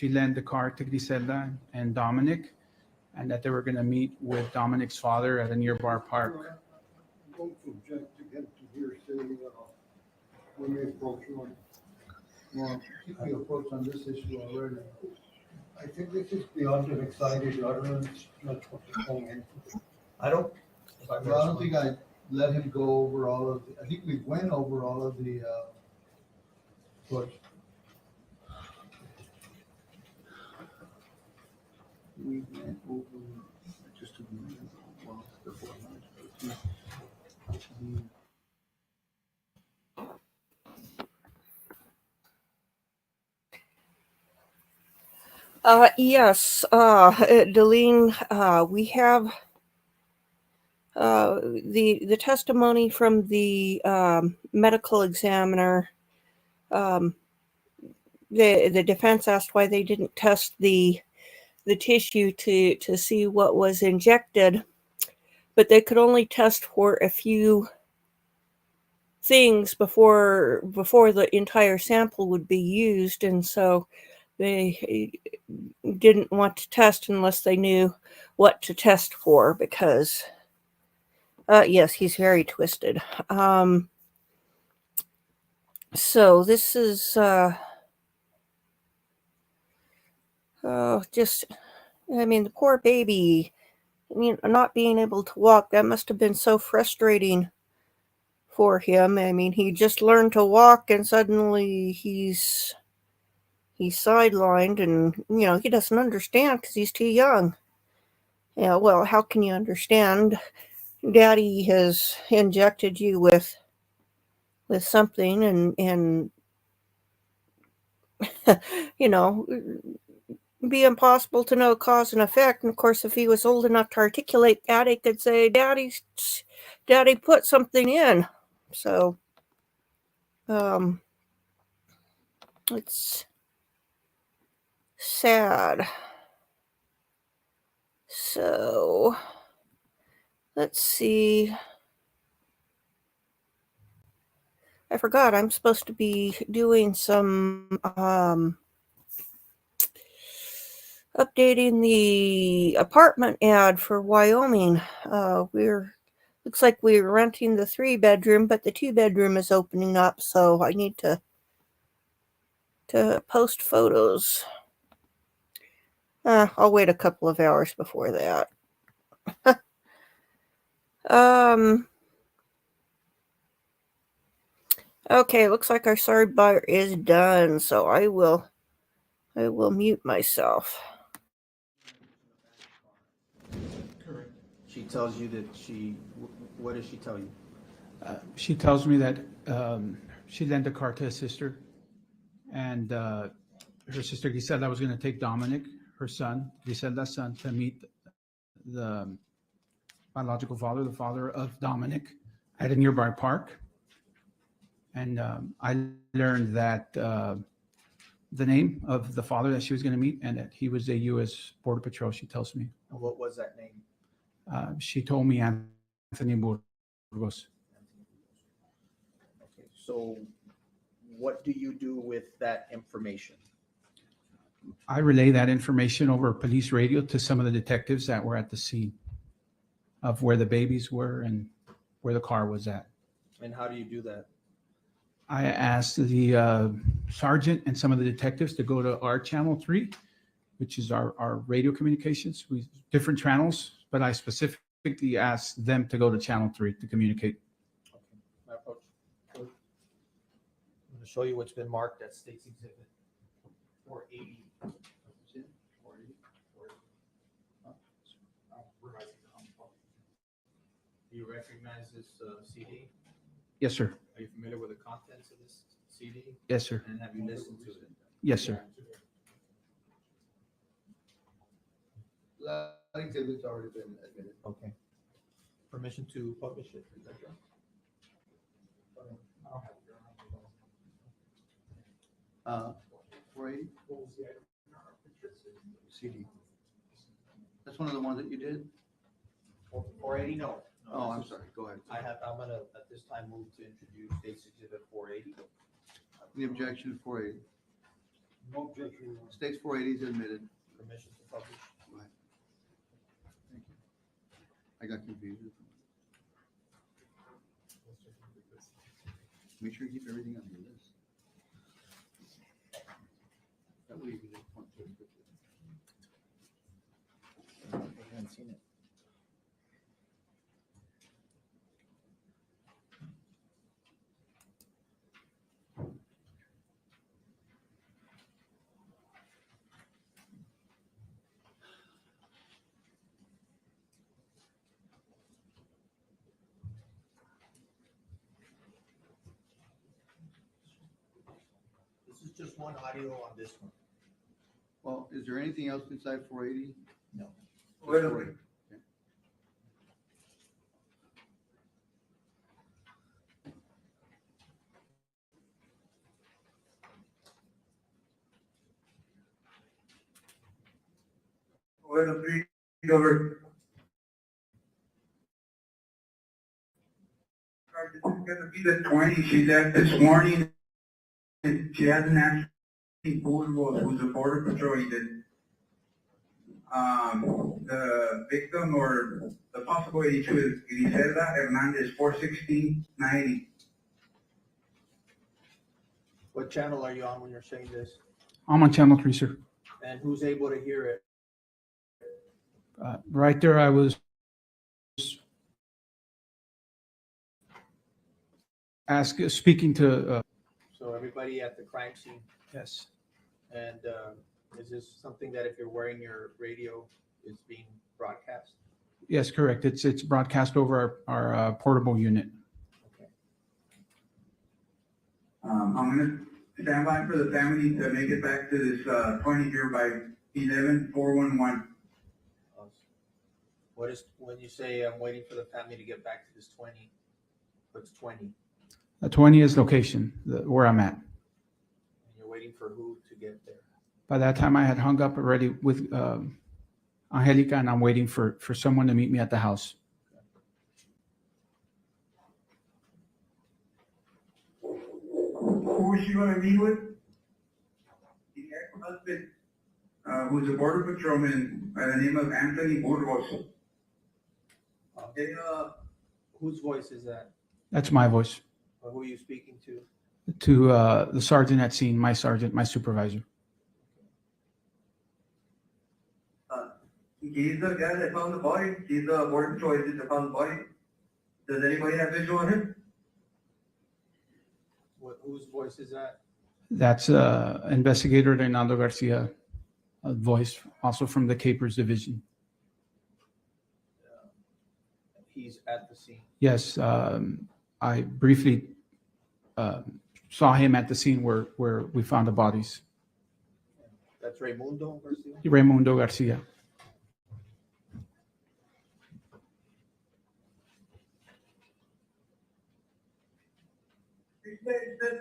lent the car to Grizelda and Dominic, and that they were going to meet with Dominic's father at a nearby park.
I'm going to object to get to hearsay. We may approach one. Well, I think we approached on this issue already. I think this is beyond an excited utterance. That's what we're going into.
I don't think I let him go over all of I think we went over all of the but we went over just a minute. Well, before
Yes, Delene, we have the testimony from the medical examiner. The defense asked why they didn't test the tissue to see what was injected, but they could only test for a few things before the entire sample would be used, and so they didn't want to test unless they knew what to test for, because yes, he's very twisted. So this is just, I mean, the poor baby, not being able to walk, that must have been so frustrating for him. I mean, he just learned to walk and suddenly he's sidelined, and he doesn't understand because he's too young. Yeah, well, how can you understand? Daddy has injected you with with something and you know, be impossible to know cause and effect. And of course, if he was old enough to articulate that, he could say, Daddy put something in. So, it's sad. So, let's see. I forgot I'm supposed to be doing some updating the apartment ad for Wyoming. Looks like we're renting the 3-bedroom, but the 2-bedroom is opening up, so I need to post photos. I'll wait a couple of hours before that. Okay, looks like our sorry buyer is done, so I will mute myself.
Correct.
She tells you that what does she tell you?
She tells me that she lent a car to her sister, and her sister Grizelda was going to take Dominic, her son, Grizelda's son, to meet the biological father, the father of Dominic, at a nearby park. And I learned that the name of the father that she was going to meet, and that he was a U.S. Border Patrol, she tells me.
What was that name?
She told me Anthony Burgos.
Okay, so what do you do with that information?
I relay that information over police radio to some of the detectives that were at the scene of where the babies were and where the car was at.
And how do you do that?
I asked the sergeant and some of the detectives to go to our channel 3, which is our radio communications. We different channels, but I specifically asked them to go to channel 3 to communicate.
Okay. My approach. I'm going to show you what's been marked at State's Exhibit 480. Do you recognize this CD?
Yes, sir.
Are you familiar with the contents of this CD?
Yes, sir.
And have you listened to it?
Yes, sir.
That exhibit's already been admitted.
Okay. Permission to publish it, is that right?
Uh, 480? CD. That's one of the ones that you did?
480, no.
Oh, I'm sorry, go ahead.
I'm gonna, at this time, move to introduce State's Exhibit 480.
The objection to 480.
No objection.
State's 480 is admitted.
Permission to publish.
Go ahead. Thank you. I got confused. Make sure you keep everything on your list. That way you can just point to it quickly.
I haven't seen it. This is just one audio on this one.
Well, is there anything else inside 480?
No.
Wait a minute.
Well, please, over. This is gonna be the 20. She left this morning. And she hasn't actually told who the border patrol agent. The victim or the possible issue is Grizelda Hernandez, 41690.
What channel are you on when you're saying this?
I'm on channel 3, sir.
And who's able to hear it?
Right there, I was speaking to.
So everybody at the crime scene?
Yes.
And is this something that if you're wearing your radio is being broadcast?
Yes, correct. It's broadcast over our portable unit.
Okay.
I'm gonna stand by for the family to make it back to this, 20 here by 11-411.
What is, when you say I'm waiting for the family to get back to this 20, what's 20?
20 is location, where I'm at.
And you're waiting for who to get there?
By that time, I had hung up already with Angelica, and I'm waiting for someone to meet me at the house.
Who is she gonna meet with? The ex-husband, who's a border patrolman by the name of Anthony Burgos.
Okay, whose voice is that?
That's my voice.
Or who are you speaking to?
To the sergeant at scene, my sergeant, my supervisor.
He's the guy that found the body. He's the border patrol agent that found the body. Does anybody have visual on him?
Whose voice is that?
That's investigator Reynaldo Garcia, a voice also from the Capers Division.
He's at the scene.
Yes, I briefly saw him at the scene where we found the bodies.
That's Raimundo Garcia?
Raimundo Garcia.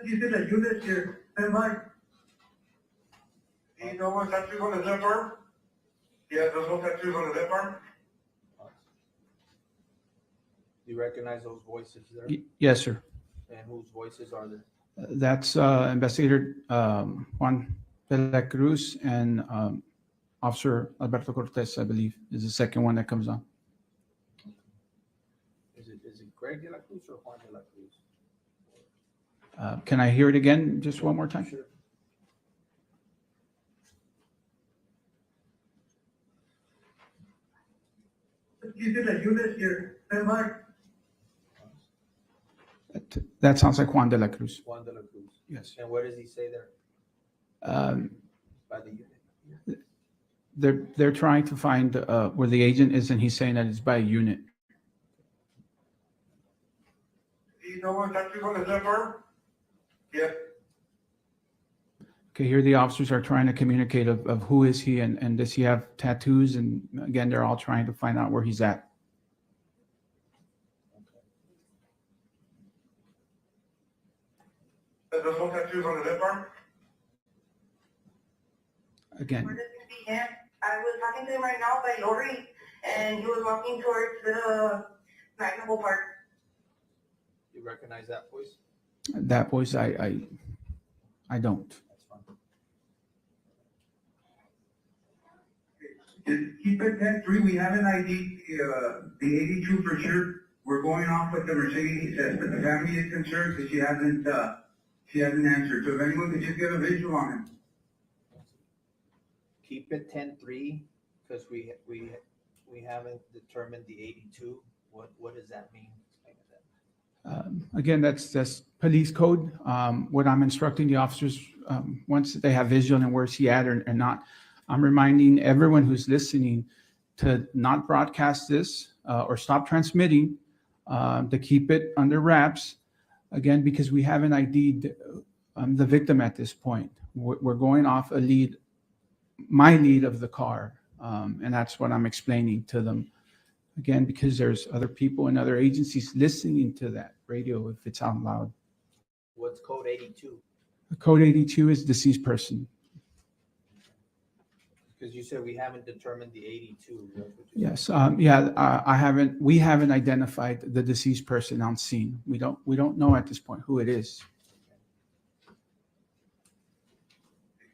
He's in the unit here. Stand by. Do you know what tattoos on his left arm? Yeah, there's no tattoos on his left arm.
Do you recognize those voices there?
Yes, sir.
And whose voices are there?
That's investigator Juan de la Cruz and Officer Alberto Cortez, I believe, is the second one that comes on.
Is it Greg de la Cruz or Juan de la Cruz?
Can I hear it again just one more time?
Sure.
He's in the unit here. Stand by.
That sounds like Juan de la Cruz.
Juan de la Cruz.
Yes.
And what does he say there? By the unit.
They're trying to find where the agent is, and he's saying that it's by a unit.
Do you know what tattoos on his left arm? Yeah.
Okay, here the officers are trying to communicate of who is he and does he have tattoos, and again they're all trying to find out where he's at.
There's no tattoos on his left arm?
Again,
I was talking to him right now by Lori, and he was walking towards the Magnable Park.
You recognize that voice?
that voice I don't.
Keep it 10-3. We haven't ID'd the 82 for sure. We're going off with the Mercedes test, but the family is concerned because she hasn't answered. So if anyone could just get a visual on him.
Keep it 10-3 because we haven't determined the 82. What does that mean?
Again, that's police code. What I'm instructing the officers, once they have visual and where's he at or not, I'm reminding everyone who's listening to not broadcast this or stop transmitting, to keep it under wraps. Again, because we haven't ID'd the victim at this point. We're going off a lead, my lead of the car, and that's what I'm explaining to them. Again, because there's other people and other agencies listening to that radio if it's out loud.
What's code 82?
Code 82 is deceased person.
Because you said we haven't determined the 82.
Yes, we haven't identified the deceased person on scene. We don't know at this point who it is.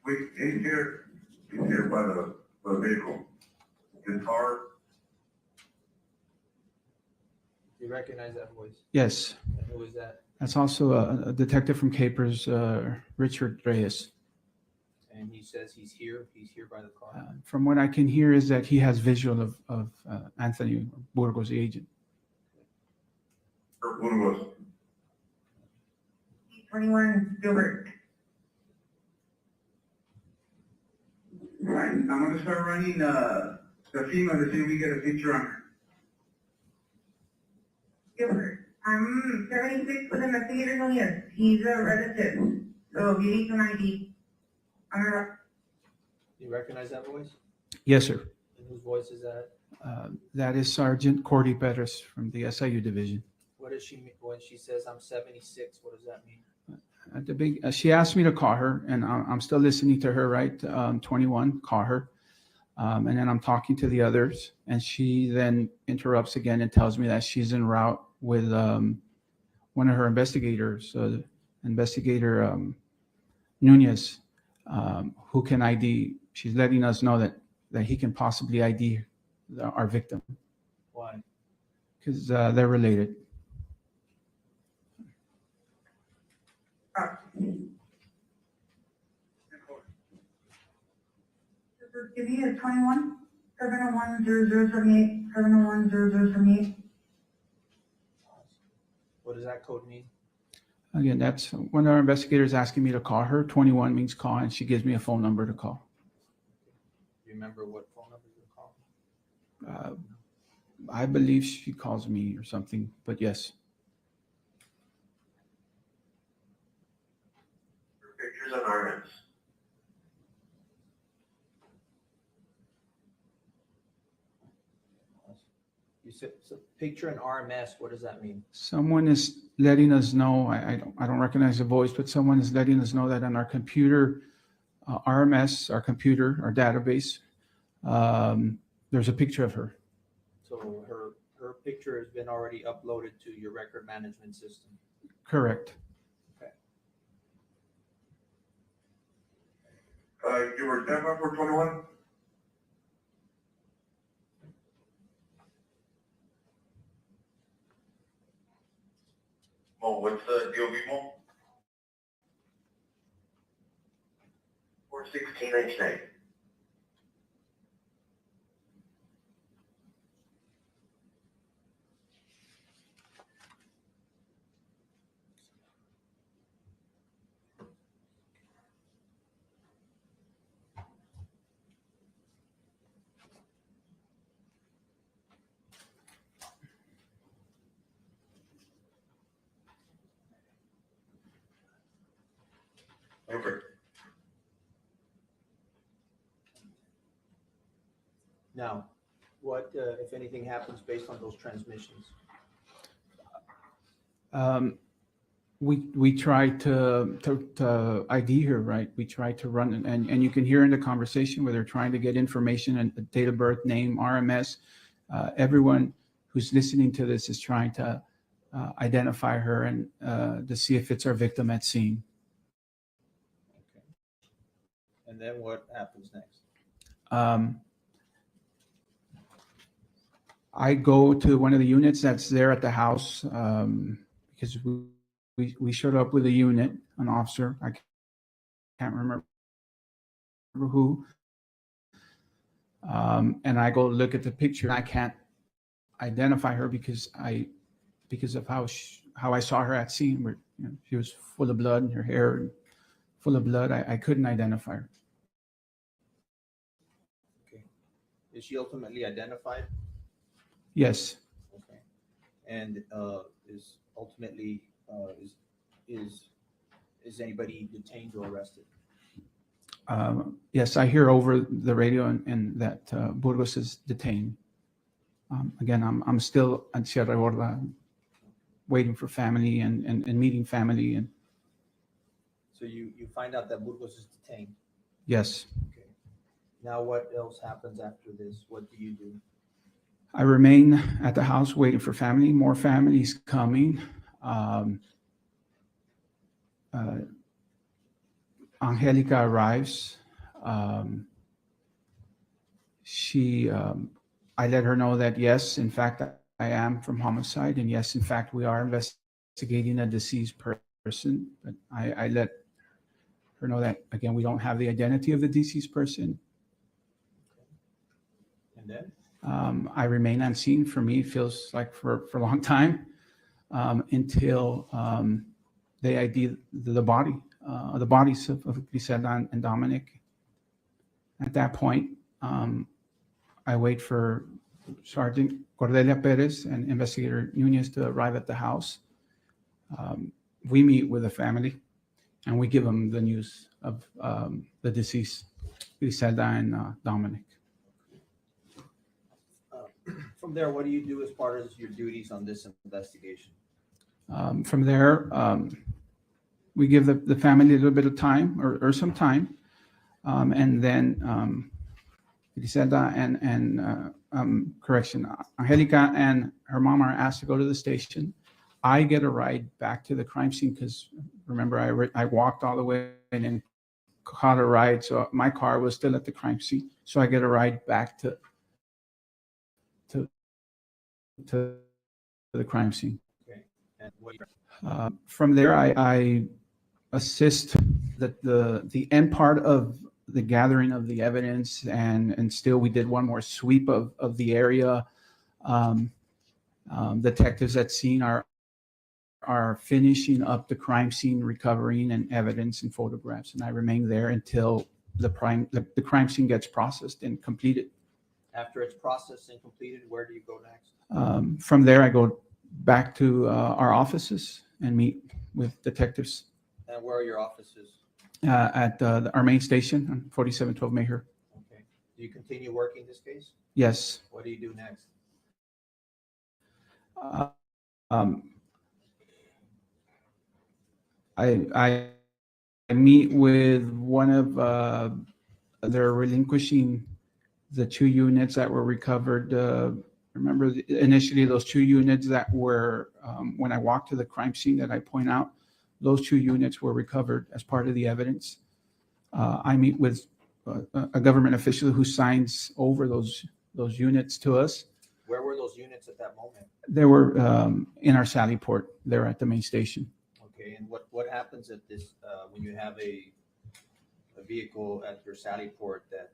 He's here by the vehicle. His car.
You recognize that voice?
Yes.
And who is that?
That's also a detective from Capers, Richard Reyes.
And he says he's here by the car.
From what I can hear is that he has visual of Anthony Burgos, the agent.
Burgos. 21 Gilbert. All right, I'm going to start running the female to see if we get a picture on her.
Gilbert, I'm 70
76 with investigator Nunez. He's a relative, so he needs an ID.
You recognize that voice?
Yes, sir.
And whose voice is that?
That is Sergeant Cordy Perez from the SIU division.
What does she mean when she says I'm 76? What does that mean?
At the big, she asked me to call her, and I'm still listening to her. Right, 21, call her, and then I'm talking to the others, and she then interrupts again and tells me that she's en route with one of her investigators, investigator Nunez, who can ID. She's letting us know that he can possibly ID our victim.
Why?
Because they're related.
Give me a 21, 701-0078, 701-0078.
What does that code mean?
Again, that's when our investigators asking me to call her. 21 means call, and she gives me a phone number to call.
Do you remember what phone number you called?
I believe she calls me or something, but yes.
Pictures and RMS.
You said so picture an RMS. What does that mean?
Someone is letting us know. I don't recognize the voice, but someone is letting us know that on our computer, RMS, our computer, our database, there's a picture of her.
So her picture has been already uploaded to your record management system.
Correct.
Okay.
You were standby for 21? Oh, what's the DOV mole? 416H9. Okay.
Now, what if anything happens based on those transmissions?
We try to ID her, right? We try to run, and you can hear in the conversation where they're trying to get information and date of birth, name, RMS. Everyone who's listening to this is trying to identify her and to see if it's our victim at scene.
And then what happens next?
I go to one of the units that's there at the house because we showed up with a unit, an officer. I can't remember who. And I go look at the picture. I can't identify her because of how I saw her at scene, where she was full of blood and her hair full of blood. I couldn't identify her.
Okay. Is she ultimately identified?
Yes.
Okay. And is ultimately is anybody detained or arrested?
Yes, I hear over the radio and that Burgos is detained. Again, I'm still at Sierra Gorda, waiting for family and meeting family. And
So you find out that Burgos is detained.
yes,
Okay. Now what else happens after this? What do you do?
I remain at the house waiting for family. More families coming. Angelica arrives. I let her know that yes, in fact, I am from Homicide, and yes, in fact, we are investigating a deceased person. But I let her know that again, we don't have the identity of the deceased person.
And then?
I remain on scene. For me, it feels like for a long time until they ID the bodies of Grizelda and Dominic. At that point, I wait for Sergeant Cordelia Perez and Investigator Nunez to arrive at the house. we meet with the family and we give them the news of the deceased, Grizelda and Dominic.
From there, what do you do as part of your duties on this investigation?
From there, we give the family a little bit of time or some time. And then Grizelda and correction, Angelica and her mom are asked to go to the station. I get a ride back to the crime scene because remember, I walked all the way and then caught a ride. So my car was still at the crime scene. So I get a ride back to the crime scene.
Okay. And what
From there, I assist the end part of the gathering of the evidence, and still we did one more sweep of the area. Detectives at scene are finishing up the crime scene, recovering and evidence and photographs, and I remain there until the crime scene gets processed and completed.
After it's processed and completed, where do you go next?
From there, I go back to our offices and meet with detectives
And where are your offices?
at our main station on 4712 Mayher.
Okay. Do you continue working this case?
Yes.
What do you do next?
I meet with one of they're relinquishing the 2 units that were recovered. Remember initially those 2 units that were when I walked to the crime scene that I point out, those 2 units were recovered as part of the evidence. I meet with a government official who signs over those units to us.
Where were those units at that moment?
They were in our Sally port. They're at the main station.
Okay, and what happens at this when you have a vehicle at your Sally port that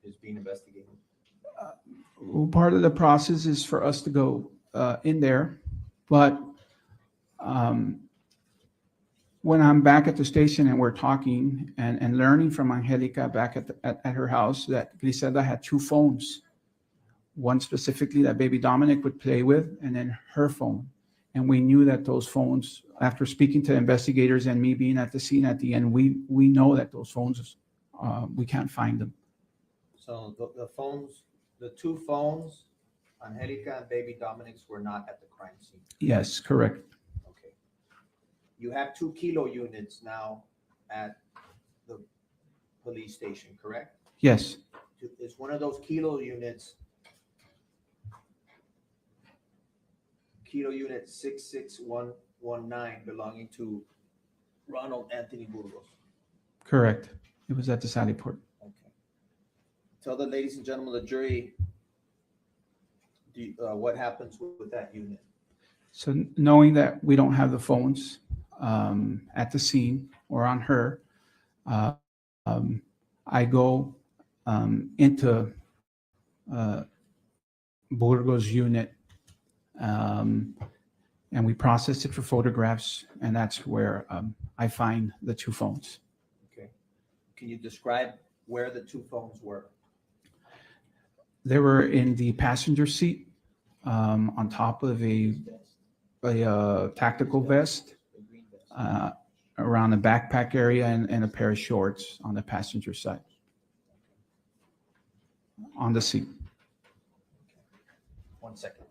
is being investigated?
Well, part of the process is for us to go in there, but when I'm back at the station and we're talking and learning from Angelica back at her house that Grizelda had 2 phones, one specifically that baby Dominic would play with, and then her phone. And we knew that those phones, after speaking to investigators and me being at the scene at the end, we know that those phones, we can't find them.
So the phones, the 2 phones, Angelica and baby Dominic's were not at the crime scene.
Yes, correct.
Okay. You have 2 kilo units now at the police station, correct?
Yes.
Is one of those kilo units kilo unit 66119 belonging to Ronald Anthony Burgos?
Correct. It was at the Sally port.
Okay. Tell the ladies and gentlemen of the jury what happens with that unit.
So knowing that we don't have the phones at the scene or on her, I go into Burgos' unit and we process it for photographs, and that's where I find the 2 phones.
Okay. Can you describe where the 2 phones were?
They were in the passenger seat on top of a tactical vest, around the backpack area, and a pair of shorts on the passenger side on the seat.
1 second.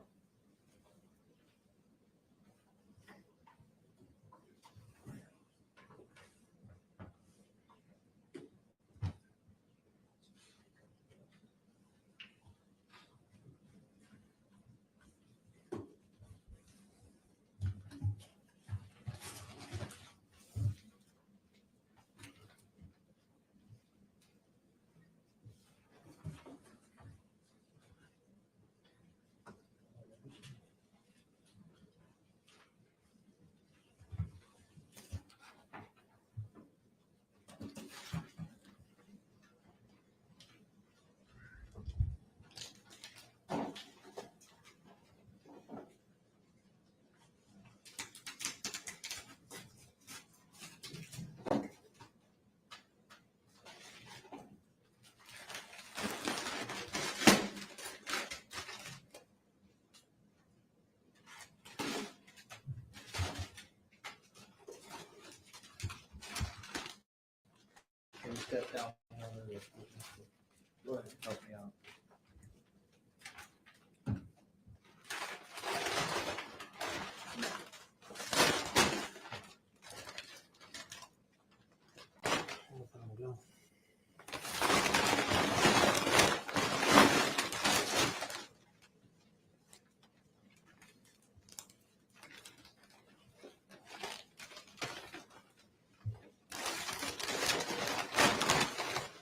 Can you step down? Go ahead, help me out.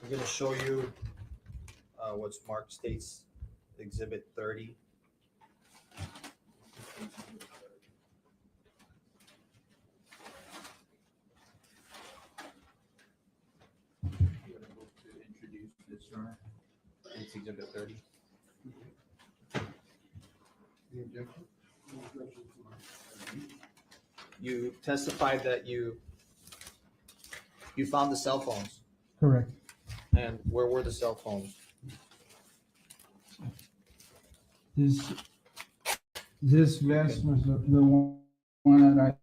I'm going to show you what's marked States Exhibit 30. I'm going to move to introduce this, Your Honor. States Exhibit 30.
The objection? No objection to my-
You testified that you found the cell phones.
Correct.
And where were the cell phones?
This vest was the one that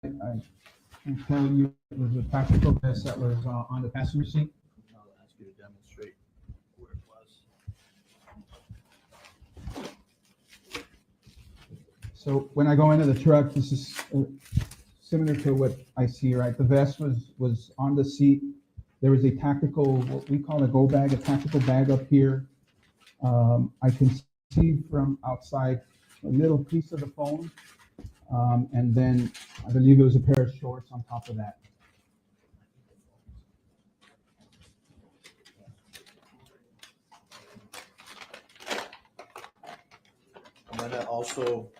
I can tell you was a tactical vest that was on the passenger seat.
I'll ask you to demonstrate where it was.
So when I go into the truck, this is similar to what I see, right? The vest was on the seat. There was a tactical, what we call a go bag, a tactical bag up here. I can see from outside a little piece of the phone. And then I believe it was a pair of shorts on top of that.
I'm going to also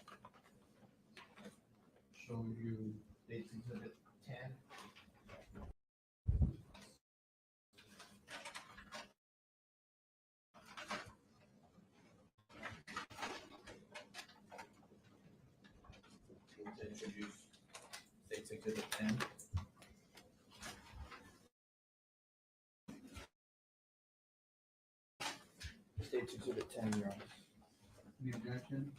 show you States Exhibit 10. To introduce States Exhibit 10. States Exhibit 10, Your Honor.
The objection?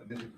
I believe.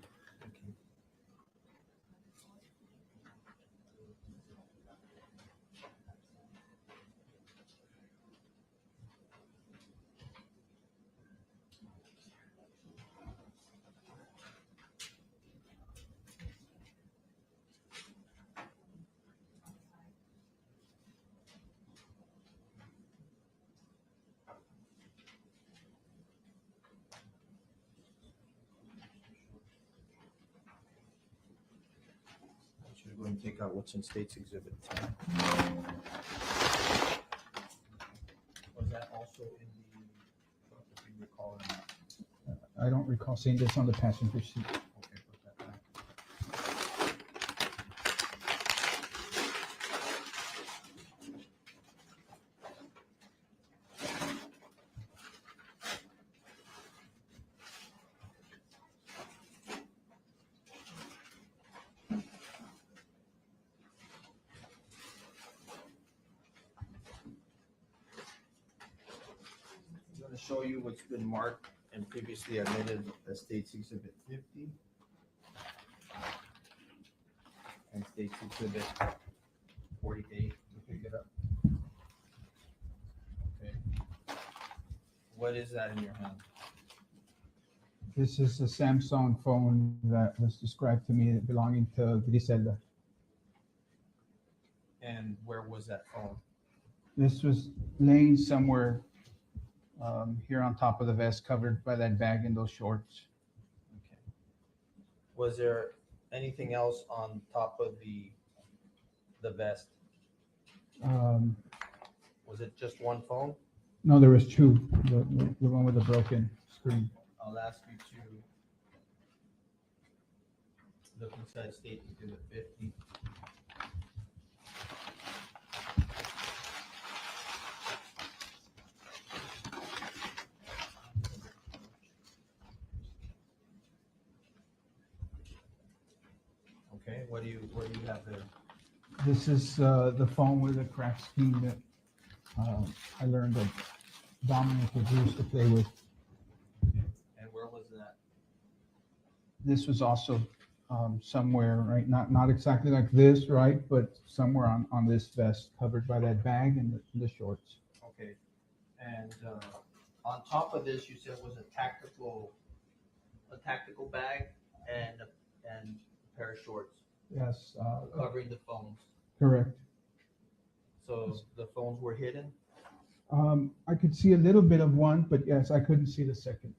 Go ahead and take out what's in States Exhibit 10. Was that also in the truck, if you recall or not?
I don't recall seeing this on the passenger seat.
Okay, put that back. I'm going to show you what's been marked and previously admitted as States Exhibit 50 and States Exhibit 48. Pick it up. Okay. What is that in your hand?
This is a Samsung phone that was described to me belonging to Grizelda.
And where was that phone?
This was laying somewhere here on top of the vest, covered by that bag and those shorts.
Okay. Was there anything else on top of the vest? Was it just one phone?
No, there was two. The one with the broken screen.
I'll ask you to look inside State Exhibit 50. Okay, what do you have there?
This is the phone with the crack screen that I learned that Dominic was used to play with.
And where was that?
This was also somewhere, right? Not exactly like this, right? But somewhere on this vest, covered by that bag and the shorts.
Okay. And on top of this, you said was a tactical bag and a pair of shorts
Yes,
covering the phones.
correct.
So the phones were hidden?
I could see a little bit of one, but yes, I couldn't see the second.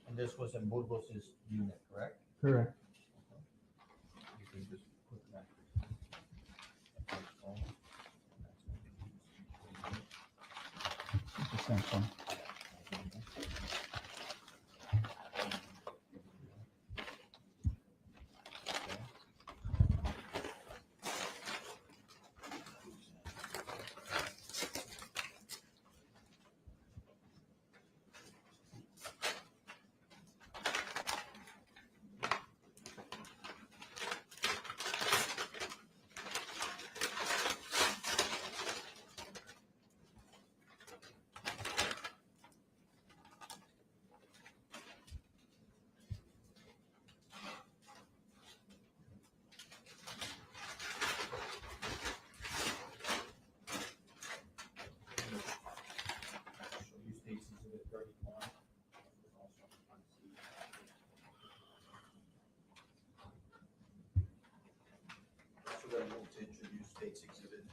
And this was in Burgos' unit, correct?
Correct.
You can just put that.
It's the same phone.
So then move to introduce State's Exhibit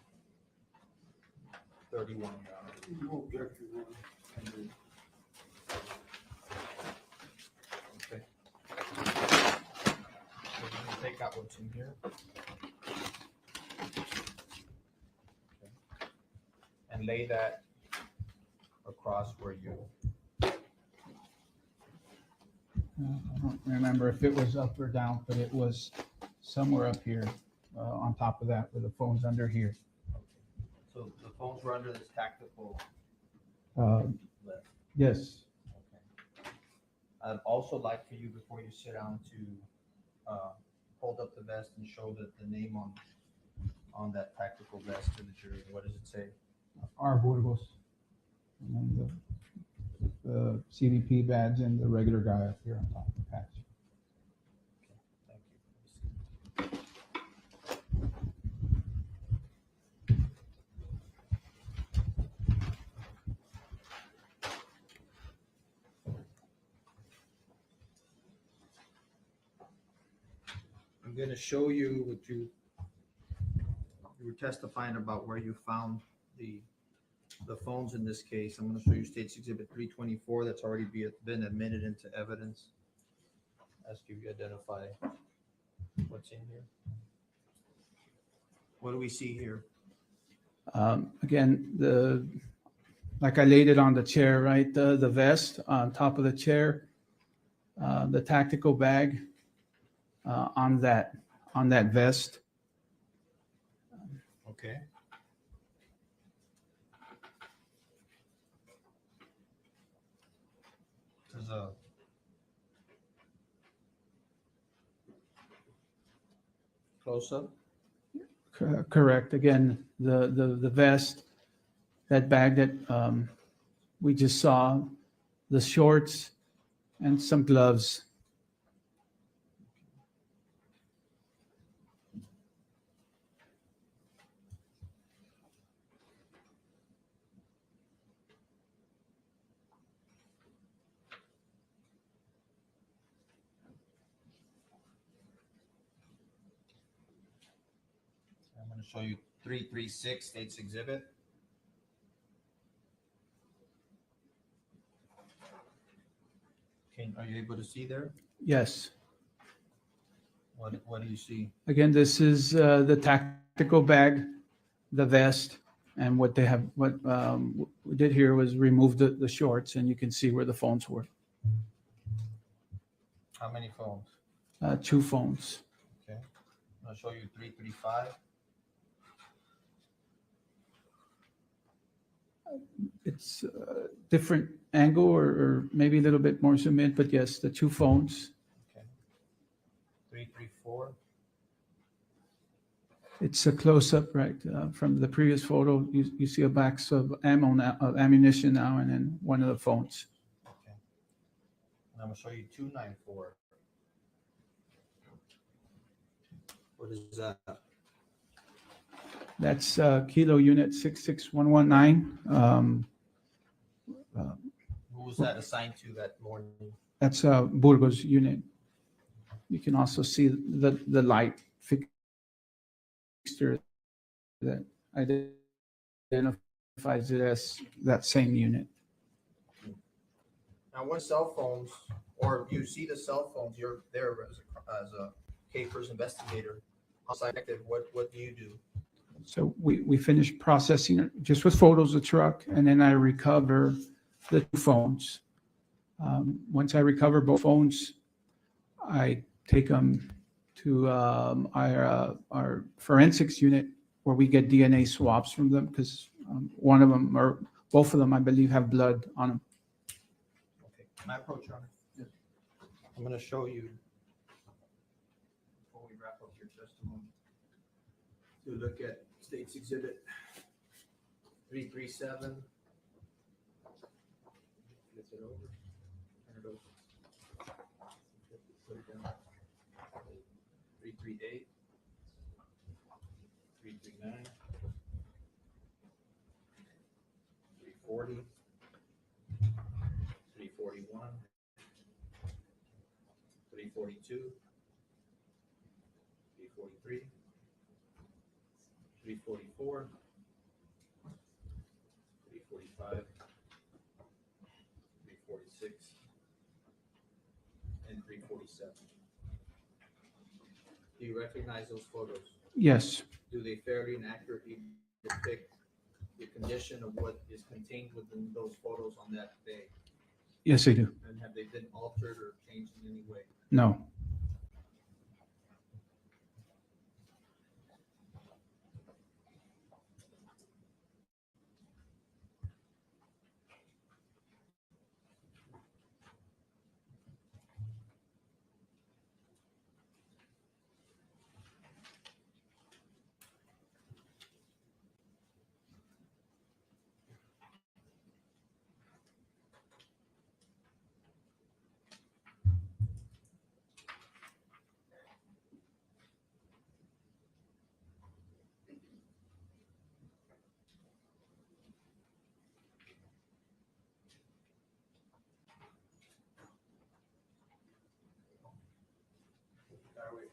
31, Your Honor.
No objection, Your Honor.
Okay. So we're gonna take out what's in here. Okay. And lay that across where you.
I don't remember if it was up or down, but it was somewhere up here, on top of that, with the phone's under here.
So the phones were under this tactical list.
Yes.
Okay. I'd also like for you, before you sit down, to hold up the vest and show the name on that tactical vest to the jury. What does it say?
Our Burgos. And then the CDP badge and the regular guy up here on top of the patch.
Thank you. I'm going to show you what you were testifying about, where you found the phones in this case. I'm going to show you State's Exhibit 324 that's already been admitted into evidence. Ask you to identify what's in here. What do we see here?
Again, like I laid it on the chair, right? The vest on top of the chair, the tactical bag on that vest.
Okay. There's a close-up.
Correct. Again, the vest, that bag that we just saw, the shorts, and some gloves.
I'm going to show you 336 State's Exhibit. Are you able to see there?
Yes.
What do you see?
Again, this is the tactical bag, the vest, and what we did here was remove the shorts, and you can see where the phones were.
How many phones?
2 phones.
Okay. I'll show you 335.
It's a different angle or maybe a little bit more zoom in, but yes, the 2 phones.
Okay. 334.
It's a close-up, right? From the previous photo, you see a box of ammunition now, and then one of the phones.
Okay. I'm gonna show you 294. What is that?
That's Kilo Unit 66119.
Who was that assigned to that morning?
That's Burgos unit. You can also see the light fixture that identifies it as that same unit.
Now, when cell phones, or you see the cell phones, you're there as a capers investigator, homicide detective, what do you do?
So we finish processing it just with photos of the truck, and then I recover the two phones. Once I recover both phones, I take them to our forensics unit where we get DNA swabs from them because one of them or both of them, I believe, have blood on them.
Okay, my approach on it. Yes. I'm going to show you before we wrap up your testimony to look at State's Exhibit 337. Flip it over. Turn it over. Put it down. 338. 339. 340. 341. 342. 343. 344. 345. 346. And 347. Do you recognize those photos?
Yes.
Do they fairly and accurately depict the condition of what is contained within those photos on that day?
Yes, they do.
And have they been altered or changed in any way?
No.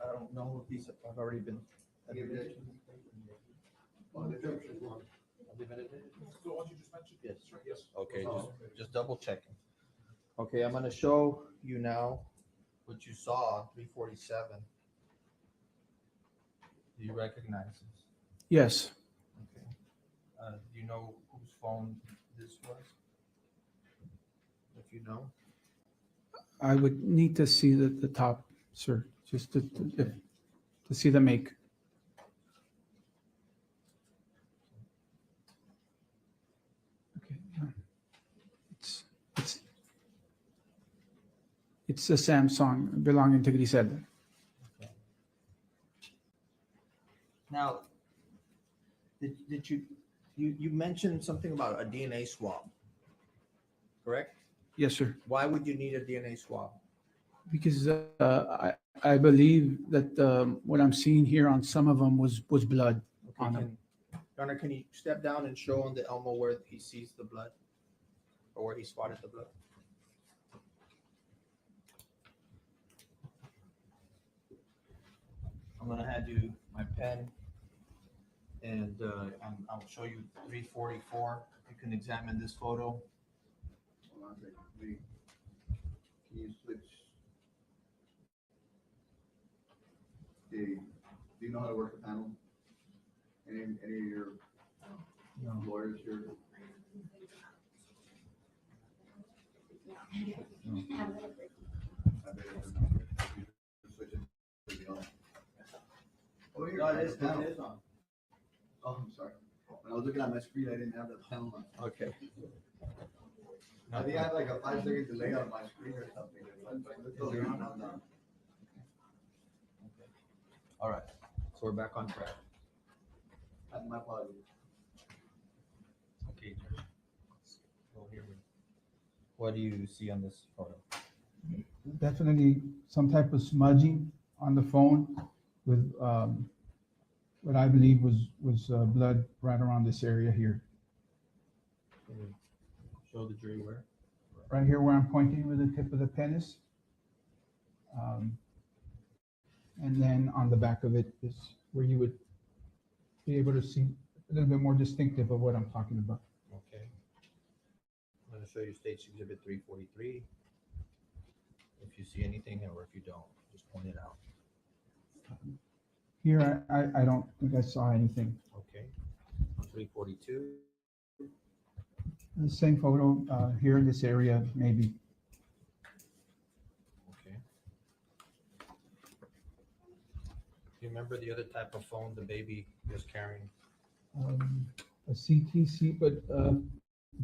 I don't know if these have already been. Yes. Okay, just double checking. Okay, I'm gonna show you now what you saw, 347. Do you recognize this?
Yes.
Okay. Do you know whose phone this was? If you know?
I would need to see the top, sir, just to see the make. Okay. It's a Samsung belonging to Grizelda.
Now, did you mentioned something about a DNA swab, correct?
Yes, sir.
Why would you need a DNA swab?
Because I believe that what I'm seeing here on some of them was blood on them.
Gunnar, can you step down and show on the Elmo where he sees the blood, or where he spotted the blood? I'm gonna hand you my pen, and I'll show you 344. You can examine this photo. Hold on a second. Can you switch? Do you know how to work a panel? Any of your lawyers here? Oh, no, it is on. Oh, I'm sorry. When I was looking at my screen, I didn't have the panel on. Okay. I think I had like a 5-second delay on my screen or something. All right, so we're back on track. My apologies. Okay, George. Go here. What do you see on this photo?
Definitely some type of smudging on the phone with what I believe was blood right around this area here.
Can you show the jury where?
Right here where I'm pointing with the tip of the pen is. And then on the back of it is where you would be able to see a little bit more distinctive of what I'm talking about.
Okay. I'm going to show you State's Exhibit 343. If you see anything, or if you don't, just point it out.
Here, I don't think I saw anything.
Okay. 342.
The same photo here in this area, maybe.
Okay. Do you remember the other type of phone the baby was carrying?
A CTC, but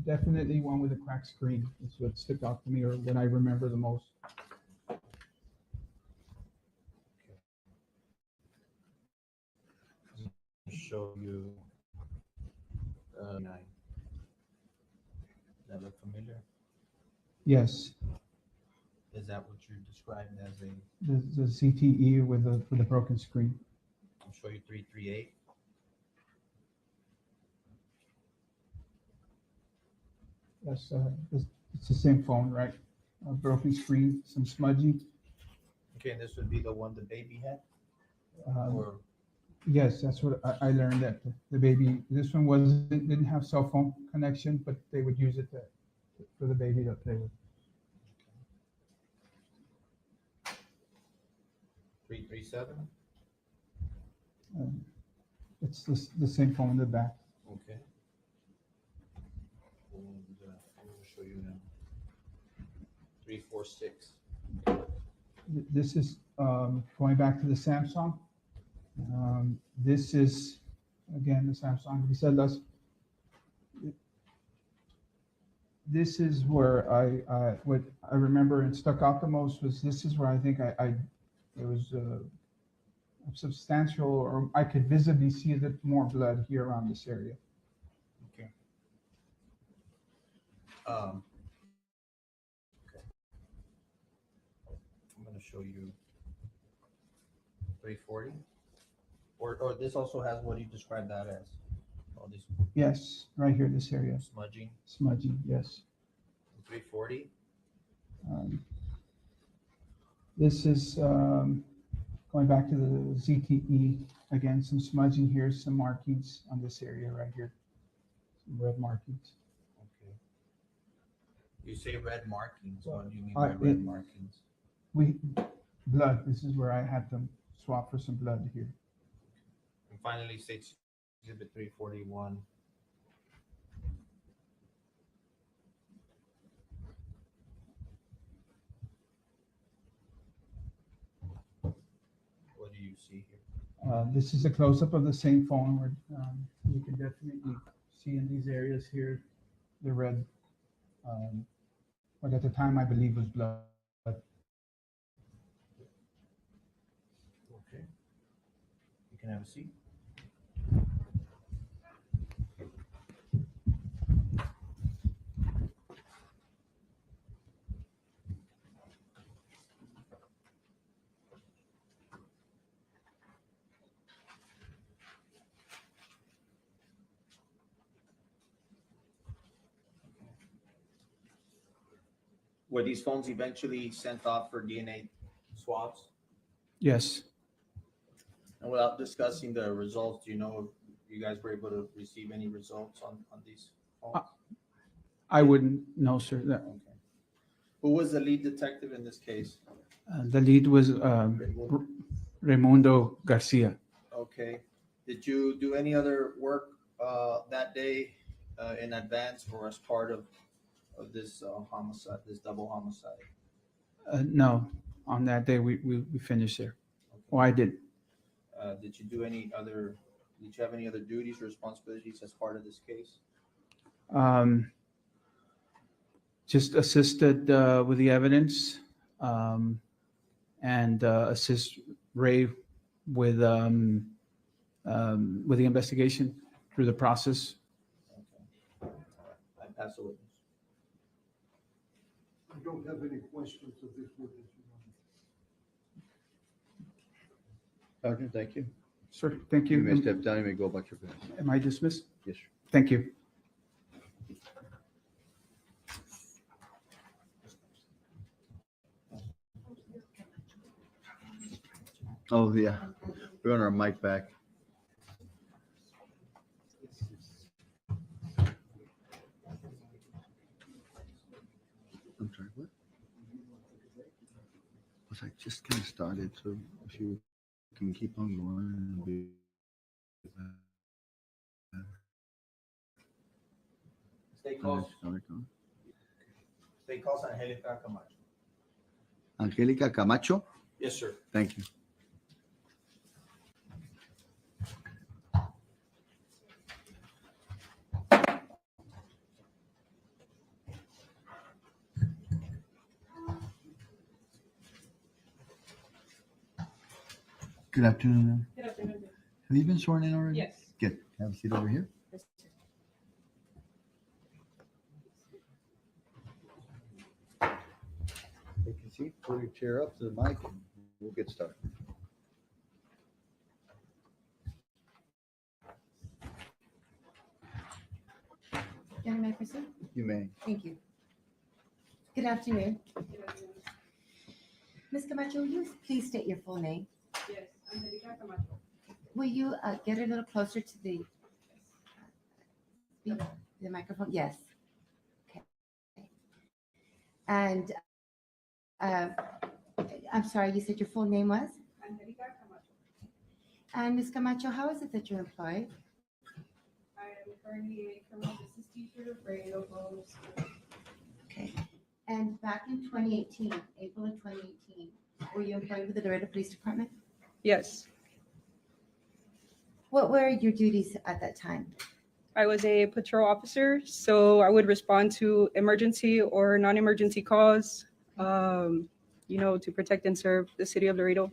definitely one with a cracked screen. That's what stuck out to me, or what I remember the most.
Show you 9. Does that look familiar?
Yes,
Is that what you described as a?
the CTE with a broken screen.
I'll show you 338.
Yes, it's the same phone, right? A broken screen, some smudging.
Okay, and this would be the one the baby had? Or
Yes, that's what I learned, that the baby, this one didn't have cell phone connection, but they would use it for the baby to play with.
337?
It's the same phone in the back.
Okay. And I'm going to show you now. 346.
This is going back to the Samsung. This is, again, the Samsung Grizeldas. This is where what I remember and stuck out the most was, this is where I think it was substantial, or I could visibly see a bit more blood here around this area.
Okay. Okay. I'm going to show you 340. Or this also has what you described that as. All these
Yes, right here, this area.
smudging.
Smudging, yes.
340.
This is going back to the ZTE. Again, some smudging here, some markings on this area right here. Some red markings.
Okay. You say red markings. What do you mean by red markings?
Blood. This is where I had them swap for some blood here.
And finally, State's Exhibit 341. What do you see here?
This is a close-up of the same phone where you can definitely see in these areas here the red, what at the time I believe was blood.
Okay. You can have a seat. Were these phones eventually sent off for DNA swabs?
Yes.
And without discussing the results, do you know if you guys were able to receive any results on these phones?
I wouldn't know, sir.
Okay. Who was the lead detective in this case?
The lead was Raimundo Garcia.
Okay. Did you do any other work that day in advance or as part of this homicide, this double homicide?
No, on that day we finished there. Oh, I did.
Did you do any other? Did you have any other duties or responsibilities as part of this case?
Just assisted with the evidence and assist Ray with the investigation through the process.
Okay. I pass the witness.
I don't have any questions of this witness.
Sergeant, thank you.
Sir, thank you.
You may step down and may go about your business.
Am I dismissed?
Yes, sir.
Thank you.
Oh, yeah. We're on our mic back. I'm sorry, what? Was I just kind of started, so if you can keep on going, it'll be
Stay close. Stay close, Angelica Camacho.
Angelica Camacho?
Yes, sir.
Thank you. Good afternoon, ma'am.
Good afternoon.
Have you been sworn in already?
Yes.
Good. Have a seat over here.
Yes, sir.
Take a seat, pull your chair up to the mic, and we'll get started.
Can I proceed?
You may.
Thank you. Good afternoon. Ms. Camacho, will you please state your full name?
Yes, Angelica Camacho.
Will you get a little closer to the microphone? Yes. Okay. And I'm sorry, you said your full name was?
Angelica Camacho.
And Ms. Camacho, how is it that you're employed?
I am currently a criminal justice teacher for a local school.
Okay. And back in 2018, April of 2018, were you employed with the Laredo Police Department?
Yes,
What were your duties at that time?
I was a patrol officer, so I would respond to emergency or non-emergency calls, to protect and serve the city of Laredo.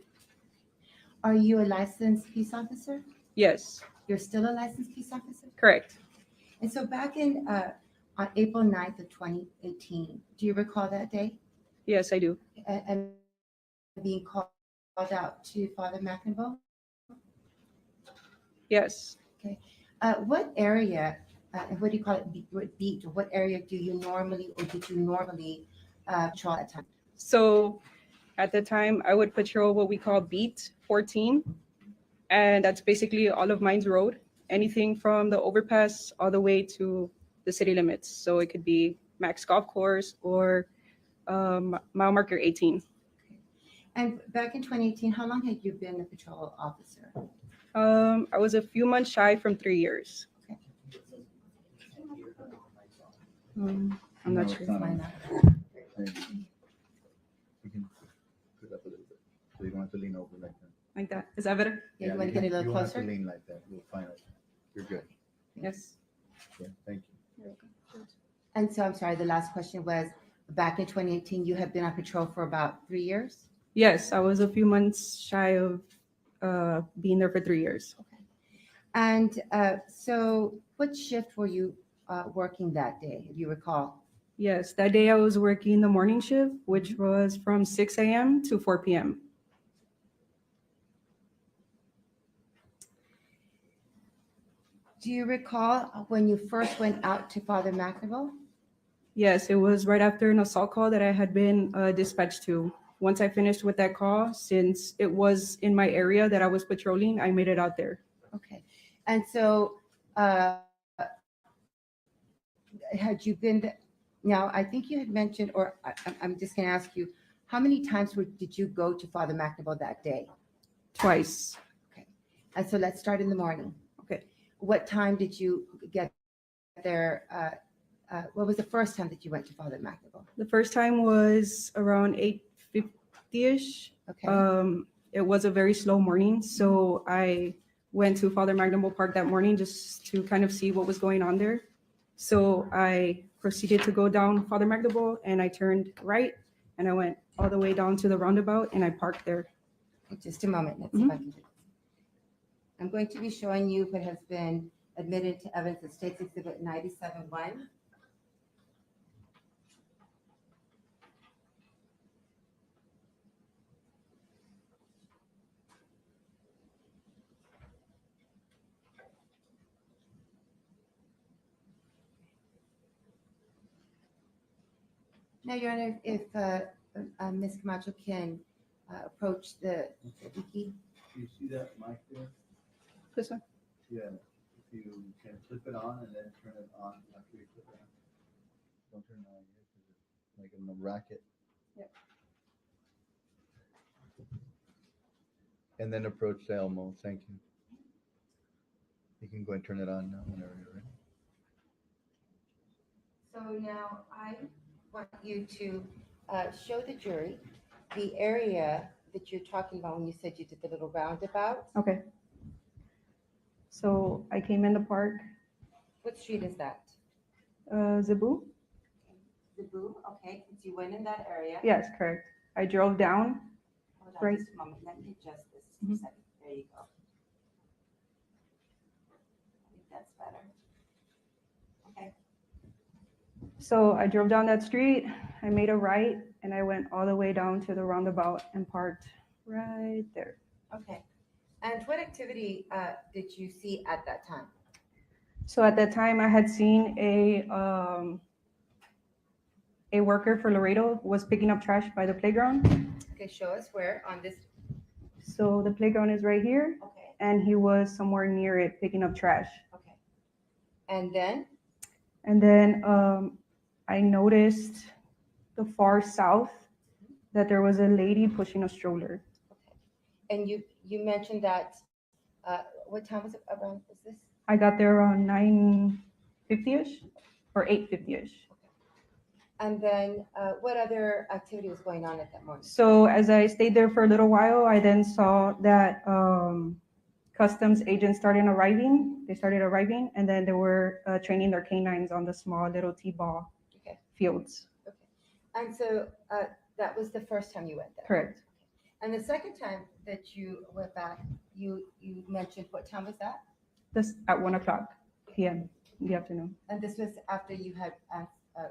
Are you a licensed peace officer?
Yes,
You're still a licensed peace officer?
correct.
And so back in on April 9th of 2018, do you recall that day?
Yes, I do.
And being called out to Father McInville?
Yes.
Okay. What area, what do you call it, beat, or what area do you normally, or did you normally patrol at that time?
So at the time, I would patrol what we call Beat 14, and that's basically all of Mines Road, anything from the overpass all the way to the city limits. So it could be Max Golf Course or mile marker 18.
And back in 2018, how long had you been a patrol officer?
I was a few months shy from 3 years.
Okay.
I'm
No,
not
it's
sure.
not on.
Why not?
You can put it up a little bit, so you don't have to lean over like that.
Like that. Is that better?
Yeah, you want to get a little
You don't have
closer?
to lean like that. You'll find it. You're good.
Yes.
Yeah, thank you.
You're welcome.
And so I'm sorry, the last question was, back in 2018, you have been on patrol for about 3 years?
Yes, I was a few months shy of being there for 3 years.
And so what shift were you working that day, if you recall?
Yes, that day I was working the morning shift, which was from 6 a.m. to 4 p.m.
Do you recall when you first went out to Father McInville?
Yes, it was right after an assault call that I had been dispatched to. Once I finished with that call, since it was in my area that I was patrolling, I made it out there.
Okay. And so had you been, now I think you had mentioned, or I'm just going to ask you, how many times did you go to Father McInville that day?
Twice.
Okay. And so let's start in the morning.
Okay.
What time did you get there? What was the first time that you went to Father McInville?
The first time was around 8:50-ish.
Okay.
It was a very slow morning, so I went to Father McInville Park that morning just to kind of see what was going on there. So I proceeded to go down Father McInville, and I turned right, and I went all the way down to the roundabout, and I parked there.
Just a moment. Let's see if I can do this. I'm going to be showing you what has been admitted to evidence of State's Exhibit 97-1. Now, Your Honor, if Ms. Camacho can approach the wiki.
Do you see that mic there?
This one?
Yeah, if you can flip it on and then turn it on after you flip it on. Don't turn it on yet because it's making a racket.
Yep.
And then approach the Elmo, thank you. You can go and turn it on now whenever you're ready.
So now I want you to show the jury the area that you're talking about when you said you did the little roundabout.
Okay. So I came in the park.
What street is that?
Zebu?
Zebu, okay, since you went in that area.
Yes, correct. I drove down.
Hold on
Right.
just a moment, let me adjust this for a second. There you go. I think that's better. Okay.
So I drove down that street, I made a right, and I went all the way down to the roundabout and parked right there.
Okay. And what activity did you see at that time?
So at that time, I had seen a worker for Laredo was picking up trash by the playground.
Okay, show us where on this.
So the playground is right here,
Okay.
and he was somewhere near it picking up trash.
Okay. And then?
And then I noticed the far south that there was a lady pushing a stroller.
And you mentioned that, what time was it around, was this?
I got there around 9:50ish or 8:50ish.
And then what other activity was going on at that moment?
So as I stayed there for a little while, I then saw that customs agents started arriving. They started arriving, and then they were training their canines on the small little T-ball
Okay.
fields.
Okay. And so that was the first time you went there?
Correct.
And the second time that you went back, you mentioned, what time was that?
This at 1:00 p.m. in the afternoon.
And this was after you had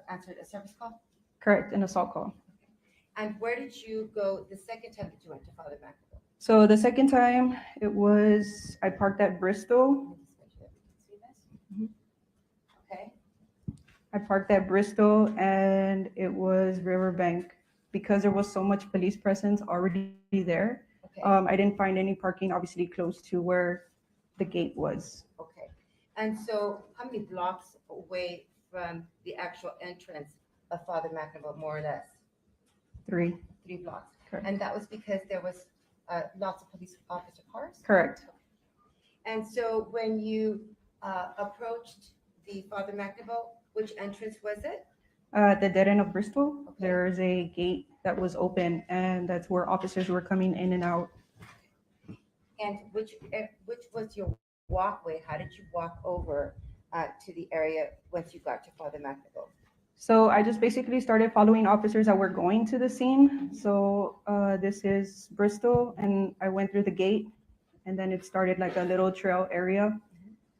answered a service call?
Correct, an assault call.
And where did you go the second time that you went to Father McAvoy?
So the second time it was, I parked at Bristol. Mhm.
Okay.
I parked at Bristol and it was Riverbank. Because there was so much police presence already there,
Okay.
I didn't find any parking obviously close to where the gate was.
Okay. And so how many blocks away from the actual entrance of Father McAvoy, more or less?
3.
3 blocks.
Correct.
And that was because there was lots of police officer cars?
Correct.
And so when you approached the Father McAvoy, which entrance was it?
At the dead end of Bristol, there's a gate that was open and that's where officers were coming in and out.
And which was your walkway? How did you walk over to the area once you got to Father McAvoy?
So I just basically started following officers that were going to the scene. So this is Bristol and I went through the gate and then it started like a little trail area.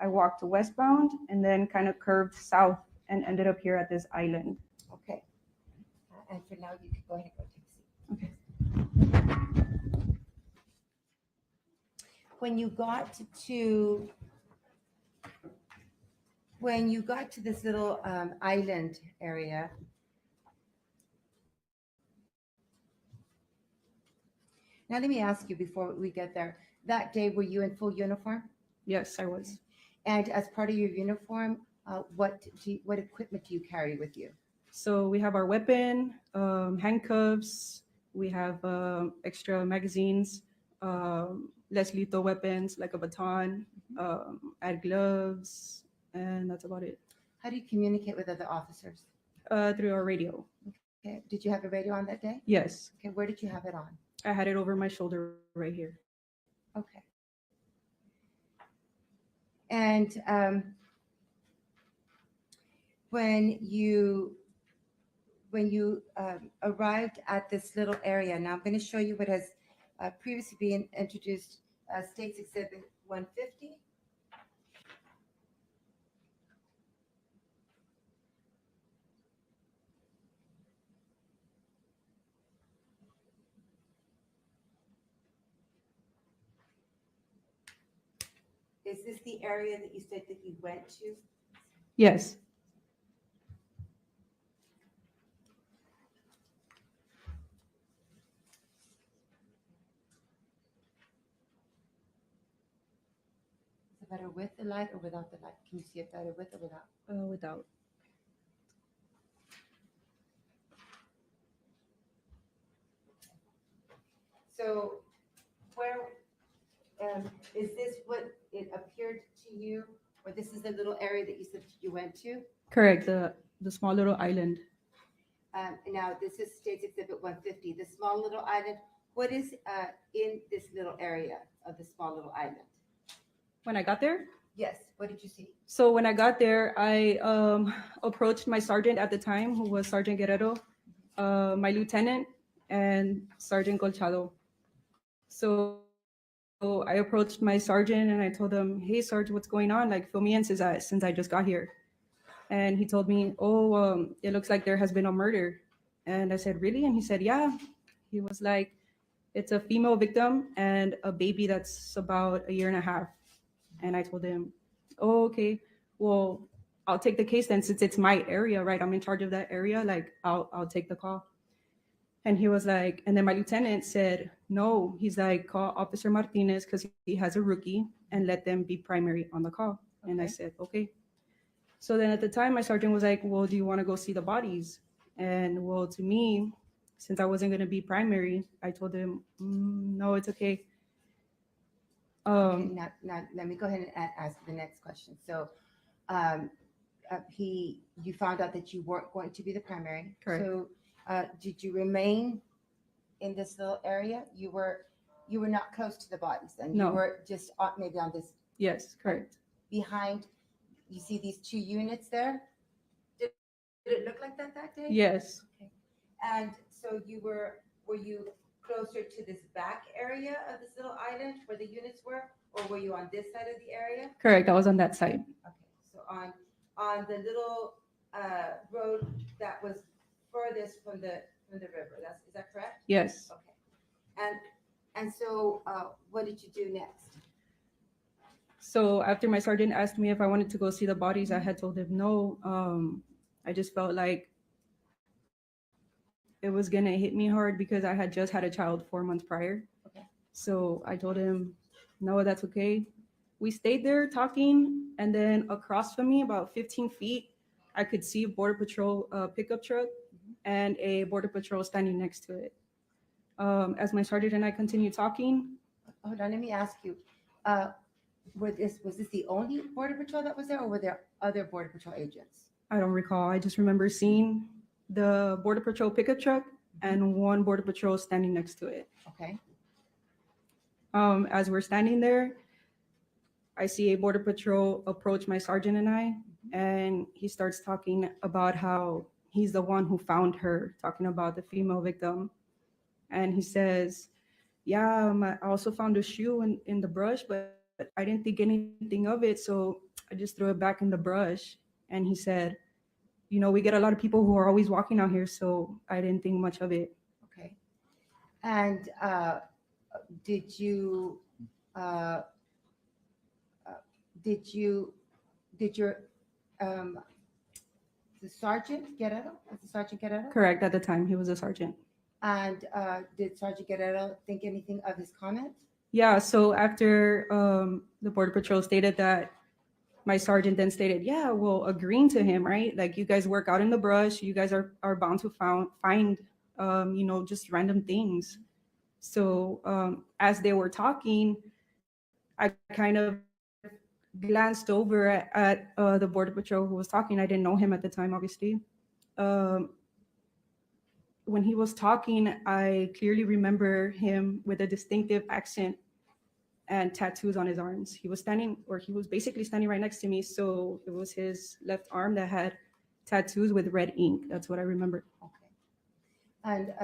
I walked westbound and then kind of curved south and ended up here at this island.
Okay. And for now, you can go ahead and go take a seat.
Okay.
When you got to this little island area, now let me ask you before we get there, that day, were you in full uniform?
Yes, I was.
And as part of your uniform, what equipment do you carry with you?
So we have our weapon, handcuffs, we have extra magazines, less lethal weapons like a baton, add gloves, and that's about it.
How do you communicate with other officers?
Through our radio.
Okay. Did you have a radio on that day?
Yes.
Okay. Where did you have it on?
I had it over my shoulder right here.
Okay. And when you arrived at this little area, now I'm going to show you what has previously been introduced, States Exhibit 150. Is this the area that you said that you went to?
Yes.
better with the light or without the light? Can you see it better with or without?
Without.
So where, is this what it appeared to you? Or this is the little area that you said you went to?
Correct. The small little island.
Now, this is States Exhibit 150, the small little island. What is in this little area of the small little island?
When I got there?
Yes, what did you see?
So when I got there, I approached my sergeant at the time, who was Sergeant Guerrero, my lieutenant, and Sergeant Colchado. So I approached my sergeant and I told him, "Hey, Sergeant, what's going on? Like, fill me in since I just got here." And he told me, "Oh, it looks like there has been a murder." And I said, "Really?" And he said, "Yeah." He was like, "It's a female victim and a baby that's about 1.5 years." And I told him, "Oh, okay. Well, I'll take the case then, since it's my area, right? I'm in charge of that area. Like, I'll take the call." And he was like, and then my lieutenant said, "No." He's like, "Call Officer Martinez because he has a rookie and let them be primary on the call." Okay. And I said, "Okay." So then at the time, my sergeant was like, "Well, do you want to go see the bodies?" And well, to me, since I wasn't going to be primary, I told him, "No, it's okay."
Okay, now let me go ahead and ask the next question. So you found out that you weren't going to be the primary.
Correct.
So did you remain in this little area? You were not close to the bodies, and
No.
you were just maybe on this.
Yes, correct.
Behind, you see these 2 units there? Did it look like that day?
Yes.
Okay. And so were you closer to this back area of this little island where the units were, or were you on this side of the area?
Correct. I was on that side.
Okay, so on the little road that was furthest from the river. Is that correct?
Yes.
Okay. And so what did you do next?
So after my sergeant asked me if I wanted to go see the bodies, I had told him no. I just felt like it was gonna hit me hard because I had just had a child 4 months prior.
Okay.
So I told him, "No, that's okay." We stayed there talking, and then across from me, about 15 feet, I could see a Border Patrol pickup truck and a Border Patrol standing next to it. As my sergeant and I continued talking.
Hold on, let me ask you. Was this the only Border Patrol that was there, or were there other Border Patrol agents?
I don't recall. I just remember seeing the Border Patrol pickup truck and one Border Patrol standing next to it.
Okay.
As we're standing there, I see a Border Patrol approach my sergeant and I, and he starts talking about how he's the one who found her, talking about the female victim. And he says, "Yeah, I also found a shoe in the brush, but I didn't think anything of it, so I just threw it back in the brush." And he said, "We get a lot of people who are always walking out here, so I didn't think much of it."
Okay. And did your the Sergeant Guerrero? Was the Sergeant Guerrero?
Correct. At the time, he was a sergeant.
And did Sergeant Guerrero think anything of his comment?
Yeah. So after the Border Patrol stated that, my sergeant then stated, "Yeah, well, agreeing to him, right? Like, you guys work out in the brush. You guys are bound to find just random things." So as they were talking, I kind of glanced over at the Border Patrol who was talking. I didn't know him at the time, obviously. When he was talking, I clearly remember him with a distinctive accent and tattoos on his arms. He was basically standing right next to me. So it was his left arm that had tattoos with red ink. That's what I remember.
Okay. And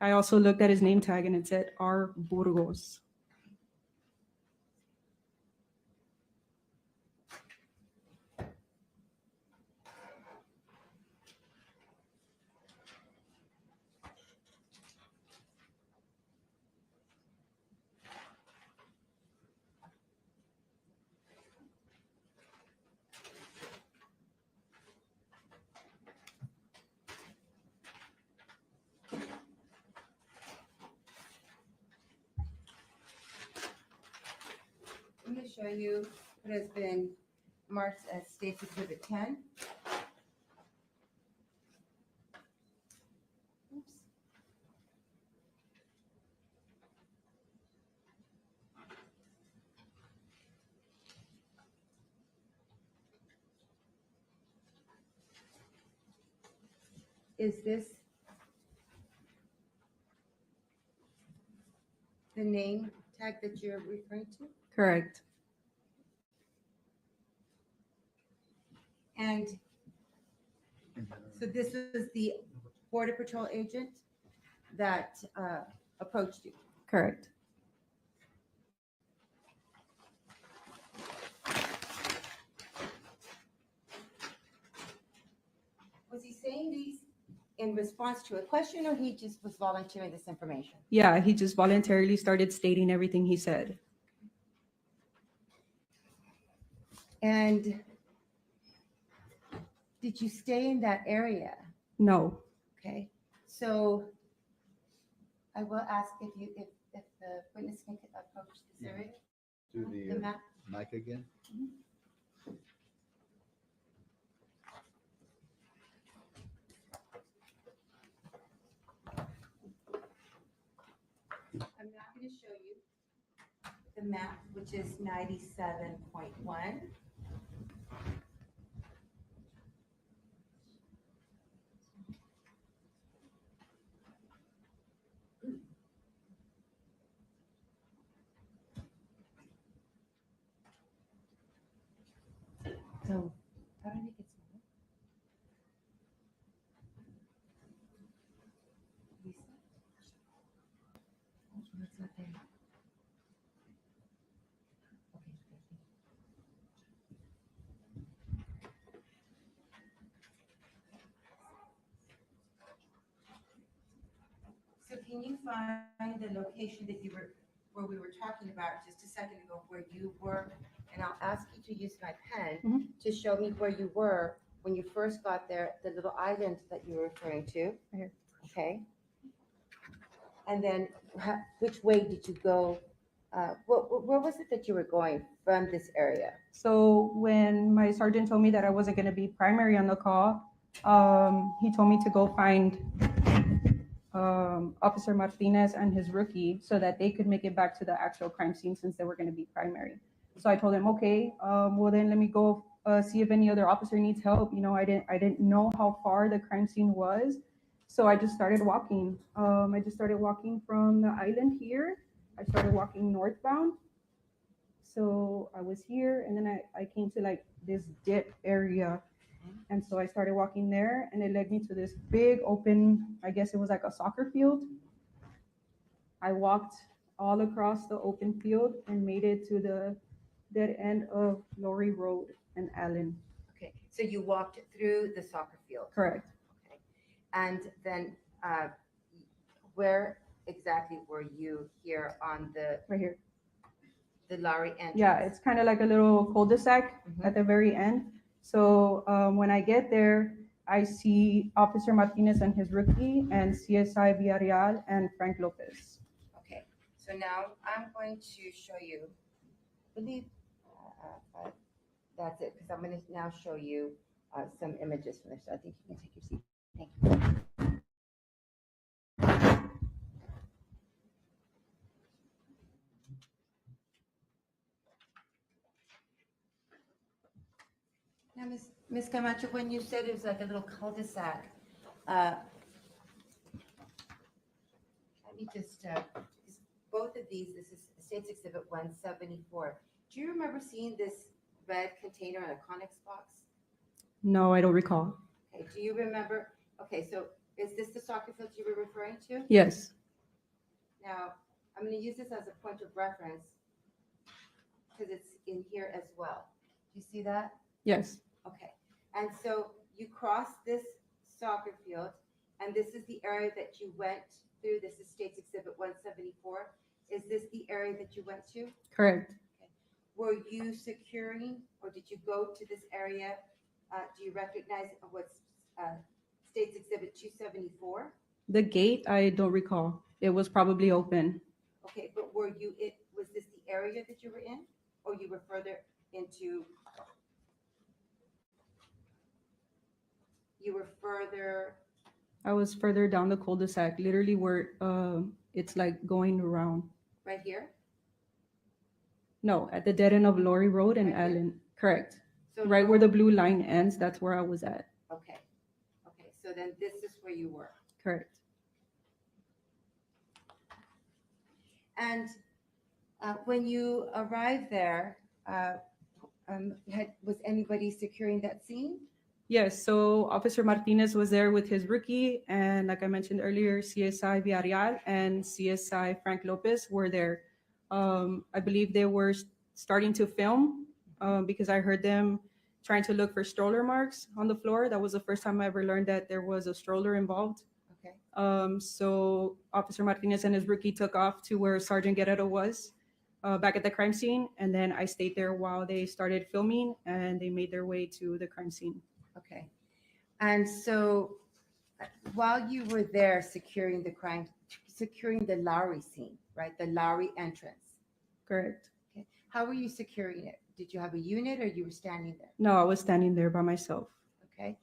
I also looked at his name tag and it said R. Burgos.
I'm going to show you It has been marked as State's Exhibit 10. Oops. Is this the name tag that you're referring to?
Correct.
And so this was the Border Patrol agent that approached you?
Correct.
Was he saying these in response to a question, or he just was volunteering this information?
Yeah, he just voluntarily started stating everything he said.
And did you stay in that area?
No.
Okay, so I will ask if the witness can approach this area.
Do
The
the
map.
mic again.
I'm not going to show you the map, which is 97.1. So, how do I make it smaller? Lisa? Oh, no, it's not there. So can you find the location that where we were talking about just a second ago, where you were? And I'll ask you to use my pen to show me where you were when you first got there, the little island that you were referring to.
Here.
Okay. And then which way did you go? Where was it that you were going from this area?
So when my sergeant told me that I wasn't going to be primary on the call, he told me to go find Officer Martinez and his rookie so that they could make it back to the actual crime scene since they were going to be primary. So I told him, okay, well then let me go see if any other officer needs help. You know, I didn't know how far the crime scene was. So I just started walking. I just started walking from the island here. I started walking northbound. So I was here and then I came to like this dip area. And so I started walking there and it led me to this big open, I guess it was like a soccer field. I walked all across the open field and made it to the dead end of Lorry Road and Allen.
Okay, so you walked through the soccer field.
Correct.
Okay, and then where exactly were you here on the?
Right here.
The Lorry entrance.
Yeah, it's kind of like a little cul-de-sac at the very end. So when I get there, I see Officer Martinez and his rookie and CSI Villarreal and Frank Lopez.
Okay, so now I'm going to show you, I believe that's it, because I'm going to now show you some images from there. So I think you can take your seat. Thank you. Now, Ms. Camacho, when you said it was like a little cul-de-sac, let me just, both of these, this is State's Exhibit 174. Do you remember seeing this red container in a Connex box?
No, I don't recall.
Okay, do you remember? Okay, so is this the soccer field you were referring to?
Yes.
Now, I'm going to use this as a point of reference because it's in here as well. Do you see that?
Yes.
Okay, and so you cross this soccer field, and this is the area that you went through. This is State's Exhibit 174. Is this the area that you went to?
Correct.
Okay. Were you securing, or did you go to this area? Do you recognize what's State's Exhibit 274?
The gate, I don't recall. It was probably open.
Okay, but were you? Was this the area that you were in, or you were further into, you were further,
I was further down the cul-de-sac, literally where it's like going around.
right here?
No, at the dead end of Lorry Road and
Right here?
Allen. Correct.
So
Right where the blue line ends, that's where I was at.
Okay, okay, so then this is where you were.
Correct.
And when you arrived there, was anybody securing that scene?
Yes, so Officer Martinez was there with his rookie, and like I mentioned earlier, CSI Villarreal and CSI Frank Lopez were there. I believe they were starting to film because I heard them trying to look for stroller marks on the floor. That was the first time I ever learned that there was a stroller involved.
Okay.
So Officer Martinez and his rookie took off to where Sergeant Guerrero was back at the crime scene, and then I stayed there while they started filming, and they made their way to the crime scene.
Okay. And so while you were there securing the Lowry scene, right? The Lowry entrance.
Correct.
Okay. How were you securing it? Did you have a unit or you were standing there?
No, I was standing there by myself.
Okay.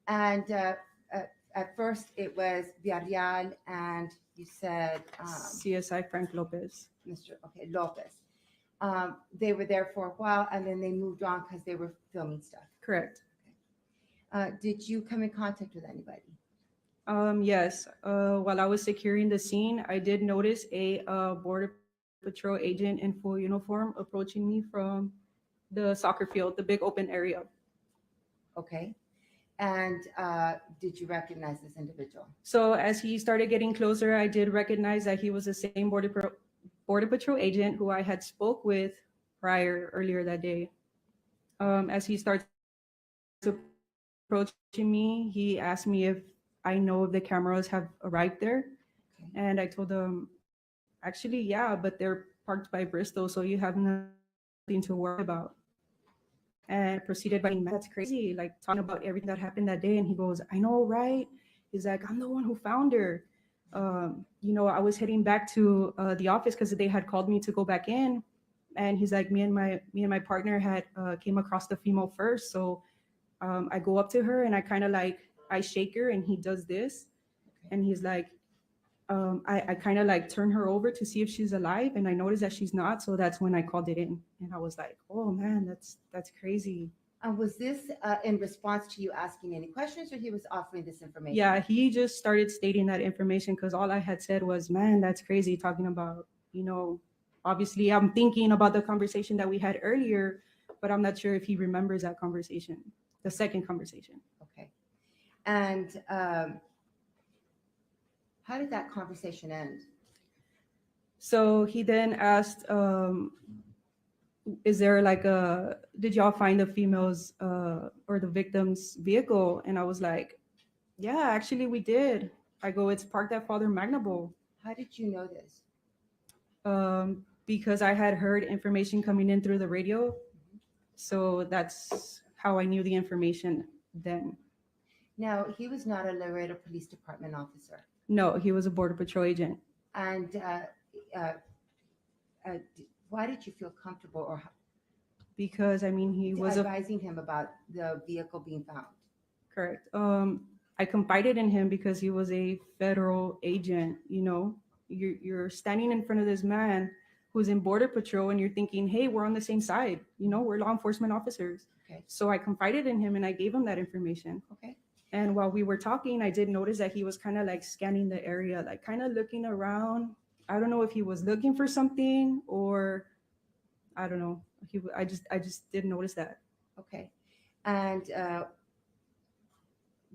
And at first it was Villarreal and you said
CSI Frank Lopez.
Lopez. They were there for a while and then they moved on because they were filming stuff.
Correct.
Did you come in contact with anybody?
Yes. While I was securing the scene, I did notice a Border Patrol agent in full uniform approaching me from the soccer field, the big open area.
Okay. And did you recognize this individual?
So as he started getting closer, I did recognize that he was the same Border Patrol agent who I had spoke with earlier that day. As he starts approaching me, he asked me if I know if the cameras have arrived there.
Okay.
And I told him, actually, yeah, but they're parked by Bristol, so you have nothing to worry about. And proceeded by, that's crazy, like talking about everything that happened that day. And he goes, I know, right? He's like, I'm the one who found her. I was heading back to the office because they had called me to go back in. And he's like, me and my partner had came across the female first. So I go up to her and I kind of like, I shake her and he does this. Okay. And he's like, I kind of like turn her over to see if she's alive, and I noticed that she's not. So that's when I called it in, and I was like, "Oh man, that's crazy."
Was this in response to you asking any questions, or he was offering this information?
Yeah, he just started stating that information because all I had said was, "Man, that's crazy." Talking about, obviously I'm thinking about the conversation that we had earlier, but I'm not sure if he remembers that conversation, the second conversation.
Okay, and how did that conversation end?
So he then asked, is there like did y'all find the female's or the victim's vehicle? And I was like, yeah, actually we did. I go, it's parked at Father Magnable.
How did you know this?
Because I had heard information coming in through the radio. So that's how I knew the information then.
Now, he was not a Laredo Police Department officer.
No, he was a Border Patrol agent.
And why did you feel comfortable or
because he was
advising him about the vehicle being found?
Correct. I confided in him because he was a federal agent. You're standing in front of this man who's in Border Patrol and you're thinking, hey, we're on the same side. We're law enforcement officers.
Okay.
So I confided in him and I gave him that information.
Okay.
And while we were talking, I did notice that he was kind of like scanning the area, like kind of looking around. I don't know if he was looking for something or I don't know. I just didn't notice that.
Okay. And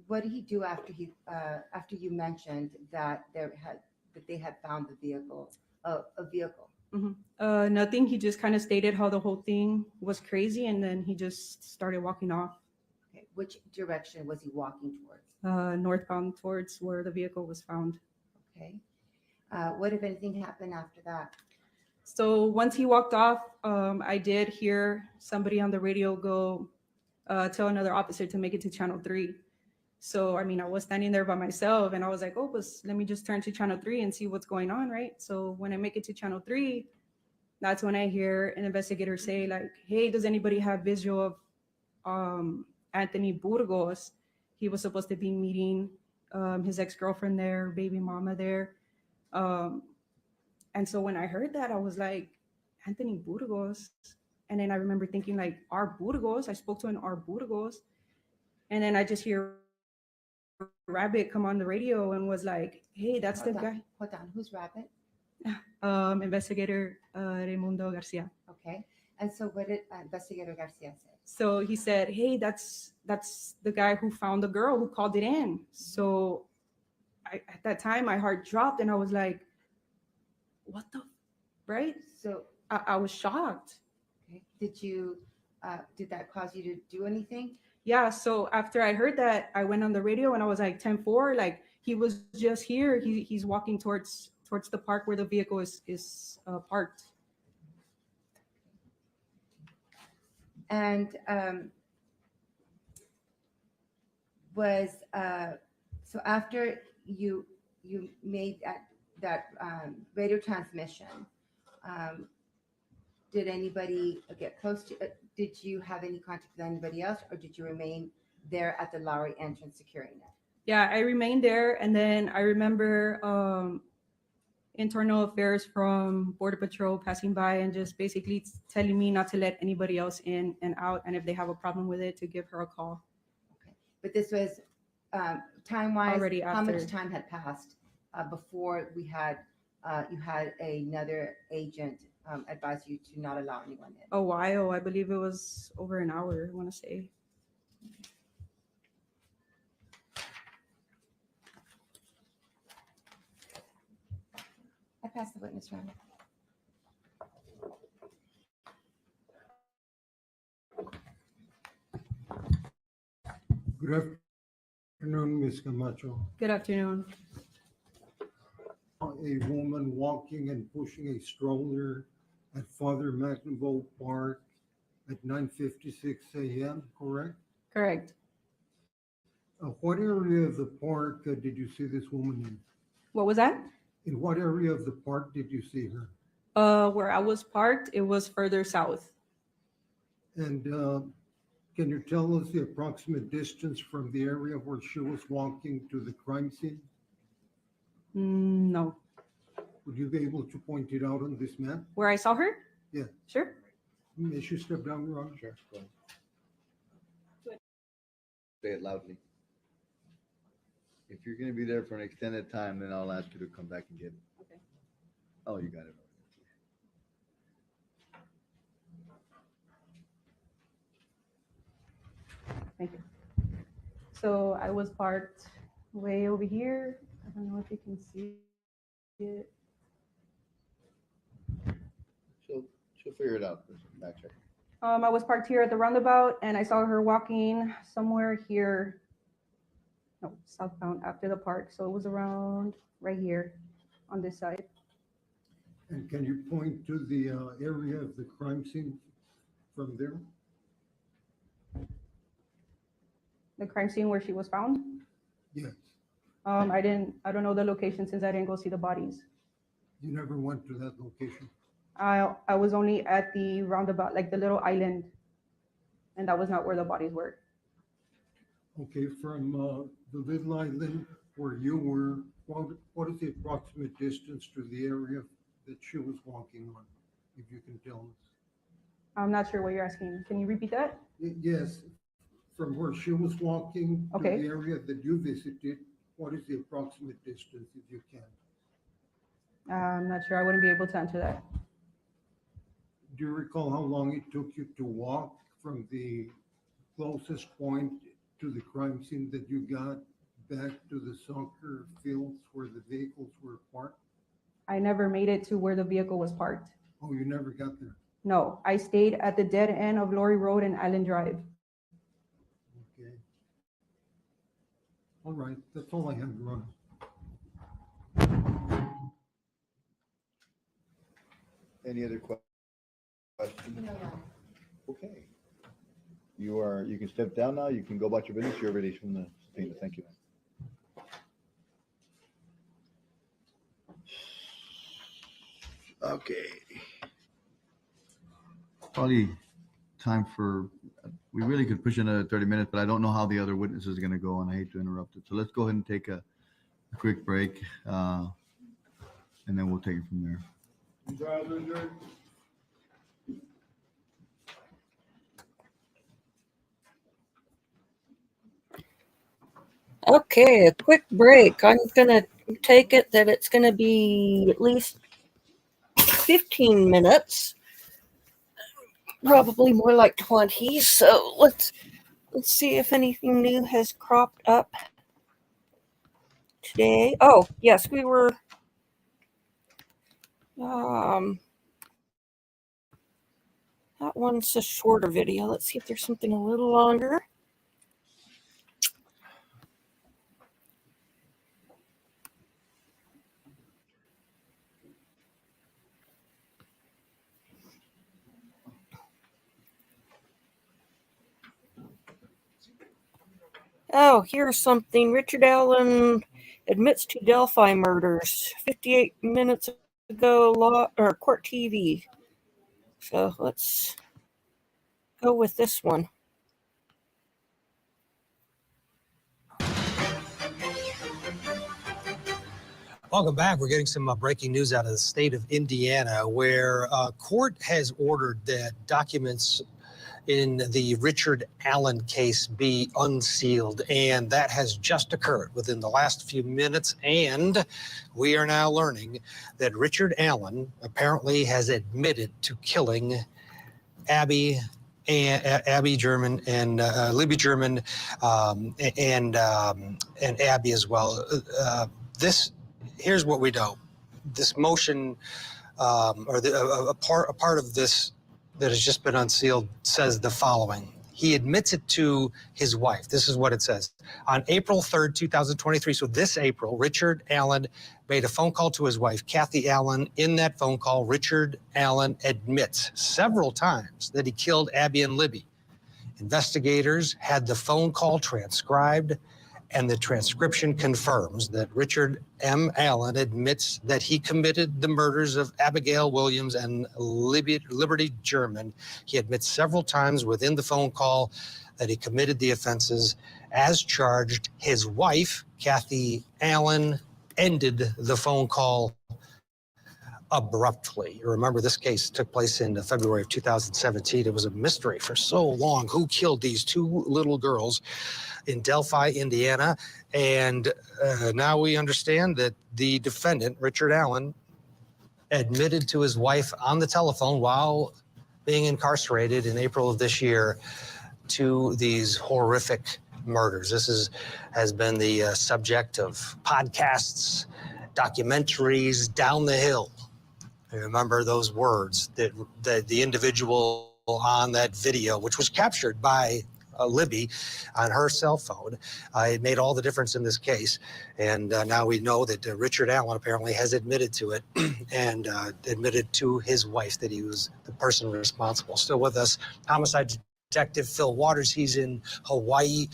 what did he do after you mentioned that they had found the vehicle, a vehicle?
Mm-hmm. Nothing. He just kind of stated how the whole thing was crazy, and then he just started walking off.
Okay. Which direction was he walking towards?
Northbound towards where the vehicle was found.
Okay. What, if anything, happened after that?
So once he walked off, I did hear somebody on the radio go tell another officer to make it to channel 3. So, I was standing there by myself and I was like, oh, let me just turn to channel 3 and see what's going on, right? So when I make it to channel 3, that's when I hear an investigator say like, hey, does anybody have visual of Anthony Burgos? He was supposed to be meeting his ex-girlfriend there, baby mama there. And so when I heard that, I was like, Anthony Burgos. And then I remember thinking like, our Burgos, I spoke to an our Burgos. And then I just hear Rabbit come on the radio and was like, hey, that's the guy.
Hold on, who's Rabbit?
Investigator Raimundo Garcia.
Okay. And so what did Investigator Garcia say?
So he said, hey, that's the guy who found the girl who called it in. So at that time, my heart dropped and I was like, what the, right?
So
I was shocked.
Okay. Did that cause you to do anything?
Yeah. So after I heard that, I went on the radio and I was like 10-4, like he was just here. He's walking towards the park where the vehicle is parked.
And so after you made that radio transmission, did anybody get close to did you have any contact with anybody else, or did you remain there at the Lowry entrance securing it?
Yeah, I remained there, and then I remember internal affairs from Border Patrol passing by and just basically telling me not to let anybody else in and out, and if they have a problem with it, to give her a call.
Okay, but this was time-wise.
Already
how
after.
much time had passed before you had another agent advise you to not allow anyone in?
A while, I believe it was over an hour, I want to say.
I pass the witness round.
Good afternoon, Ms. Camacho.
Good afternoon.
A woman walking and pushing a stroller at Father McNaboe Park at 9:56 a.m., correct?
Correct.
What area of the park did you see this woman in?
What was that?
In what area of the park did you see her?
Where I was parked, it was further south.
And can you tell us the approximate distance from the area where she was walking to the crime scene?
No.
Would you be able to point it out on this map?
Where I saw her?
Yeah.
Sure.
May she step down, Your Honor?
Sure, go ahead. Say it loudly. If you're gonna be there for an extended time, then I'll ask you to come back and get it.
Okay.
Oh, you got it.
Thank you. So I was parked way over here. I don't know if you can see it.
She'll figure it out. Back check.
I was parked here at the roundabout and I saw her walking somewhere here. No, southbound after the park. So it was around right here on this side.
And can you point to the area of the crime scene from there?
The crime scene where she was found?
Yes.
I don't know the location since I didn't go see the bodies.
You never went to that location?
I was only at the roundabout, like the little island, and that was not where the bodies were.
Okay, from the little island where you were, what is the approximate distance to the area that she was walking on, if you can tell us?
I'm not sure what you're asking. Can you repeat that?
Yes, from where she was walking to
Okay.
the area that you visited, what is the approximate distance, if you can?
I'm not sure. I wouldn't be able to answer that.
Do you recall how long it took you to walk from the closest point to the crime scene that you got back to the soccer fields where the vehicles were parked?
I never made it to where the vehicle was parked.
Oh, you never got there?
No, I stayed at the dead end of Lorry Road and Island Drive.
Okay. All right, that's all I have, Your Honor.
Any other questions?
No.
Okay. You can step down now. You can go about your business. You're released from the subpoena. Thank you. Okay. probably time for, we really could push another 30 minutes, but I don't know how the other witnesses are going to go, and I hate to interrupt it. So let's go ahead and take a quick break, and then we'll take it from there.
Okay, a quick break. I'm going to take it that it's going to be at least 15 minutes, probably more like 20. So let's see if anything new has cropped up today. Oh, yes, we were that one's a shorter video. Let's see if there's something a little longer. Oh, here's something. Richard Allen admits to Delphi murders 58 minutes ago, court TV. So let's go with this one.
Welcome back. We're getting some breaking news out of the state of Indiana, where court has ordered that documents in the Richard Allen case be unsealed, and that has just occurred within the last few minutes. And we are now learning that Richard Allen apparently has admitted to killing Abby German and Libby German and Abby as well. Here's what we know. This motion, a part of this that has just been unsealed, says the following. He admits it to his wife. This is what it says. On April 3rd, 2023, so this April, Richard Allen made a phone call to his wife, Kathy Allen. In that phone call, Richard Allen admits several times that he killed Abby and Libby. Investigators had the phone call transcribed, and the transcription confirms that Richard M. Allen admits that he committed the murders of Abigail Williams and Liberty German. He admits several times within the phone call that he committed the offenses as charged. His wife, Kathy Allen, ended the phone call abruptly. You remember this case took place in February of 2017. It was a mystery for so long who killed these two little girls in Delphi, Indiana. And now we understand that the defendant, Richard Allen, admitted to his wife on the telephone while being incarcerated in April of this year to these horrific murders. This has been the subject of podcasts, documentaries, down the hill. I remember those words that the individual on that video, which was captured by Libby on her cell phone, it made all the difference in this case. And now we know that Richard Allen apparently has admitted to it and admitted to his wife that he was the person responsible. Still with us, homicide detective Phil Waters. He's in Hawaii.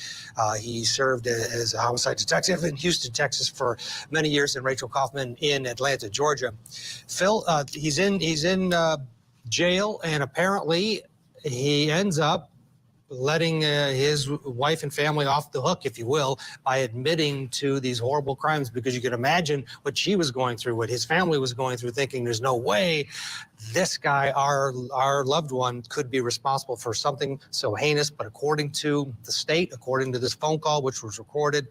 He served as a homicide detective in Houston, Texas for many years, and Rachel Kaufman in Atlanta, Georgia. Phil, he's in jail, and apparently he ends up letting his wife and family off the hook, if you will, by admitting to these horrible crimes, because you can imagine what she was going through, what his family was going through, thinking there's no way this guy, our loved one, could be responsible for something so heinous. But according to the state, according to this phone call, which was recorded,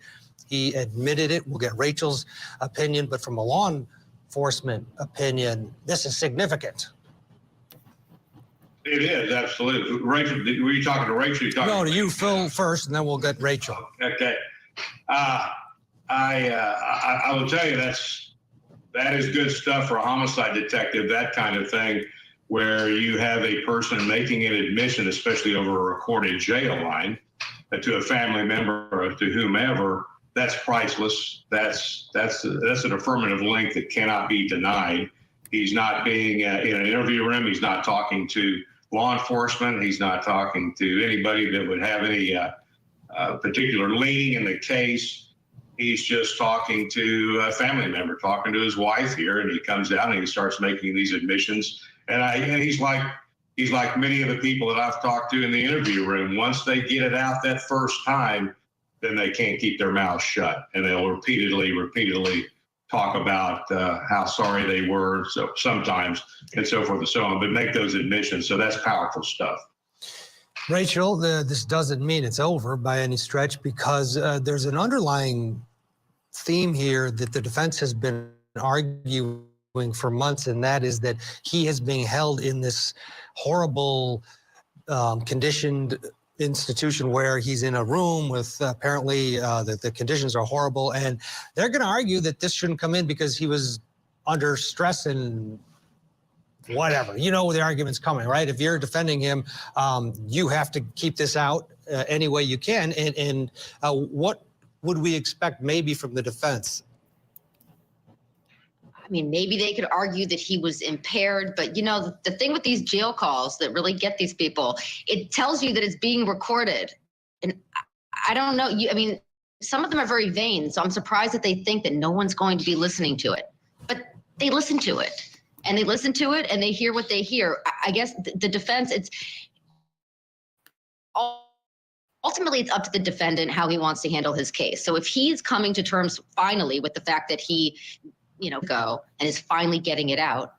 he admitted it. We'll get Rachel's opinion, but from a law enforcement opinion, this is significant.
It is, absolutely. Rachel, were you talking to Rachel?
No, to you, Phil, first, and then we'll get Rachel.
Okay. I will tell you that is good stuff for a homicide detective, that kind of thing, where you have a person making an admission, especially over a recorded jail line, to a family member or to whomever. That's priceless. That's an affirmative link that cannot be denied. He's not being in an interview room. He's not talking to law enforcement. He's not talking to anybody that would have any particular leaning in the case. He's just talking to a family member, talking to his wife here, and he comes down and he starts making these admissions. And he's like, he's like many of the people that I've talked to in the interview room. Once they get it out that first time, then they can't keep their mouth shut, and they'll repeatedly talk about how sorry they were so sometimes and so forth and so on, but make those admissions. So that's powerful stuff.
Rachel, this doesn't mean it's over by any stretch, because there's an underlying theme here that the defense has been arguing for months, and that is that he is being held in this horrible conditioned institution where he's in a room with apparently the conditions are horrible, and they're going to argue that this shouldn't come in because he was under stress and whatever. You know the argument's coming, right? If you're defending him, you have to keep this out any way you can. And what would we expect maybe from the defense?
I mean, maybe they could argue that he was impaired, but you know, the thing with these jail calls that really get these people, it tells you that it's being recorded. And I don't know, I mean, some of them are very vain, so I'm surprised that they think that no one's going to be listening to it. But they listen to it, and they listen to it, and they hear what they hear. I guess the defense, ultimately, it's up to the defendant how he wants to handle his case. So if he's coming to terms finally with the fact that he, you know, go and is finally getting it out,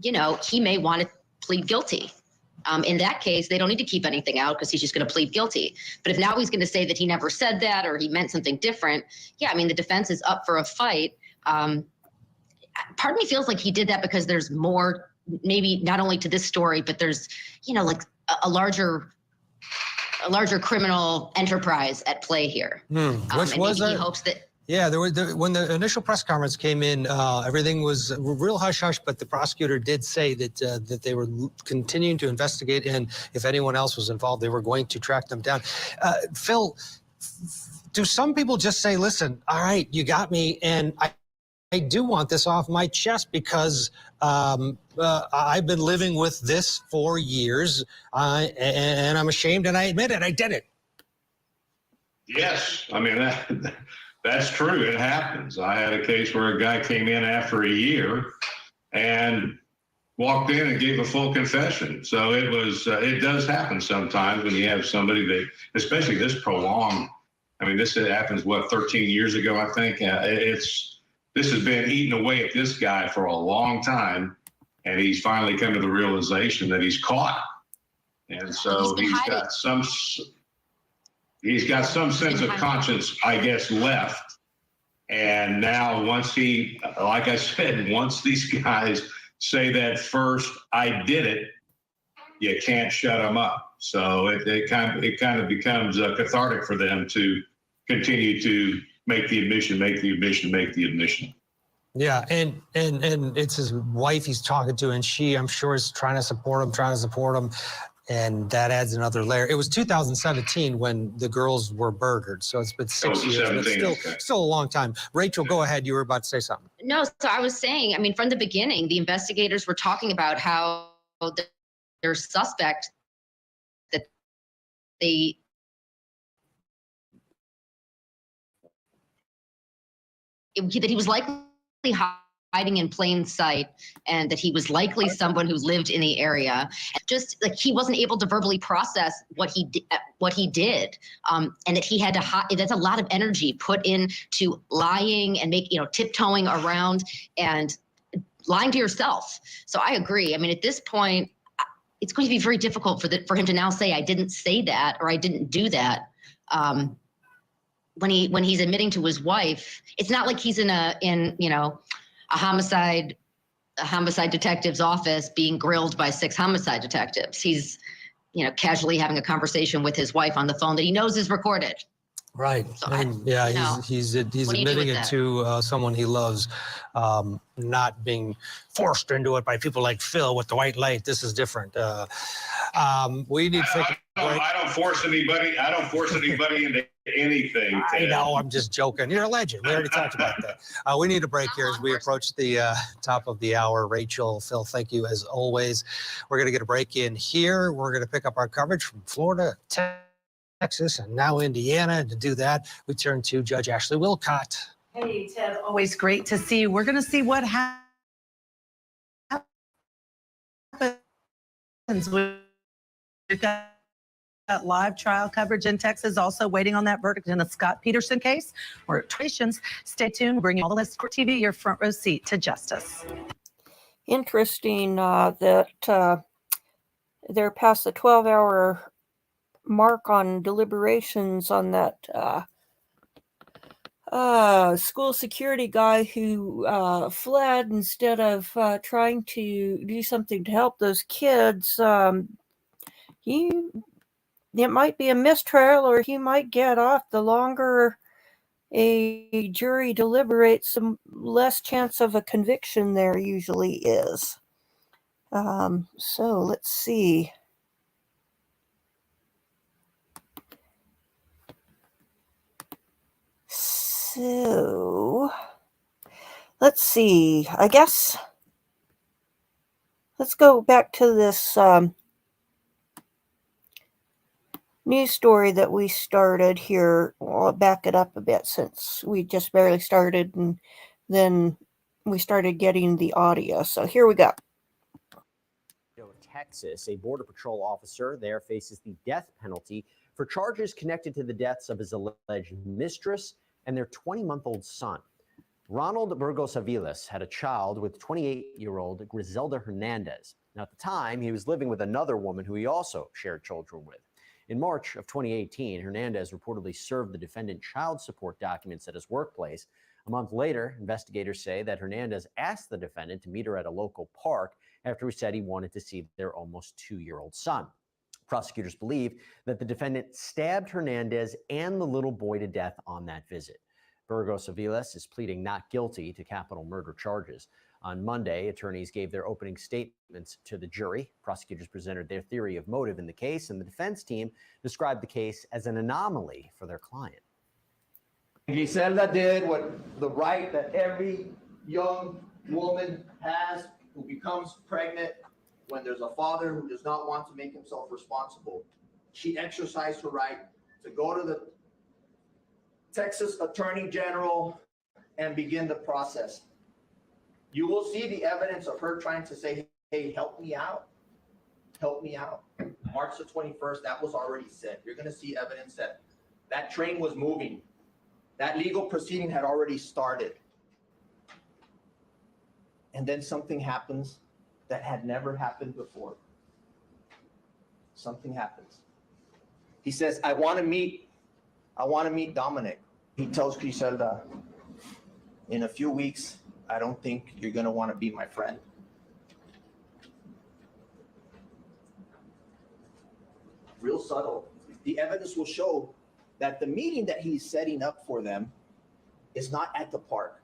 you know, he may want to plead guilty. In that case, they don't need to keep anything out because he's just going to plead guilty. But if now he's going to say that he never said that or he meant something different, yeah, I mean, the defense is up for a fight. Part of me feels like he did that because there's more, maybe not only to this story, but there's, you know, like a larger criminal enterprise at play here.
Which was
he hopes that.
Yeah, when the initial press conference came in, everything was real hush-hush, but the prosecutor did say that they were continuing to investigate, and if anyone else was involved, they were going to track them down. Phil, do some people just say, listen, all right, you got me, and I do want this off my chest because I've been living with this for years, and I'm ashamed, and I admit it, I did it.
Yes, I mean, that's true. It happens. I had a case where a guy came in after a year and walked in and gave a full confession. So it does happen sometimes when you have somebody that, especially this prolonged, I mean, this happens, 13 years ago, I think. This has been eating away at this guy for a long time, and he's finally come to the realization that he's caught. And so he's got some sense of conscience, I guess, left. And now once like I said, once these guys say that first, I did it, you can't shut them up. So it kind of becomes cathartic for them to continue to make the admission.
Yeah, and it's his wife he's talking to, and she, I'm sure, is trying to support him. And that adds another layer. It was 2017 when the girls were murdered, so it's been 6 years, but still a long time. Rachel, go ahead. You were about to say something.
No, so I was saying, I mean, from the beginning, the investigators were talking about how their suspect, that he was likely hiding in plain sight, and that he was likely someone who lived in the area. Just like he wasn't able to verbally process what he did, and that he had to hide. That's a lot of energy put into lying and tiptoeing around and lying to yourself. So I agree. I mean, at this point, it's going to be very difficult for him to now say, I didn't say that or I didn't do that. When he's admitting to his wife, it's not like he's in a homicide detective's office being grilled by 6 homicide detectives. He's, casually having a conversation with his wife on the phone that he knows is recorded.
Right.
So
he's admitting it to someone he loves, not being forced into it by people like Phil with the white light. This is different. We need to
I don't force anybody. I don't force anybody into anything.
I know. I'm just joking. You're a legend. We already talked about that. We need a break here as we approach the top of the hour. Rachel, Phil, thank you as always. We're going to get a break in here. We're going to pick up our coverage from Florida, Texas, and now Indiana. And to do that, we turn to Judge Ashley Wilcott.
Hey, Ted, always great to see you. We're going to see what happened We've got live trial coverage in Texas, also waiting on that verdict in the Scott Peterson case. Or situations. Stay tuned. We're bringing all the latest Court TV, your front row seat to justice.
Interesting that they're past the 12-hour mark on deliberations on that school security guy who fled instead of trying to do something to help those kids. It might be a mistrial, or he might get off. The longer a jury deliberates, the less chance of a conviction there usually is. So let's see. So let's see. I guess let's go back to this news story that we started here. I'll back it up a bit since we just barely started, and then we started getting the audio. So here we go.
Texas, a Border Patrol officer there faces the death penalty for charges connected to the deaths of his alleged mistress and their 20-month-old son. Ronald Burgos-Aviles had a child with 28-year-old Grizelda Hernandez. Now, at the time, he was living with another woman who he also shared children with. In March of 2018, Hernandez reportedly served the defendant child support documents at his workplace. A month later, investigators say that Hernandez asked the defendant to meet her at a local park after he said he wanted to see their almost 2-year-old son. Prosecutors believe that the defendant stabbed Hernandez and the little boy to death on that visit. Burgos-Aviles is pleading not guilty to capital murder charges. On Monday, attorneys gave their opening statements to the jury. Prosecutors presented their theory of motive in the case, and the defense team described the case as an anomaly for their client.
Grizelda did what the right that every young woman has who becomes pregnant when there's a father who does not want to make himself responsible. She exercised her right to go to the Texas Attorney General and begin the process. You will see the evidence of her trying to say, hey, help me out. Help me out. March the 21st, that was already said. You're going to see evidence that that train was moving. That legal proceeding had already started. And then something happens that had never happened before. Something happens. He says, I want to meet Dominic. He tells Grizelda, in a few weeks, I don't think you're going to want to be my friend. Real subtle. The evidence will show that the meeting that he's setting up for them is not at the park,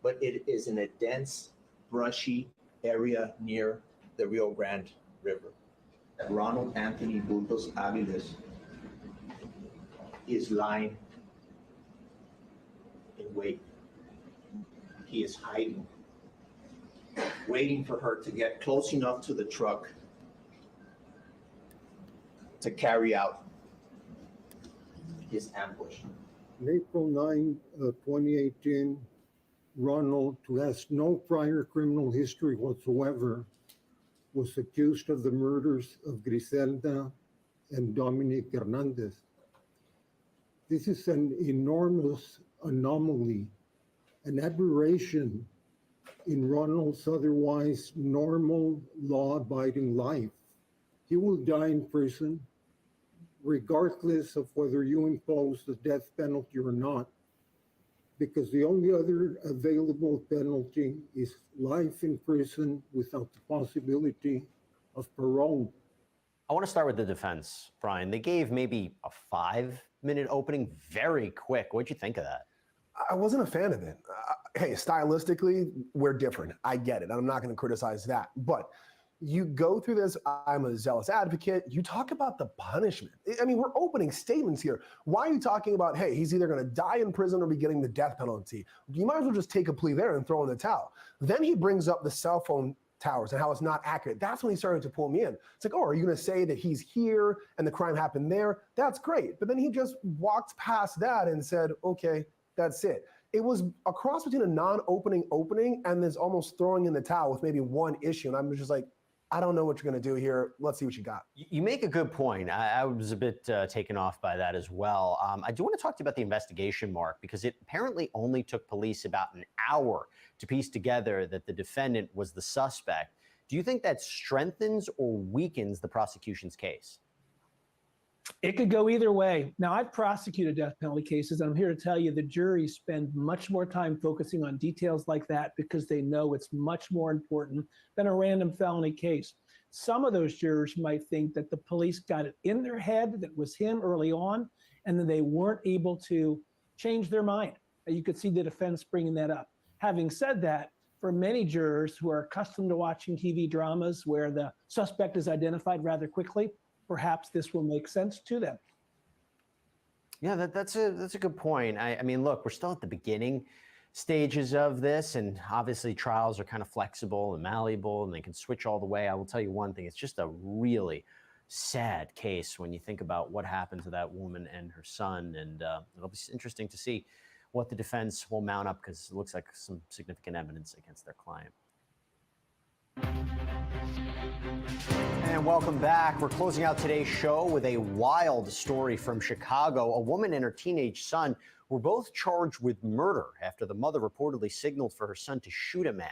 but it is in a dense, brushy area near the Rio Grande River. Ronald Anthony Bugos-Aviles is lying in wait. He is hiding, waiting for her to get close enough to the truck to carry out his ambush.
On April 9, 2018, Ronald, who has no prior criminal history whatsoever, was accused of the murders of Grizelda and Dominic Hernandez. This is an enormous anomaly, an aberration in Ronald's otherwise normal, law-abiding life. He will die in prison, regardless of whether you impose the death penalty or not, because the only other available penalty is life in prison without the possibility of parole.
I want to start with the defense, Brian. They gave maybe a 5-minute opening, very quick. What'd you think of that?
I wasn't a fan of it. Hey, stylistically, we're different. I get it. I'm not going to criticize that. But you go through this, I'm a zealous advocate. You talk about the punishment. I mean, we're opening statements here. Why are you talking about, hey, he's either going to die in prison or be getting the death penalty? You might as well just take a plea there and throw in the towel. Then he brings up the cell phone towers and how it's not accurate. That's when he started to pull me in. It's like, oh, are you going to say that he's here and the crime happened there? That's great. But then he just walked past that and said, okay, that's it. It was a cross between a non-opening opening and this almost throwing in the towel with maybe one issue. And I'm just like, I don't know what you're going to do here. Let's see what you got.
You make a good point. I was a bit taken off by that as well. I do want to talk to you about the investigation, Mark, because it apparently only took police about an hour to piece together that the defendant was the suspect. Do you think that strengthens or weakens the prosecution's case?
It could go either way. Now, I've prosecuted death penalty cases, and I'm here to tell you the juries spend much more time focusing on details like that because they know it's much more important than a random felony case. Some of those jurors might think that the police got it in their head that it was him early on, and then they weren't able to change their mind. You could see the defense bringing that up. Having said that, for many jurors who are accustomed to watching TV dramas where the suspect is identified rather quickly, perhaps this will make sense to them.
Yeah, that's a good point. I mean, look, we're still at the beginning stages of this, and obviously trials are kind of flexible and malleable, and they can switch all the way. I will tell you one thing, it's just a really sad case when you think about what happened to that woman and her son, and it'll be interesting to see what the defense will mount up, because it looks like some significant evidence against their client. And welcome back. We're closing out today's show with a wild story from Chicago. A woman and her teenage son were both charged with murder after the mother reportedly signaled for her son to shoot a man.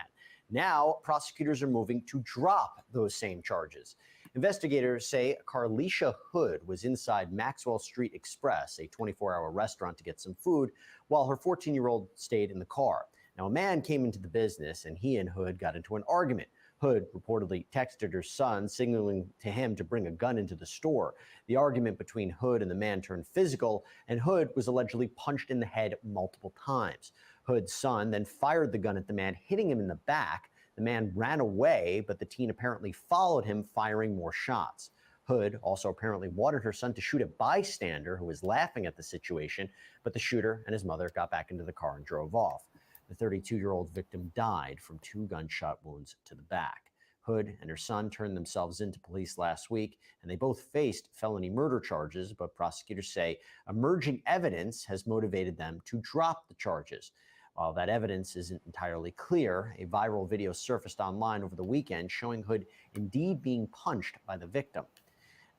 Now, prosecutors are moving to drop those same charges. Investigators say Carlisha Hood was inside Maxwell Street Express, a 24-hour restaurant, to get some food, while her 14-year-old stayed in the car. Now, a man came into the business, and he and Hood got into an argument. Hood reportedly texted her son, signaling to him to bring a gun into the store. The argument between Hood and the man turned physical, and Hood was allegedly punched in the head multiple times. Hood's son then fired the gun at the man, hitting him in the back. The man ran away, but the teen apparently followed him, firing more shots. Hood also apparently wanted her son to shoot a bystander who was laughing at the situation, but the shooter and his mother got back into the car and drove off. The 32-year-old victim died from 2 gunshot wounds to the back. Hood and her son turned themselves into police last week, and they both faced felony murder charges, but prosecutors say emerging evidence has motivated them to drop the charges. While that evidence isn't entirely clear, a viral video surfaced online over the weekend showing Hood indeed being punched by the victim.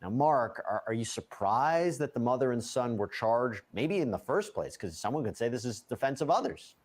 Now, Mark, are you surprised that the mother and son were charged maybe in the first place? Because someone could say this is defense of others.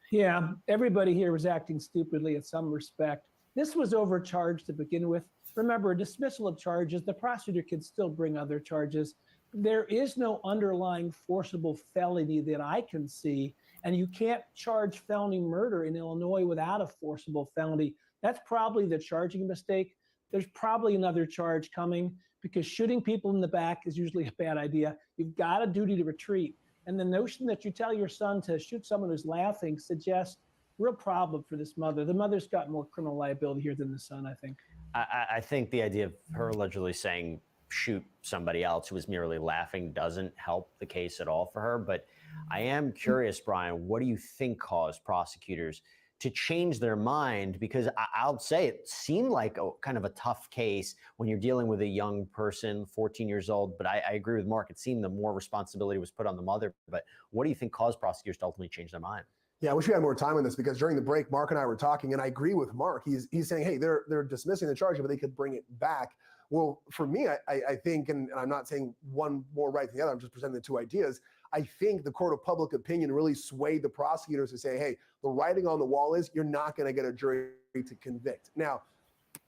Yeah, everybody here was acting stupidly in some respect. This was overcharged to begin with. Remember, a dismissal of charges, the prosecutor can still bring other charges. There is no underlying forcible felony that I can see, and you can't charge felony murder in Illinois without a forcible felony. That's probably the charging mistake. There's probably another charge coming because shooting people in the back is usually a bad idea. You've got a duty to retreat. And the notion that you tell your son to shoot someone who's laughing suggests real problem for this mother. The mother's got more criminal liability here than the son, I think.
I think the idea of her allegedly saying shoot somebody else who was merely laughing doesn't help the case at all for her. But I am curious, Brian, what do you think caused prosecutors to change their mind? Because I'll say it seemed like kind of a tough case when you're dealing with a young person, 14 years old. But I agree with Mark. It seemed the more responsibility was put on the mother. But what do you think caused prosecutors to ultimately change their mind?
Yeah, I wish we had more time on this, because during the break, Mark and I were talking, and I agree with Mark. He's saying, hey, they're dismissing the charge, but they could bring it back. Well, for me, I think, and I'm not saying one more right than the other, I'm just presenting the two ideas. I think the court of public opinion really swayed the prosecutors to say, hey, the writing on the wall is you're not going to get a jury to convict. Now,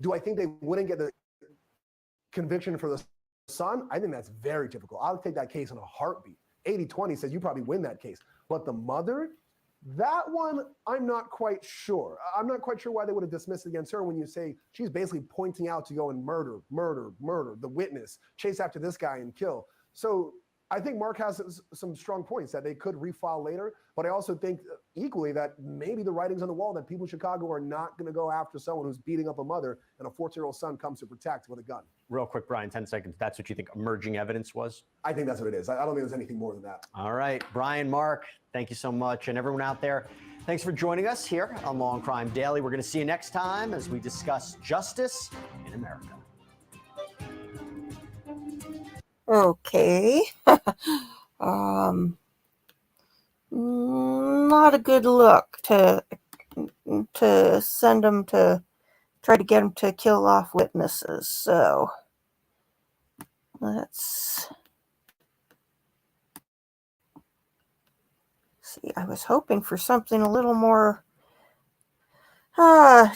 do I think they wouldn't get the conviction for the son? I think that's very typical. I'll take that case in a heartbeat. 80-20 says you probably win that case. But the mother, that one, I'm not quite sure. I'm not quite sure why they would have dismissed it against her when you say she's basically pointing out to go and murder the witness, chase after this guy and kill. So I think Mark has some strong points that they could refile later, but I also think equally that maybe the writing's on the wall that people in Chicago are not going to go after someone who's beating up a mother and a 14-year-old son comes to protect with a gun.
Real quick, Brian, 10 seconds. That's what you think emerging evidence was?
I think that's what it is. I don't think there's anything more than that.
All right, Brian, Mark, thank you so much. And everyone out there, thanks for joining us here on Law and Crime Daily. We're going to see you next time as we discuss justice in America.
Okay. Not a good look to send them to try to get them to kill off witnesses. So let's see. I was hoping for something a little more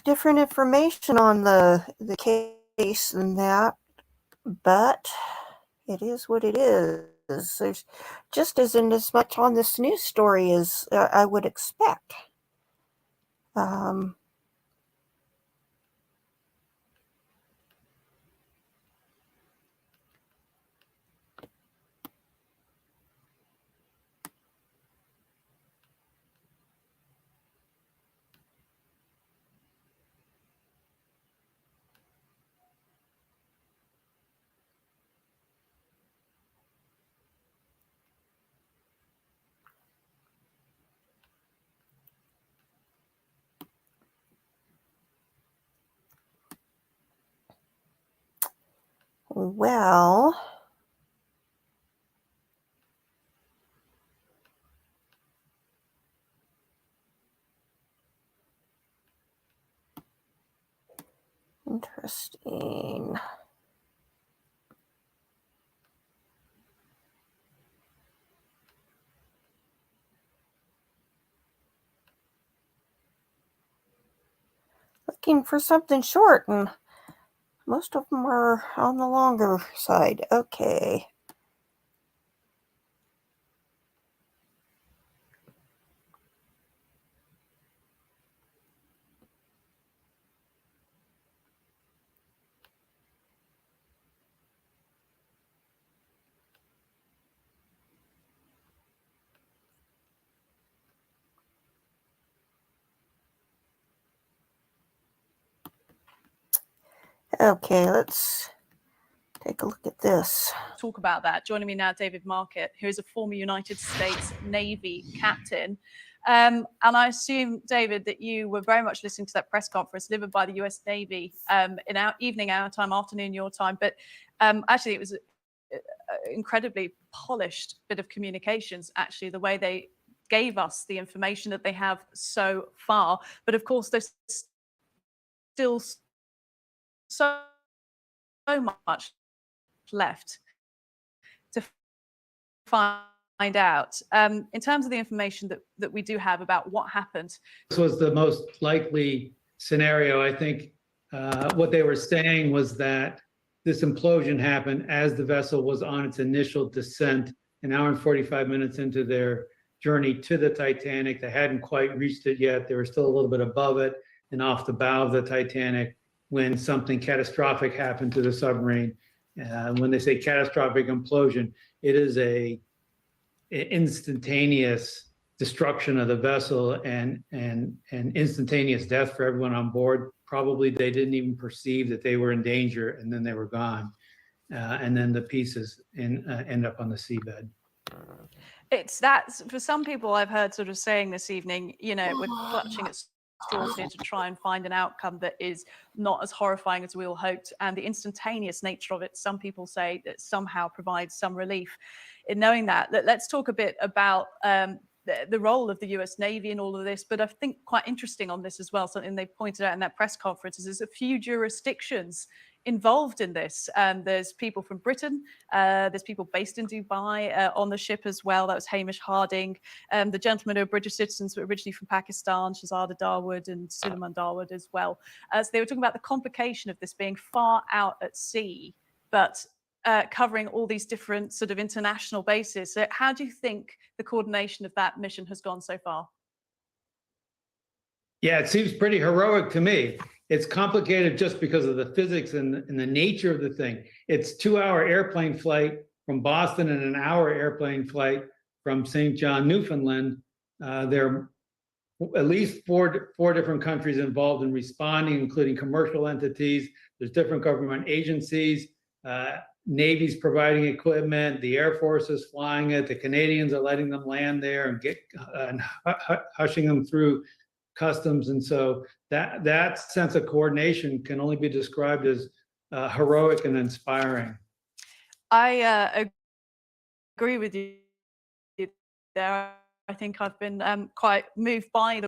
different information on the case than that, but it is what it is. There's just isn't as much on this news story as I would expect. Well, interesting. Looking for something short, and most of them are on the longer side. Okay. Okay, let's take a look at this.
Talk about that. Joining me now, David Market, who is a former United States Navy captain. And I assume, David, that you were very much listening to that press conference delivered by the US Navy in our evening, our time, afternoon, your time. But actually, it was an incredibly polished bit of communications, actually, the way they gave us the information that they have so far. But of course, there's still so much left to find out. In terms of the information that we do have about what happened.
This was the most likely scenario. I think what they were saying was that this implosion happened as the vessel was on its initial descent, an hour and 45 minutes into their journey to the Titanic. They hadn't quite reached it yet. They were still a little bit above it and off the bow of the Titanic when something catastrophic happened to the submarine. When they say catastrophic implosion, it is an instantaneous destruction of the vessel and instantaneous death for everyone on board. Probably they didn't even perceive that they were in danger, and then they were gone. And then the pieces end up on the seabed.
It's that for some people I've heard sort of saying this evening, you know, we're clutching at straws here to try and find an outcome that is not as horrifying as we all hoped. And the instantaneous nature of it, some people say that somehow provides some relief in knowing that. Let's talk a bit about the role of the US Navy in all of this, but I think quite interesting on this as well, something they pointed out in that press conference is there's a few jurisdictions involved in this. There's people from Britain, there's people based in Dubai on the ship as well. That was Hamish Harding. The gentlemen who are British citizens were originally from Pakistan, Shahzada Dawood and Suleiman Dawood as well. So they were talking about the complication of this being far out at sea, but covering all these different sort of international bases. So how do you think the coordination of that mission has gone so far?
Yeah, it seems pretty heroic to me. It's complicated just because of the physics and the nature of the thing. It's 2-hour airplane flight from Boston and an hour airplane flight from St. John, Newfoundland. There are at least four different countries involved in responding, including commercial entities. There's different government agencies. Navy's providing equipment. The Air Force is flying it. The Canadians are letting them land there and hushing them through customs. And so that sense of coordination can only be described as heroic and inspiring.
I agree with you there. I think I've been quite moved by the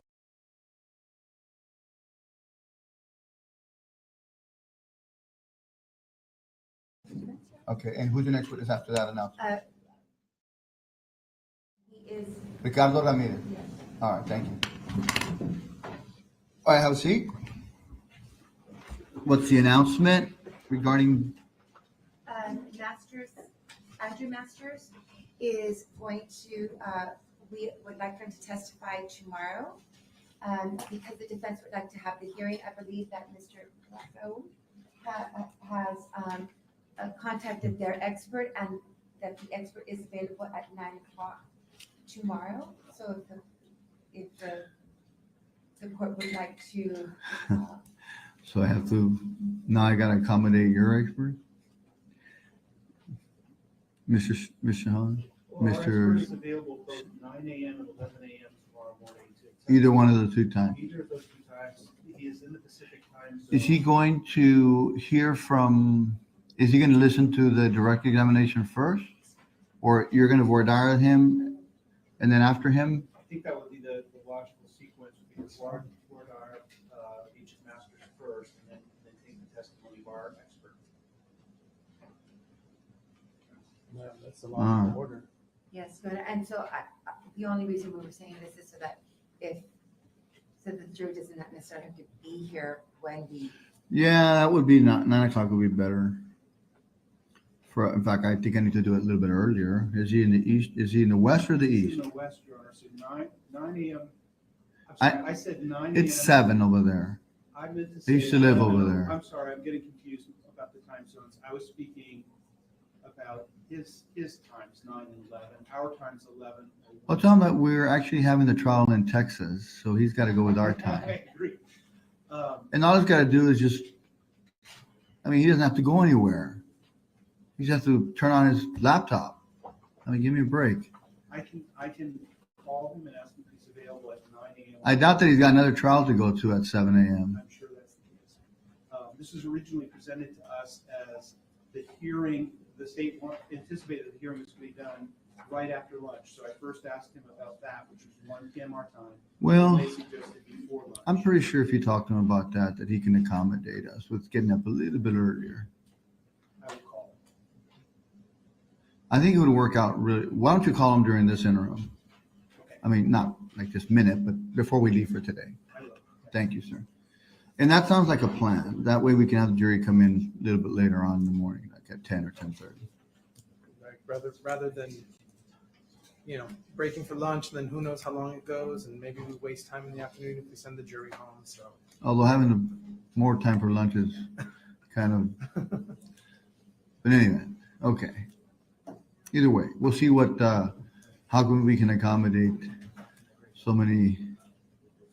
Okay, and who's the next witness after that announcement?
He is,
Ricardo Ramirez.
yes.
All right, thank you. All right, have a seat. What's the announcement regarding?
Masters, Andrew Masters is going to, we would like him to testify tomorrow. Because the defense would like to have the hearing, I believe that Mr. Blacko has contacted their expert and that the expert is available at 9:00 tomorrow. So if the court would like to.
So I have to, now I gotta accommodate your expert? Mr. Hahn?
Well, our expert is
Mr.
available both 9 a.m. and 11 a.m. tomorrow morning.
Either one of the two times.
Either of those two times. He is in the Pacific time zone.
Is he going to hear from, is he gonna listen to the direct examination first? Or you're gonna voir dire him and then after him?
I think that would be the logical sequence, would be to voir dire each of Masters first and then take the testimony of our expert.
Yeah, that's the logical order.
Yes, and so the only reason we were saying this is so that so the jury doesn't necessarily have to be here when we.
Yeah, that would be 9 o'clock would be better. In fact, I think I need to do it a little bit earlier. Is he in the east? Is he in the west or the
He's
east?
in the west, Your Honor, so 9 a.m. I'm sorry, I said 9 a.m.
It's 7 over there.
I meant to
They
say.
used to live over
no,
there.
I'm sorry, I'm getting confused about the time zones. I was speaking about his times, 9 and 11. Our time's 11.
Well, tell him that we're actually having the trial in Texas, so he's got to go with our time.
I agree.
And all he's got to do is just, I mean, he doesn't have to go anywhere. He just has to turn on his laptop. I mean, give me a break.
I can call him and ask him if he's available at 9 a.m.
I doubt that he's got another trial to go to at 7 a.m.
I'm sure that's the case. This was originally presented to us as the hearing, the state anticipated the hearing was to be done right after lunch. So I first asked him about that, which was 1 p.m. our time.
Well,
They suggested before lunch.
I'm pretty sure if you talk to him about that, that he can accommodate us with getting up a little bit earlier.
I would call him.
I think it would work out really. Why don't you call him during this interim?
Okay.
I mean, not like this minute, but before we leave for today.
I will.
Thank you, sir. And that sounds like a plan. That way we can have the jury come in a little bit later on in the morning, like at 10 or 10:30.
Like rather than, breaking for lunch, then who knows how long it goes, and maybe we waste time in the afternoon if we send the jury home. So
Although having more time for lunch is kind of, but anyway, okay. Either way, we'll see how we can accommodate so many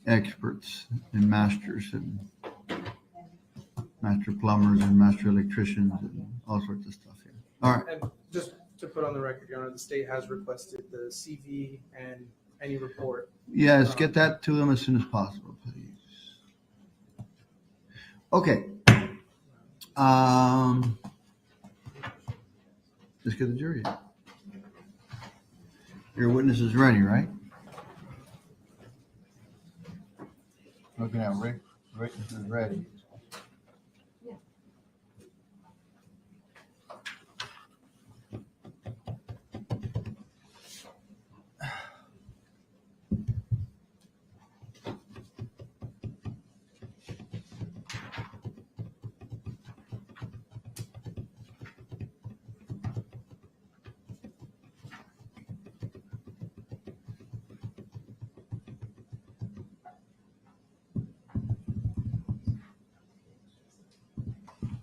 experts and masters and master plumbers and master electricians and all sorts of stuff here. All right.
and just to put on the record, Your Honor, the state has requested the CV and any report.
Yes, get that to them as soon as possible, please. Okay. Let's get the jury in. Your witness is ready, right? Looking at Rick. Rick is ready.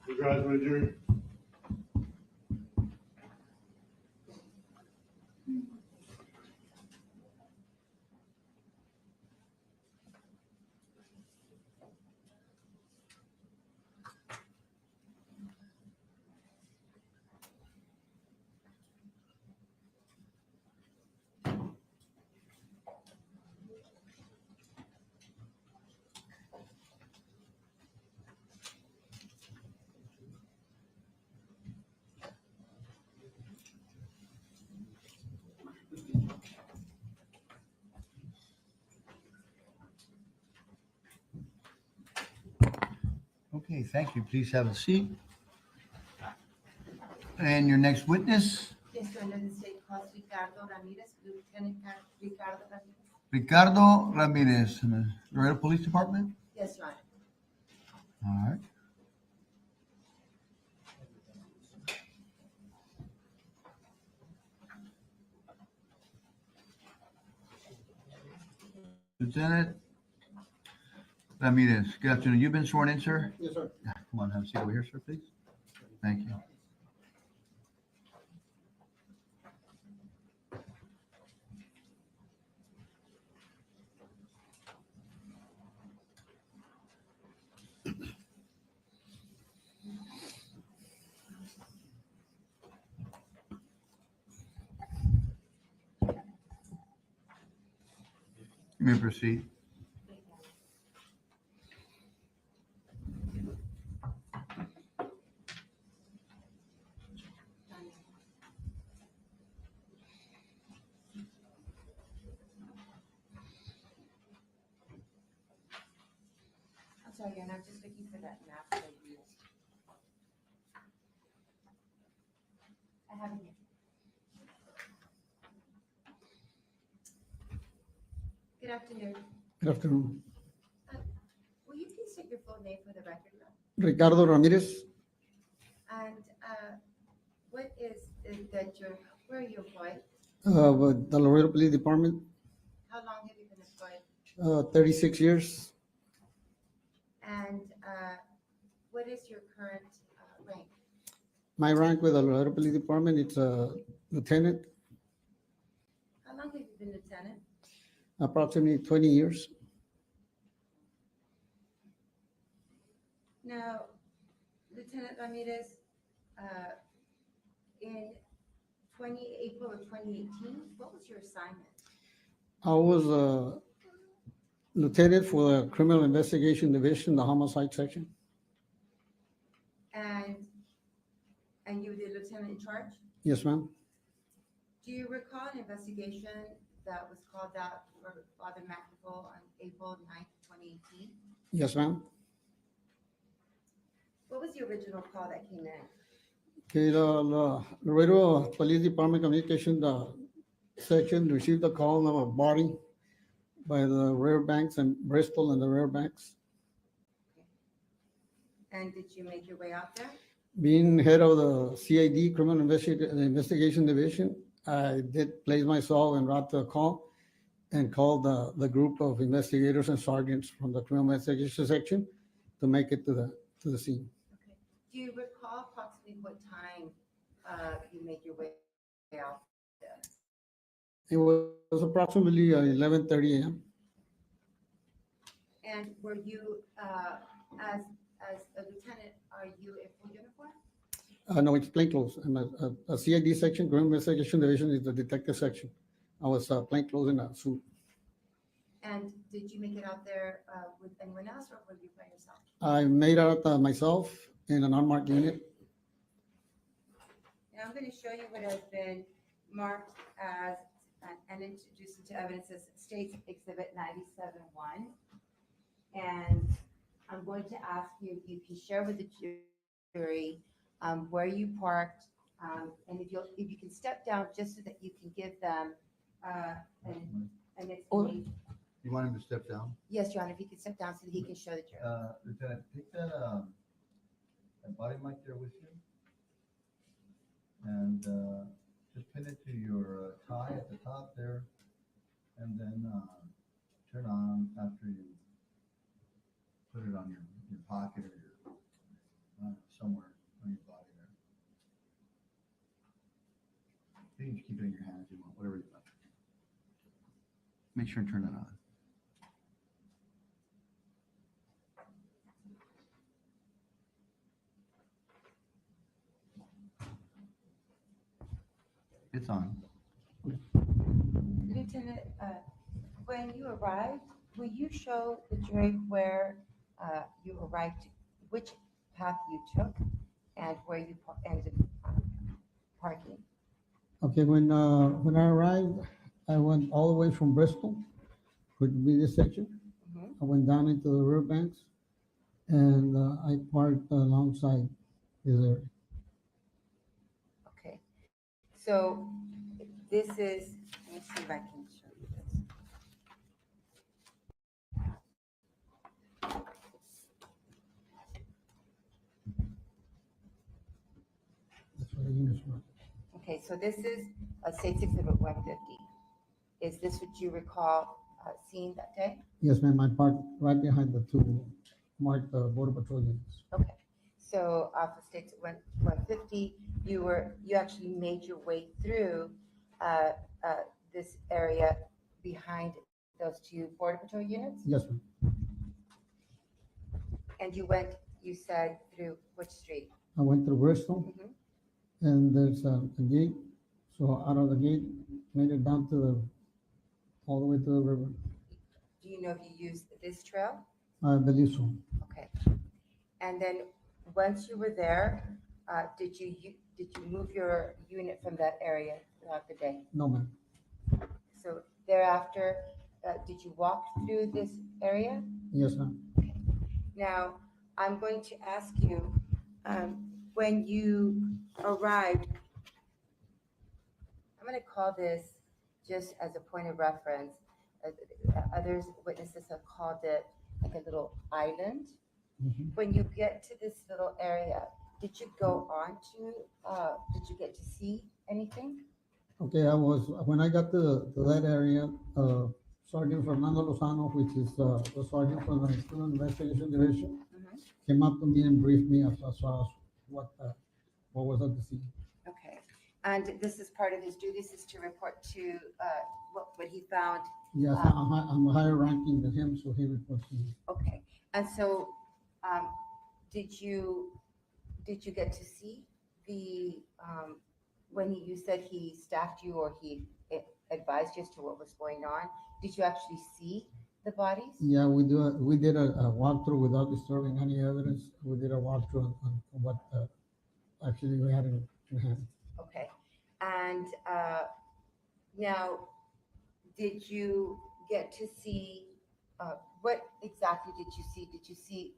You guys want to adjourn?
Okay, thank you. Please have a seat. And your next witness,
Yes, Your Honor, the state calls Ricardo Ramirez, Lieutenant Ricardo Ramirez.
Ricardo Ramirez, Laredo Police Department?
Yes, Your Honor.
All right. Lieutenant Ramirez, good afternoon. You've been sworn in, sir?
Yes, sir.
Come on, have a seat over here, sir, please. Thank you. You may proceed.
I'm sorry, Your Honor, I'm just looking for that map that you used. I have it here. Good afternoon.
Good afternoon.
Will you please state your full name for the record, ma'am?
Ricardo Ramirez,
And what is that you're, where are you employed?
with the Laredo Police Department,
How long have you been employed?
36 years.
And what is your current rank?
My rank with the Laredo Police Department, it's a lieutenant,
How long have you been lieutenant?
approximately 20 years.
Now, Lieutenant Ramirez, in April of 2018, what was your assignment?
I was a lieutenant for the Criminal Investigation Division, the Homicide Section.
And you were the lieutenant in charge?
Yes, ma'am.
Do you recall an investigation that was called out for Father McNichol on April 9th, 2018?
Yes, ma'am.
What was the original call that came in?
Okay, the Laredo Police Department Communication section received a call of a body by the rear banks and Bristol and the rear banks.
And did you make your way out there?
Being head of the CID, Criminal Investigation Division, I did place myself en route to the call and called the group of investigators and sergeants from the Criminal Investigation Section to make it to the scene.
Do you recall approximately what time you made your way out there?
It was approximately 11:30 a.m.
And were you, as a lieutenant, are you in full uniform?
No, it's plainclothes. I'm a CID section, Criminal Investigation Division is the detective section. I was plainclothes in a suit.
And did you make it out there with anyone else, or were you by yourself?
I made out myself in an unmarked unit.
Now I'm going to show you what has been marked as and introduced into evidence as State's Exhibit 97-1. And I'm going to ask you if you can share with the jury where you parked, and if you can step down just so that you can give them an explanation.
You want him to step down?
Yes, Your Honor, if you can step down so that he can show the jury.
Lieutenant, take that body mic there with you. And just pin it to your tie at the top there. And then turn on after you put it on your pocket or your somewhere on your body there. You can just keep it in your hands if you want, whatever you like. Make sure and turn it on. It's on.
Lieutenant, when you arrived, will you show the jury where you arrived, which path you took, and where you ended parking?
Okay, when I arrived, I went all the way from Bristol, would be this section. I went down into the rear banks, and I parked alongside this area.
So this is, let me see if I can show you this.
That's what the units were.
Okay, so this is a State's Exhibit 150. Is this what you recall seeing that day?
Yes, ma'am, I parked right behind the two marked Border Patrol units.
Okay, so off of State's 150, you actually made your way through this area behind those two Border Patrol units?
Yes, ma'am.
And you said through which street?
I went through Bristol, and there's a gate. So out of the gate, made it down to all the way to the river.
Do you know if you used this trail?
I believe so.
Okay. And then once you were there, did you move your unit from that area throughout the day?
No, ma'am.
So thereafter, did you walk through this area?
Yes, ma'am.
Now, I'm going to ask you, when you arrived, I'm going to call this just as a point of reference. Others, witnesses have called it like a little island. When you get to this little area, did you go on to, did you get to see anything?
Okay, when I got to that area, Sergeant Fernando Lozano, which is the sergeant from the Criminal Investigation Division, came up to me and briefed me as far as what was at the scene.
Okay, and this is part of his duties, is to report to what he found.
Yes, I'm higher ranking than him, so he reports to me.
Okay, and so did you get to see the when you said he staffed you or he advised you as to what was going on? Did you actually see the bodies?
Yeah, we did a walkthrough without disturbing any evidence. We did a walkthrough on what actually we had in hand.
Okay, and now, did you get to see what exactly did you see? Did you see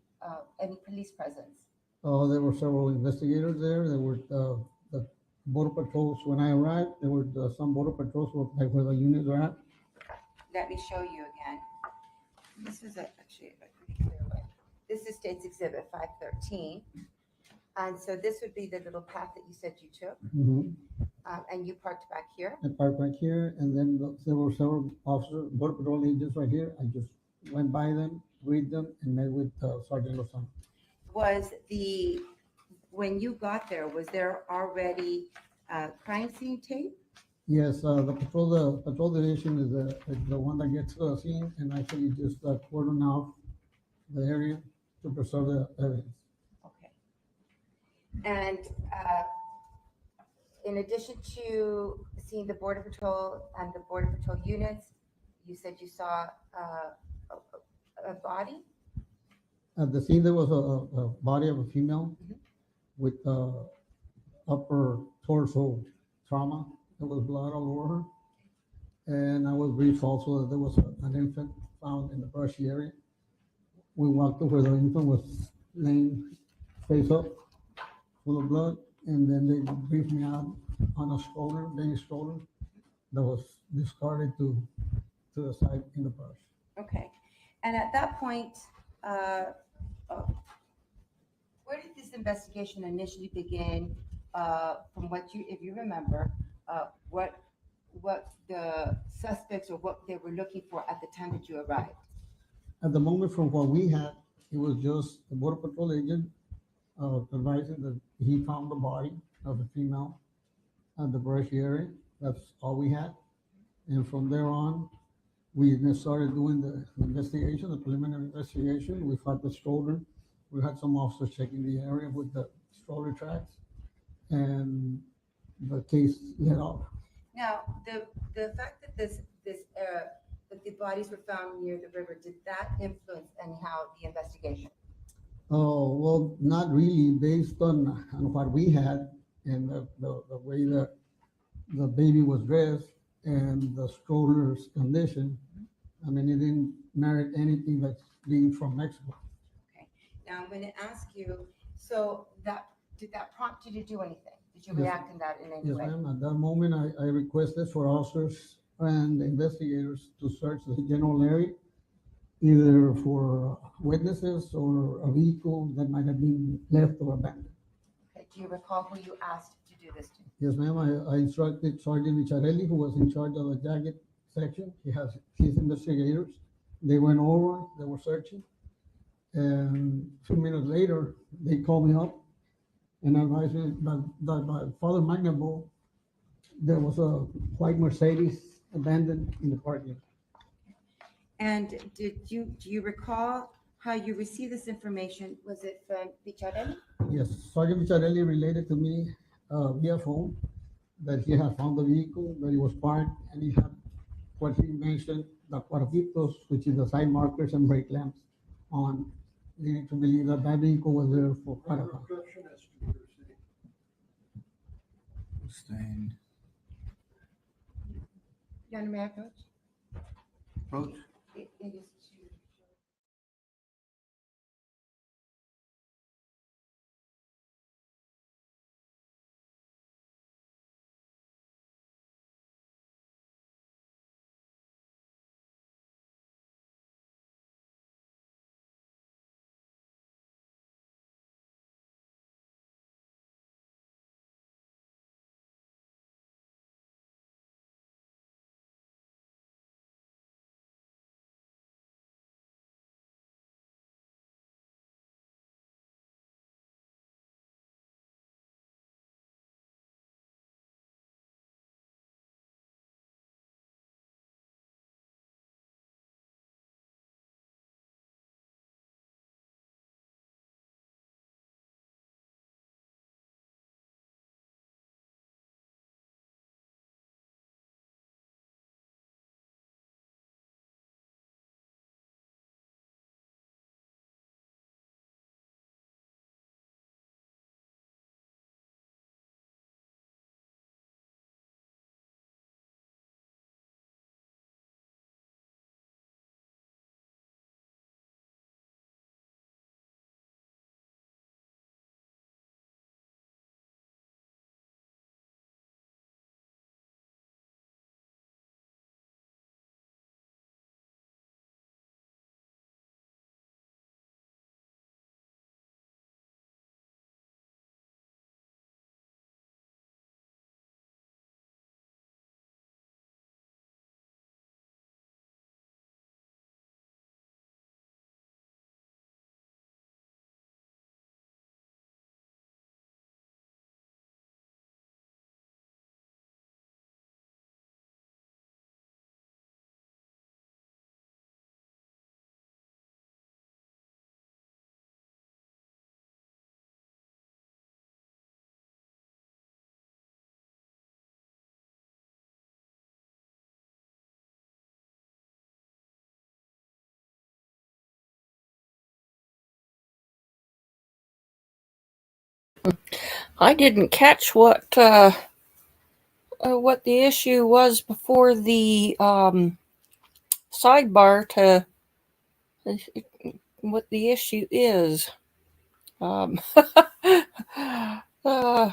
any police presence?
Oh, there were several investigators there. There were the border patrols. When I arrived, there were some border patrols where the units were at.
Let me show you again. This is actually a pretty clear way. This is State's Exhibit 513. And so this would be the little path that you said you took. And you parked back here.
I parked back here, and then there were several officers, border patrol agents right here. I just went by them, read them, and met with Sergeant Lozano.
When you got there, was there already crime scene tape?
Yes, the patrol division is the one that gets to the scene and actually just cordon off the area to preserve the evidence.
Okay. And in addition to seeing the Border Patrol and the Border Patrol units, you said you saw a body?
At the scene, there was a body of a female with upper torso trauma. There was blood all over her. And I was briefed also that there was an infant found in the brushy area. We walked to where the infant was laying face up, full of blood, and then they briefed me out on a stroller, baby stroller, that was discarded to the side in the brush.
Okay. And at that point, where did this investigation initially begin? From what if you remember, what the suspects or what they were looking for at the time that you arrived?
At the moment, from what we had, it was just the Border Patrol agent advising that he found the body of a female at the brushy area. That's all we had. And from there on, we then started doing the investigation, the preliminary investigation. We found the stroller. We had some officers checking the area with the stroller tracks, and the case let off.
Now, the fact that that the bodies were found near the river, did that influence anyhow the investigation?
Oh, well, not really, based on what we had and the way that the baby was dressed and the stroller's condition. I mean, it didn't merit anything that's being from Mexico.
Okay. Now I'm going to ask you, so did that prompt you to do anything? Did you react in that in any
Yes,
way?
ma'am. At that moment, I requested for officers and investigators to search the general area, either for witnesses or a vehicle that might have been left or abandoned.
Okay, do you recall who you asked to do this to?
Yes, ma'am. I instructed Sergeant Ricciarelli, who was in charge of the jacket section. He has his investigators. They went over, they were searching. And a few minutes later, they called me up and advised me that by Father Magnabo, there was a white Mercedes abandoned in the parking lot.
And do you recall how you received this information? Was it from Ricciarelli?
Yes, Sergeant Ricciarelli related to me via phone that he had found the vehicle, that it was parked, and he had what he mentioned, the cuartitos, which is the side markers and brake lamps on, leading to believe that that vehicle was there for quite a while.
Sustained.
Your Honor, may I approach?
Approach.
It is to.
I didn't catch what the issue was before the sidebar to what the issue is. Um, uh,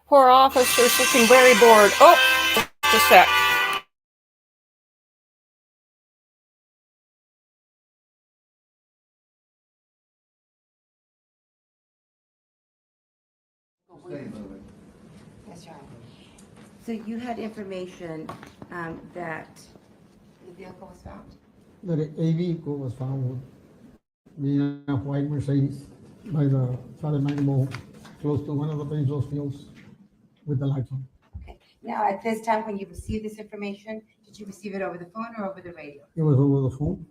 poor officer's looking very bored. Oh, just a sec.
Yes, Your Honor. So you had information that the vehicle was found?
That a vehicle was found being a white Mercedes by the Father Magnabo, close to one of the Peninsula fields with the lights on.
Okay. Now, at this time, when you received this information, did you receive it over the phone or over the radio?
It was over the phone.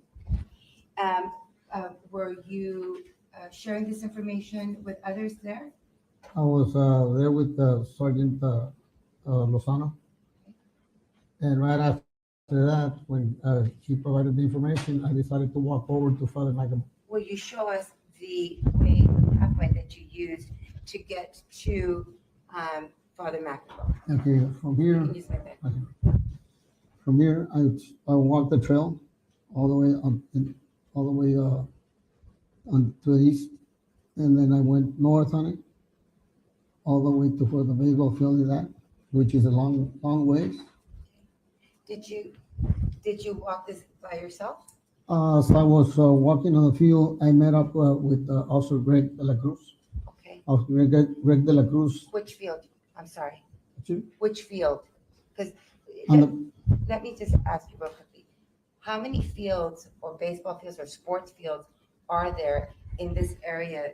Were you sharing this information with others there?
I was there with Sergeant Lozano. And right after that, when he provided the information, I decided to walk over to Father Magnabo.
Will you show us the way, pathway that you used to get to Father Magnabo?
Okay, from here,
Can you say that?
from here, I walked the trail all the way up, all the way on to the east, and then I went north on it, all the way to where the baseball field is at, which is a long, long ways.
Did you walk this by yourself?
So I was walking on the field. I met up with Officer Greg de la Cruz.
Okay.
Officer Greg de la Cruz.
Which field? I'm sorry.
Excuse?
Which field? Because let me just ask you real quickly. How many fields or baseball fields or sports fields are there in this area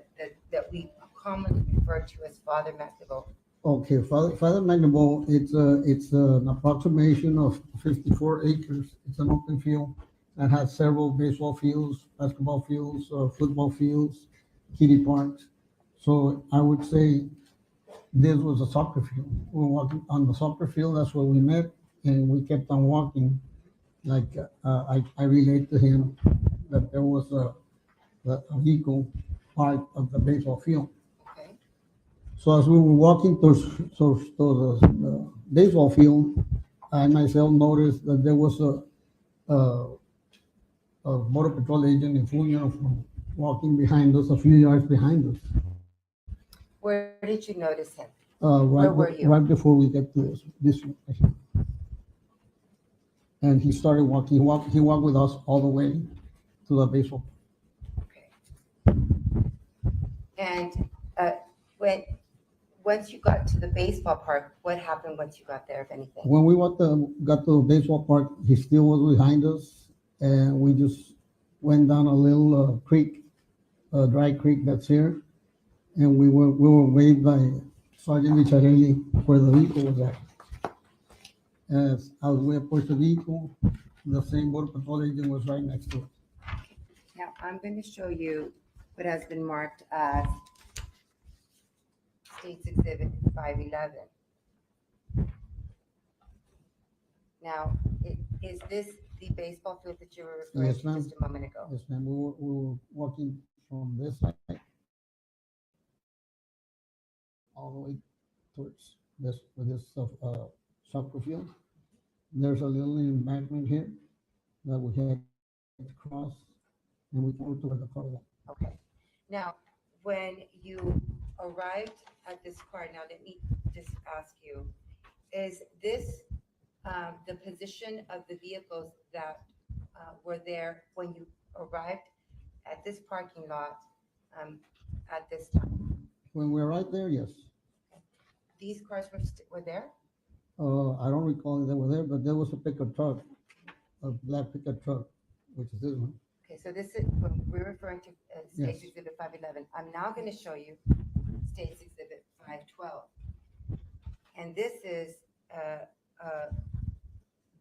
that we commonly refer to as Father McNichol?
Okay, Father McNichol, it's an approximation of 54 acres. It's an open field that has several baseball fields, basketball fields, football fields, kiddie parks. So I would say this was a soccer field. We were walking on the soccer field. That's where we met, and we kept on walking. Like I relayed to him that there was a vehicle part of the baseball field.
Okay.
So as we were walking towards the baseball field, I myself noticed that there was a border patrol agent in full uniform walking behind us, a few yards behind us.
Where did you notice him?
Right,
Where were you?
right before we get to this one. And he started walking. He walked with us all the way to the baseball.
And once you got to the baseball park, what happened once you got there, if anything?
When we got to the baseball park, he still was behind us, and we just went down a little creek, a dry creek that's here, and we were waved by Sergeant Vicharelli where the vehicle was at. As we approached the vehicle, the same border patrol agent was right next to it.
Now, I'm going to show you what has been marked as State's Exhibit 511. Now, is this the baseball field that you were referring
Yes,
to
ma'am.
just a moment ago?
Yes, ma'am. We were walking from this side all the way towards this soccer field. There's a little embankment here that we had to cross, and we moved to where the car was.
Okay. Now, when you arrived at this car, now let me just ask you, is this the position of the vehicles that were there when you arrived at this parking lot at this time?
When we were right there, yes.
These cars were there?
I don't recall if they were there, but there was a pickup truck, a black pickup truck, which is this one.
Okay, so this is, when we're referring to State's
Yes.
Exhibit 511. I'm now going to show you State's Exhibit 512. And this is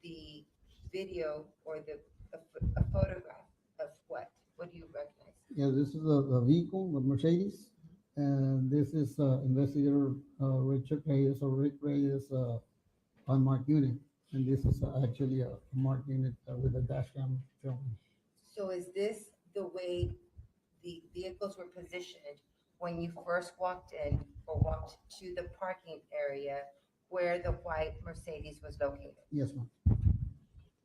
the video or a photograph of what? What do you recognize?
Yeah, this is the vehicle, the Mercedes, and this is investigator Richard Reyes or Rick Reyes unmarked unit, and this is actually a marked unit with a dash cam film.
So is this the way the vehicles were positioned when you first walked in or walked to the parking area where the white Mercedes was located?
Yes, ma'am.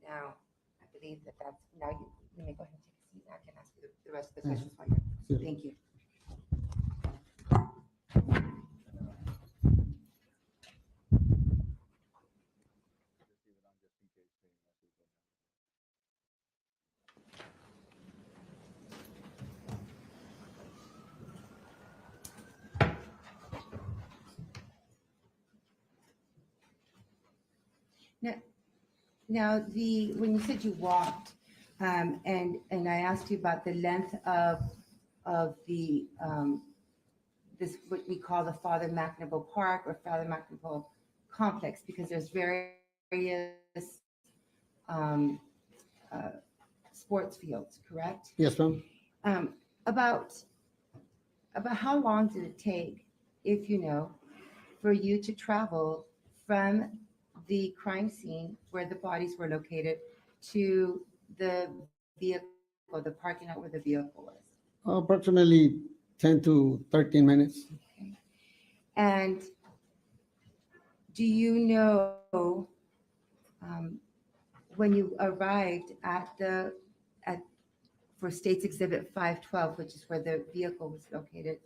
Now, I believe that's, now you may go ahead and take a seat. I can ask you the rest of the questions for you.
Sure.
Thank you. Now, when you said you walked, and I asked you about the length of the this what we call the Father McNichol Park or Father McNichol Complex, because there's various sports fields, correct?
Yes, ma'am.
About how long did it take, if you know, for you to travel from the crime scene where the bodies were located to the vehicle, or the parking lot where the vehicle was?
Approximately 10 to 13 minutes.
Okay. And do you know when you arrived for State's Exhibit 512, which is where the vehicle was located,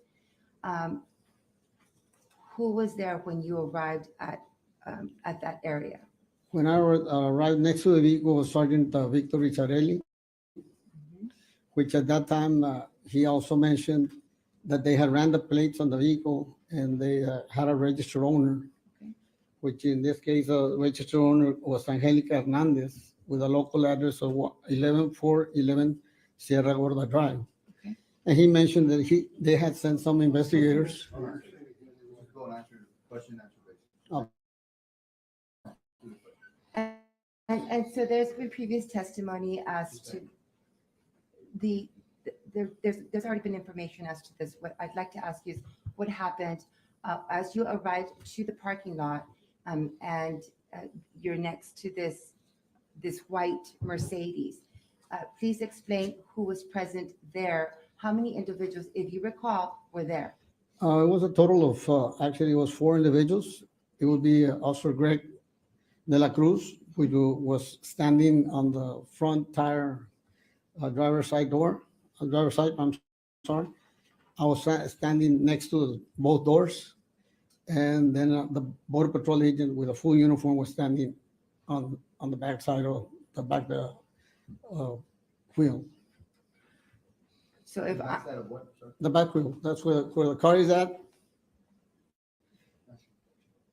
who was there when you arrived at that area?
When I arrived next to the vehicle was Sergeant Victor Ricciarelli, which at that time, he also mentioned that they had ran the plates on the vehicle and they had a registered owner, which in this case, registered owner was Angelica Hernandez with a local address of 11411 Sierra Gorda Drive.
Okay.
And he mentioned that they had sent some investigators.
Go and answer the question,
And so there's been previous testimony as to there's already been information as to this. What I'd like to ask you is what happened as you arrived to the parking lot, and you're next to this white Mercedes. Please explain who was present there. How many individuals, if you recall, were there?
It was a total of, actually, it was 4 individuals. It would be Officer Greg de la Cruz, who was standing on the front tire driver's side door, driver's side, I'm sorry. I was standing next to both doors. And then the Border Patrol agent with a full uniform was standing on the back side of the back wheel.
So if
the back wheel, that's where the car is at.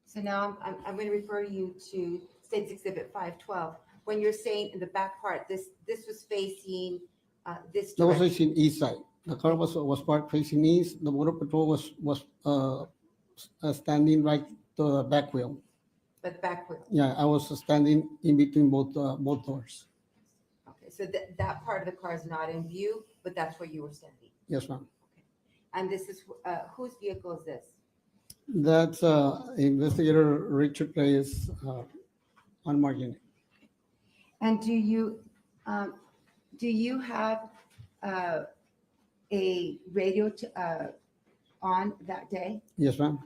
So now I'm going to refer you to State's Exhibit 512. When you're saying in the back part, this was facing this
That was
direction.
facing east side. The car was parked facing east. The Border Patrol was standing right to the back wheel.
The back wheel.
Yeah, I was standing in between both doors.
Okay, so that part of the car is not in view, but that's where you were standing.
Yes, ma'am.
And this is whose vehicle is this?
That's Investigator Richard Reyes unmarked unit.
And do you have a radio on that day?
Yes, ma'am.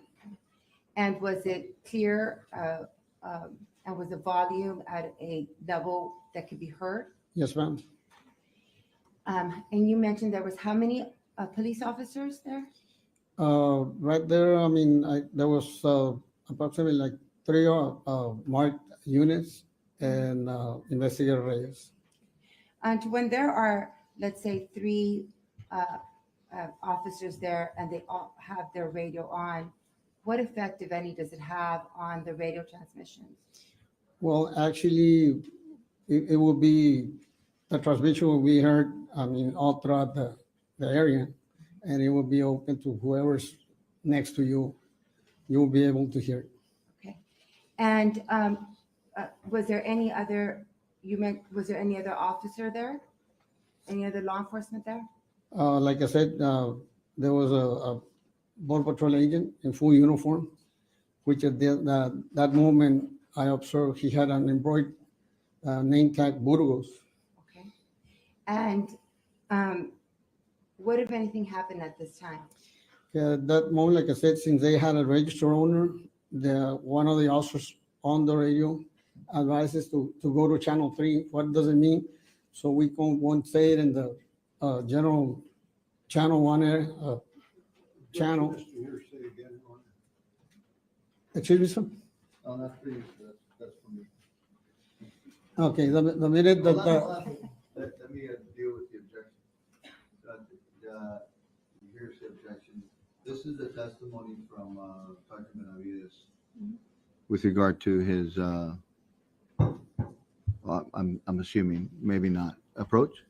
And was it clear? And was the volume at a level that could be heard?
Yes, ma'am.
And you mentioned there was how many police officers there?
Right there, I mean, there was approximately like 3 marked units and Investigator Reyes.
And when there are, let's say, 3 officers there and they all have their radio on, what effect, if any, does it have on the radio transmissions?
Well, actually, it will be, the transmission will be heard, I mean, all throughout the area, and it will be open to whoever's next to you. You'll be able to hear it.
Okay. And was there any other, was there any other officer there? Any other law enforcement there?
Like I said, there was a Border Patrol agent in full uniform, which at that moment I observed he had an embroidered name tag, Burgos.
Okay. And what, if anything, happened at this time?
At that moment, like I said, since they had a registered owner, one of the officers on the radio advises to go to channel 3. What does it mean? So we won't say it in the general channel 1 channel. Excuse me, sir?
Oh, that's pretty, that's for me.
Okay, the minute that
Let me deal with the objection. The hearsay objection. This is the testimony from Sergeant Benavides with regard to his, I'm assuming, maybe not, approach.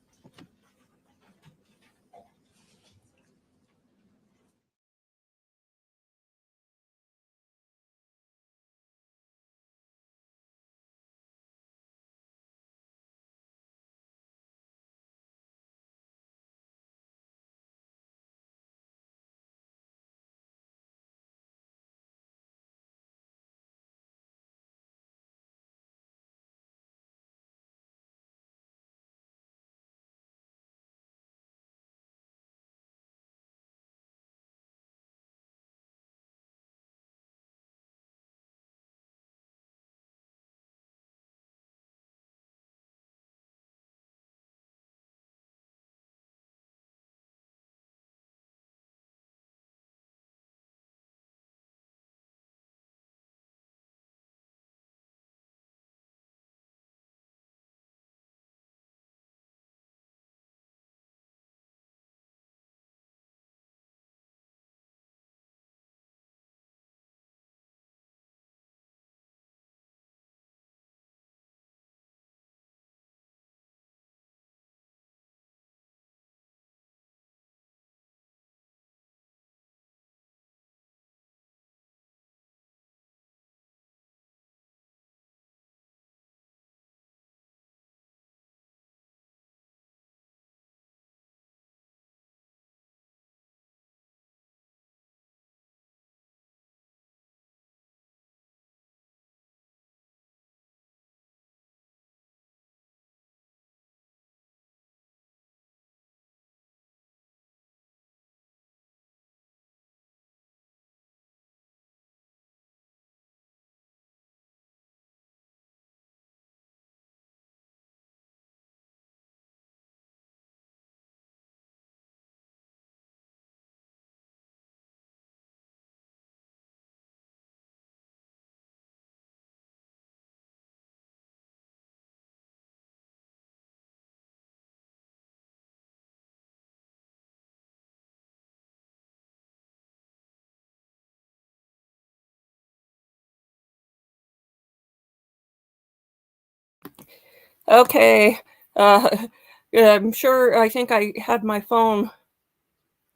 Okay. I'm sure. I think I had my phone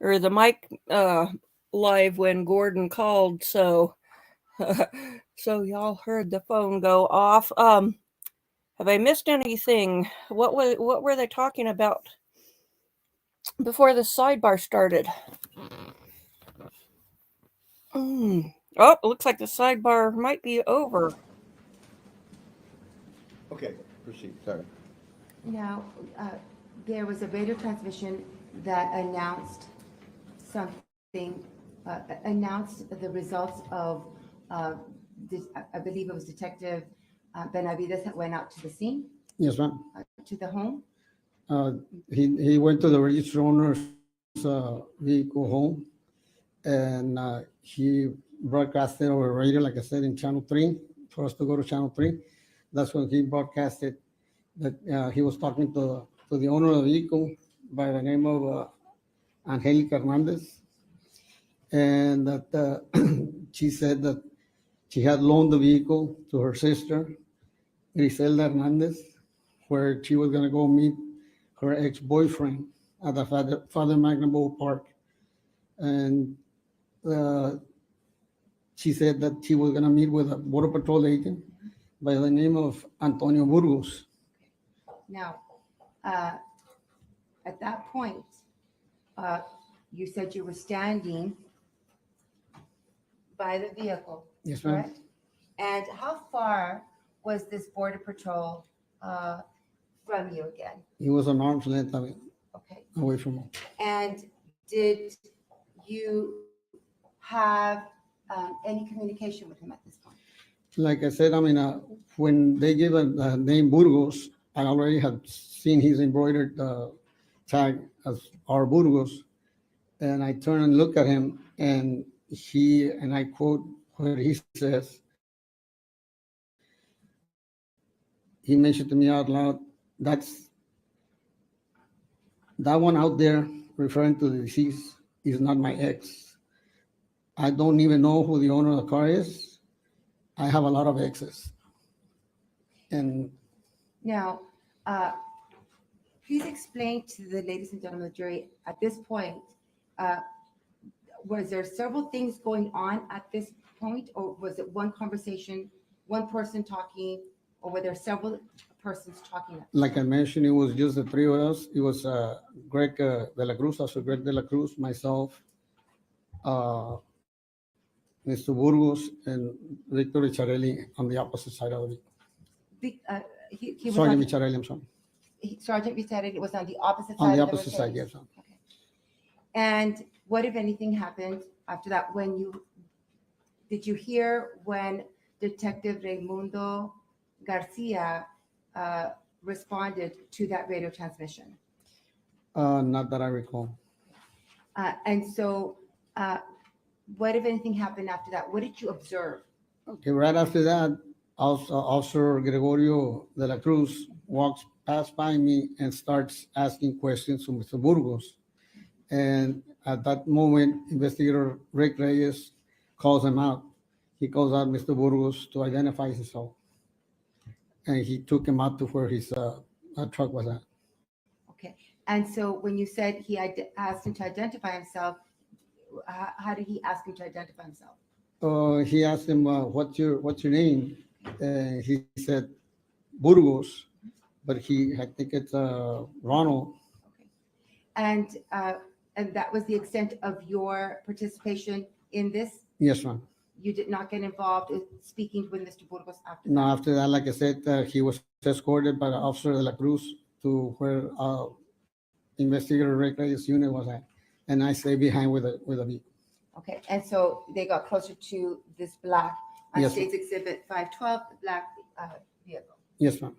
or the mic live when Gordon called, so so y'all heard the phone go off. Have I missed anything? What were they talking about before the sidebar started? Oh, it looks like the sidebar might be over.
Okay, proceed, sorry.
Now, there was a radio transmission that announced something, announced the results of, this, I believe it was Detective Benavides that went out to the scene,
Yes, ma'am.
to the home.
He went to the registered owner's vehicle home, and he broadcasted over radio, like I said, in channel 3, for us to go to channel 3. That's when he broadcasted that he was talking to the owner of the vehicle by the name of Angelica Hernandez, and that she said that she had loaned the vehicle to her sister, Grizelda Hernandez, where she was going to go meet her ex-boyfriend at the Father Magnum Park. And she said that she was going to meet with a Border Patrol agent by the name of Antonio Burgos.
Now, at that point, you said you were standing by the vehicle.
Yes, ma'am.
Correct? And how far was this Border Patrol from you again?
He was an arm's length
Okay.
away from him.
And did you have any communication with him at this point?
Like I said, I mean, when they gave a name Burgos, I already had seen his embroidered tag as our Burgos. And I turn and look at him, and I quote what he says. He mentioned to me out loud, that one out there referring to the deceased is not my ex. I don't even know who the owner of the car is. I have a lot of exes. And
Now, please explain to the ladies and gentlemen of the jury, at this point, was there several things going on at this point, or was it one conversation, one person talking, or were there several persons talking?
like I mentioned, it was just the three of us. It was Greg de la Cruz, Officer Greg de la Cruz, myself, Mr. Burgos, and Victor Ricciarelli on the opposite side of it.
He was
Sergeant
on,
Ricciarelli, I'm sorry.
Sergeant Ricciarelli was on the opposite side.
On the
of
opposite side,
Mercedes?
yes. Ma'am.
And what, if anything, happened after that? Did you hear when Detective Raimundo Garcia responded to that radio transmission?
Not that I recall.
And so, what, if anything, happened after that? What did you observe?
Okay, right after that, Officer Gregorio de la Cruz walks past by me and starts asking questions to Mr. Burgos. And at that moment, Investigator Rick Reyes calls him out. He calls out Mr. Burgos to identify himself. And he took him out to where his truck was at.
Okay. And so when you said he asked him to identify himself, how did he ask him to identify himself?
He asked him, what's your name? And he said, Burgos, but I think it's Ronald.
And that was the extent of your participation in this?
Yes, ma'am.
You did not get involved in speaking with Mr. Burgos after that?
No, after that, like I said, he was escorted by the Officer de la Cruz to where Investigator Rick Reyes' unit was at. And I stayed behind with a vehicle.
Okay, and so they got closer to this black, on
Yes,
State's Exhibit 512, the black vehicle.
Yes, ma'am.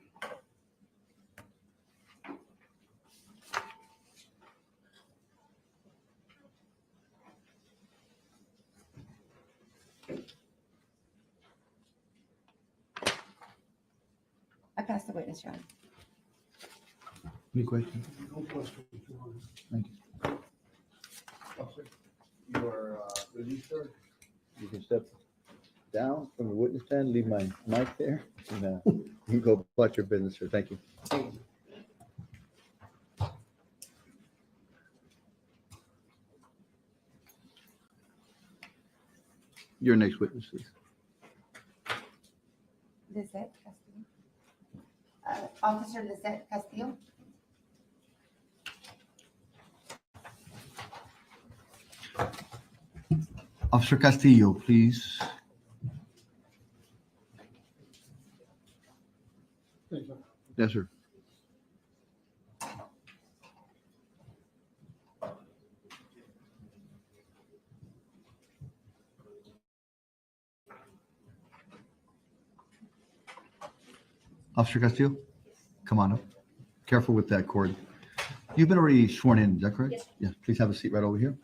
I passed the witness, Your Honor.
Any questions?
No questions, Your Honor.
Thank you. Officer, you are released, sir. You can step down from the witness stand, leave my mic there, and You can go about your business, sir. Thank you. Your next witness, please.
Lizette Castillo. Officer Lizette Castillo.
Officer Castillo, please. Yes, sir. Officer Castillo, come on up. Careful with that cord. You've been already sworn in, is that correct?
Yes.
Yeah, please have a seat right over here.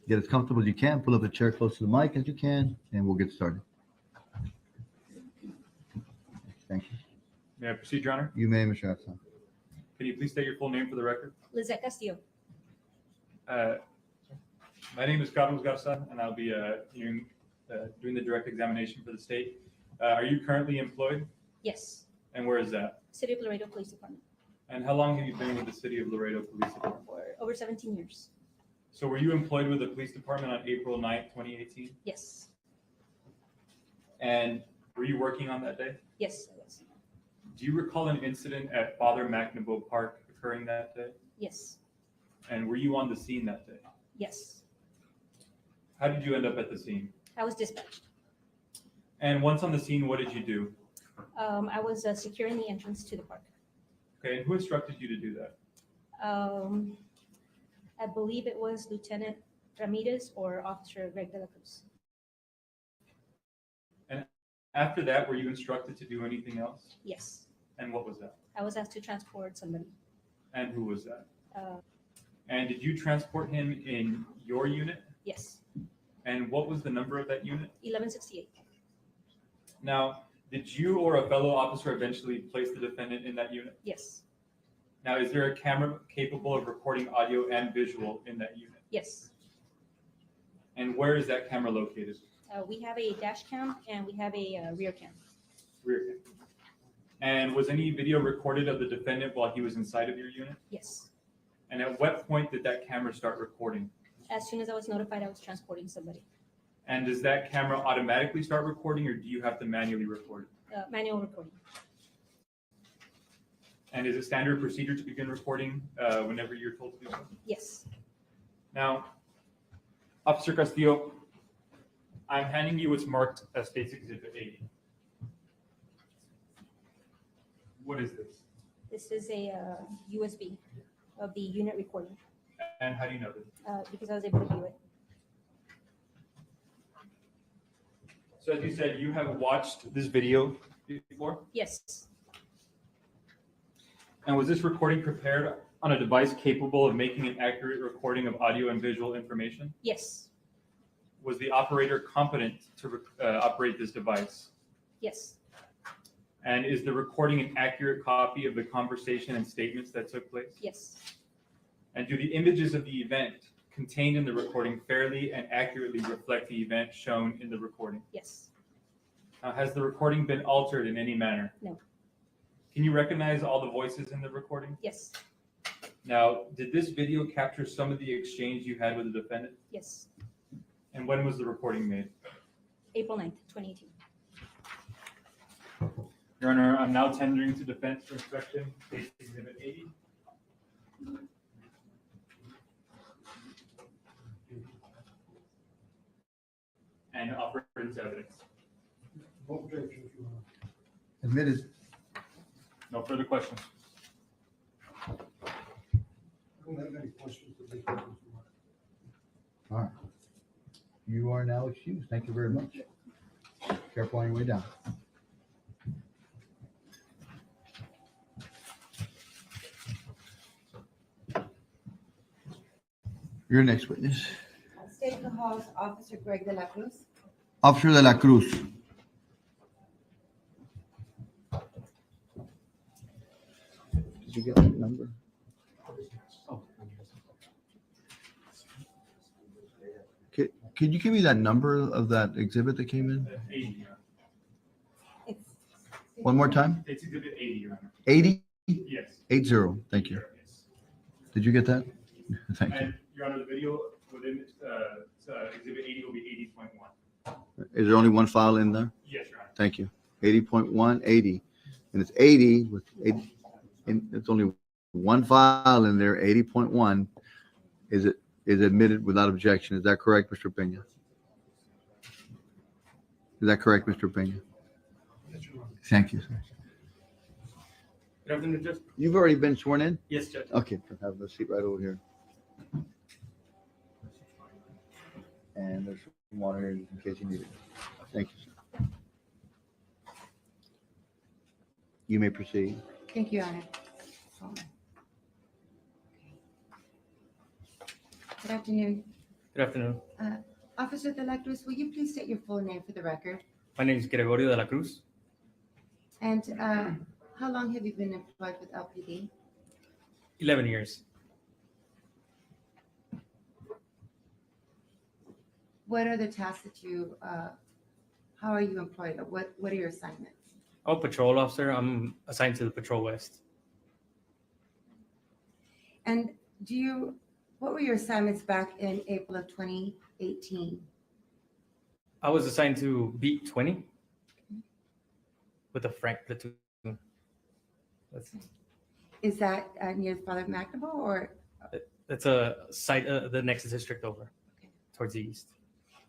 Get as comfortable as you can. Pull up a chair close to the mic as you can, and we'll get started. Thank you.
May I proceed, Your Honor?
You may, Mr. Epstein.
Can you please state your full name for the record?
Lizette Castillo.
My name is Carlos Garza, and I'll be doing the direct examination for the state. Are you currently employed?
Yes.
And where is that?
City of Laredo Police Department.
And how long have you been with the City of Laredo Police Department?
For over 17 years.
So were you employed with the police department on April 9th, 2018?
Yes.
And were you working on that day?
Yes, I was.
Do you recall an incident at Father McNaboe Park occurring that day?
Yes.
And were you on the scene that day?
Yes.
How did you end up at the scene?
I was dispatched.
And once on the scene, what did you do?
I was securing the entrance to the park.
Okay, and who instructed you to do that?
I believe it was Lieutenant Ramirez or Officer Greg de la Cruz.
And after that, were you instructed to do anything else?
Yes.
And what was that?
I was asked to transport somebody.
And who was that?
Uh,
And did you transport him in your unit?
yes.
And what was the number of that unit?
1168.
Now, did you or a fellow officer eventually place the defendant in that unit?
Yes.
Now, is there a camera capable of recording audio and visual in that unit?
Yes.
And where is that camera located?
We have a dash cam and we have a rear cam.
Rear cam. And was any video recorded of the defendant while he was inside of your unit?
Yes.
And at what point did that camera start recording?
As soon as I was notified, I was transporting somebody.
And does that camera automatically start recording, or do you have to manually record it?
Manual recording.
And is it standard procedure to begin recording whenever you're told to do so?
Yes.
Now, Officer Castillo, I'm handing you what's marked as State's Exhibit 80. What is this?
This is a USB of the unit recording
And how do you know this?
because I was able to view it.
So as you said, you have watched this video before?
Yes.
And was this recording prepared on a device capable of making an accurate recording of audio and visual information?
Yes.
Was the operator competent to operate this device?
Yes.
And is the recording an accurate copy of the conversation and statements that took place?
Yes.
And do the images of the event contained in the recording fairly and accurately reflect the event shown in the recording?
Yes.
Has the recording been altered in any manner?
No.
Can you recognize all the voices in the recording?
Yes.
Now, did this video capture some of the exchange you had with the defendant?
Yes.
And when was the recording made?
April 9th, 2018.
Your Honor, I'm now tendering to defense for inspection, State's Exhibit 80. And offer its evidence.
Admitted.
No further questions.
I don't have any questions to make.
All right. You are now excused. Thank you very much. Careful on your way down. Your next witness.
State of the House, Officer Greg de la Cruz.
Officer de la Cruz. Did you get that number? Could you give me that number of that exhibit that came in?
80.
One more time?
It's exhibit 80, Your Honor.
80?
Yes.
80, thank you. Did you get that? Thank you.
And Your Honor, the video within exhibit 80 will be 80.1.
Is there only one file in there?
Yes, Your Honor.
Thank you. 80.1, 80. And it's 80 with 80, and it's only one file in there, 80.1. Is admitted without objection. Is that correct, Mr. Pena? Is that correct, Mr. Pena? Thank you, sir.
Good afternoon, Judge.
You've already been sworn in?
Yes, Judge.
Okay, have a seat right over here. And there's some water here in case you need it. Thank you, sir. You may proceed.
Thank you, Your Honor. Good afternoon.
Good afternoon.
Officer De La Cruz, will you please state your full name for the record?
My name is Gregorio de la Cruz.
And how long have you been employed with LPD?
11 years.
What are the tasks that you, how are you employed? What are your assignments?
I'm a patrol officer. I'm assigned to the Patrol West.
And what were your assignments back in April of 2018?
I was assigned to Beat 20 with a Frank platoon.
Is that near Father McNamara or?
That's a site, the next district over, towards the east.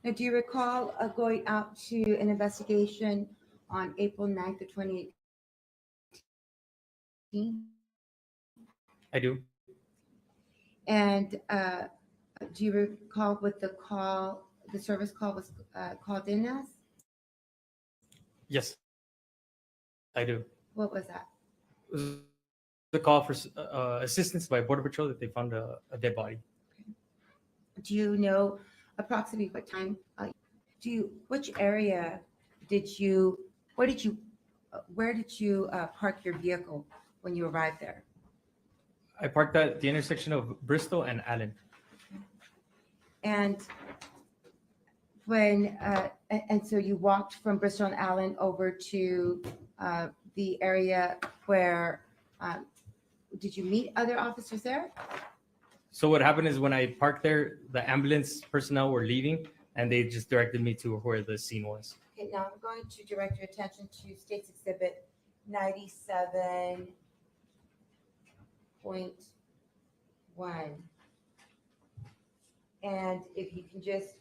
Now, do you recall going out to an investigation on April 9th of 2018?
I do.
And do you recall what the service call was called in as?
Yes, I do.
What was that?
It was the call for assistance by Border Patrol that they found a dead body.
Do you know approximately what time? Which area where did you park your vehicle when you arrived there?
I parked at the intersection of Bristol and Allen.
And so you walked from Bristol and Allen over to the area where, did you meet other officers there?
So what happened is when I parked there, the ambulance personnel were leaving and they just directed me to where the scene was.
Okay, now I'm going to direct your attention to State's Exhibit 97.1. And if you can just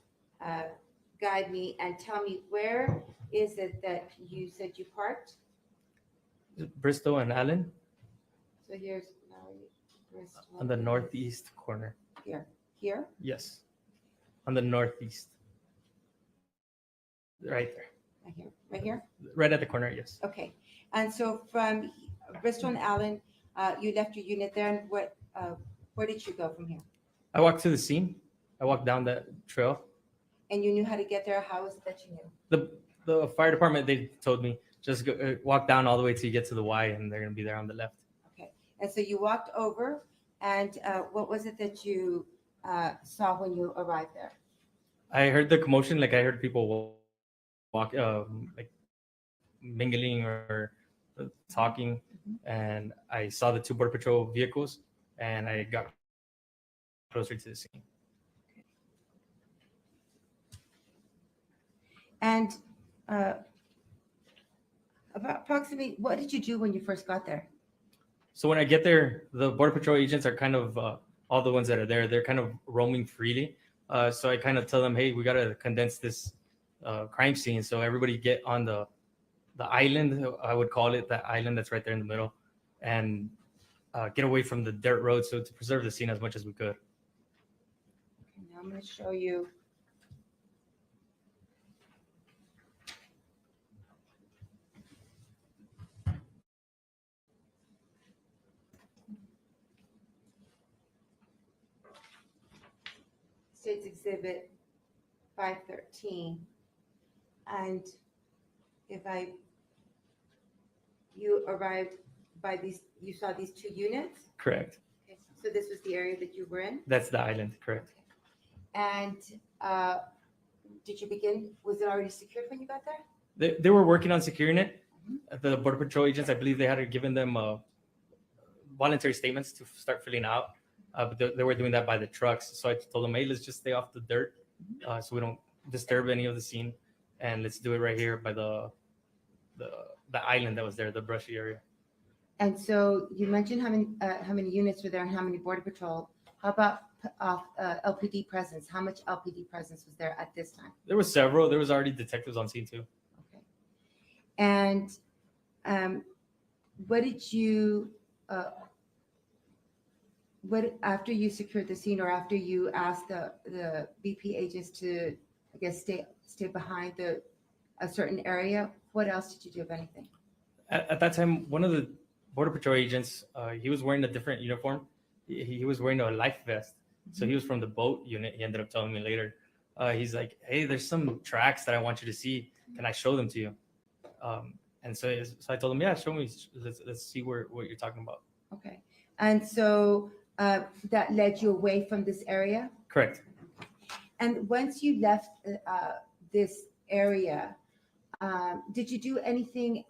guide me and tell me where is it that you said you parked?
Bristol and Allen
So here's Bristol.
on the northeast corner.
Here?
Yes, on the northeast. Right there.
Right here?
Right at the corner, yes.
Okay. And so from Bristol and Allen, you left your unit there, and where did you go from here?
I walked to the scene. I walked down that trail.
And you knew how to get there? How was it that you knew?
The fire department, they told me, just go, walk down all the way till you get to the Y and they're going to be there on the left.
Okay. And so you walked over, and what was it that you saw when you arrived there?
I heard the commotion, like I heard people walk, like mingling or talking, and I saw the two Border Patrol vehicles, and I got closer to the scene.
And approximately, what did you do when you first got there?
So when I get there, the Border Patrol agents are kind of, all the ones that are there, they're kind of roaming freely. So I kind of tell them, hey, we got to condense this crime scene. So everybody get on the island, I would call it, that island that's right there in the middle, and get away from the dirt road, so to preserve the scene as much as we could.
Now I'm going to show you. State's Exhibit 513. And you arrived by these, you saw these two units?
Correct.
Okay, so this was the area that you were in?
That's the island, correct.
And did you begin, was it already secured when you got there?
They were working on securing it. The Border Patrol agents, I believe they had given them voluntary statements to start filling out, but they were doing that by the trucks. So I told them, hey, let's just stay off the dirt so we don't disturb any of the scene, and let's do it right here by the island that was there, the brushy area.
And so you mentioned how many units were there and how many Border Patrol. How about LPD presence? How much LPD presence was there at this time?
There was several. There was already detectives on scene too.
And what did you, after you secured the scene or after you asked the BP agents to, I guess, stay behind a certain area, what else did you do, if anything?
At that time, one of the Border Patrol agents, he was wearing a different uniform. He was wearing a life vest. So he was from the boat unit. He ended up telling me later. He's like, hey, there's some tracks that I want you to see. Can I show them to you? And so I told him, yeah, show me. Let's see what you're talking about.
Okay. And so that led you away from this area?
Correct.
And once you left this area, did you do anything,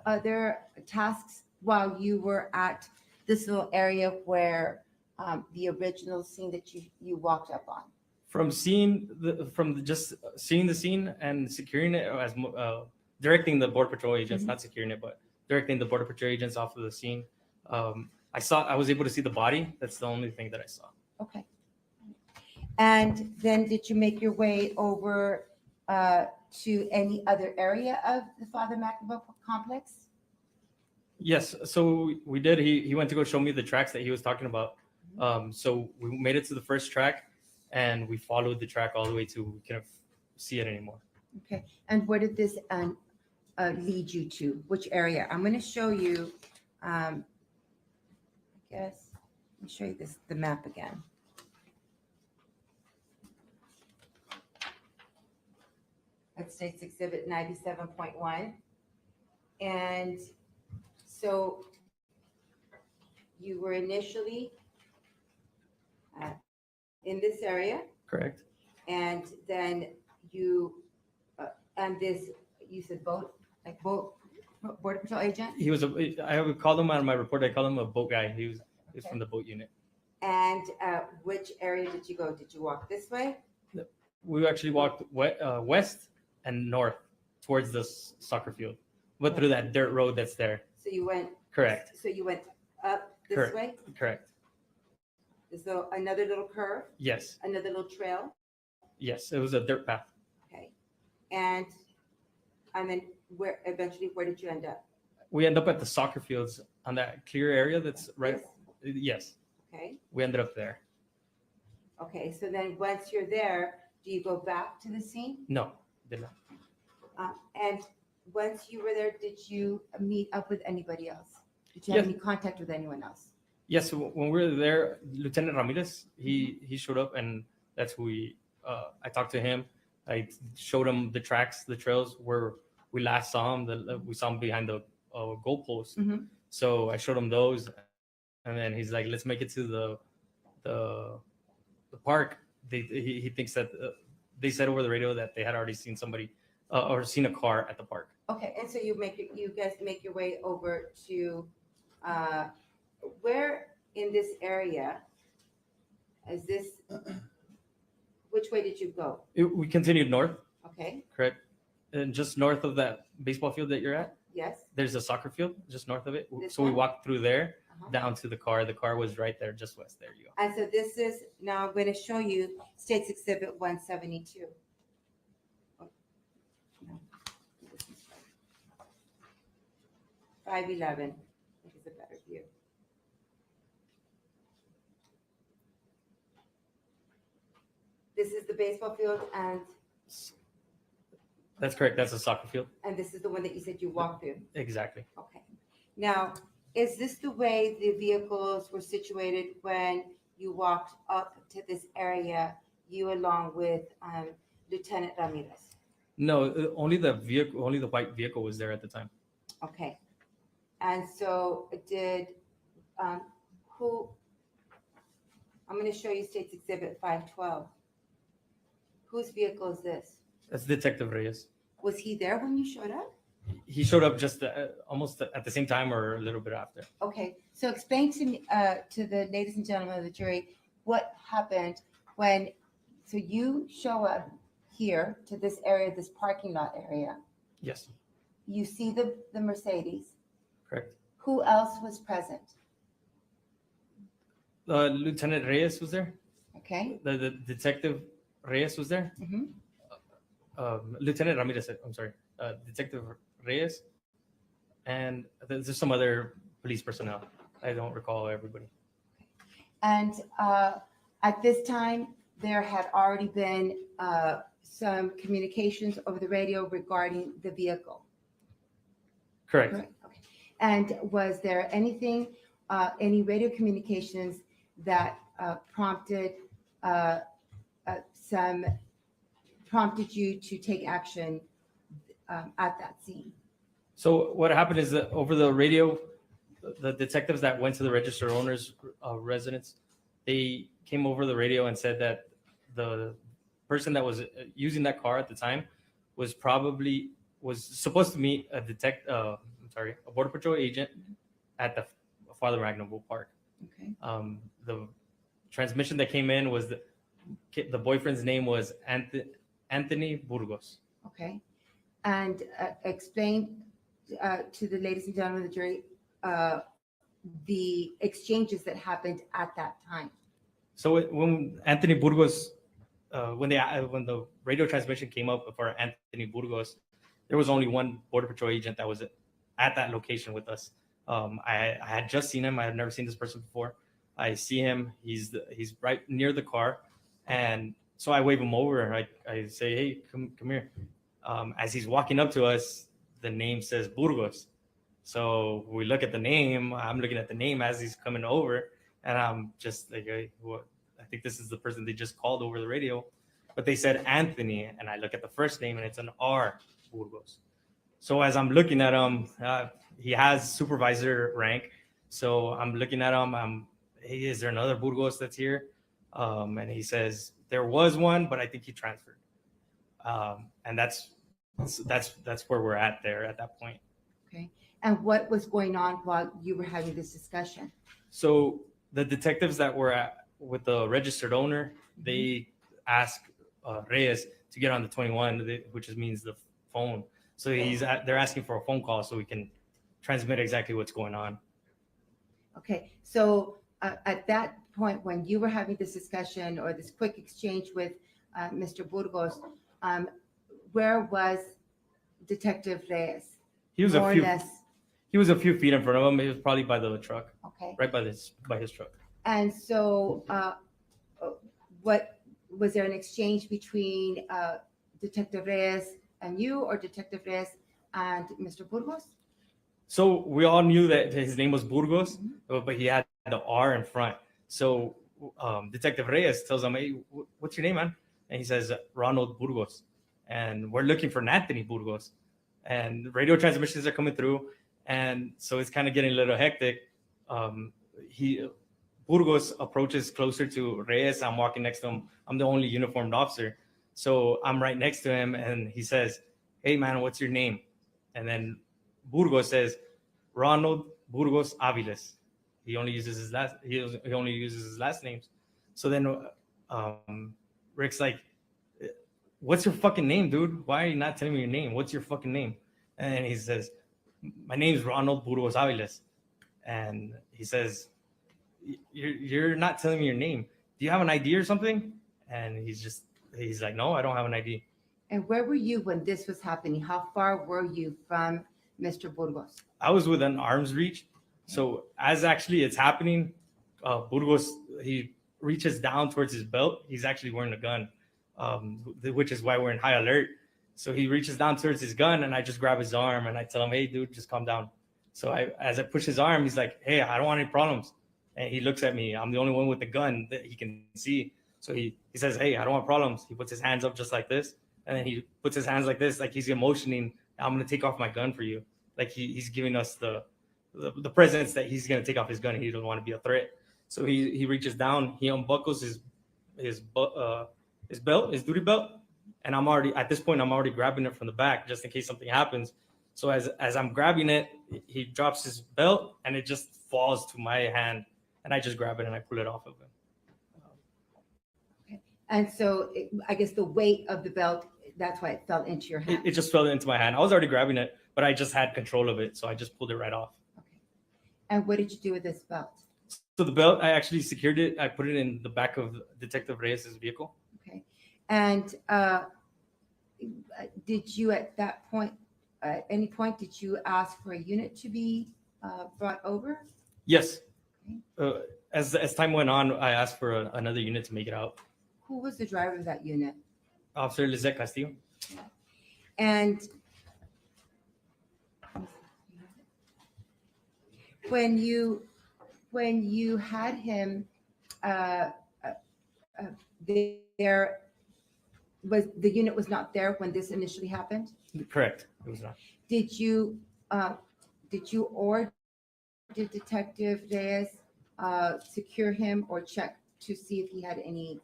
other tasks while you were at this little area where the original scene that you walked up on?
From just seeing the scene and securing it, as directing the Border Patrol agents, not securing it, but directing the Border Patrol agents off of the scene. I was able to see the body. That's the only thing that I saw.
Okay. And then did you make your way over to any other area of the Father McNamara complex?
Yes, so we did. He went to go show me the tracks that he was talking about. So we made it to the first track, and we followed the track all the way to we couldn't see it anymore.
Okay, and where did this lead you to? Which area? I'm going to show you. I guess let me show you the map again. That states Exhibit 97.1, and so you were initially in this area.
Correct.
And then you, and this, you said boat, like boat, Border Patrol agent?
He was I would call him on my report. I call him a boat guy. He was
Okay.
from the boat unit.
And which area did you go? Did you walk this way?
We actually walked west and north towards the soccer field, but through that dirt road that's there.
So you went.
Correct.
So you went up this
Correct.
way?
Correct.
So another little curve?
Yes.
Another little trail?
Yes. It was a dirt path.
Okay. And then where did you end up?
We end up at the soccer fields on that clear area that's right. Yes.
Okay.
We ended up there.
Okay. So then once you're there, do you go back to the scene?
No, did not.
And once you were there, did you meet up with anybody else? Did you have
Yes.
any contact with anyone else?
Yes. So when we were there, Lieutenant Ramirez, he showed up, and that's who I talked to him. I showed him the tracks, the trails where we last saw him. We saw him behind the goalpost.
Mhm.
So I showed him those, and then he's like, "Let's make it to the park." He thinks that they said over the radio that they had already seen somebody or seen a car at the park.
Okay, and so you guys make your way over to where in this area is this? Which way did you go?
We continued north.
Okay.
Correct. And just north of that baseball field that you're at,
Yes.
there's a soccer field just north of it.
This
So we
one?
walked through there
Uh-huh.
down to the car. The car was right there, just west. There you go.
And so this is, now I'm going to show you States Exhibit 172. Oh, no, this is 511. I think it's a better view. This is the baseball field, and
That's correct. That's a soccer field.
this is the one that you said you walked through.
Exactly.
Okay. Now, is this the way the vehicles were situated when you walked up to this area, you along with Lieutenant Ramirez?
No, only the vehicle, only the white vehicle was there at the time.
Okay. And so did, who, I'm going to show you States Exhibit 512. Whose vehicle is this?
That's Detective Reyes.
Was he there when you showed up?
He showed up just almost at the same time or a little bit after.
Okay, so explain to me, to the ladies and gentlemen of the jury, what happened when, so you show up here to this area, this parking lot area.
Yes,
You see the Mercedes.
correct.
Who else was present?
Lieutenant Reyes was there.
Okay.
The detective Reyes was there.
Mhm.
Lieutenant Ramirez, I'm sorry. Detective Reyes. And there's some other police personnel. I don't recall everybody.
And at this time, there had already been some communications over the radio regarding the vehicle.
Correct.
Okay. And was there anything, any radio communications that prompted you to take action at that scene?
So what happened is that over the radio, the detectives that went to the registered owner's residence, they came over the radio and said that the person that was using that car at the time was supposed to meet a border patrol agent at the Father Magnoble Park.
Okay.
The transmission that came in was the boyfriend's name was Anthony Burgos.
Okay. And explain to the ladies and gentlemen of the jury the exchanges that happened at that time.
So when Anthony Burgos, when the radio transmission came up for Anthony Burgos, there was only one border patrol agent that was at that location with us. I had just seen him. I had never seen this person before. I see him. He's right near the car, and so I wave him over. I say, "Hey, come here." As he's walking up to us, the name says Burgos. So we look at the name. I'm looking at the name as he's coming over, and I'm just like, "Hey, what? I think this is the person they just called over the radio." But they said Anthony, and I look at the first name, and it's an R, Burgos. So as I'm looking at him, he has supervisor rank. So I'm looking at him. Hey, is there another Burgos that's here? And he says there was one, but I think he transferred. And that's where we're at there at that point.
Okay. And what was going on while you were having this discussion?
So the detectives that were with the registered owner, they asked Reyes to get on the 21, which means the phone. So they're asking for a phone call so we can transmit exactly what's going on.
Okay. So at that point, when you were having this discussion or this quick exchange with Mr. Burgos, where was Detective Reyes?
He was a few feet in front of him. He was probably by the truck.
Okay.
Right by his truck.
And so, what was there an exchange between Detective Reyes and you, or Detective Reyes and Mr. Burgos?
So we all knew that his name was Burgos, but he had the R in front. So Detective Reyes tells him, "Hey, what's your name, man?" And he says, "Ronald Burgos." And we're looking for Anthony Burgos. And radio transmissions are coming through. And so it's kind of getting a little hectic. Burgos approaches closer to Reyes. I'm walking next to him. I'm the only uniformed officer. So I'm right next to him, and he says, "Hey, man, what's your name?" And then Burgos says, "Ronald Burgos-Aviles." He only uses his last names. So then Rick's like, "What's your fucking name, dude? Why are you not telling me your name? What's your fucking name?" And he says, "My name's Ronald Burgos-Aviles." And he says, You're not telling me your name. Do you have an ID or something?" And he's like, "No, I don't have an ID."
And where were you when this was happening? How far were you from Mr. Burgos?
I was within arm's reach. So as actually it's happening, Burgos, he reaches down towards his belt. He's actually wearing a gun, which is why we're in high alert. So he reaches down towards his gun, and I just grab his arm, and I tell him, "Hey, dude, just calm down." So as I push his arm, he's like, "Hey, I don't want any problems." And he looks at me. I'm the only one with the gun that he can see. So he says, "Hey, I don't want problems." He puts his hands up just like this. And then he puts his hands like this, like he's motioning, "I'm going to take off my gun for you." Like he's giving us the presence that he's going to take off his gun. He doesn't want to be a threat. So he reaches down. He unbuckles his belt, his duty belt. And at this point, I'm already grabbing it from the back just in case something happens. So as I'm grabbing it, he drops his belt and it just falls to my hand, and I just grab it and I pull it off of him.
And so I guess the weight of the belt, that's why it fell into your hand.
It just fell into my hand. I was already grabbing it, but I just had control of it, so I just pulled it right off.
And what did you do with this belt?
So the belt, I actually secured it. I put it in the back of Detective Reyes' vehicle.
Okay. And did you at that point, at any point, did you ask for a unit to be brought over?
Yes. As time went on, I asked for another unit to make it out.
Who was the driver of that unit?
Officer Lizette Castillo.
And when you had him there, was the unit was not there when this initially happened?
Correct. It was not.
Did you or did Detective Reyes secure him or check to see if he had any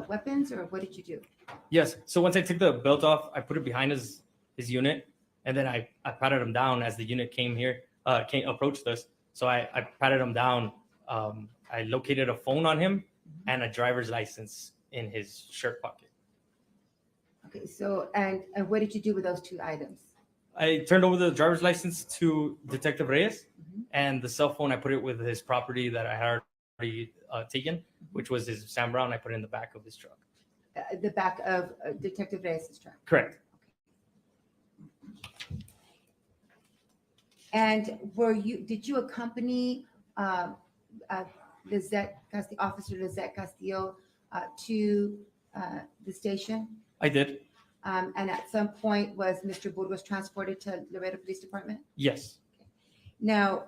weapons, or what did you do?
Yes. So once I took the belt off, I put it behind his unit, and then I patted him down as the unit approached us. So I patted him down. I located a phone on him and a driver's license in his shirt pocket.
Okay. So and what did you do with those two items?
I turned over the driver's license to Detective Reyes, and the cell phone, I put it with his property that I had already taken, which was his Sam Brown. I put it in the back of his truck.
The back of Detective Reyes' truck.
Correct.
And did you accompany Officer Lizette Castillo to the station?
I did.
And at some point, was Mr. Burgos transported to Laredo Police Department?
Yes.
Now,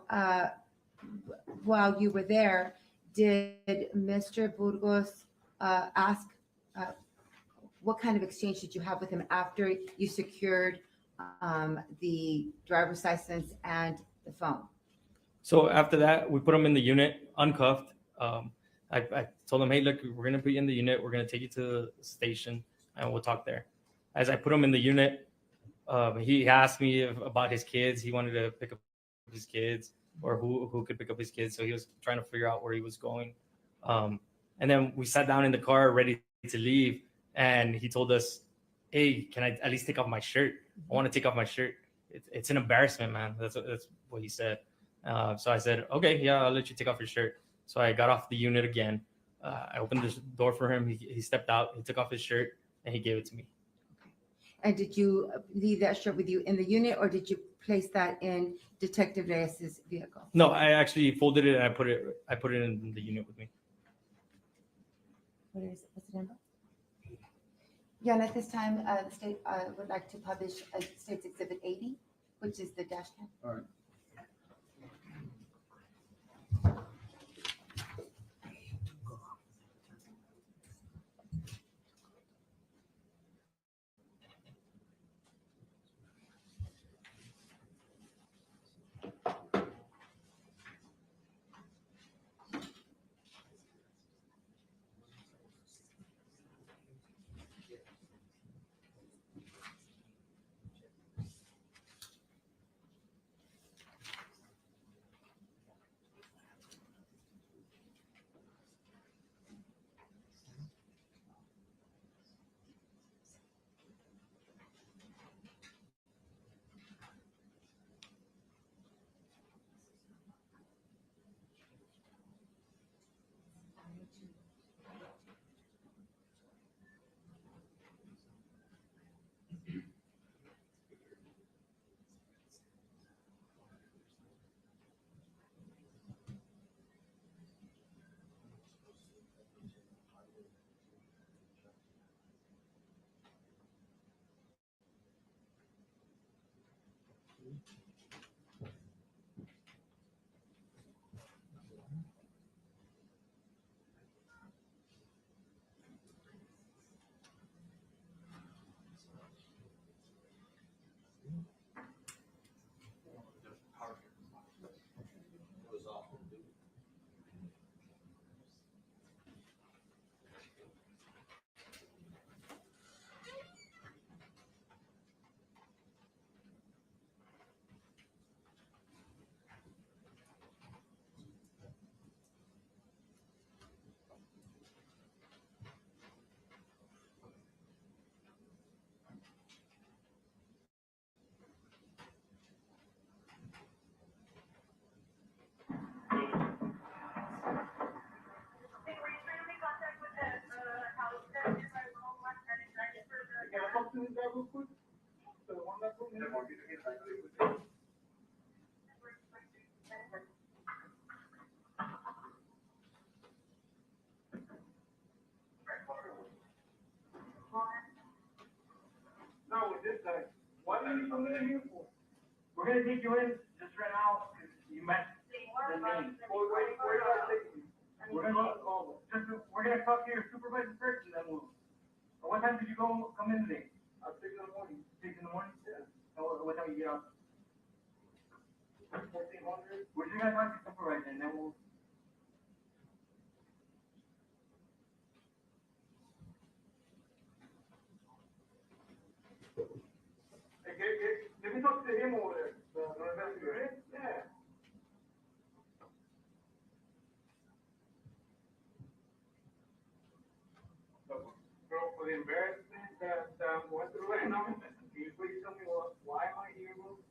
while you were there, did Mr. Burgos ask what kind of exchange did you have with him after you secured the driver's license and the phone?
So after that, we put him in the unit, uncuffed. I told him, hey, look, we're going to put you in the unit. We're going to take you to the station, and we'll talk there. As I put him in the unit, he asked me about his kids. He wanted to pick up his kids, or who could pick up his kids. So he was trying to figure out where he was going. And then we sat down in the car ready to leave. And he told us, hey, can I at least take off my shirt? I want to take off my shirt. It's an embarrassment, man. That's what he said. So I said, okay, yeah, I'll let you take off your shirt. So I got off the unit again. I opened the door for him. He stepped out. He took off his shirt, and he gave it to me.
And did you leave that shirt with you in the unit, or did you place that in Detective Reyes' vehicle?
No, I actually folded it and I put it in the unit with me.
What is it? What's the number? Yeah, and at this time, the state would like to publish State's Exhibit 80, which is the dash cam.
All right.
are you here for? We're gonna take you in just right now, because you met the name. Well, where do I take you? We're gonna talk to your supervisor first, and then we'll. What time did you come in today? 6 in the morning. 6 in the morning? Yeah. And what time you get up? 1400. We're just gonna talk to your supervisor, and then we'll. Hey, let me talk to him over there. The investigator? Yeah. Girl, for the embarrassment that went through right now, can you please tell me why am I here?
Look,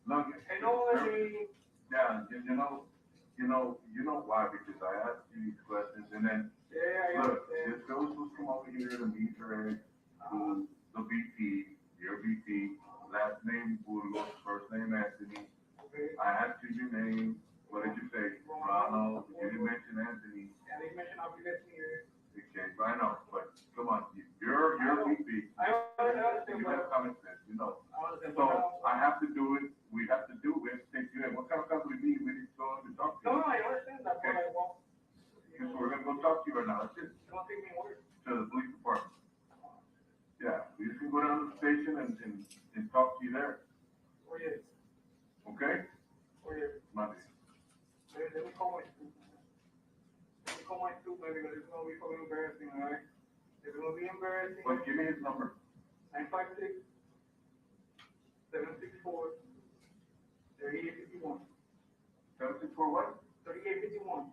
I know that he.
yeah, you know why, because I asked you these questions, and then,
Yeah, I
look,
understand.
this girl was come over here to meet her, the VP, your VP, last name Burgos, first name Anthony.
Okay.
I asked you your name, what did you say? Ronald, you didn't mention Anthony.
And they mentioned I'll be listening here.
Okay, I know, but come on, you're VP.
I understand,
You have common sense, you know.
I understand.
So I have to do it, we have to do it, take you in. What kind of company we need to go and talk to you?
No, I understand that, but I won't.
Okay, so we're gonna go talk to you right now, that's it,
Don't take me work.
to the police department. Yeah, we just can go down to the station and talk to you there,
Oh, yes.
okay?
Oh, yes.
Monday.
Let me call my soup. Let me call my soup, maybe, because it's gonna be fucking embarrassing, all right? It's gonna be embarrassing.
But give me his number.
956-764-3851.
764 what?
3851.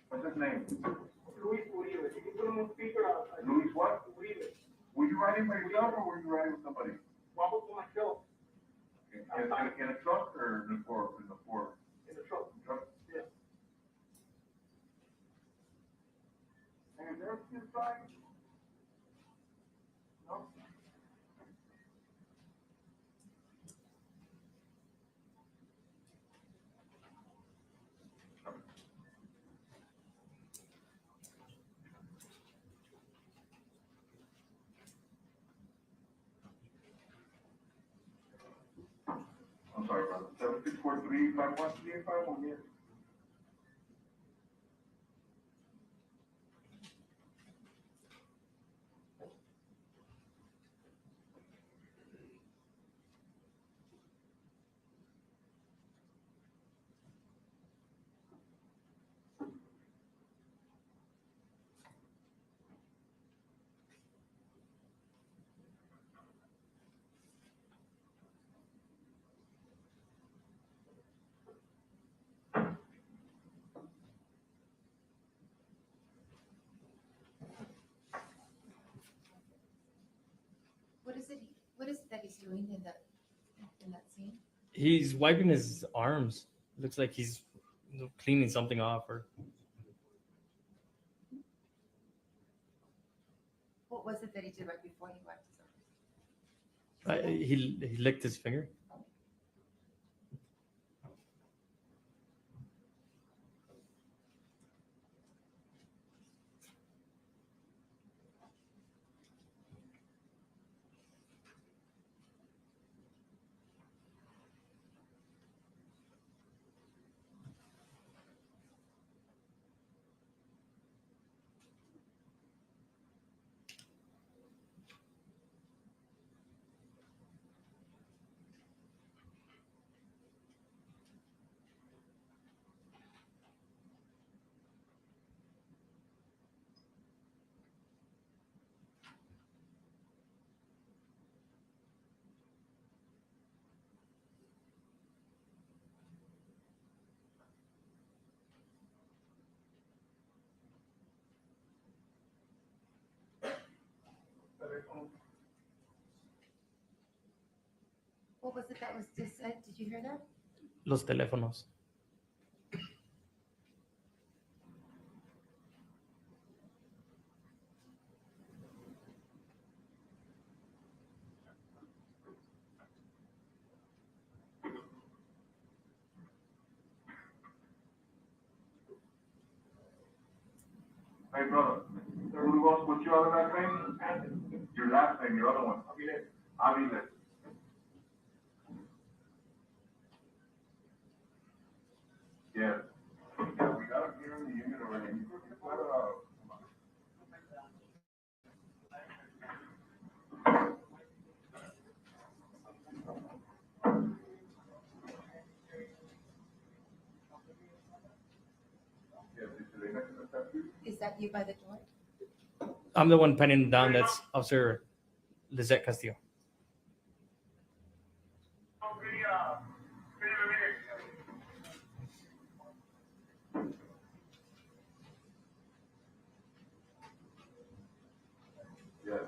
What's his name?
Luis Uribe. You can put him on speaker.
Luis what?
Uribe.
Were you riding by yourself or were you riding with somebody?
Well, for myself.
In a truck or in the four?
In the truck.
Truck?
Yeah.
And is there inside? No? I'm sorry, brother. 764-351-3851, yes.
What is it that he's doing in that scene?
He's wiping his arms. Looks like he's cleaning something off. Or
What was it that he did right before he wiped his arms?
he licked his finger.
What was it that was just said? Did you hear that?
Los teléfonos.
Hey, brother, what's your other guy's name? Your last name, your other one. Aviles. Yes. Yeah, we got him here in the unit already.
Is that you by the door?
I'm the one penning him down. That's Officer Lizette Castillo.
Yes.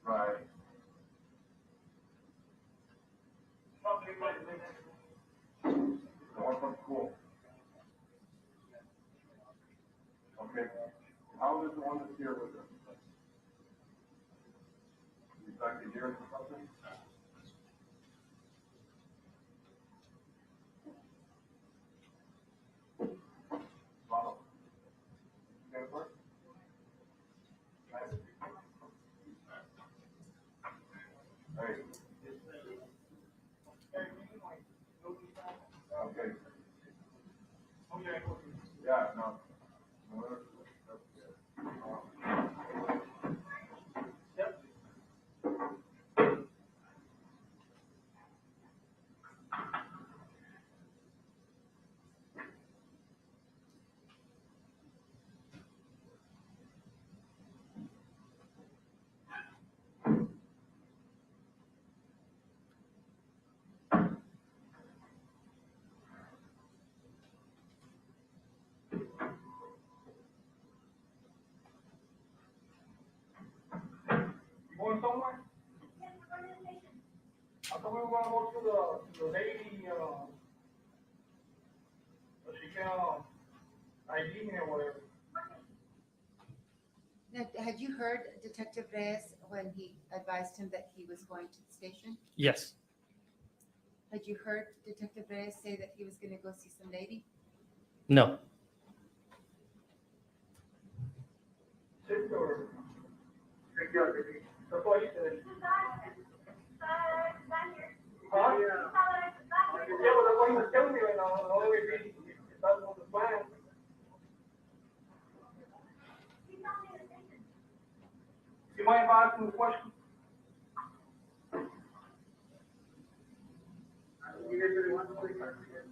Right. The one from school. Okay. How is the one that's here with us? You back to here or something? Follow. Okay, work? Hey. Okay. Yeah, no. You going somewhere? I thought we were gonna go to the lady, she can, ID me or whatever.
Now, had you heard Detective Reyes when he advised him that he was going to the station?
Yes.
Had you heard Detective Reyes say that he was gonna go see some lady?
No.
Sick or? That's why he said. Huh? Yeah, but that's what he was telling me right now. The only way if that's what the plan. You mind if I ask him a question? You guys really want to play cards again?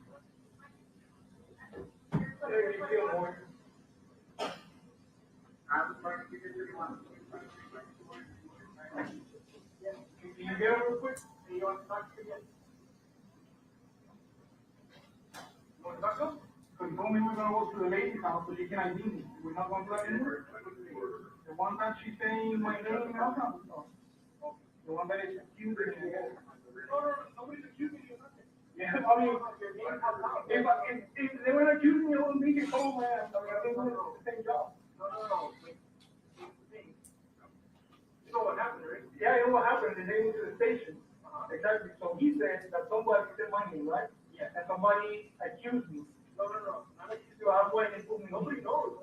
Yeah, you feel more. I'm just trying to give you 31. Can you get him real quick? Do you want to talk to you again? You want to talk to him? Because he told me we're going to go to the lady's house so she can ID me. We're not going to plug in. The one time she's saying my name and all kinds of stuff. The one that is accusing me. No, nobody's accusing you of nothing. Yeah, I mean, if they were accusing me of being a cold man, I think we're doing the same job. No. You know what happened, right? Yeah, you know what happened, and they went to the station. Exactly, so he said that somebody said my name, right? Yeah. And somebody accused me. No. Not accused you, I went and told me, nobody knows.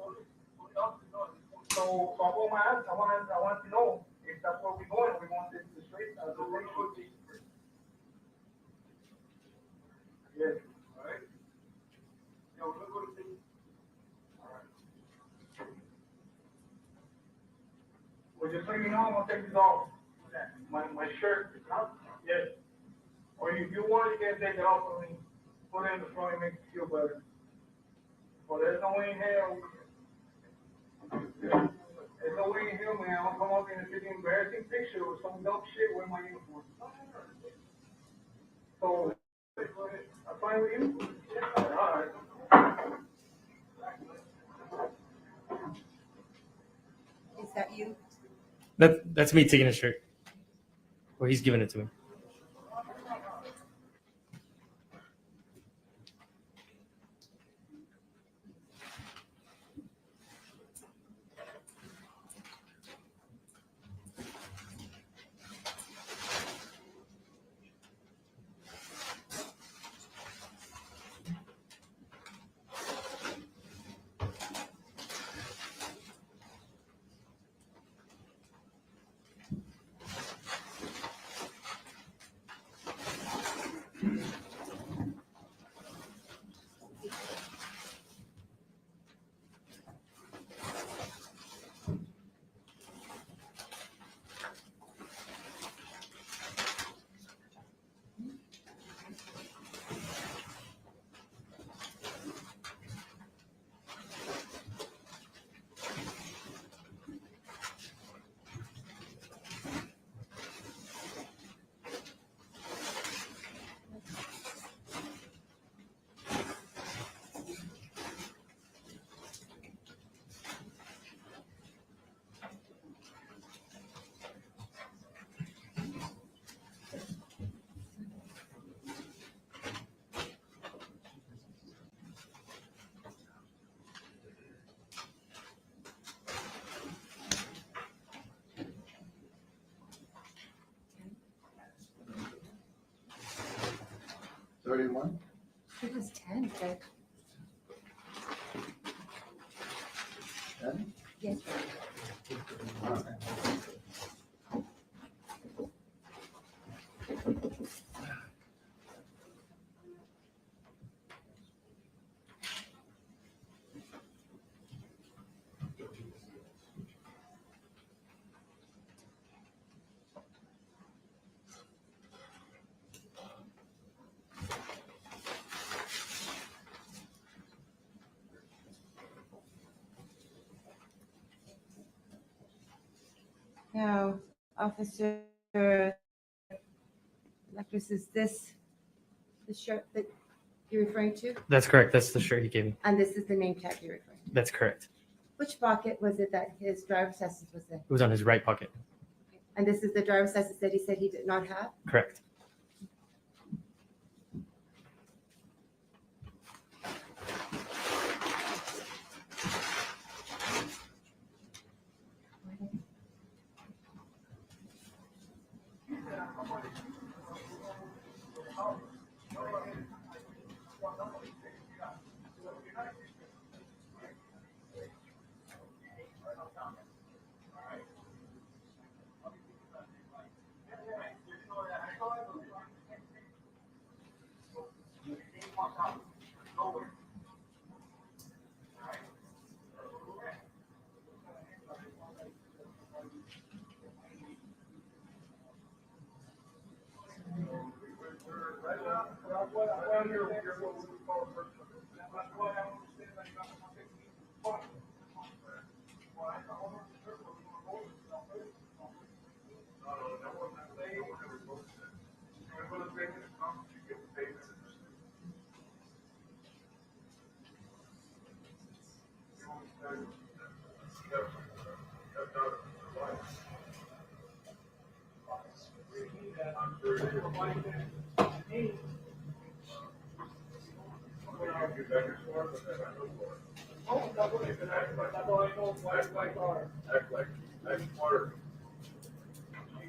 So I told my ass, I wanted to know if that's where we're going, we want this to straight, the station. Yes. All right. Yeah, we're gonna go to the station. All right. Well, just so you know, I'm gonna take this off. My shirt. Yes. Or if you want, you can take it off for me. Put it in the front, it makes you feel better. Well, there's no way in hell. There's no way in hell, man. I'm gonna come up in a pretty embarrassing picture with some dumb shit with my uniform. So, I'm fine with you? All right.
Is that you?
That's me taking a shirt. Or he's giving it to me.
31?
It was 10, but
10?
yes.
All right.
Now, Officer, Electris, is this the shirt that you're referring to?
That's correct. That's the shirt he gave me.
And this is the name tag you're referring to?
That's correct.
Which pocket was it that his driver's license was in?
It was on his right pocket.
And this is the driver's license that he said he did not have?
Correct.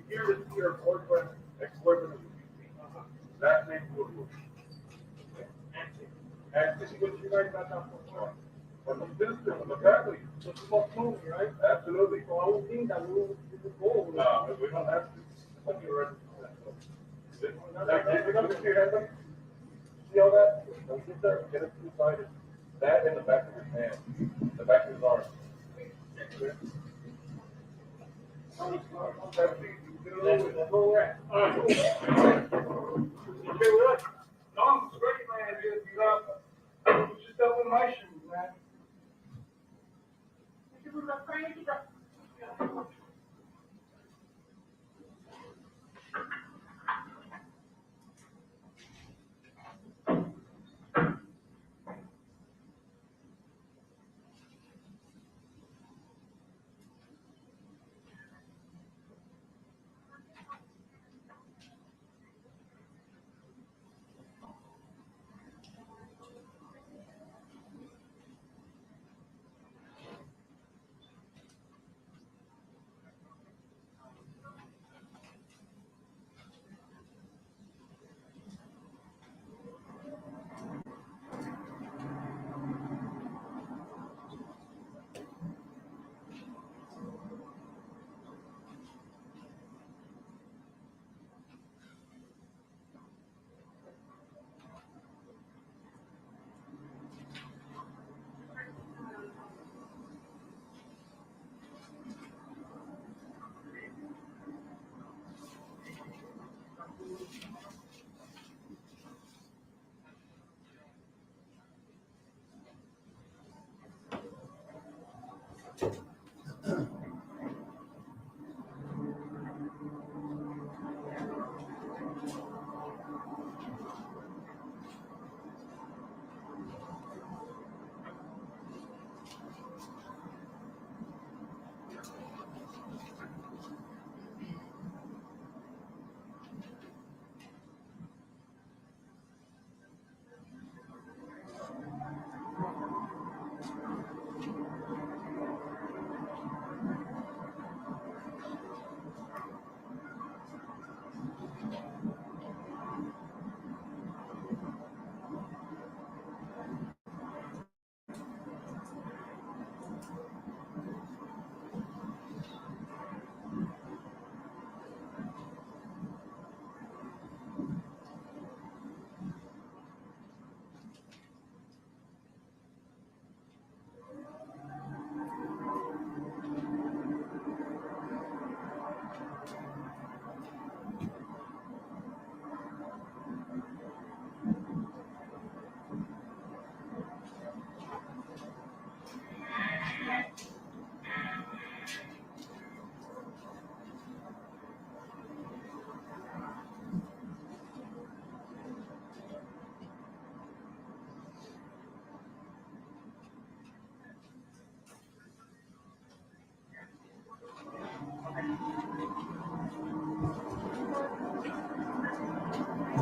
Here is your boyfriend, ex-boyfriend of the last name Burgos. And this is what you guys got now from the business, from the family. It's about money, right? Absolutely. So I would think that we would go. No, we don't have to. But you're right. We're gonna put your hands up. See all that? Don't sit there, get it two-sided. That in the back of his hand, the back of his arm.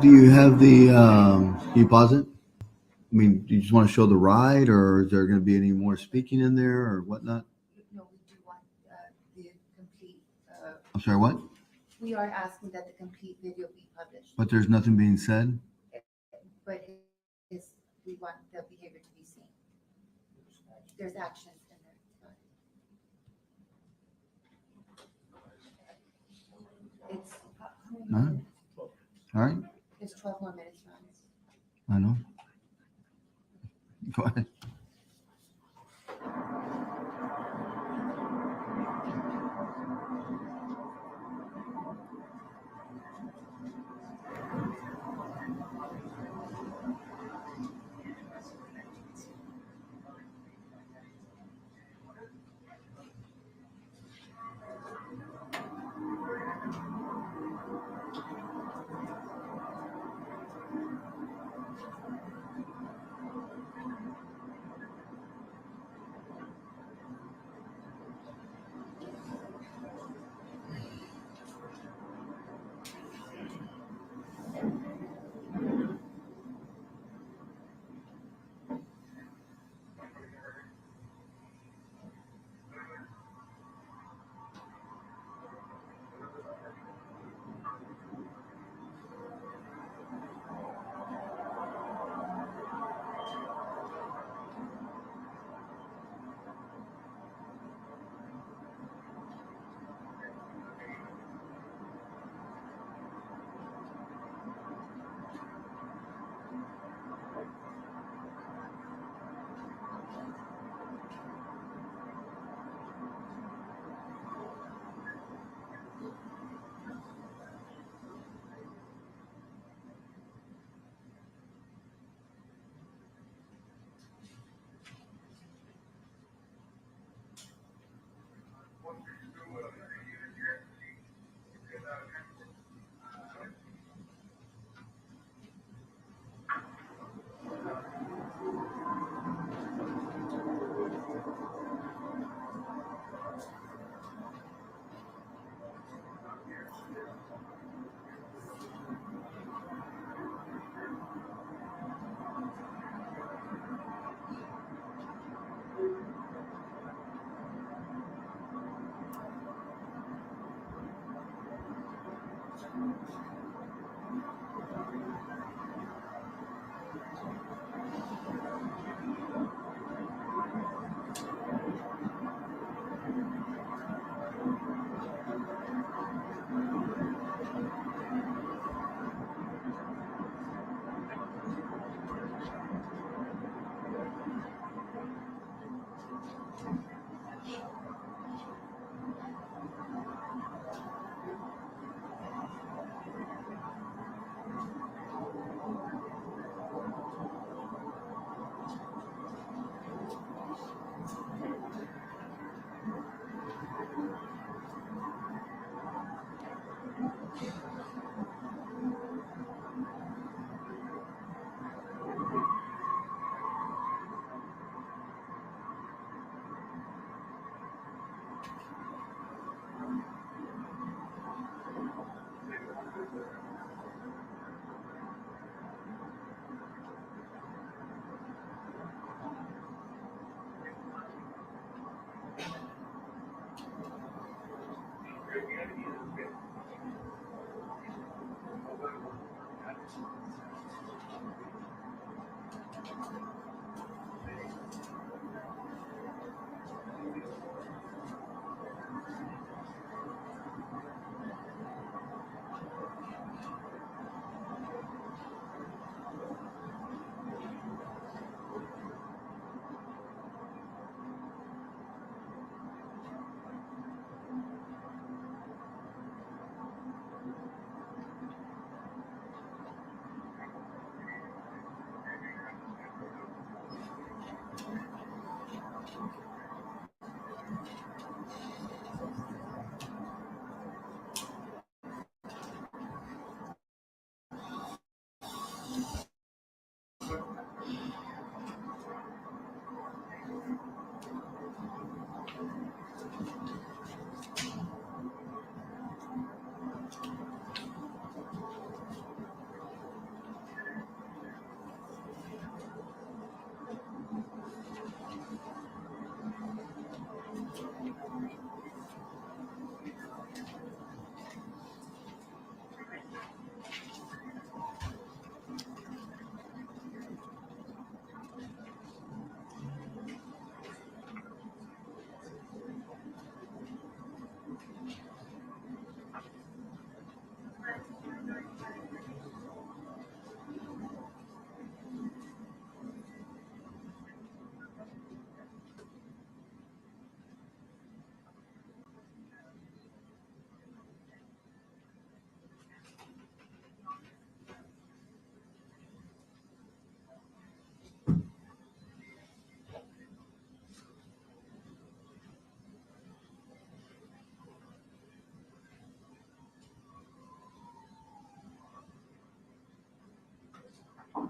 Do you have the, can you pause it? I mean, do you just want to show the ride, or is there going to be any more speaking in there or whatnot?
No, we do want the complete.
I'm sorry, what?
We are asking that the complete video be published.
But there's nothing being said?
But we want the behavior to be seen. There's actions in there. It's.
All right. All right.
There's 12 more minutes, Ron.
I know. Go ahead.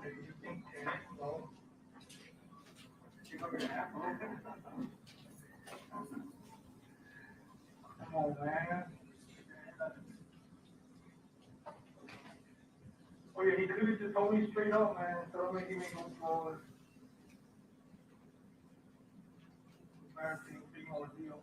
You think 10, no? You're looking at come on, man. Oh yeah, he could have just told me straight up, man, so I'm making me go forward. Embarrassing, big ordeal.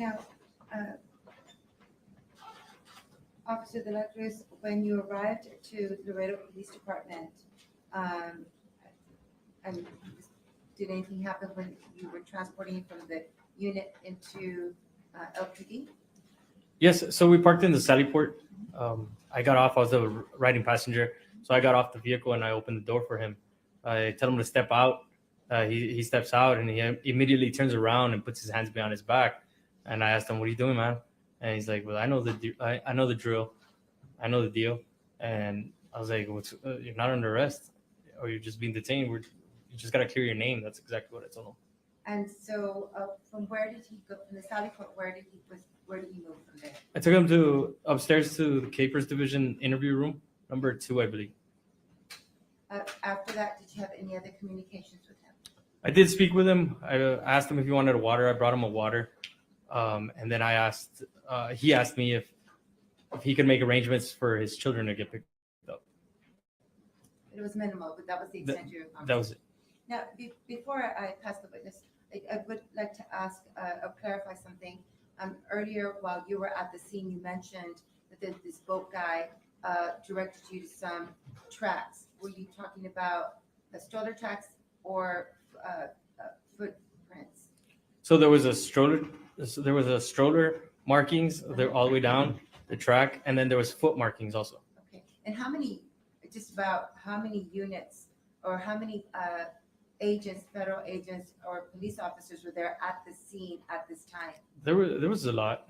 Now, Officer De La Cruz, when you arrived to Laredo Police Department, and did anything happen when you were transporting from the unit into LPD?
Yes, so we parked in the Sally Port. I got off. I was a riding passenger, so I got off the vehicle and I opened the door for him. I tell him to step out. He steps out and he immediately turns around and puts his hands behind his back. And I asked him, "What are you doing, man?" And he's like, "Well, I know the drill. I know the deal." And I was like, "You're not under arrest, or you're just being detained. You just gotta clear your name." That's exactly what I told him.
And so, from where did he go? From the Sally Port, where did he move from there?
I took him to upstairs to the Capers Division interview room, number 2, I believe.
After that, did you have any other communications with him?
I did speak with him. I asked him if he wanted a water. I brought him a water. And then he asked me if he could make arrangements for his children to get picked up.
It was minimal, but that was the extent of your conversation.
That was it.
Now, before I pass the witness, I would like to ask or clarify something. Earlier, while you were at the scene, you mentioned that this boat guy directed you to some tracks. Were you talking about the stroller tracks or footprints?
So there was a stroller. There was a stroller markings. They're all the way down the track, and then there was foot markings also.
Okay, and how many units or how many agents, federal agents or police officers were there at the scene at this time?
There was a lot.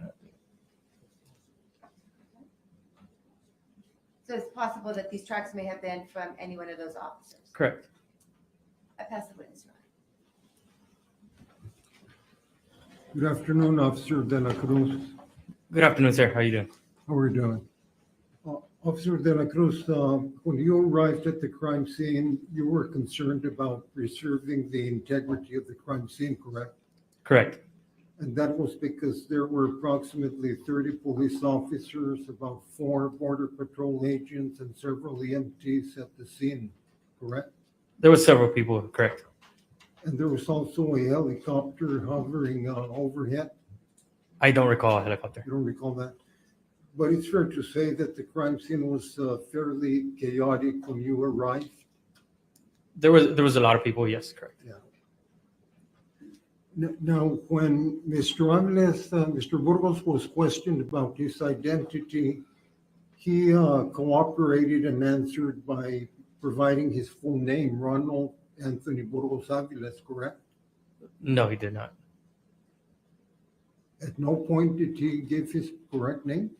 So it's possible that these tracks may have been from any one of those officers.
Correct.
I pass the witness.
Good afternoon, Officer De La Cruz.
Good afternoon, sir. How are you doing?
How are you doing? Officer De La Cruz, when you arrived at the crime scene, you were concerned about preserving the integrity of the crime scene, correct?
Correct.
And that was because there were approximately 30 police officers, about 4 Border Patrol agents, and several EMTs at the scene, correct?
There were several people, correct.
And there was also a helicopter hovering overhead.
I don't recall a helicopter.
You don't recall that? But it's fair to say that the crime scene was fairly chaotic when you arrived.
There was a lot of people. Yes, correct.
Yeah. Now, when Mr. Burgos was questioned about his identity, he cooperated and answered by providing his full name, Ronald Anthony Burgos-Aviles, correct?
No, he did not.
At no point did he give his correct name?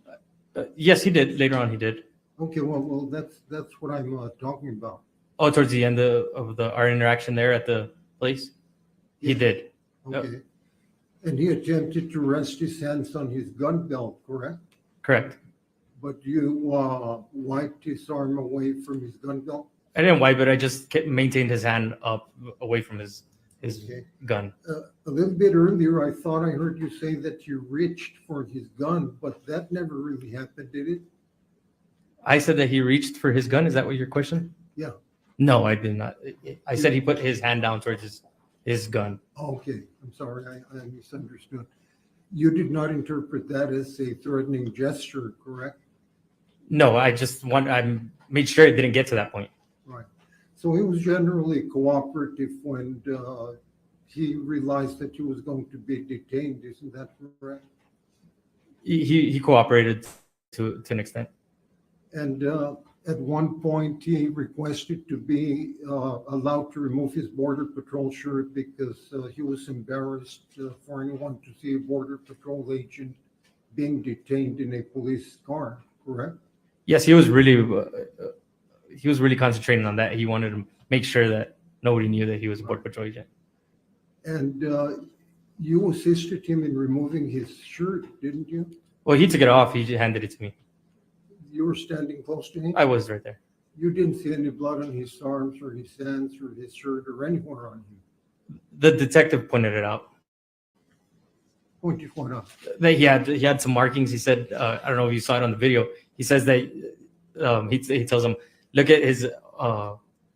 Yes, he did. Later on, he did.
Okay, well, that's what I'm talking about.
Oh, towards the end of our interaction there at the place, he did.
Okay.
Yep.
And he attempted to rest his hands on his gun belt, correct?
Correct.
But you wiped his arm away from his gun belt?
I didn't wipe it. I just maintained his hand up away from his gun.
A little bit earlier, I thought I heard you say that you reached for his gun, but that never really happened, did it?
I said that he reached for his gun. Is that what your question?
Yeah.
No, I did not. I said he put his hand down towards his gun.
Okay, I'm sorry, I misunderstood. You did not interpret that as a threatening gesture, correct?
No, I made sure it didn't get to that point.
Right. So he was generally cooperative when he realized that he was going to be detained, isn't that correct?
He cooperated to an extent.
And at one point, he requested to be allowed to remove his Border Patrol shirt because he was embarrassed for anyone to see a Border Patrol agent being detained in a police car, correct?
Yes, he was really concentrating on that. He wanted to make sure that nobody knew that he was a Border Patrol agent.
And you assisted him in removing his shirt, didn't you?
Well, he took it off. He handed it to me.
You were standing close to him?
I was right there.
You didn't see any blood on his arms or his hands or his shirt or anywhere on him?
The detective pointed it out.
Pointed what out?
That he had some markings. He said, I don't know if you saw it on the video. He says that he tells him, look at his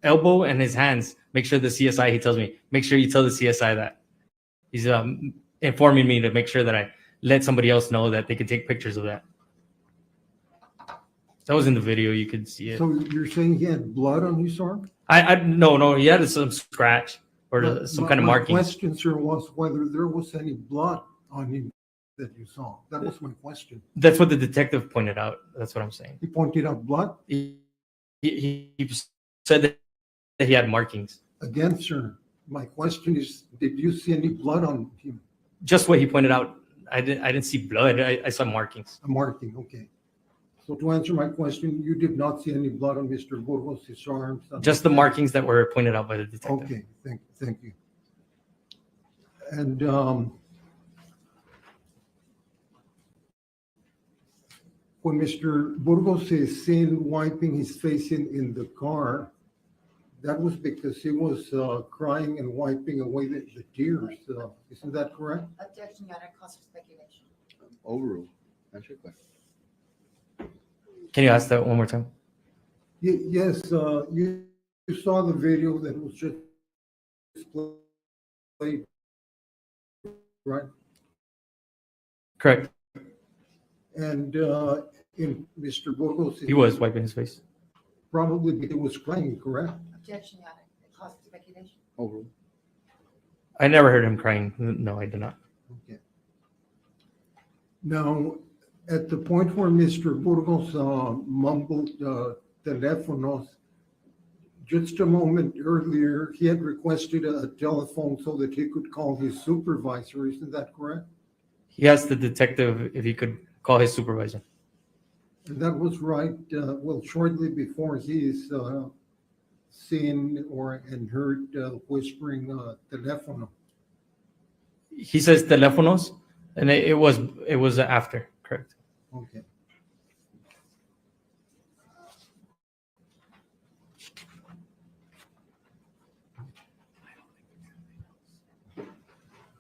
elbow and his hands. Make sure the CSI, he tells me, make sure you tell the CSI that. He's informing me to make sure that I let somebody else know that they could take pictures of that. That was in the video. You could see it.
So you're saying he had blood on his arm?
No, he had some scratch or some kind of
My
markings.
question, sir, was whether there was any blood on him that you saw. That was my question.
That's what the detective pointed out. That's what I'm saying.
He pointed out blood?
He said that he had markings.
Again, sir, my question is, did you see any blood on him?
Just what he pointed out. I didn't see blood. I saw markings.
A marking, okay. So to answer my question, you did not see any blood on Mr. Burgos, his arms?
Just the markings that were pointed out by the detective.
Okay, thank you. And when Mr. Burgos is seen wiping his face in the car, that was because he was crying and wiping away the tears. Isn't that correct?
Objection, Your Honor, calls for speculation.
Overruled. That's your question.
Can you ask that one more time?
Yes, you saw the video that was just played, right?
Correct.
And in Mr. Burgos,
He was wiping his face.
probably because he was crying, correct?
Objection, Your Honor, it calls for speculation.
Overruled.
I never heard him crying. No, I did not.
Okay. Now, at the point where Mr. Burgos mumbled teléfonos, just a moment earlier, he had requested a telephone so that he could call his supervisor. Isn't that correct?
He asked the detective if he could call his supervisor.
And that was right, well, shortly before he is seen and heard whispering teléfono.
He says teléfonos, and it was after. Correct.
Okay.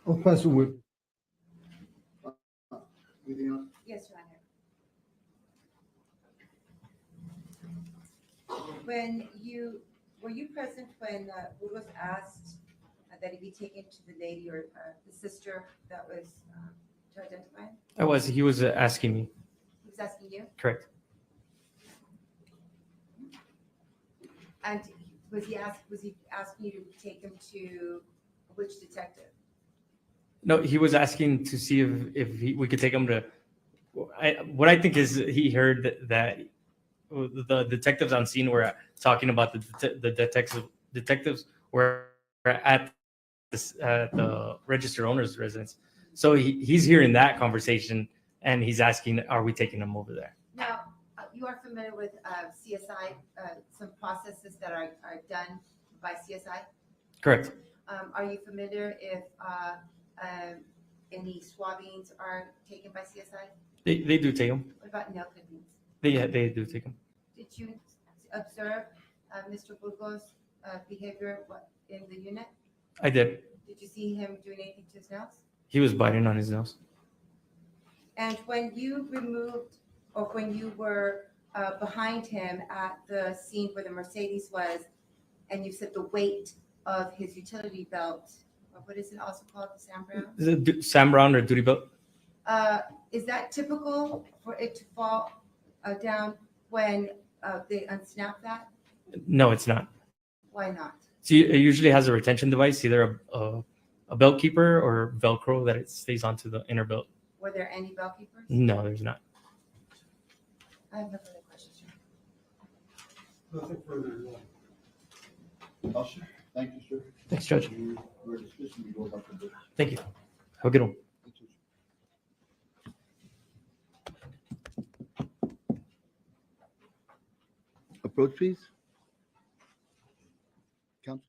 I'll pass it with. Anything else?
Yes, Your Honor. Were you present when Burgos asked that he be taken to the lady or the sister that was to identify him?
He was asking me.
He was asking you?
Correct.
And was he asking you to take him to which detective?
No, he was asking to see if we could take him to. What I think is he heard that the detectives on scene were talking about the detectives were at the registered owner's residence. So he's hearing that conversation and he's asking, "Are we taking him over there?"
Now, you are familiar with CSI, some processes that are done by CSI?
Correct.
Are you familiar if any swabbings are taken by CSI?
They do take him.
What about nail clippings?
They do take him.
Did you observe Mr. Burgos' behavior in the unit?
I did.
Did you see him doing anything to his nails?
He was biting on his nose.
And when you removed, or when you were behind him at the scene where the Mercedes was, and you said the weight of his utility belt, or what is it also called, the Sam Brown?
Is it Sam Brown or duty belt?
Is that typical for it to fall down when they unsnap that?
No, it's not.
Why not?
So it usually has a retention device, either a belt keeper or Velcro that it stays onto the inner belt.
Were there any bell keepers?
No, there's not.
I have no further questions.
Nothing further.
No, sir. Thank you, sir.
Thanks, Judge.
We're dismissing. We go back to the.
Thank you. Have a good one.
Approach, please. Counsel.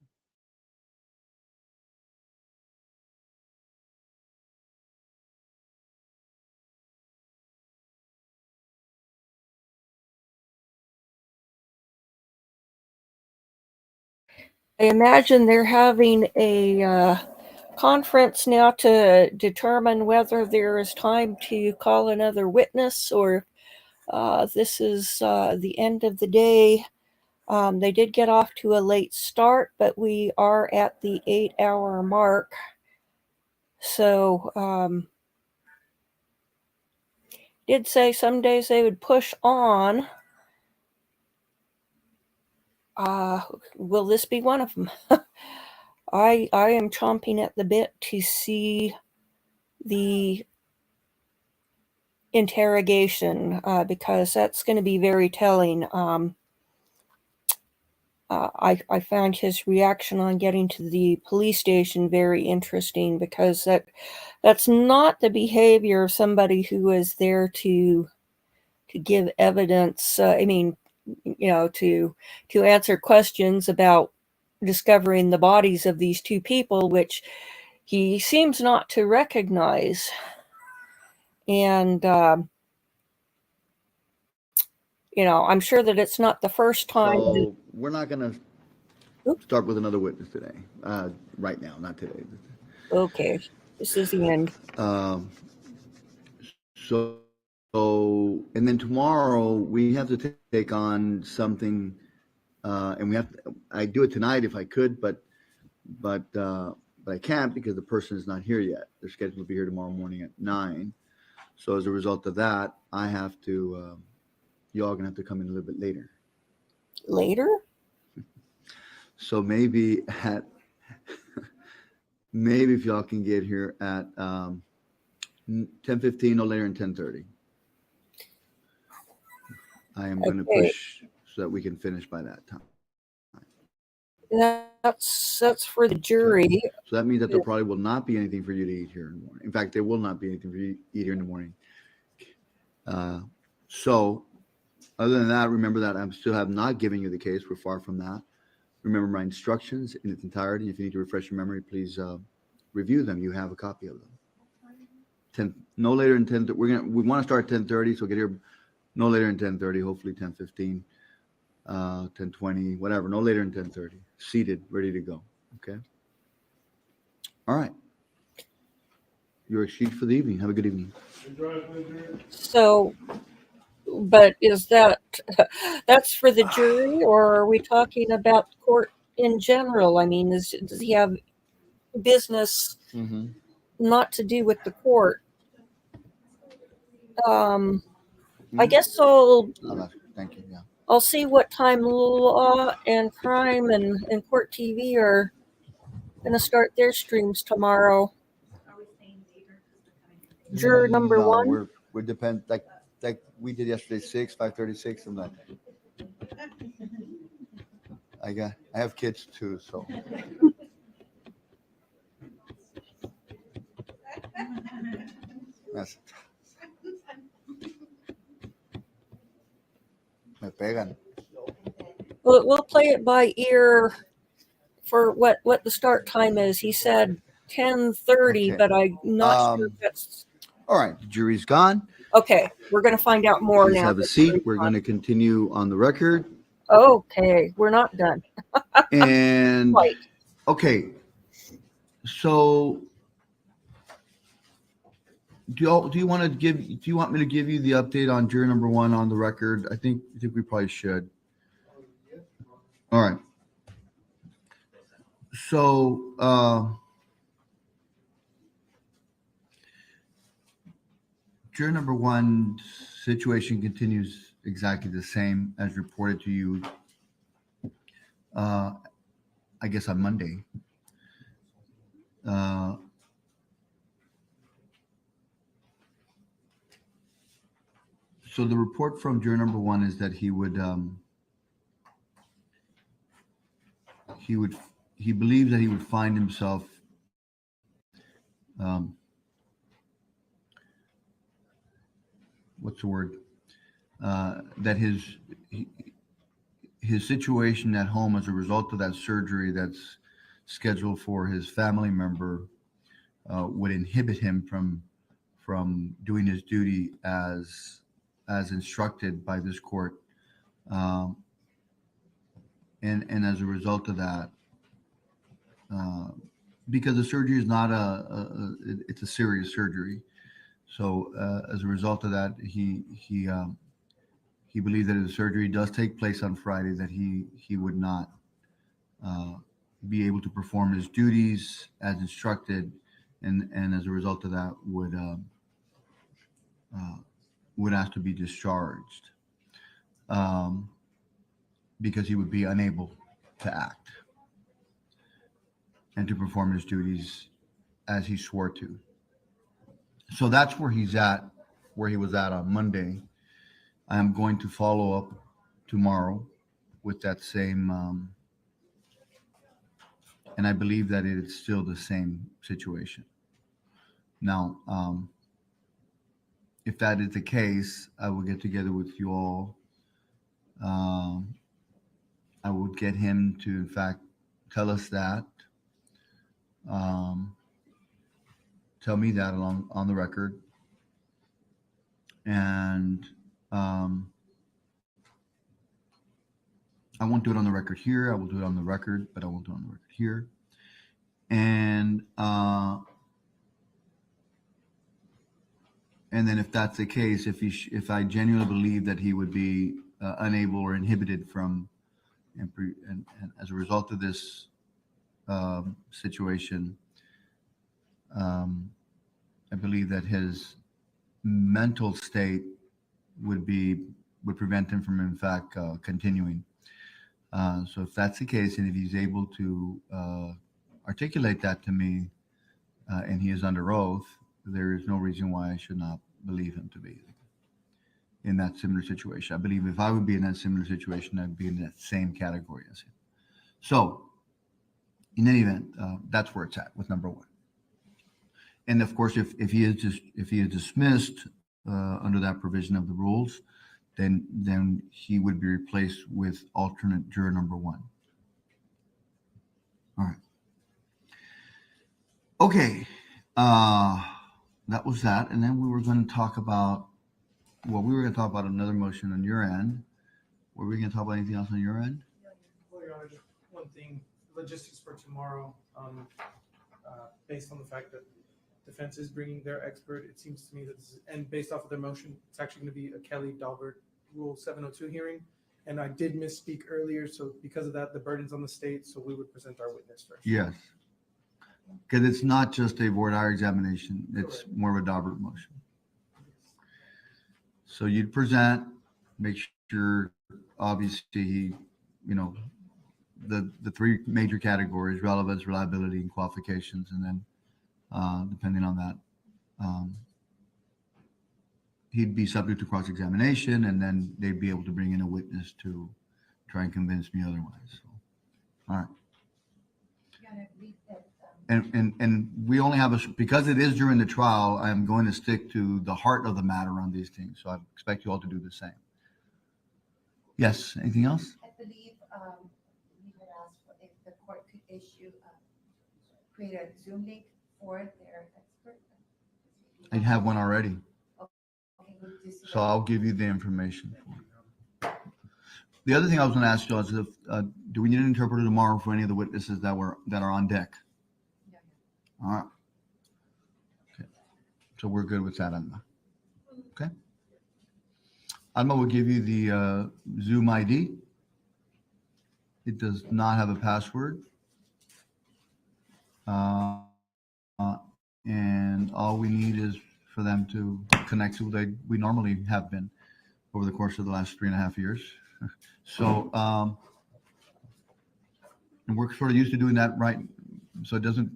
I imagine they're having a conference now to determine whether there is time to call another witness or this is the end of the day. They did get off to a late start, but we are at the 8-hour mark. So did say some days they would push on. Will this be one of them? I am chomping at the bit to see the interrogation because that's going to be very telling. I found his reaction on getting to the police station very interesting because that's not the behavior of somebody who is there to give evidence. To answer questions about discovering the bodies of these two people, which he seems not to recognize. And I'm sure that it's not the first time.
So we're not going to start with another witness today, right now, not today.
Okay, this is the end.
So, and then tomorrow we have to take on something, and I do it tonight if I could, but I can't because the person is not here yet. They're scheduled to be here tomorrow morning at 9. So as a result of that, I have to, y'all gonna have to come in a little bit later.
Later?
So maybe if y'all can get here at 10:15, no later than 10:30. I am going to push so that we can finish by that time.
That's for the jury.
So that means that there probably will not be anything for you to eat here in the morning. In fact, there will not be anything for you to eat here in the morning. So other than that, remember that I still have not given you the case. We're far from that. Remember my instructions in its entirety. If you need to refresh your memory, please review them. You have a copy of them. No later than 10. We want to start at 10:30, so get here no later than 10:30. Hopefully 10:15, 10:20, whatever. No later than 10:30. Seated, ready to go. Okay. All right. You're excused for the evening. Have a good evening.
So, but is that's for the jury, or are we talking about the court in general? I mean, does he have business not to do with the court? I guess
Thank you. Yeah.
I'll see what time Law and Crime and Court TV are going to start their streams tomorrow. Juror number one.
We depend like we did yesterday, 5:36. I'm like, I have kids too, so. Me pegan.
We'll play it by ear for what the start time is. He said 10:30, but I'm not sure if that's.
All right, the jury's gone.
Okay, we're going to find out more
Please
now.
have a seat. We're going to continue on the record.
Okay, we're not done.
And
Right.
Okay, so do you want me to give you the update on juror number one on the record? I think we probably should. All right. So juror number one situation continues exactly the same as reported to you, I guess on Monday. So the report from juror number one is that he believed that he would find himself what's the word? That his situation at home as a result of that surgery that's scheduled for his family member would inhibit him from doing his duty as instructed by this court, and as a result of that, because the surgery is not it's a serious surgery, so as a result of that, he believed that if the surgery does take place on Friday, that he would not be able to perform his duties as instructed, and as a result of that would would have to be discharged because he would be unable to act and to perform his duties as he swore to. So that's where he's at, where he was at on Monday. I am going to follow up tomorrow with that same, and I believe that it is still the same situation. Now, if that is the case, I will get together with you all. I would get him to, in fact, tell us that. Tell me that on the record. And I won't do it on the record here. I will do it on the record, but I won't do it on the record here. And then if that's the case, if I genuinely believe that he would be unable or inhibited from, and as a result of this situation, I believe that his mental state would prevent him from, in fact, continuing. So if that's the case, and if he's able to articulate that to me, and he is under oath, there is no reason why I should not believe him to be in that similar situation. I believe if I would be in that similar situation, I'd be in that same category as him. So in any event, that's where it's at with number one. And of course, if he is dismissed under that provision of the rules, then he would be replaced with alternate juror number one. All right. Okay. That was that. And then we were going to talk about, another motion on your end. Were we going to talk about anything else on your end?
Well, Your Honor, just one thing, logistics for tomorrow, based on the fact that defense is bringing their expert, it seems to me that this is, and based off of their motion, it's actually going to be a Kelly Dalbert Rule 702 hearing. And I did misspeak earlier, so because of that, the burden's on the state, so we would present our witness first.
Yes. Because it's not just a voir dire examination, it's more of a Dalbert motion. So you'd present, make sure, obviously, the three major categories: relevance, reliability, and qualifications. And then, depending on that, he'd be subject to cross-examination, and then they'd be able to bring in a witness to try and convince me otherwise. So, all right. And we only have because it is during the trial, I'm going to stick to the heart of the matter on these things. So I expect you all to do the same. Yes, anything else?
I believe we had asked if the court could create a Zoom link for their expert.
I have one already.
Okay, we'll just
So I'll give you the information. The other thing I was going to ask you is, do we need an interpreter tomorrow for any of the witnesses that are on deck? All right. Okay. So we're good with that, Alma. Okay. Alma will give you the Zoom ID. It does not have a password. And all we need is for them to connect to what we normally have been over the course of the last 3.5 years. So, and we're sort of used to doing that, right? So it doesn't,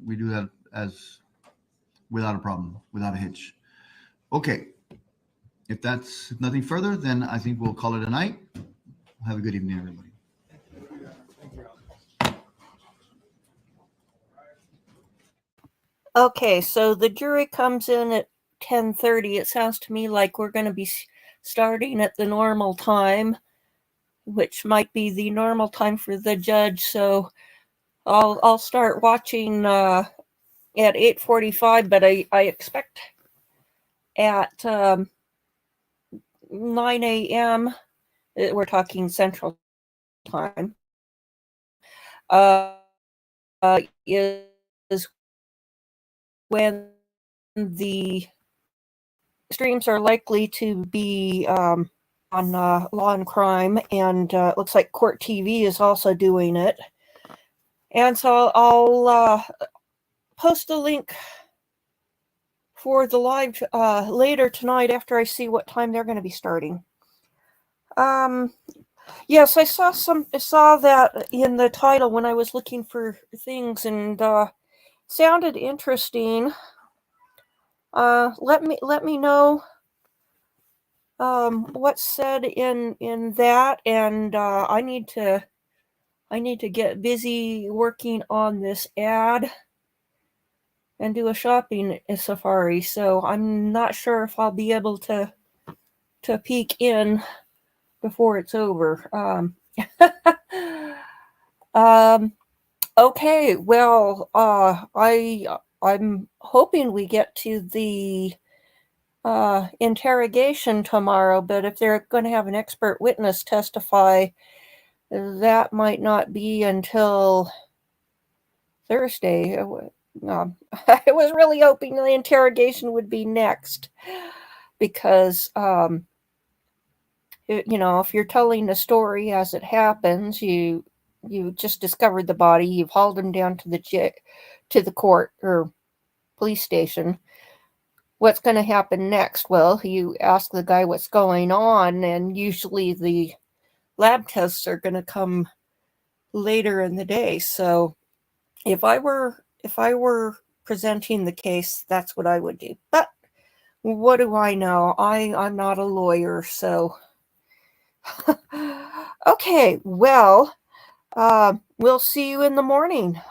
we do that as without a problem, without a hitch. Okay. If that's nothing further, then I think we'll call it a night. Have a good evening, everybody.
Okay, so the jury comes in at 10:30. It sounds to me like we're going to be starting at the normal time, which might be the normal time for the judge. So I'll start watching at 8:45, but I expect at 9 a.m. We're talking Central Time. Is when the streams are likely to be on Law and Crime, and it looks like Court TV is also doing it. And so I'll post a link for the live later tonight after I see what time they're going to be starting. Yes, I saw that in the title when I was looking for things, and sounded interesting. Let me know what's said in that, and I need to get busy working on this ad and do a shopping safari. So I'm not sure if I'll be able to peek in before it's over. Okay, well, I'm hoping we get to the interrogation tomorrow, but if they're going to have an expert witness testify, that might not be until Thursday. I was really hoping the interrogation would be next, because if you're telling the story as it happens, you just discovered the body, you've hauled him down to the court or police station. What's going to happen next? Well, you ask the guy what's going on, and usually the lab tests are going to come later in the day. So if I were presenting the case, that's what I would do. But what do I know? I'm not a lawyer, so okay, well, we'll see you in the morning.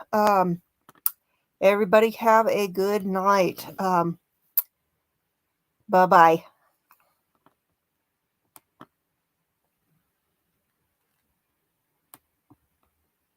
Everybody have a good night. Bye-bye.